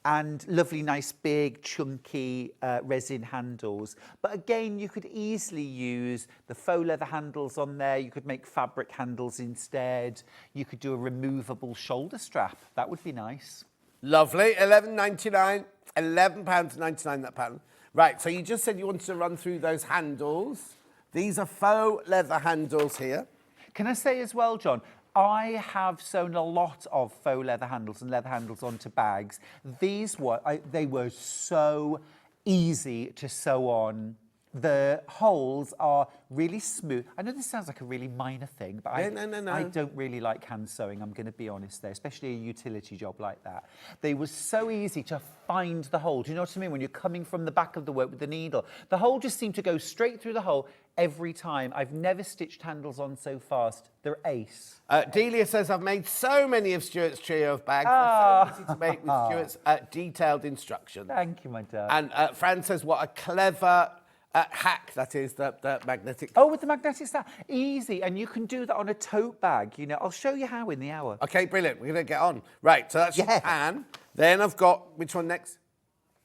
and lovely, nice, big, chunky resin handles. But again, you could easily use the faux leather handles on there. You could make fabric handles instead. You could do a removable shoulder strap. That would be nice. Lovely. £11.99, £11.99 that pattern. Right, so you just said you wanted to run through those handles. These are faux leather handles here. Can I say as well, John, I have sewn a lot of faux leather handles and leather handles onto bags. These were, they were so easy to sew on. The holes are really smooth. I know this sounds like a really minor thing, but No. I don't really like hand sewing, I'm going to be honest there, especially a utility job like that. They were so easy to find the hole. Do you know what I mean? When you're coming from the back of the work with the needle, the hole just seemed to go straight through the hole every time. I've never stitched handles on so fast. They're ace. Delia says, I've made so many of Stuart's trio of bags. They're so easy to make with Stuart's detailed instructions. Thank you, my dad. And Fran says, what a clever hack that is, the magnetic. Oh, with the magnetic stuff. Easy. And you can do that on a tote bag. You know, I'll show you how in the hour. Okay, brilliant. We're going to get on. Right, so that's Yeah. pan. Then I've got, which one next?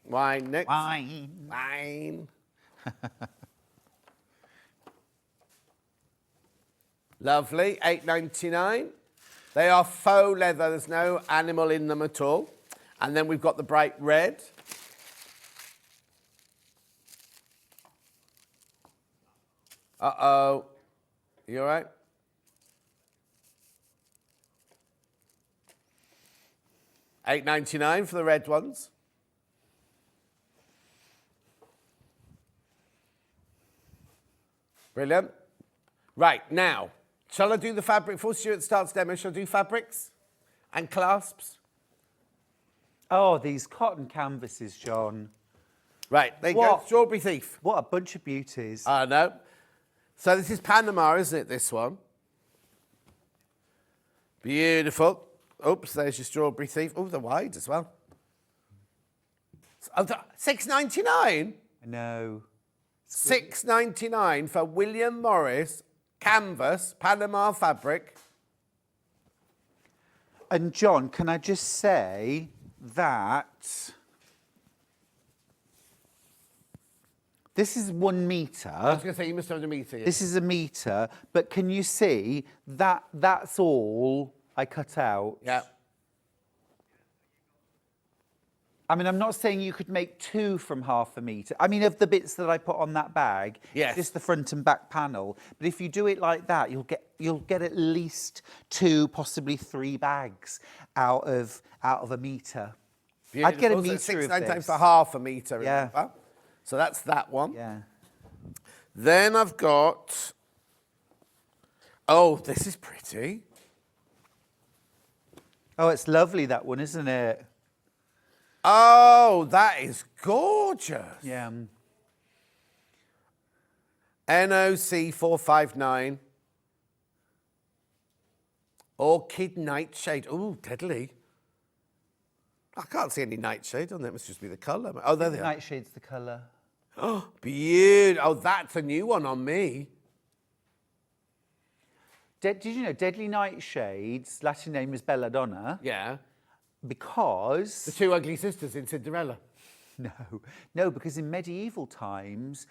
Wine next. Wine. Wine. Lovely, £8.99. They are faux leather. There's no animal in them at all. And then we've got the bright red. Uh-oh. You all right? $8.99 for the red ones. Brilliant. Right, now, shall I do the fabric before Stuart starts demo? Shall I do fabrics and clasps? Oh, these cotton canvases, John. Right, there you go. What? Strawberry Thief. What a bunch of beauties. I know. So this is Panama, isn't it, this one? Beautiful. Oops, there's your Strawberry Thief. Oh, they're wide as well. Oh, $6.99? No. $6.99 for William Morris canvas Panama fabric. And John, can I just say that this is 1 metre. I was going to say, you must have a meter. Yeah. This is a metre, but can you see that that's all I cut out? Yeah. I mean, I'm not saying you could make 2 from ½ a metre. I mean, of the bits that I put on that bag, Yes. just the front and back panel. But if you do it like that, you'll get at least 2, possibly 3 bags out of a metre. I'd get a Beautiful. metre So of 6.9 this. times for ½ a metre, Yeah. remember? So that's that one. Yeah. Then I've got... Oh, this is pretty. Oh, it's lovely, that one, isn't it? Oh, that is gorgeous. Yeah. NOC 459. Orchid Nightshade. Ooh, deadly. I can't see any nightshade on there. It must just be the colour. Oh, there they are. Nightshade's the colour. Oh, beautiful. Oh, that's a new one on me. Did you know Deadly Nightshade's Latin name is Belladonna? Yeah. Because... The 2 ugly sisters in Cinderella. No, because in medieval times,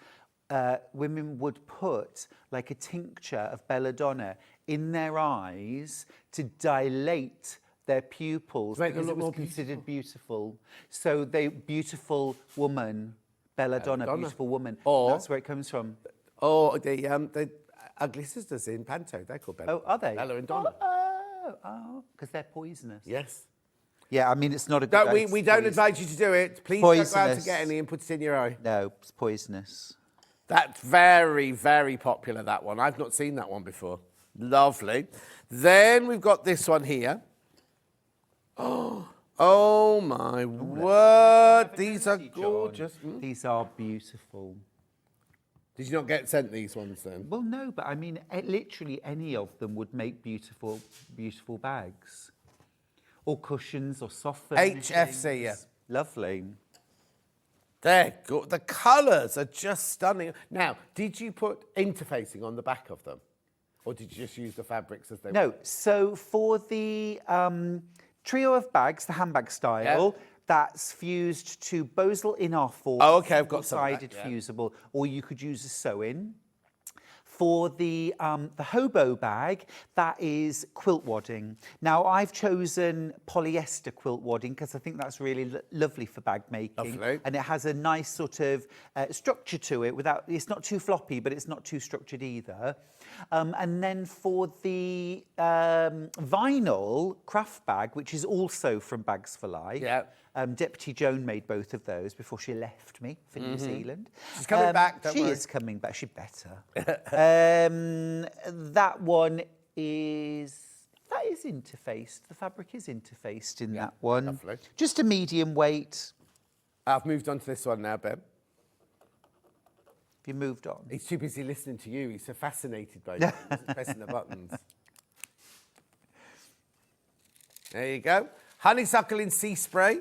women would put like a tincture of belladonna in their eyes to dilate their pupils Make them because look it was more considered beautiful. So they beautiful woman, belladonna, beautiful woman. Or- that's where it comes from. Oh, the ugly sisters in Panto. They're called Bella. Oh, are they? Bella and Donna. Oh, because they're poisonous. Yes. Yeah, I mean it's not a good. Don't, it's we don't poison- advise you to do it. Please don't go out to Poisonous. get any and put it in your eye. No, it's poisonous. That's very, very popular, that one. I've not seen that one before. Lovely. Then we've got this one here. Oh my word. These are John. gorgeous. These are beautiful. Did you not get sent these ones then? Well, no, but I mean, literally any of them would make beautiful, beautiful bags. Or cushions or soft furnishings. HFC, yeah. Lovely. They're good. The colours are just stunning. Now, did you put interfacing on the back of them? Or did you just use the fabrics as they were? No, so for the trio of bags, the handbag style, that's fused to Bosel in-R-4. Oh, okay, I've got some of that, Sided yeah. fusible, or you could use a sew-in. For the hobo bag, that is quilt wadding. Now, I've chosen polyester quilt wadding because I think that's really lovely for bag making. Lovely. And it has a nice sort of structure to it. It's not too floppy, but it's not too structured either. And then for the vinyl craft bag, which is also from Bags for Life, Deputy Joan made both of those before she left me for New Zealand. She's coming back, don't She worry. is coming back. She better. That one is... That is interfaced. The fabric is interfaced in that one. lovely. Just a medium weight. I've moved on to this one now, Ben. Have you moved on? He's too busy listening to you. He's so fascinated by you. He's pressing the buttons. There you go. Honeysuckle in sea spray.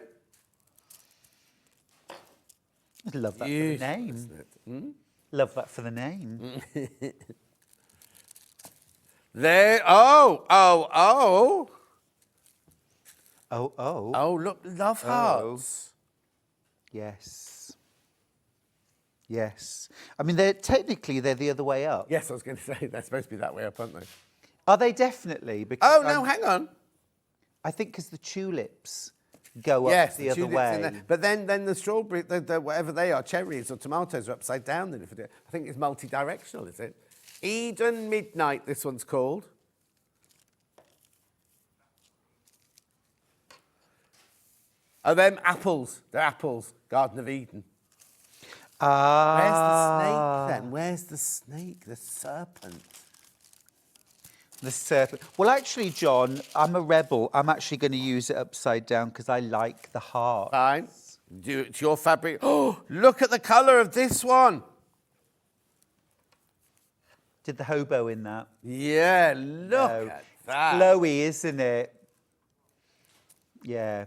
I love that for the Beautiful, name. isn't it? Love that for the name. There. Oh. Oh, Look, love hearts. yes. Yes. I mean, they're the other way up. Yes, I was going to say they're supposed to be that way up, aren't they? Are they definitely? Because Oh no, hang on. I think because the tulips go Yes, up the other tulips in way. there. But then the strawberry, the whatever they are, cherries or tomatoes are upside down. Then if it, I think it's multi-directional, is it? Eden Midnight. This one's called. Oh, them apples. They're apples. Garden of Eden. Where's the snake then? Where's the snake? The serpent. The serpent. Well, actually, John, I'm a rebel. I'm actually going to use it upside down because I like the heart. Fine. Do it's your fabric. Oh, look at the colour of this one. Did the hobo in that? Yeah, look at that. Glowy, isn't it? Yeah.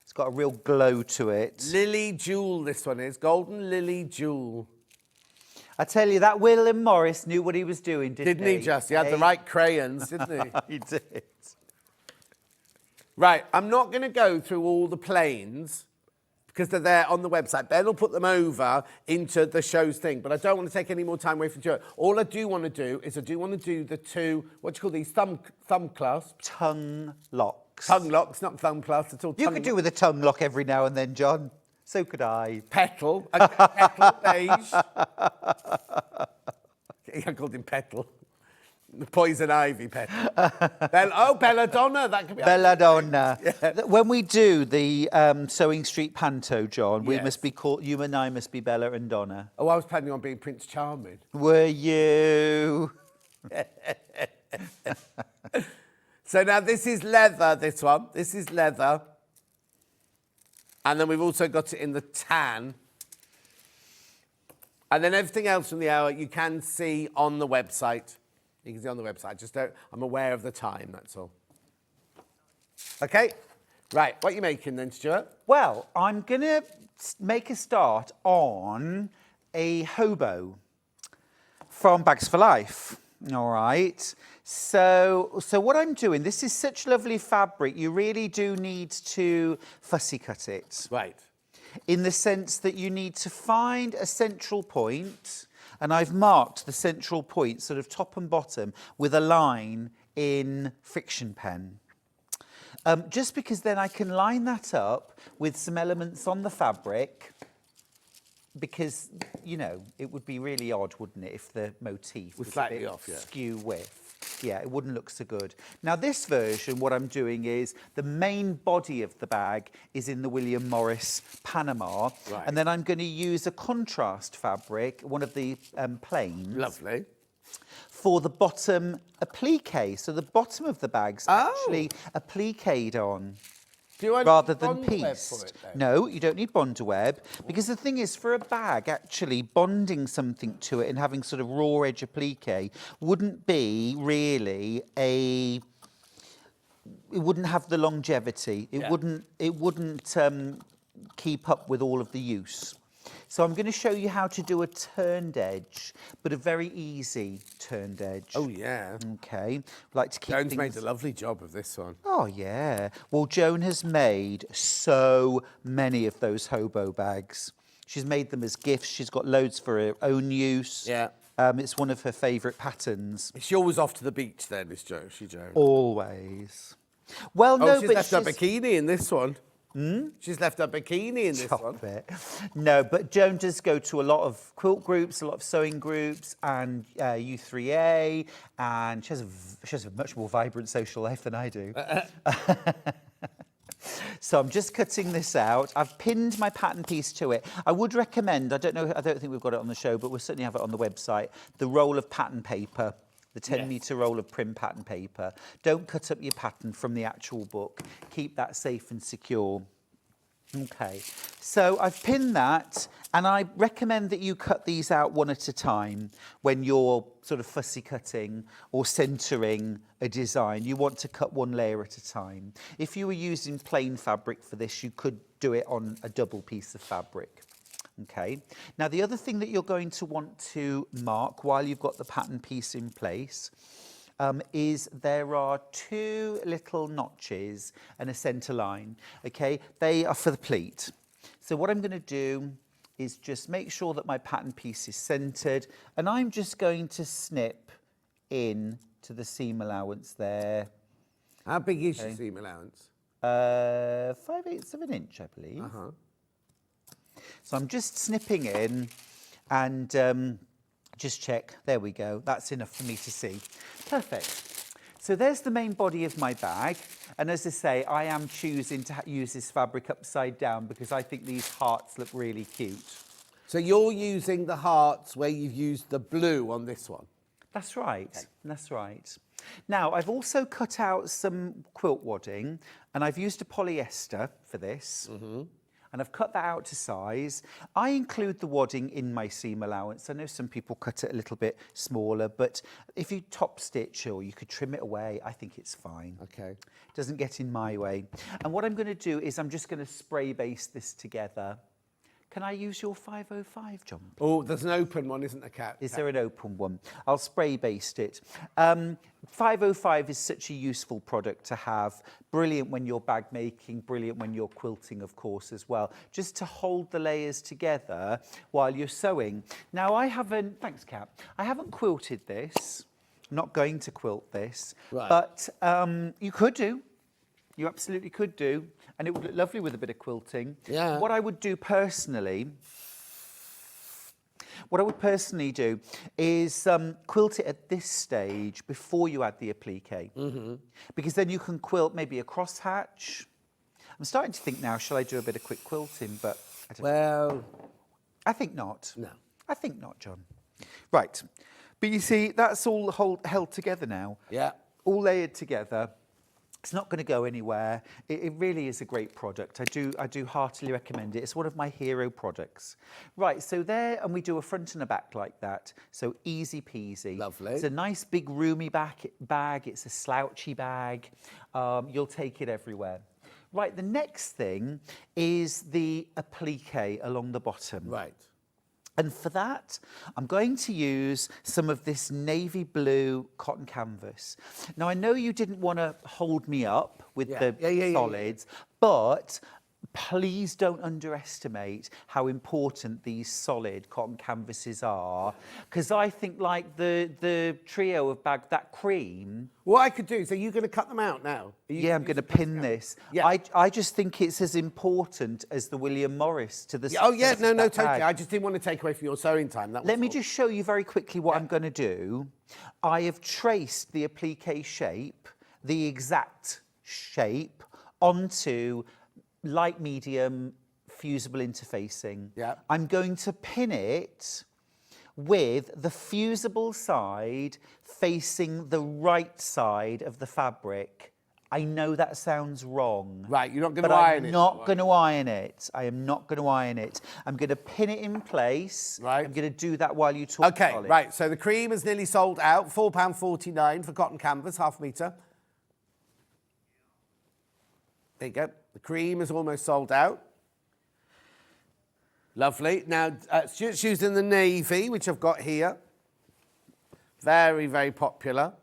It's got a real glow to it. Lily Jewel, this one is. Golden Lily Jewel. I tell you, that William Morris knew what he was doing, didn't he? He just? He had the right crayons, didn't he? He did. Right, I'm not going to go through all the planes because they're there on the website. Ben will put them over into the show's thing, but I don't want to take any more time away from Stuart. All I do want to do is I do want to do the two, what do you call these, thumb clasps? Tongue lock. locks. Tongue locks, not thumb clasps at all. You could do with a tongue lock every now and then, John. So could I. Petal. Petal beige. I called him Petal. The poison ivy petal. Belladonna. That could be. Belladonna. Yeah. When we do the Sewing Street Panto, John, we must be called. You and I must be Bella and Donna. Oh, I was planning on being Prince Charming. Were you? So now this is leather. This one. This is leather. And then we've also got it in the tan. And then everything else from the hour you can see on the website. You can see on the website. Just don't, I'm aware of the time, that's all. Okay. Right, what are you making then, Stuart? Well, I'm going to make a start on a hobo from Bags for Life. All right. So what I'm doing, this is such lovely fabric. You really do need to fussy cut it. Right. In the sense that you need to find a central point, and I've marked the central point, sort of top and bottom, with a line in friction pen. Just because then I can line that up with some elements on the fabric, because, you know, it would be really odd, wouldn't it, if the motif was slightly a bit off, yeah. skew with. Yeah, it wouldn't look so good. Now, this version, what I'm doing is the main body of the bag is in the William Morris Panama. Right. And then I'm going to use a contrast fabric, one of the plains. Lovely. For the bottom applique. So the bottom of the bag's actually appliqued on. Do you want rather than bond web pieced. for it, though? No, you don't need bond web, because the thing is, for a bag, actually bonding something to it and having sort of raw edge applique wouldn't be really it wouldn't have the longevity. It wouldn't keep up with all of the use. So I'm going to show you how to do a turned edge, but a very easy turned edge. Oh, yeah. Okay. Like to keep Joan's things... made a lovely job of this one. Oh, yeah. Well, Joan has made so many of those hobo bags. She's made them as gifts. She's got loads for her own use. Yeah. It's one of her favourite patterns. She always off to the beach then, is Joan? Always. Well, no, she's but left her bikini in this one. She's left her bikini in this one. Stop it. No, but Joan does go to a lot of quilt groups, a lot of sewing groups, and U3A, and she has a much more vibrant social life than I do. So I'm just cutting this out. I've pinned my pattern piece to it. I would recommend, I don't think we've got it on the show, but we'll certainly have it on the website, the roll of pattern paper. The 10-metre roll of prim pattern paper. Don't cut up your pattern from the actual book. Keep that safe and secure. Okay, so I've pinned that, and I recommend that you cut these out one at a time when you're sort of fussy cutting or centering a design. You want to cut one layer at a time. If you were using plain fabric for this, you could do it on a double piece of fabric. Okay, now the other thing that you're going to want to mark while you've got the pattern piece in place is there are two little notches and a centre line. Okay, they are for the pleat. So what I'm going to do is just make sure that my pattern piece is centred, and I'm just going to snip in to the seam allowance there. How big is your seam allowance? 5/8 of an inch, I believe. So I'm just snipping in and just check. There we go. That's enough for me to see. Perfect. So there's the main body of my bag. And as I say, I am choosing to use this fabric upside down because I think these hearts look really cute. So you're using the hearts where you've used the blue on this one? That's right. Okay. That's right. Now, I've also cut out some quilt wadding, and I've used a polyester for this. And I've cut that out to size. I include the wadding in my seam allowance. I know some people cut it a little bit smaller, but if you top stitch or you could trim it away, I think it's fine. Okay. It doesn't get in my way. And what I'm going to do is I'm just going to spray base this together. Can I use your 505, John? Oh, there's an open one, isn't there, Kat? Is there an open one? I'll spray baste it. 505 is such a useful product to have. Brilliant when you're bag making, brilliant when you're quilting, of course, as well. Just to hold the layers together while you're sewing. Now, thanks, Kat. I haven't quilted this. I'm not going to quilt this. Right. But you could do. You absolutely could do, and it would look lovely with a bit of quilting. Yeah. What I would do personally, is quilt it at this stage before you add the applique. Because then you can quilt maybe a crosshatch. I'm starting to think now, shall I do a bit of quick quilting? But I don't know. Well, I think not. no. I think not, John. Right. But you see, that's all held together now. Yeah. All layered together. It's not going to go anywhere. It really is a great product. I do heartily recommend it. It's one of my hero products. Right, so there, and we do a front and a back like that. So easy peasy. Lovely. It's a nice big roomy bag. It's a slouchy bag. You'll take it everywhere. Right, the next thing is the applique along the bottom. Right. And for that, I'm going to use some of this navy blue cotton canvas. Now, I know you didn't want to hold me up with the solids, but please don't underestimate how important these solid cotton canvases are, because I think like the trio of bag, that cream. What I could do, so you're going to cut them out now? Yeah, I'm going to pin this. Yeah. I just think it's as important as the William Morris to the. Oh yeah, no, that totally. bag. I just didn't want to take away from your sewing time. That was Let me all. just show you very quickly what I'm going to do. I have traced the applique shape, the exact shape, onto light medium fusible interfacing. Yeah. I'm going to pin it with the fusible side facing the right side of the fabric. I know that sounds wrong. Right, you're not going to but iron it. I'm not going to iron it. I am not going to iron it. I'm going to pin it in place. Right. I'm going to do that while you talk. Okay, Colin. right. So the cream is nearly sold out. £4.49 for cotton canvas, half metre. There you go. The cream is almost sold out. Lovely. Now, Stuart's using the navy, which I've got here. Very, very popular.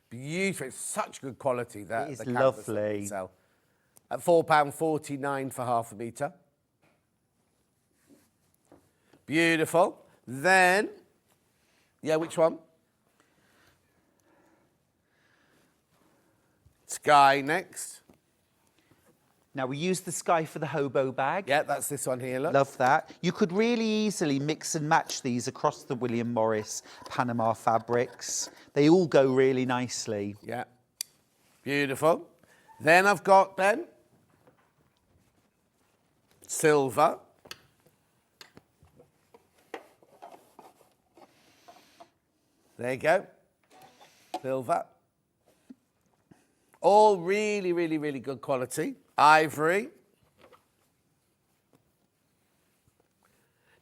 Beautiful. It's such good quality. That It is the canvas that lovely. we sell. At £4.49 for half a metre. Beautiful. Then, yeah, which one? Sky next. Now, we use the sky for the hobo bag. Yeah, that's this one here, look. Love that. You could really easily mix and match these across the William Morris Panama fabrics. They all go really nicely. Yeah. Beautiful. Then I've got, Ben, silver. There you go. Silver. All really, really, really good quality. Ivory.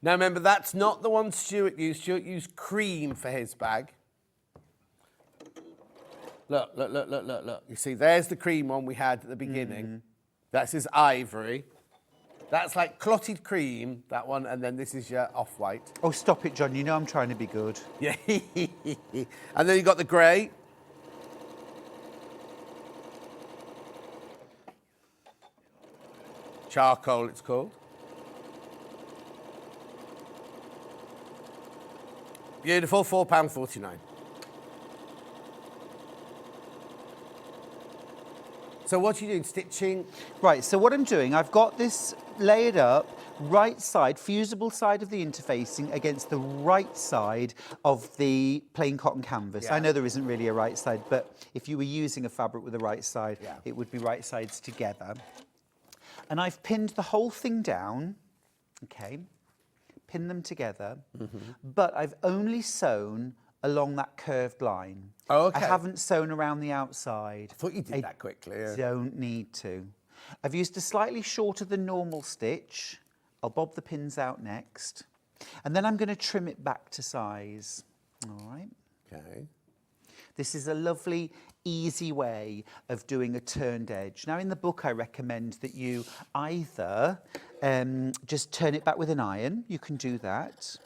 Now remember, that's not the one Stuart used. Stuart used cream for his bag. Look, look, look, look, look, look. You see, there's the cream one we had at the beginning. That's his ivory. That's like clotted cream, that one, and then this is your off-white. Oh, stop it, John. You know I'm trying to be good. Yeah. And then you've got the grey. Charcoal, it's called. Beautiful, £4.49. So what are you doing, stitching? Right, so what I'm doing, I've got this layered up, right side, fusible side of the interfacing against the right side of the plain cotton canvas. Yeah. I know there isn't really a right side, but if you were using a fabric with a right side, Yeah. it would be right sides together. And I've pinned the whole thing down, okay, pin them together, but I've only sewn along that curved line. Oh, okay. I haven't sewn around the outside. I thought you did that quickly. Yeah. Don't need to. I've used a slightly shorter than normal stitch. I'll bob the pins out next. And then I'm going to trim it back to size. All right. Okay. This is a lovely, easy way of doing a turned edge. Now, in the book, I recommend that you either just turn it back with an iron. You can do that.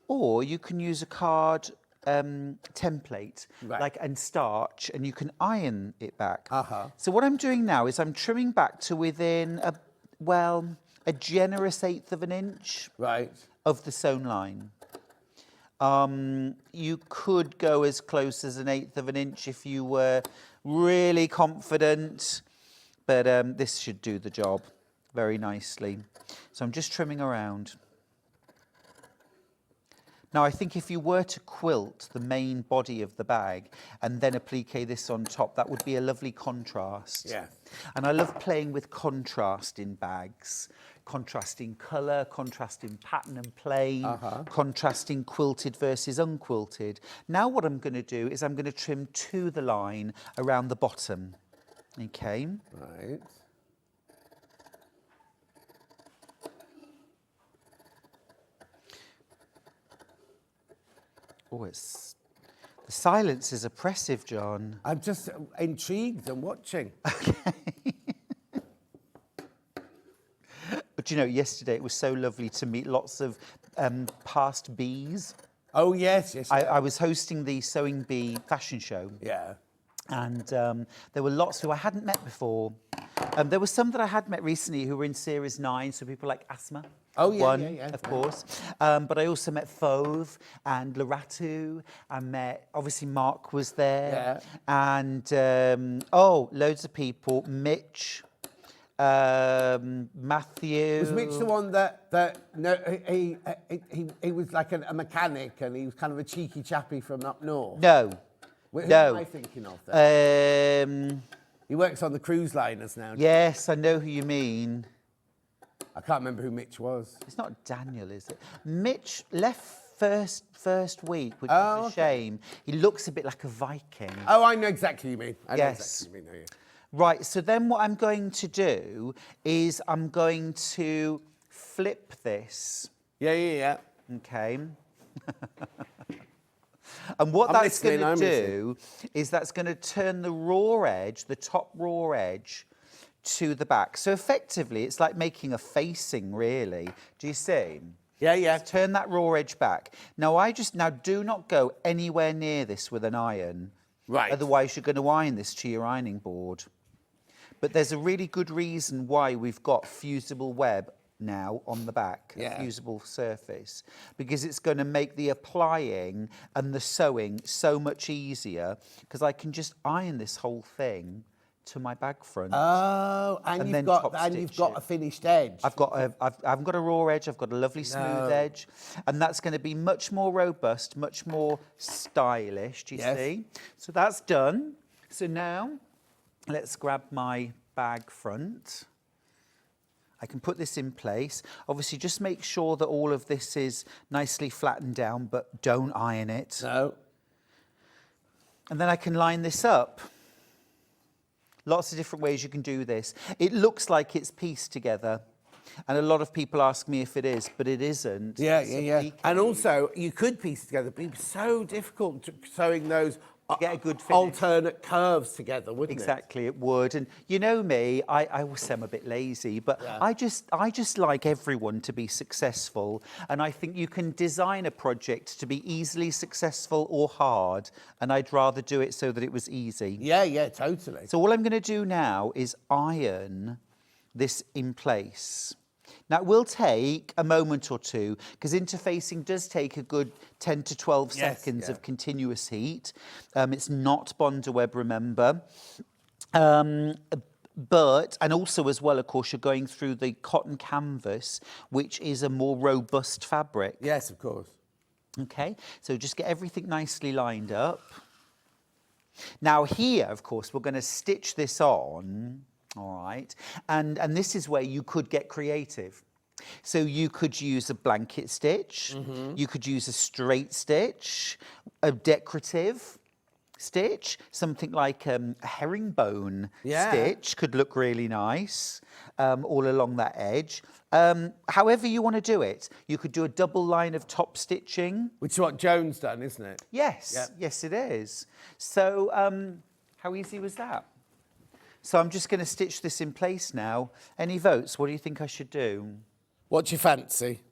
Or you can use a card template, Right. and starch, and you can iron it back. Uh-huh. So what I'm doing now is I'm trimming back to within a generous 1/8 of an inch Right. of the sewn line. You could go as close as 1/8 of an inch if you were really confident, but this should do the job very nicely. So I'm just trimming around. Now, I think if you were to quilt the main body of the bag and then applique this on top, that would be a lovely contrast. Yeah. And I love playing with contrast in bags. Contrasting colour, contrasting pattern and plain, contrasting quilted versus unquilted. Now what I'm going to do is I'm going to trim to the line around the bottom. Okay. Right. Oh, the silence is oppressive, John. I'm just intrigued and watching. But you know, yesterday it was so lovely to meet lots of past bees. Oh, yes, yes. I was hosting the Sewing Bee fashion show. Yeah. And there were lots who I hadn't met before. There were some that I had met recently who were in Series 9, so people like Asma. Oh, yeah, One, yeah. of course. But I also met Fauve and Loratu. I met, obviously, Mark was there. Yeah. And, loads of people. Mitch, Matthew. Was Mitch the one that no, he was like a mechanic and he was kind of a cheeky chappy from up north? No. Who No. am I thinking of then? He works on the cruise liners now. Yes, I know who you mean. I can't remember who Mitch was. It's not Daniel, is it? Mitch left first week, which is a shame. He looks a bit like a Viking. Oh, I know exactly what you mean. I know Yes. exactly what you mean. Right, so then what I'm going to do is I'm going to flip this. Yeah. Okay. And what I'm that's listening, going to I'm do is that's going to turn the raw edge, the top raw edge, to the back. So effectively, it's like making a facing, really. Do you see? Yeah. Just turn that raw edge back. Now, do not go anywhere near this with an iron. Right. Otherwise, you're going to iron this to your ironing board. But there's a really good reason why we've got fusible web now on the back, a fusible surface, because it's going to make the applying and the sewing so much easier, because I can just iron this whole thing to my bag front. Oh, and you've got a finished edge. I've got a raw edge. I've got a lovely smooth edge, and that's going to be much more robust, much more stylish. Do you see? So that's done. So now, let's grab my bag front. I can put this in place. Obviously, just make sure that all of this is nicely flattened down, but don't iron it. No. And then I can line this up. Lots of different ways you can do this. It looks like it's pieced together. And a lot of people ask me if it is, but it isn't. Yeah. And also, you could piece it together, but it'd be so difficult sewing those get a good finish. Alternate curves together, wouldn't Exactly, it would. And you know me, I will say I'm a bit lazy, but I just like everyone to be successful. And I think you can design a project to be easily successful or hard. And I'd rather do it so that it was easy. Yeah, totally. So all I'm going to do now is iron this in place. Now, it will take a moment or two, because interfacing does take a good 10 to 12 seconds of continuous heat. It's not Bondaweb, remember. But, and also as well, of course, you're going through the cotton canvas, which is a more robust fabric. Yes, of course. Okay, so just get everything nicely lined up. Now here, of course, we're going to stitch this on. All right, and this is where you could get creative. So you could use a blanket stitch, you could use a straight stitch, a decorative stitch, something like a herringbone stitch could look really nice all along that edge. However you want to do it. You could do a double line of top stitching. Which is what Joan's done, isn't it? Yes, yes it is. So how easy was that? So I'm just going to stitch this in place now. Any votes? What do you think I should do? What's your fancy?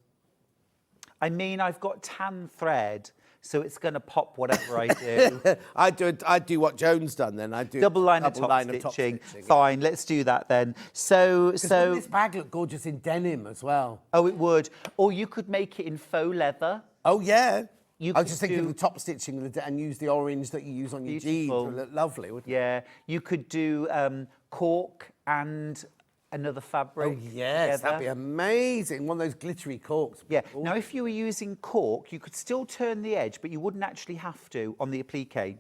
I mean, I've got tan thread, so it's going to pop whatever I do. I'd do what Joan's done then. I'd do double line of top stitching. Fine, let's do that then. So wouldn't this bag look gorgeous in denim as well? Oh, it would. Or you could make it in faux leather. Oh, yeah. I was just thinking of the top stitching and use the orange that you use on your jeans. It would look lovely, wouldn't it? Yeah, you could do cork and another fabric. Oh, yes, that'd be amazing. One of those glittery corks. Yeah. Now, if you were using cork, you could still turn the edge, but you wouldn't actually have to on the applique.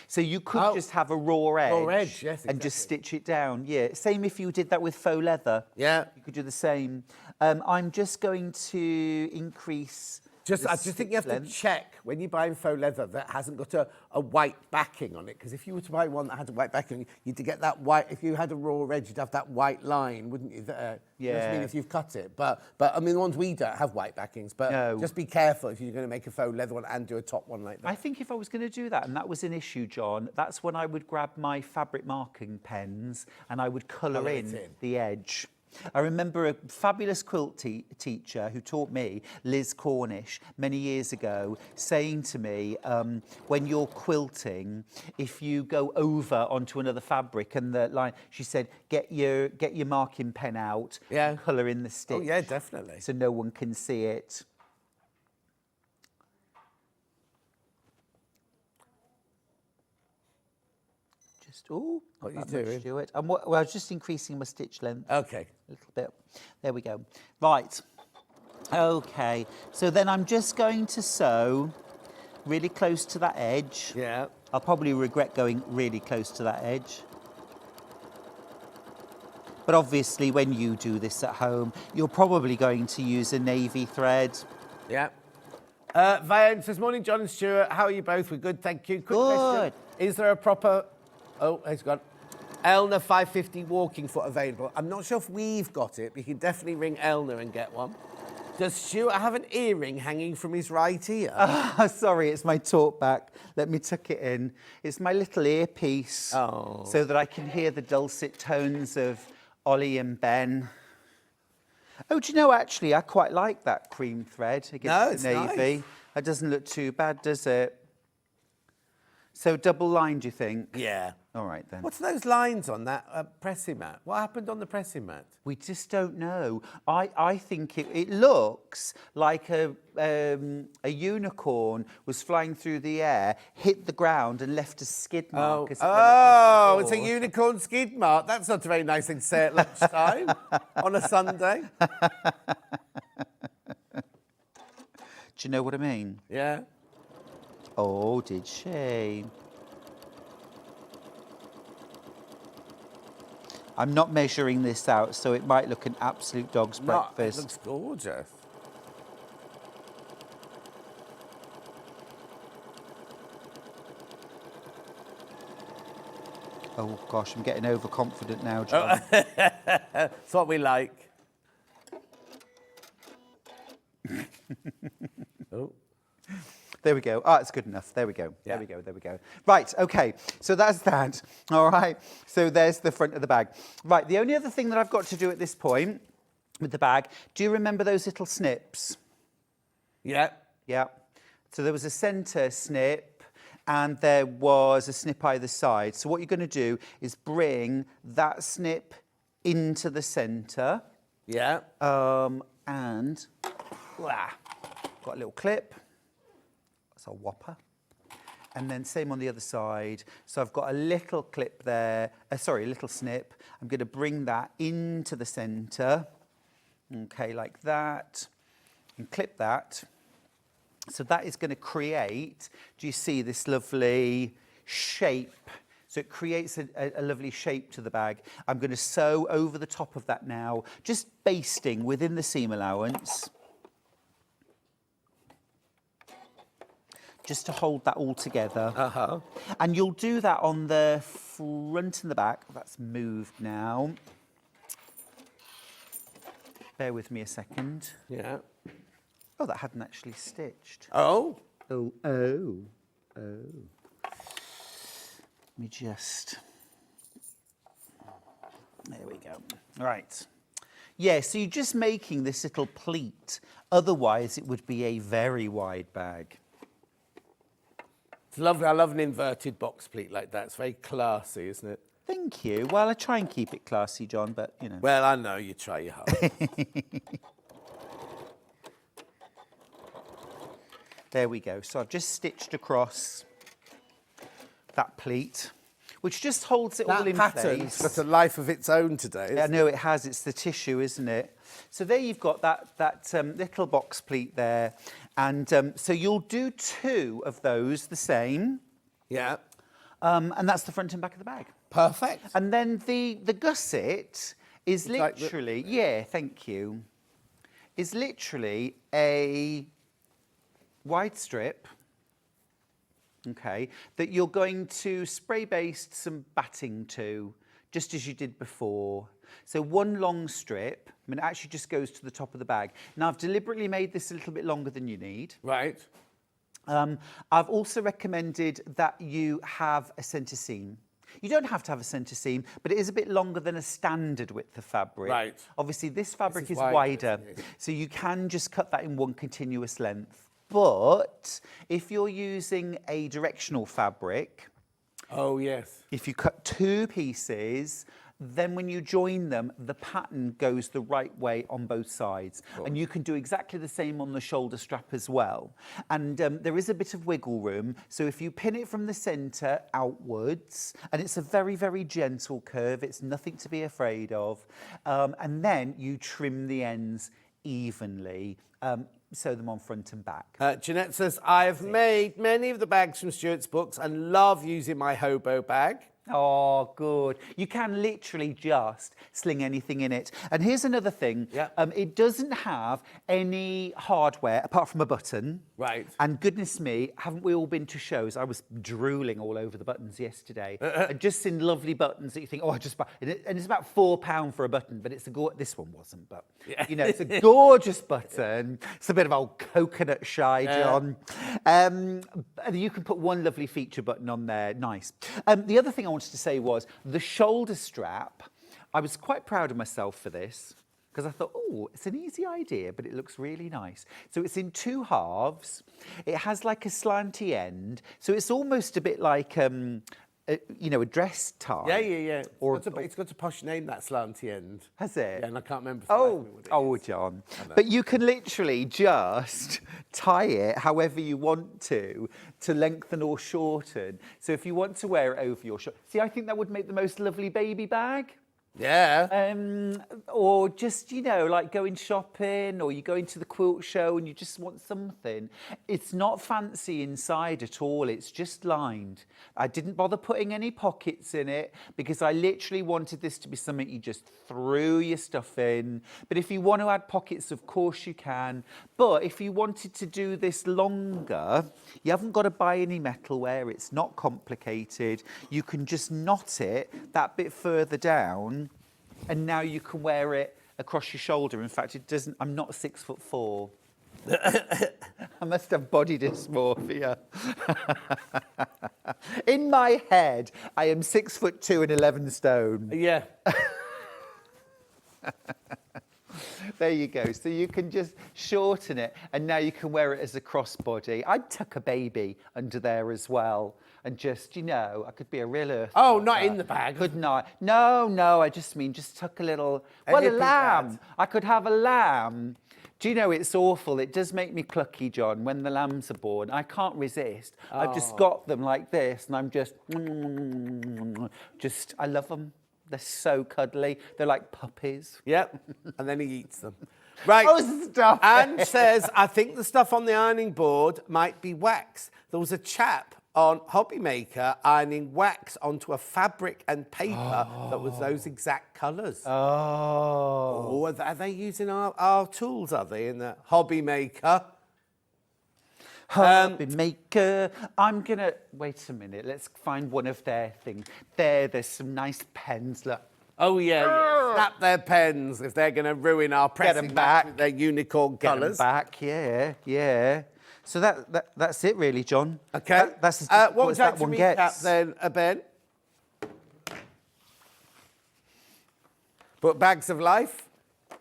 So you could just have a raw edge, yes, exactly. and just stitch it down. Yeah, same if you did that with faux leather. Yeah. You could do the same. I'm just going to increase I just think you have to check when you're buying faux leather that hasn't got a white backing on it. Because if you were to buy one that had a white backing, you'd get that white. If you had a raw edge, you'd have that white line, wouldn't you? You know what I mean, if you've cut it. But I mean, the ones we don't have white backings. But just be careful if you're going to make a faux leather one and do a top one like that. I think if I was going to do that, and that was an issue, John, that's when I would grab my fabric marking pens and I would colour in the edge. I remember a fabulous quilt teacher who taught me, Liz Cornish, many years ago, saying to me, when you're quilting, if you go over onto another fabric and the line, she said, get your marking pen out and colour in the stitch. Oh, yeah, definitely. So no one can see it. What are you doing? Stuart. Well, I was just increasing my stitch length. Okay. A little bit. There we go. Right. Okay. So then I'm just going to sew really close to that edge. Yeah. I'll probably regret going really close to that edge. But obviously, when you do this at home, you're probably going to use a navy thread. Yeah. Vian says, morning, John and Stuart. How are you both? We're good, thank you. Quick question. Is there a proper... Oh, it's got Elna 550 walking foot available. I'm not sure if we've got it, but you can definitely ring Elna and get one. Does Stuart have an earring hanging from his right ear? Sorry, it's my talk back. Let me tuck it in. It's my little earpiece so that I can hear the dulcet tones of Ollie and Ben. Oh, do you know, actually, I quite like that cream thread against the navy. Nice. That doesn't look too bad, does it? So double line, do you think? Yeah. All right, then. What's those lines on that pressing mat? What happened on the pressing mat? We just don't know. I think it looks like a unicorn was flying through the air, hit the ground and left a skid mark. It's a unicorn skid mark. That's not a very nice thing to say at lunchtime on a Sunday. Do you know what I mean? Yeah. Oh, did she? I'm not measuring this out, so it might look an absolute dog's breakfast. It looks gorgeous. Oh, gosh, I'm getting overconfident now, John. That's what we like. Oh. There we go. Ah, it's good enough. There we go. Yeah. There we go. There we go. Right, okay. So that's that. All right. So there's the front of the bag. Right, the only other thing that I've got to do at this point with the bag, do you remember those little snips? Yeah. Yeah. So there was a centre snip and there was a snip either side. So what you're going to do is bring that snip into the centre. Yeah. And got a little clip. That's a whopper. And then same on the other side. So I've got a little clip there, a little snip. I'm going to bring that into the centre. Okay, like that. And clip that. So that is going to create, do you see this lovely shape? So it creates a lovely shape to the bag. I'm going to sew over the top of that now, just basting within the seam allowance. Just to hold that all together. Uh-huh. And you'll do that on the front and the back. That's moved now. Bear with me a second. Yeah. Oh, that hadn't actually stitched. Oh. Oh. Let me just... There we go. Right. Yeah, so you're just making this little pleat. Otherwise, it would be a very wide bag. It's lovely. I love an inverted box pleat like that. It's very classy, isn't it? Thank you. Well, I try and keep it classy, John, but, you know. Well, I know you try your hardest. There we go. So I've just stitched across that pleat, which just holds it all in pattern's place. got a life of its own today. Yeah, no, it has. It's the tissue, isn't it? So there you've got that little box pleat there. And so you'll do 2 of those the same. Yeah. And that's the front and back of the bag. Perfect. And then the gusset is like literally, yeah, thank you, is literally a wide strip, okay, that you're going to spray baste some batting to, just as you did before. So one long strip, I mean, it actually just goes to the top of the bag. Now, I've deliberately made this a little bit longer than you need. Right. I've also recommended that you have a centre seam. You don't have to have a centre seam, but it is a bit longer than a standard width of fabric. Right. Obviously, this fabric is wider, wider, isn't it? so you can just cut that in one continuous length. But if you're using a directional fabric, Oh, yes. if you cut 2 pieces, then when you join them, the pattern goes the right way on both sides. And you can do exactly the same on the shoulder strap as well. And there is a bit of wiggle room. So if you pin it from the centre outwards, and it's a very, very gentle curve, it's nothing to be afraid of. And then you trim the ends evenly. Sew them on front and back. Jeanette says, I have made many of the bags from Stuart's books and love using my hobo bag. Oh, good. You can literally just sling anything in it. And here's another thing. Yeah. It doesn't have any hardware apart from a button. Right. And goodness me, haven't we all been to shows? I was drooling all over the buttons yesterday. And just seen lovely buttons that you think, oh, I just buy. And it's about £4 for a button, but it's this one wasn't, but you know, it's a gorgeous button. It's a bit of old coconut shy, John. And you can put one lovely feature button on there. Nice. The other thing I wanted to say was the shoulder strap. I was quite proud of myself for this because I thought, oh, it's an easy idea, but it looks really nice. So it's in 2 halves. It has like a slanty end. So it's almost a bit like, you know, a dress tie. Yeah. Or, it's got a posh name, that slanty end. Has it? Yeah, and I can't remember. For life of me what it is. John. But you can literally just tie it however you want to lengthen or shorten. So if you want to wear it over your shirt. See, I think that would make the most lovely baby bag. Yeah. Or just, you know, like going shopping, or you go into the quilt show and you just want something. It's not fancy inside at all. It's just lined. I didn't bother putting any pockets in it because I literally wanted this to be something you just threw your stuff in. But if you want to add pockets, of course you can. But if you wanted to do this longer, you haven't got to buy any metalware. It's not complicated. You can just knot it that bit further down, and now you can wear it across your shoulder. In fact, it doesn't. I'm not 6'4". I must have body dysmorphia. In my head, I am 6'2" and 11 stone. Yeah. There you go. So you can just shorten it, and now you can wear it as a crossbody. I'd tuck a baby under there as well, and just, you know, I could be a real earth. Oh, not in the bag. Couldn't I? No, I just mean just tuck a little, well, a hippie lamb. dad. I could have a lamb. Do you know, it's awful. It does make me clucky, John, when the lambs are born. I can't resist. I've just got them like this, and I'm just, I love them. They're so cuddly. They're like puppies. Yep. And then he eats them. Right. Oh, stop Anne it. says, I think the stuff on the ironing board might be wax. There was a chap on Hobby Maker ironing wax onto a fabric and paper that was those exact colours. Oh. Are they using our tools, are they, in the Hobby Maker? Hobby Maker. I'm going to... Wait a minute. Let's find one of their things. There's some nice pens. Look. Oh, yeah. Snap their pens if they're going to ruin our pressing back with their unicorn Get 'em colours. back, yeah. So that's it, really, John. Okay. That's what what would you like that to one recap gets. then, Ben? But bags of life.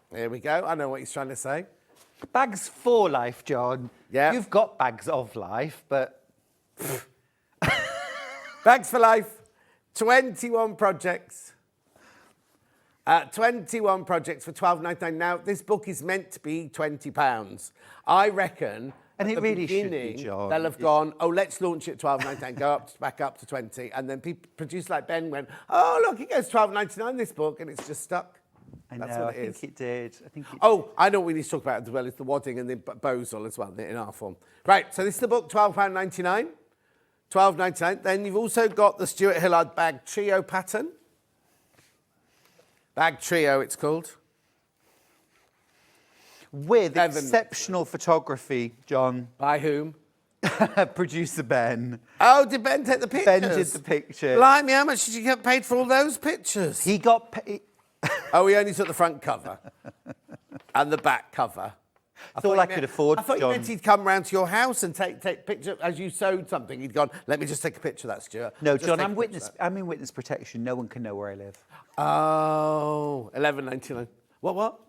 There we go. I know what he's trying to say. Bags for life, John. Yeah. You've got bags of life, but... Bags for life. 21 projects. 21 projects for £12.99. Now, this book is meant to be £20. I reckon And at it the really should be, beginning, John. they'll have gone, oh, let's launch it at $12.99, go up back up to 20, and then people, producers like Ben went, oh, look, it goes $12.99 this book, and it's just stuck. I That's know, what I it is. think it did. I think it Oh, I know what we need to talk about as well is the wadding and the bosal as well in our form. Right, so this is the book, £12.99. $12.99. Then you've also got the Stuart Hillard bag trio pattern. Bag trio, it's called. With Evan. exceptional photography, John. By whom? Producer Ben. Oh, did Ben take the pictures? Ben did the picture. Blimey, how much did you get paid for all those pictures? He got paid. Oh, he only took the front cover and the back cover. That's all I could afford, I thought John. you meant he'd come round to your house and take picture as you sewed something. He'd gone, let me just take a picture of that, Stuart. No, Just John, take I'm a picture of that." I'm in witness protection. No one can know where I live. Oh, $11.99. What?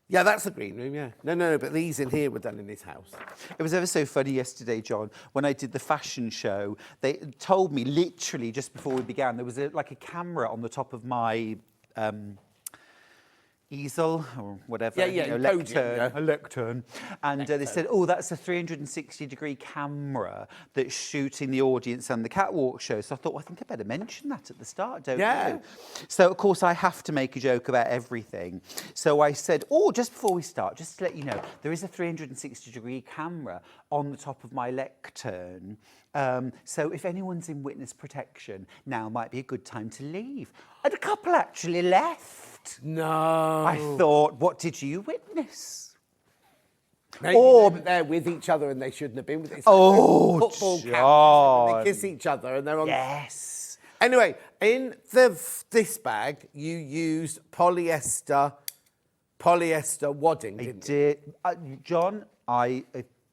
Yeah, that's the green room, yeah. No, but these in here were done in his house. It was ever so funny yesterday, John, when I did the fashion show. They told me literally just before we began, there was like a camera on the top of my easel or whatever, Yeah, lectern, yeah. a lectern. And they said, oh, that's a 360-degree camera that's shooting the audience and the catwalk show. So I thought, well, I think I better mention that at the start, don't you? So, of course, I have to make a joke about everything. So I said, oh, just before we start, just to let you know, there is a 360-degree camera on the top of my lectern. So if anyone's in witness protection, now might be a good time to leave. And a couple actually left. No. I thought, what did you witness? Maybe they were there with each other and they shouldn't have been with each other. Oh, Football John. caps, and they kiss each other and they're on. Yes. Anyway, in this bag, you used polyester wadding, didn't you? Did. John, a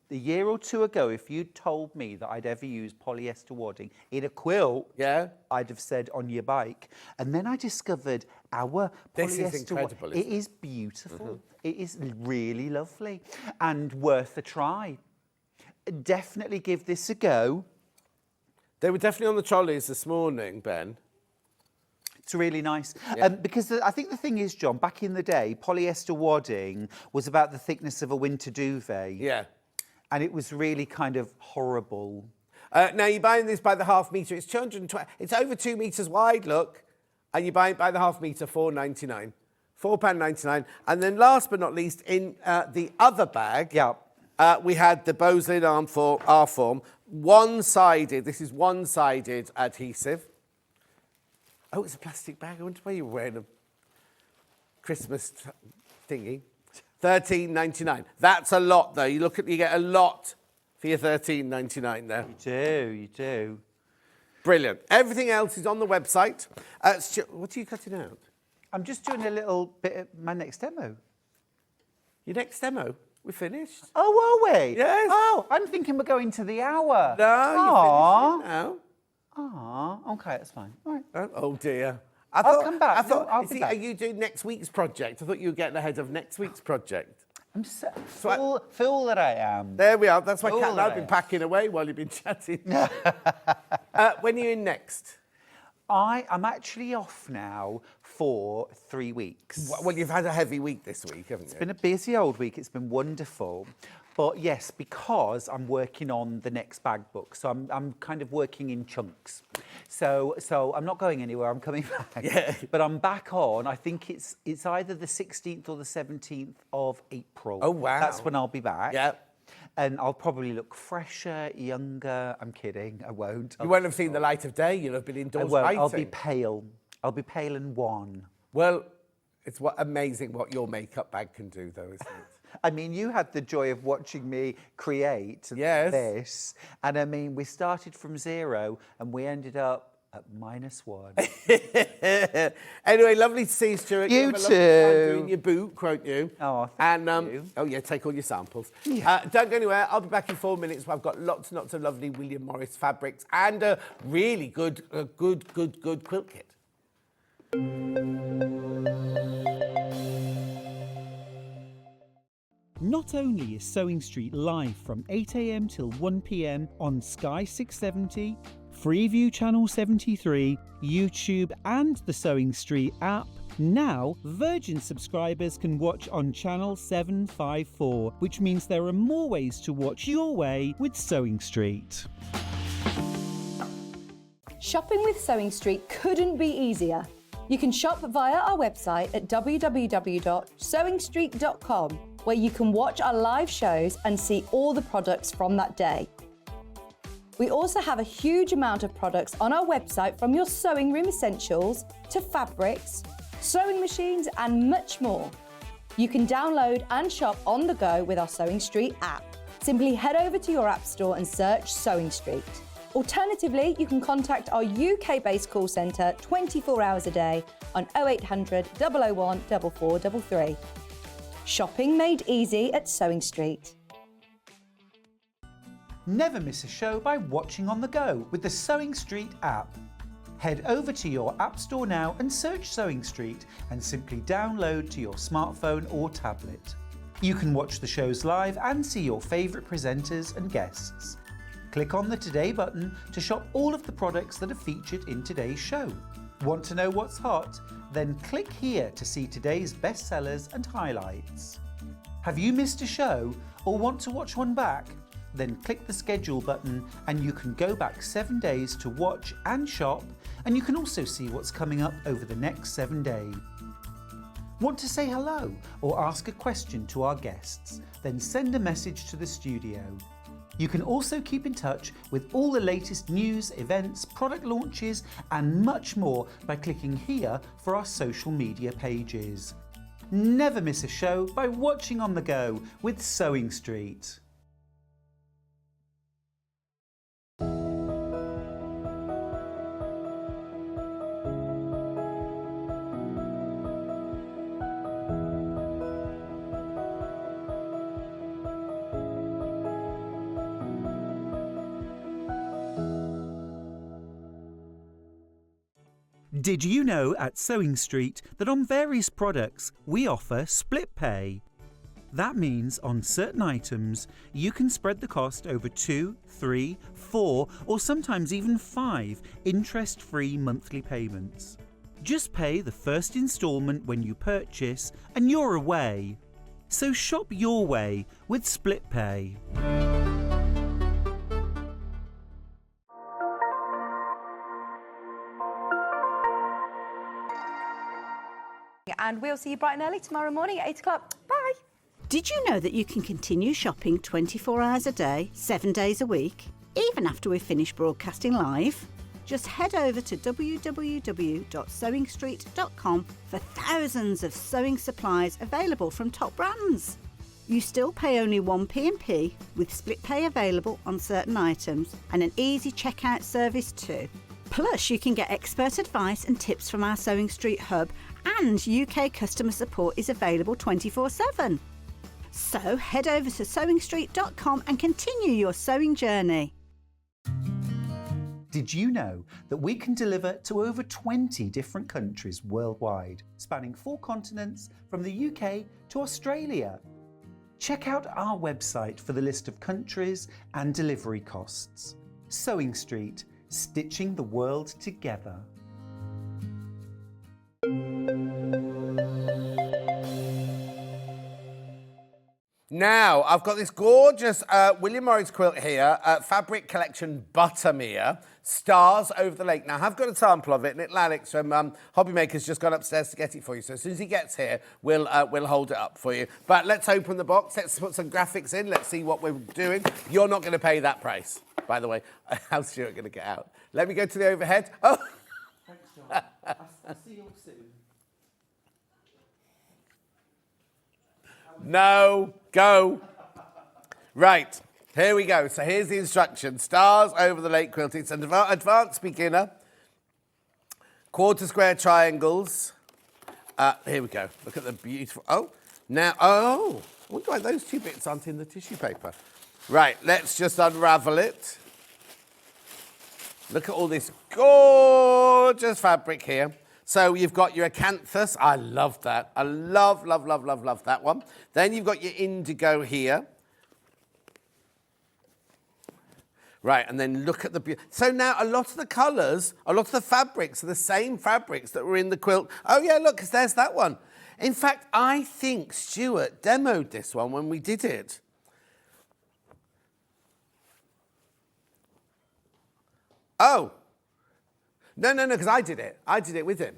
year or two ago, if you'd told me that I'd ever use polyester wadding in a quilt, Yeah. I'd have said on your bike. And then I discovered our This is polyester incredible, It isn't it? is beautiful. It is really lovely and worth a try. Definitely give this a go. They were definitely on the trolleys this morning, Ben. It's really nice. Because I think the thing is, John, back in the day, polyester wadding was about the thickness of a winter duvet. Yeah. And it was really kind of horrible. Now, you're buying this by the half metre. It's 220. It's over 2 metres wide, look. And you buy it by the half metre, £4.99. £4.99. And then last but not least, in the other bag, we had the Bosley R form. One-sided. This is one-sided adhesive. Oh, it's a plastic bag. I wonder why you were wearing a Christmas thingy. $13.99. That's a lot, though. You get a lot for your $13.99 there. You do. Brilliant. Everything else is on the website. What are you cutting out? I'm just doing a little bit of my next demo. Your next demo? We're finished. Oh, are we? Yes. Oh, I'm thinking we're going to the hour. No, you're finished now. Aw, okay, that's fine. All right. Oh, dear. I'll come back. I'll be back. Are you doing next week's project? I thought you were getting ahead of next week's project. I'm so fool that I am. There we are. That's why Fool Kat and that I've I been am. packing away while you've been chatting. When are you in next? I'm actually off now for 3 weeks. Well, you've had a heavy week this week, haven't you? It's been a busy old week. It's been wonderful. But yes, because I'm working on the next bag book, so I'm kind of working in chunks. So I'm not going anywhere. I'm coming back. Yeah. But I'm back on. I think it's either the 16th or the 17th of April. Oh, wow. That's when I'll be back. Yeah. And I'll probably look fresher, younger. I'm kidding. I won't. You won't have seen the light of day. You'll have been I indoors won't. writing. I'll be pale. I'll be pale and wan. Well, it's amazing what your makeup bag can do, though, isn't it? I mean, you had the joy of watching me create this. And I mean, we started from 0 and we ended up at -1. Anyway, lovely to see you, Stuart. You have a lovely time doing too. your book, won't you? Oh, thank you. Oh, yeah, take all your samples. Don't go anywhere. I'll be back in 4 minutes. I've got lots and lots of lovely William Morris fabrics and a really good quilt kit. Not only is Sewing Street live from 8 a.m. till 1 p.m. on Sky 670, Freeview Channel 73, YouTube and the Sewing Street app. Now, Virgin subscribers can watch on Channel 754, which means there are more ways to watch your way with Sewing Street. Shopping with Sewing Street couldn't be easier. You can shop via our website at www.sewingstreet.com, where you can watch our live shows and see all the products from that day. We also have a huge amount of products on our website, from your sewing room essentials to fabrics, sewing machines and much more. You can download and shop on the go with our Sewing Street app. Simply head over to your app store and search Sewing Street. Alternatively, you can contact our UK-based call centre 24 hours a day on 0800 001 4433. Shopping made easy at Sewing Street. Never miss a show by watching on the go with the Sewing Street app. Head over to your app store now and search Sewing Street and simply download to your smartphone or tablet. You can watch the shows live and see your favourite presenters and guests. Click on the Today button to shop all of the products that are featured in today's show. Want to know what's hot? Then click here to see today's bestsellers and highlights. Have you missed a show or want to watch one back? Then click the schedule button and you can go back 7 days to watch and shop, and you can also see what's coming up over the next 7 days. Want to say hello or ask a question to our guests? Then send a message to the studio. You can also keep in touch with all the latest news, events, product launches and much more by clicking here for our social media pages. Never miss a show by watching on the go with Sewing Street. Did you know at Sewing Street that on various products we offer split pay? That means on certain items you can spread the cost over 2, 3, 4 or sometimes even 5 interest-free monthly payments. Just pay the first instalment when you purchase and you're away. So shop your way with split pay. And we'll see you bright and early tomorrow morning at 8 o'clock. Bye. Did you know that you can continue shopping 24 hours a day, 7 days a week, even after we've finished broadcasting live? Just head over to www.sewingstreet.com for thousands of sewing supplies available from top brands. You still pay only 1 P&P, with split pay available on certain items and an easy checkout service too. Plus, you can get expert advice and tips from our Sewing Street hub, and UK customer support is available 24/7. So head over to sewingstreet.com and continue your sewing journey. Did you know that we can deliver to over 20 different countries worldwide, spanning 4 continents from the UK to Australia? Check out our website for the list of countries and delivery costs. Sewing Street, stitching the world together. Now, I've got this gorgeous William Morris quilt here, fabric collection Buttermere, Stars Over the Lake. Now, I've got a sample of it, and little Alex from Hobbymaker's just gone upstairs to get it for you. So as soon as he gets here, we'll hold it up for you. But let's open the box. Let's put some graphics in. Let's see what we're doing. You're not going to pay that price, by the way. How's Stuart going to get out? Let me go to the overhead. Oh. Thanks, John. I'll see you all soon. No, go. Right, here we go. So here's the instructions. Stars Over the Lake quilt. It's an advanced beginner. Quarter square triangles. Here we go. Look at the beautiful... Oh, now... Oh, I wonder why those 2 bits aren't in the tissue paper. Right, let's just unravel it. Look at all this gorgeous fabric here. So you've got your acanthus. I love that. I love that one. Then you've got your indigo here. Right, and then look at the... So now a lot of the colours, a lot of the fabrics are the same fabrics that were in the quilt. Oh, yeah, look, 'cause there's that one. In fact, I think Stuart demoed this one when we did it. Oh. No, because I did it. I did it with him.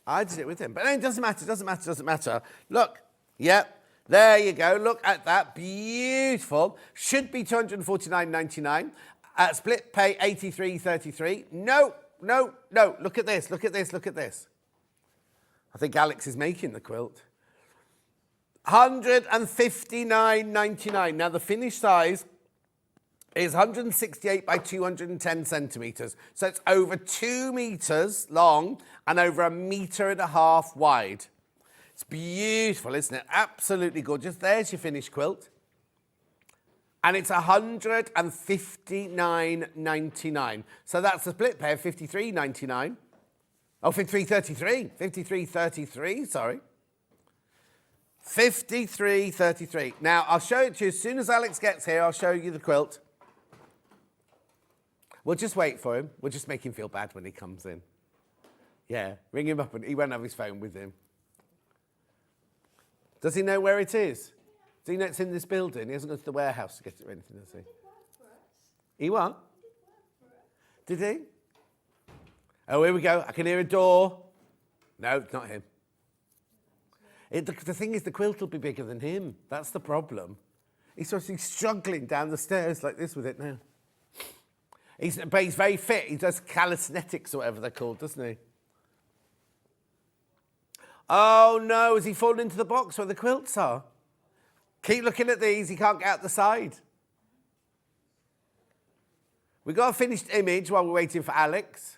But no, it doesn't matter. Look, yep, there you go. Look at that, beautiful. Should be £249.99. Split pay £83.33. No. Look at this. I think Alex is making the quilt. £159.99. Now the finished size is 168 by 210 centimetres. So it's over 2 metres long and over 1.5 metres wide. It's beautiful, isn't it? Absolutely gorgeous. There's your finished quilt. And it's £159.99. So that's a split pay of £53.99. Oh, £53.33. £53.33, sorry. £53.33. Now, I'll show it to you as soon as Alex gets here. I'll show you the quilt. We'll just wait for him. We'll just make him feel bad when he comes in. Yeah, ring him up and he won't have his phone with him. Does he know where it is? Does he know it's in this building? He hasn't gone to the warehouse to get it or anything, has he? He what? Did he? Oh, here we go. I can hear a door. No, it's not him. The thing is, the quilt will be bigger than him. That's the problem. He's sort of struggling down the stairs like this with it now. But he's very fit. He does calisthenics or whatever they're called, doesn't he? Oh, no. Has he fallen into the box where the quilts are? Keep looking at these. He can't get out the side. We've got a finished image while we're waiting for Alex.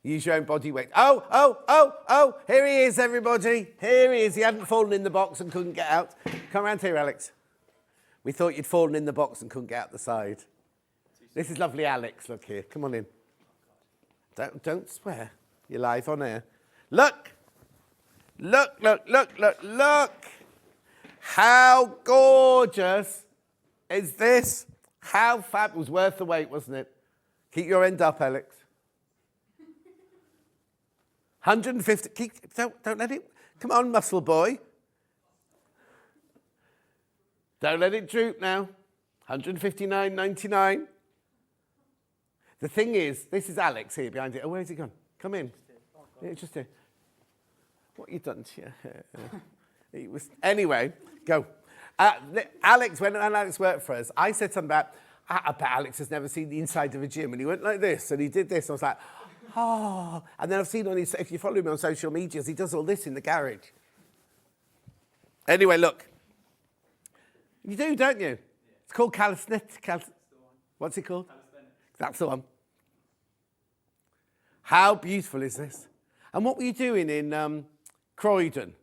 Use your own body weight. Oh, here he is, everybody. Here he is. He hadn't fallen in the box and couldn't get out. Come around here, Alex. We thought you'd fallen in the box and couldn't get out the side. This is lovely Alex. Look here. Come on in. Don't swear. You're live on air. Look. How gorgeous is this? How fab. It was worth the wait, wasn't it? Keep your end up, Alex. 150. Don't let it. Come on, muscle boy. Don't let it droop now. 159.99. The thing is, this is Alex here behind it. Oh, where's he gone? Come in. Yeah, just here. What you done to your hair? Anyway, go. Alex, when Alex worked for us, I said something about, I bet Alex has never seen the inside of a gym. And he went like this, and he did this. And I was like, oh. And then I've seen on his, if you follow me on social medias, he does all this in the garage. Anyway, look. You do, don't you? It's called calisthenics. What's it called? That's the one. How beautiful is this? And what were you doing in Croydon?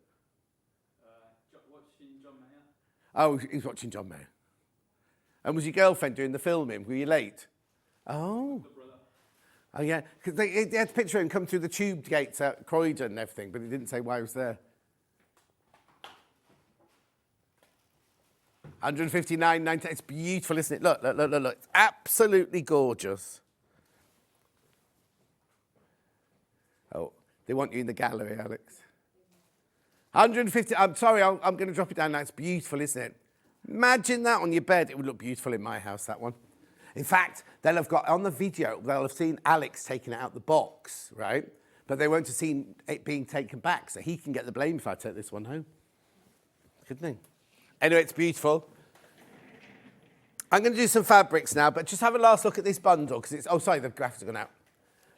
Watching John Mayer. Oh, he was watching John Mayer. And was your girlfriend doing the filming? Were you late? Oh. Oh, yeah. Because they had a picture of him come through the tube gates at Croydon and everything, but he didn't say why he was there. 159.90. It's beautiful, isn't it? Look. It's absolutely gorgeous. Oh, they want you in the gallery, Alex. 150. I'm sorry, I'm going to drop it down now. It's beautiful, isn't it? Imagine that on your bed. It would look beautiful in my house, that one. In fact, they'll have got, on the video, they'll have seen Alex taking it out the box, right? But they won't have seen it being taken back, so he can get the blame if I take this one home. Couldn't he? Anyway, it's beautiful. I'm going to do some fabrics now, but just have a last look at this bundle, because it's... Oh, sorry, the graphics have gone out.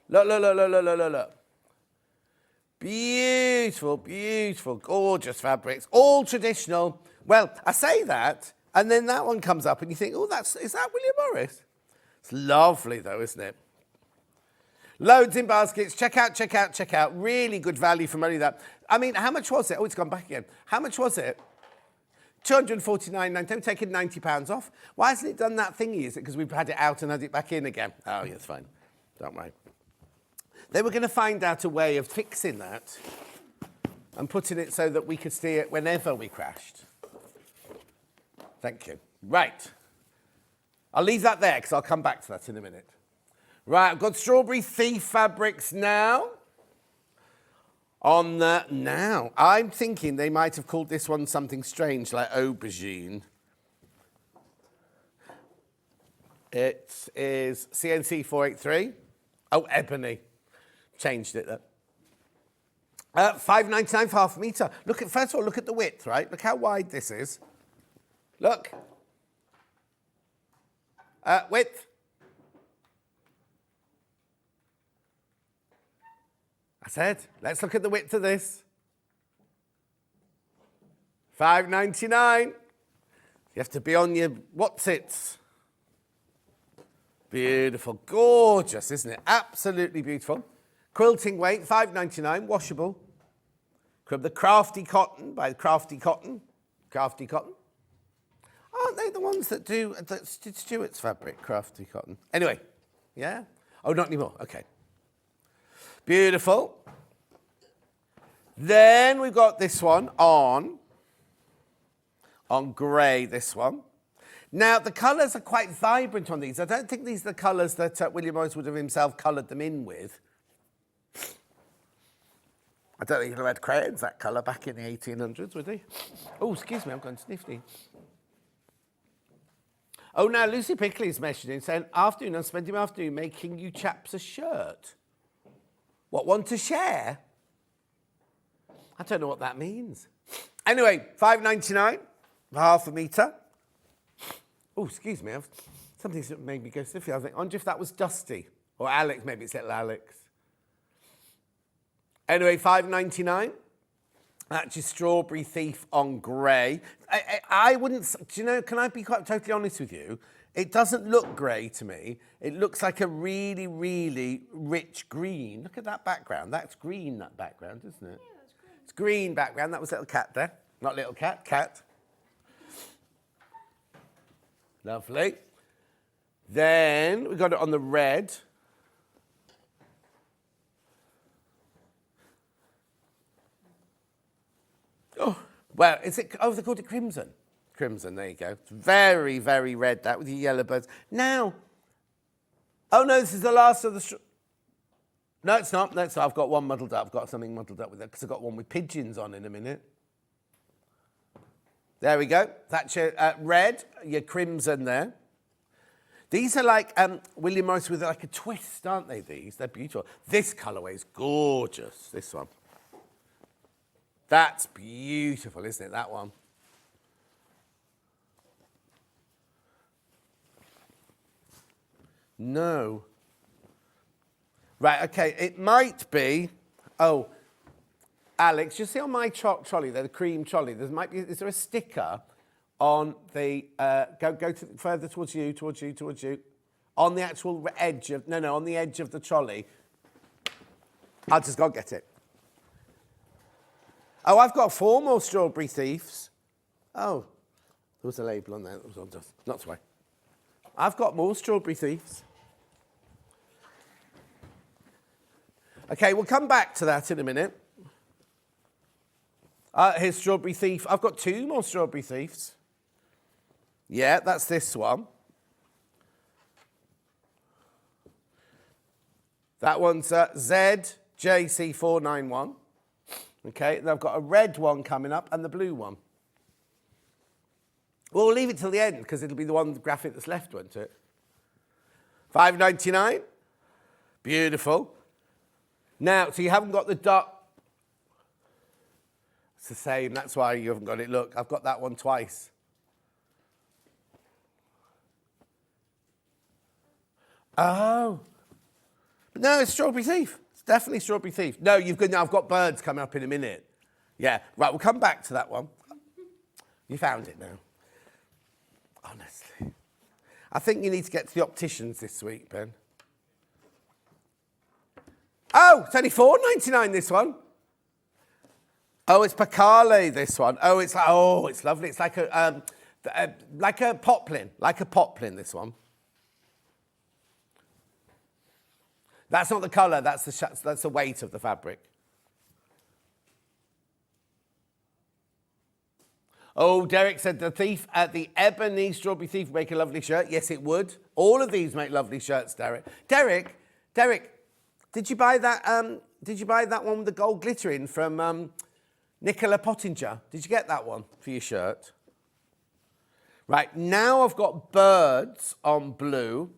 Look. Beautiful, gorgeous fabrics. All traditional. Well, I say that, and then that one comes up, and you think, oh, is that William Morris? It's lovely, though, isn't it? Loads in baskets. Check out. Really good value for money, that. I mean, how much was it? Oh, it's gone back again. How much was it? £249.99, taking £90 off. Why hasn't it done that thingy? Is it because we've had it out and had it back in again? Oh, yeah, it's fine. Don't worry. They were going to find out a way of fixing that and putting it so that we could see it whenever we crashed. Thank you. Right. I'll leave that there because I'll come back to that in a minute. Right, I've got Strawberry Thief fabrics now. Now, I'm thinking they might have called this one something strange like aubergine. It is CNC 483. Oh, ebony. Changed it there. $5.99 for half a metre. First of all, look at the width, right? Look how wide this is. Look. Width. I said, let's look at the width of this. $5.99. You have to be on your what's-its. Beautiful, gorgeous, isn't it? Absolutely beautiful. Quilting weight, $5.99, washable. From the Crafty Cotton by Crafty Cotton. Crafty Cotton. Aren't they the ones that did Stuart's fabric, Crafty Cotton? Anyway, yeah? Oh, not anymore, okay. Beautiful. Then we've got this one on grey, this one. Now, the colours are quite vibrant on these. I don't think these are the colours that William Morris would have himself coloured them in with. I don't think he'd have had crayons that colour back in the 1800s, would he? Oh, excuse me, I've gone snifty. Oh, now Lucy Pickley's messaging saying, afternoon, I'm spending my afternoon making you chaps a shirt. What, one to share? I don't know what that means. Anyway, $5.99 for half a metre. Oh, excuse me, something's made me go sniffy. I wonder if that was Dusty. Or Alex, maybe it's little Alex. Anyway, $5.99. That's your Strawberry Thief on grey. I wouldn't, do you know, can I be quite totally honest with you? It doesn't look grey to me. It looks like a really, really rich green. Look at that background. That's green, that background, isn't it? Yeah, that's green. It's green background. That was little cat there. Not little cat, cat. Lovely. Then we've got it on the red. Oh, well, is it? Oh, they called it crimson. Crimson, there you go. It's very, very red, that, with the yellow birds. Now, oh, no, this is the last of the... No, it's not. No, it's not. I've got one muddled up. I've got something muddled up with it because I've got one with pigeons on in a minute. There we go. That's your red, your crimson there. These are like William Morris with like a twist, aren't they, these? They're beautiful. This colourway is gorgeous, this one. That's beautiful, isn't it, that one? No. Right, okay, it might be... Oh, Alex, you see on my trolley there, the cream trolley, there might be... Is there a sticker on the... further towards you. On the actual edge of... No, on the edge of the trolley. I'll just go get it. Oh, I've got 4 more Strawberry Thieves. Oh, there was a label on there. That was on just... Not to worry. I've got more Strawberry Thieves. Okay, we'll come back to that in a minute. Here's Strawberry Thief. I've got 2 more Strawberry Thieves. Yeah, that's this one. That one's ZJC491. Okay, and I've got a red one coming up and the blue one. Well, we'll leave it till the end because it'll be the one graphic that's left, won't it? $5.99. Beautiful. Now, so you haven't got the dot. It's the same. That's why you haven't got it. Look, I've got that one twice. Oh. But no, it's Strawberry Thief. It's definitely Strawberry Thief. No, I've got birds coming up in a minute. Yeah, right, we'll come back to that one. You found it now. Honestly. I think you need to get to the opticians this week, Ben. Oh, it's only $4.99, this one. Oh, it's Pacale, this one. Oh, it's lovely. It's like a poplin, this one. That's not the colour, that's the weight of the fabric. Oh, Derek said the thief at the Ebony Strawberry Thief would make a lovely shirt. Yes, it would. All of these make lovely shirts, Derek. Derek, did you buy that? Did you buy that one with the gold glitter in from Nicola Pottinger? Did you get that one for your shirt? Right, now I've got birds on blue.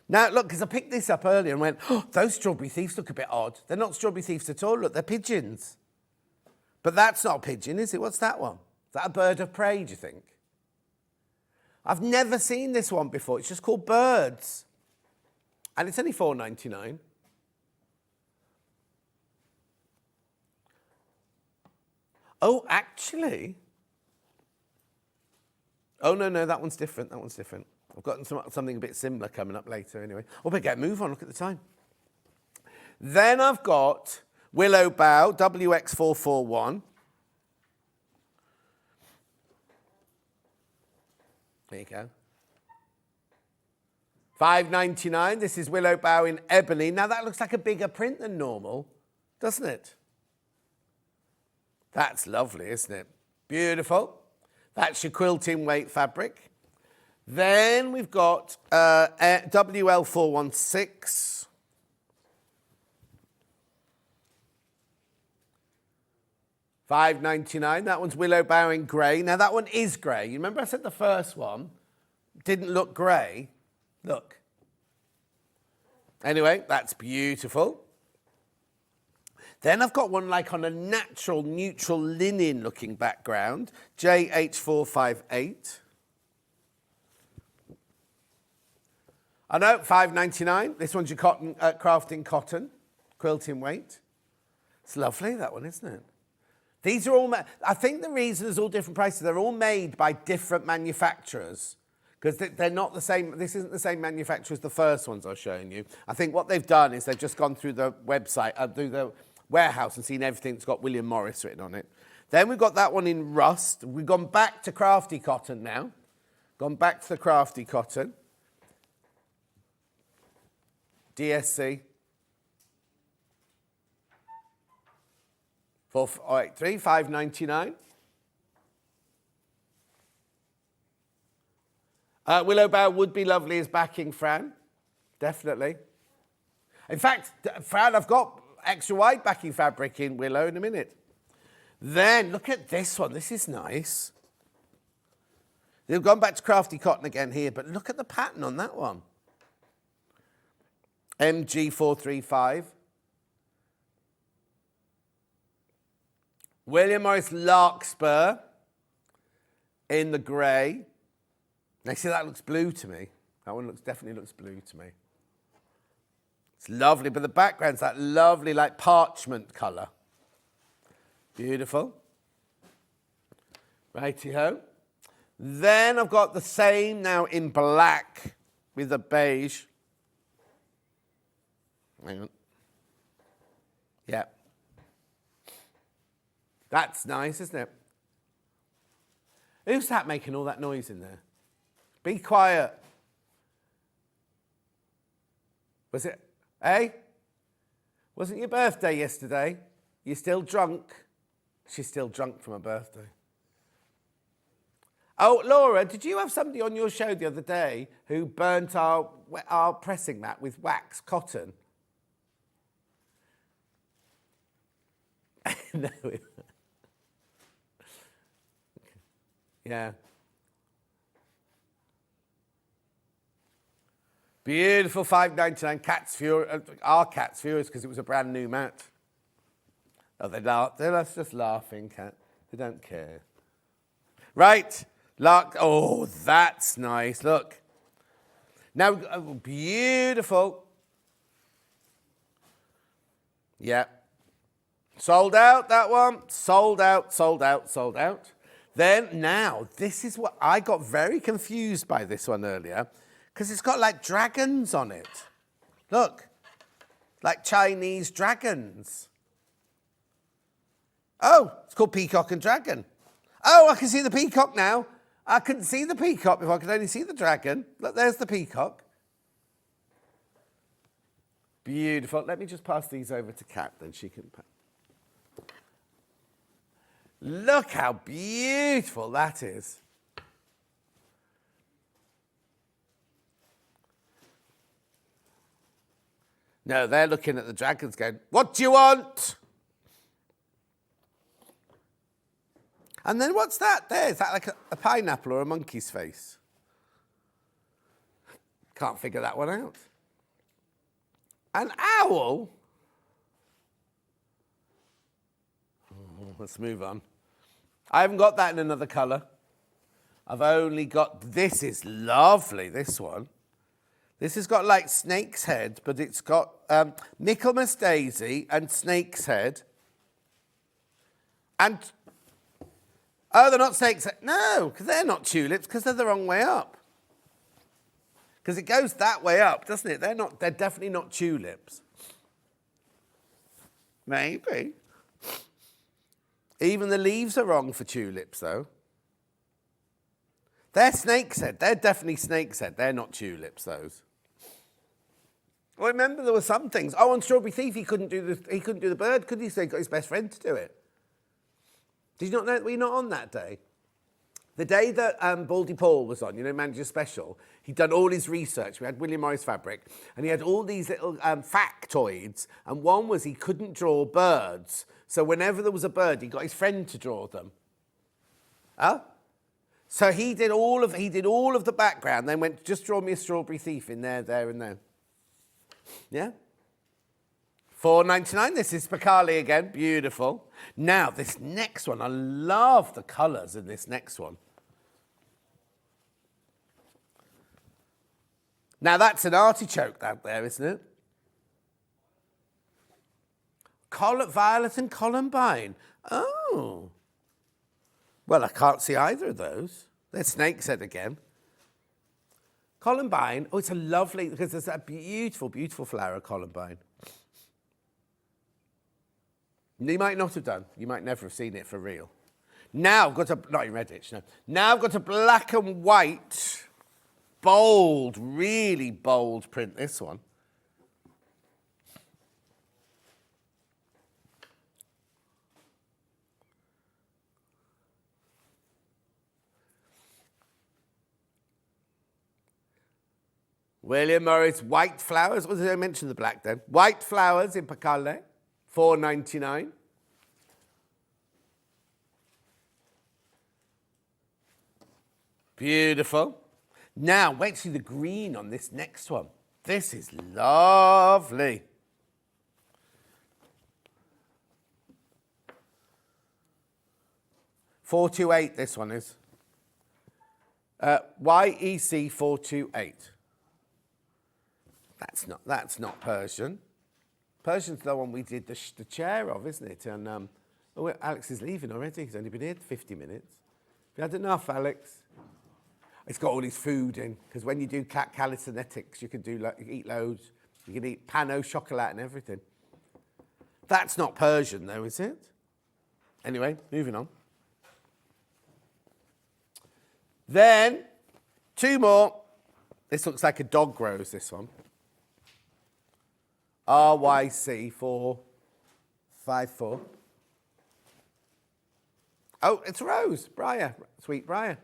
Now, look, because I picked this up earlier and went, oh, those strawberry thieves look a bit odd. They're not strawberry thieves at all. Look, they're pigeons. But that's not a pigeon, is it? What's that one? Is that a bird of prey, do you think? I've never seen this one before. It's just called Birds. And it's only $4.99. Oh, actually. Oh, no, that one's different. That one's different. I've got something a bit similar coming up later anyway. Oh, but get a move on, look at the time. Then I've got Willow Bough, WX441. There you go. $5.99. This is Willow Bough in ebony. Now that looks like a bigger print than normal, doesn't it? That's lovely, isn't it? Beautiful. That's your quilting weight fabric. Then we've got WL416. $5.99. That one's Willow Bough in grey. Now that one is grey. You remember I said the first one didn't look grey? Look. Anyway, that's beautiful. Then I've got one like on a natural, neutral linen looking background. JH458. I know, $5.99. This one's your cotton, crafting cotton, quilting weight. It's lovely, that one, isn't it? These are all, I think the reason there's all different prices, they're all made by different manufacturers because they're not the same, this isn't the same manufacturer as the first ones I was showing you. I think what they've done is they've just gone through the website, through the warehouse and seen everything that's got William Morris written on it. Then we've got that one in rust. We've gone back to crafty cotton now. Gone back to the crafty cotton. DSC. 483, $5.99. Willow Bough would be lovely as backing, Fran. Definitely. In fact, Fran, I've got extra wide backing fabric in Willow in a minute. Then look at this one. This is nice. They've gone back to crafty cotton again here, but look at the pattern on that one. MG435. William Morris Larkspur in the grey. Now, see, that looks blue to me. That one definitely looks blue to me. It's lovely, but the background's that lovely, like, parchment colour. Beautiful. Righty-ho. Then I've got the same now in black with the beige. Hang on. Yeah. That's nice, isn't it? Who's that making all that noise in there? Be quiet. Was it, eh? Wasn't your birthday yesterday? You still drunk? She's still drunk from her birthday. Oh, Laura, did you have somebody on your show the other day who burnt our pressing mat with wax cotton? No. Yeah. Beautiful $5.99 Cat's Fury, our Cat's Furies because it was a brand new mat. Oh, they're just laughing, Cat. They don't care. Right. Oh, that's nice. Look. Now, beautiful. Yeah. Sold out, that one. Sold out, sold out, sold out. Then, now, this is what I got very confused by this one earlier because it's got like dragons on it. Look. Like Chinese dragons. Oh, it's called Peacock and Dragon. Oh, I can see the peacock now. I couldn't see the peacock before. I could only see the dragon. Look, there's the peacock. Beautiful. Let me just pass these over to Kat, then she can... Look how beautiful that is. No, they're looking at the dragons going, what do you want? And then what's that there? Is that like a pineapple or a monkey's face? Can't figure that one out. An owl? Oh, let's move on. I haven't got that in another colour. I've only got, this is lovely, this one. This has got like snake's head, but it's got Michaelmas daisy and snake's head. And, oh, they're not snake's head. No, because they're not tulips, because they're the wrong way up. Because it goes that way up, doesn't it? They're definitely not tulips. Maybe. Even the leaves are wrong for tulips, though. They're snake's head. They're definitely snake's head. They're not tulips, those. Well, remember there were some things. Oh, on Strawberry Thief, he couldn't do the bird, could he? So he got his best friend to do it. Did you not know? Were you not on that day? The day that Baldy Paul was on, you know, Manager Special, he'd done all his research. We had William Morris fabric, and he had all these little factoids, and one was he couldn't draw birds. So whenever there was a bird, he got his friend to draw them. Huh? So he did all of the background, then went, just draw me a Strawberry Thief in there, there, and there. Yeah? $4.99. This is Spicali again. Beautiful. Now, this next one, I love the colours in this next one. Now, that's an artichoke out there, isn't it? Violet and Columbine. Oh. Well, I can't see either of those. They're snake's head again. Columbine, oh, it's a lovely, because there's that beautiful, beautiful flower, Columbine. You might not have done. You might never have seen it for real. Now I've got a, not in Redditch, no. Now I've got a black and white, bold, really bold print, this one. William Morris White Flowers. What did I mention the black then? White Flowers in Pacale, $4.99. Beautiful. Now, wait to see the green on this next one. This is lovely. $428, this one is. YEC 428. That's not Persian. Persian's the one we did the chair of, isn't it? And oh, Alex is leaving already. He's only been here 50 minutes. Have you had enough, Alex? It's got all his food in, because when you do calisthenics, you can eat loads. You can eat pain au chocolat and everything. That's not Persian, though, is it? Anyway, moving on. Then, two more. This looks like a dog rose, this one. RYC 454. Oh, it's a rose, briar, sweet briar.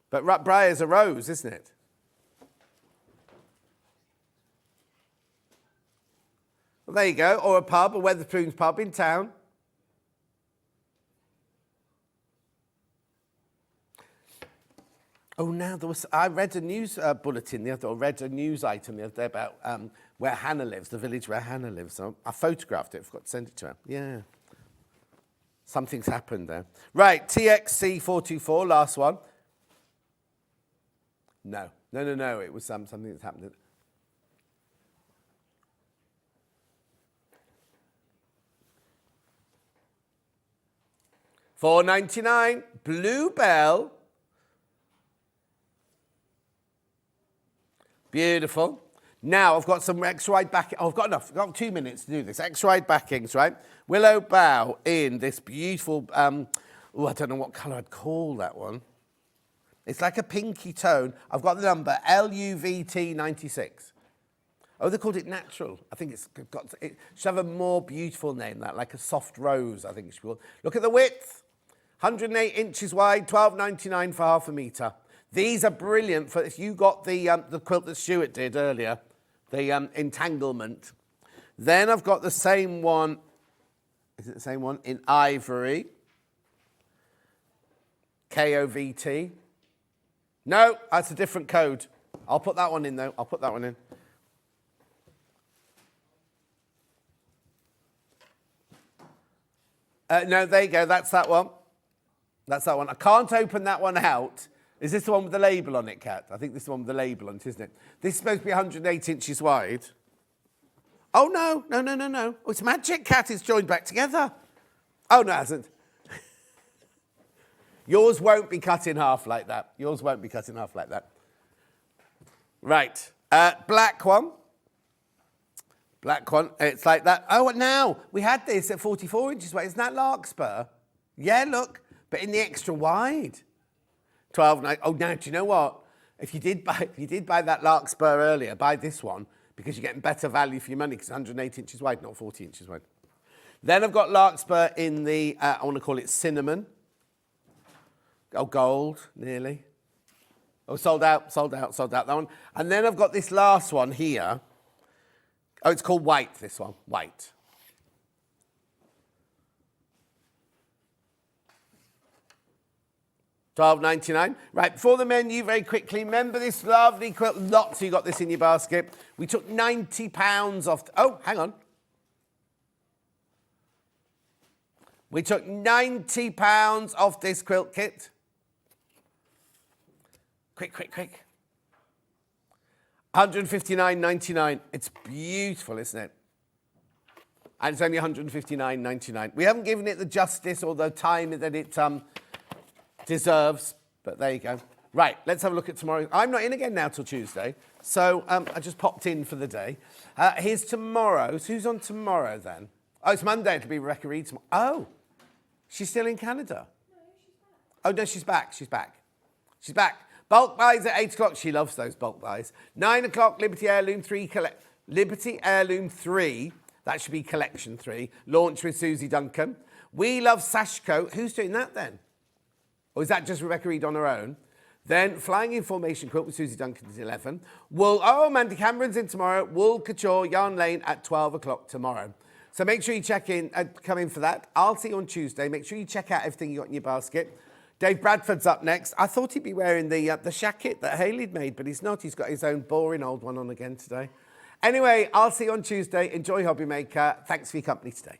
But briar's a rose, isn't it? Well, there you go. Or a pub, a Wetherspoons pub in town. Oh, now I read a news bulletin the other, or read a news item the other day about where Hannah lives, the village where Hannah lives. So I photographed it, I forgot to send it to her. Yeah. Something's happened there. Right, TXC 424, last one. No. It was something that's happened. $4.99, Bluebell. Beautiful. Now I've got some X-ride backing. Oh, I've got enough. I've got 2 minutes to do this. X-ride backings, right? Willow Bough in this beautiful, I don't know what colour I'd call that one. It's like a pinky tone. I've got the number LUVT96. Oh, they called it natural. I think it should have a more beautiful name, that, like a soft rose, I think it should be called. Look at the width. 108 inches wide, $12.99 for half a metre. These are brilliant for if you got the quilt that Stuart did earlier, the entanglement. Then I've got the same one. Is it the same one? In ivory. KOVT. No, that's a different code. I'll put that one in, though. I'll put that one in. No, there you go. That's that one. That's that one. I can't open that one out. Is this the one with the label on it, Kat? I think this is the one with the label on it, isn't it? This is supposed to be 108 inches wide. Oh, no. Oh, it's magic, Kat. It's joined back together. Oh, no, it hasn't. Yours won't be cut in half like that. Yours won't be cut in half like that. Right. Black one. Black one. It's like that. Oh, now, we had this at 44 inches wide. Isn't that larkspur? Yeah, look. But in the extra wide. 12.9. Oh, now, do you know what? If you did buy that larkspur earlier, buy this one because you're getting better value for your money because it's 108 inches wide, not 40 inches wide. Then I've got larkspur in the, I want to call it cinnamon. Oh, gold, nearly. Oh, sold out, that one. And then I've got this last one here. Oh, it's called white, this one, white. $12.99. Right, before the menu, very quickly, remember this lovely quilt? Lots of you got this in your basket. We took £90 off. Oh, hang on. We took £90 off this quilt kit. Quick. $159.99. It's beautiful, isn't it? And it's only $159.99. We haven't given it the justice or the time that it deserves, but there you go. Right, let's have a look at tomorrow. I'm not in again now till Tuesday, so I just popped in for the day. Here's tomorrow. So who's on tomorrow then? Oh, it's Monday. It'll be Rebecca Reed tomorrow. Oh, she's still in Canada? No, she's back. Oh, no, she's back. She's back. Bulk buys at 8 o'clock. She loves those bulk buys. 9 o'clock, Liberty Heirloom 3. Liberty Heirloom 3. That should be Collection 3. Launch with Susie Duncan. We Love Sashcoat. Who's doing that then? Or is that just Rebecca Reed on her own? Then Flying in Formation Quilt with Susie Duncan at 11. Wool. Oh, Mandy Cameron's in tomorrow. Wool Couture Yarn Lane at 12 o'clock tomorrow. So make sure you come in for that. I'll see you on Tuesday. Make sure you check out everything you got in your basket. Dave Bradford's up next. I thought he'd be wearing the shacket that Hayley'd made, but he's not. He's got his own boring old one on again today. Anyway, I'll see you on Tuesday. Enjoy Hobby Maker. Thanks for your company today.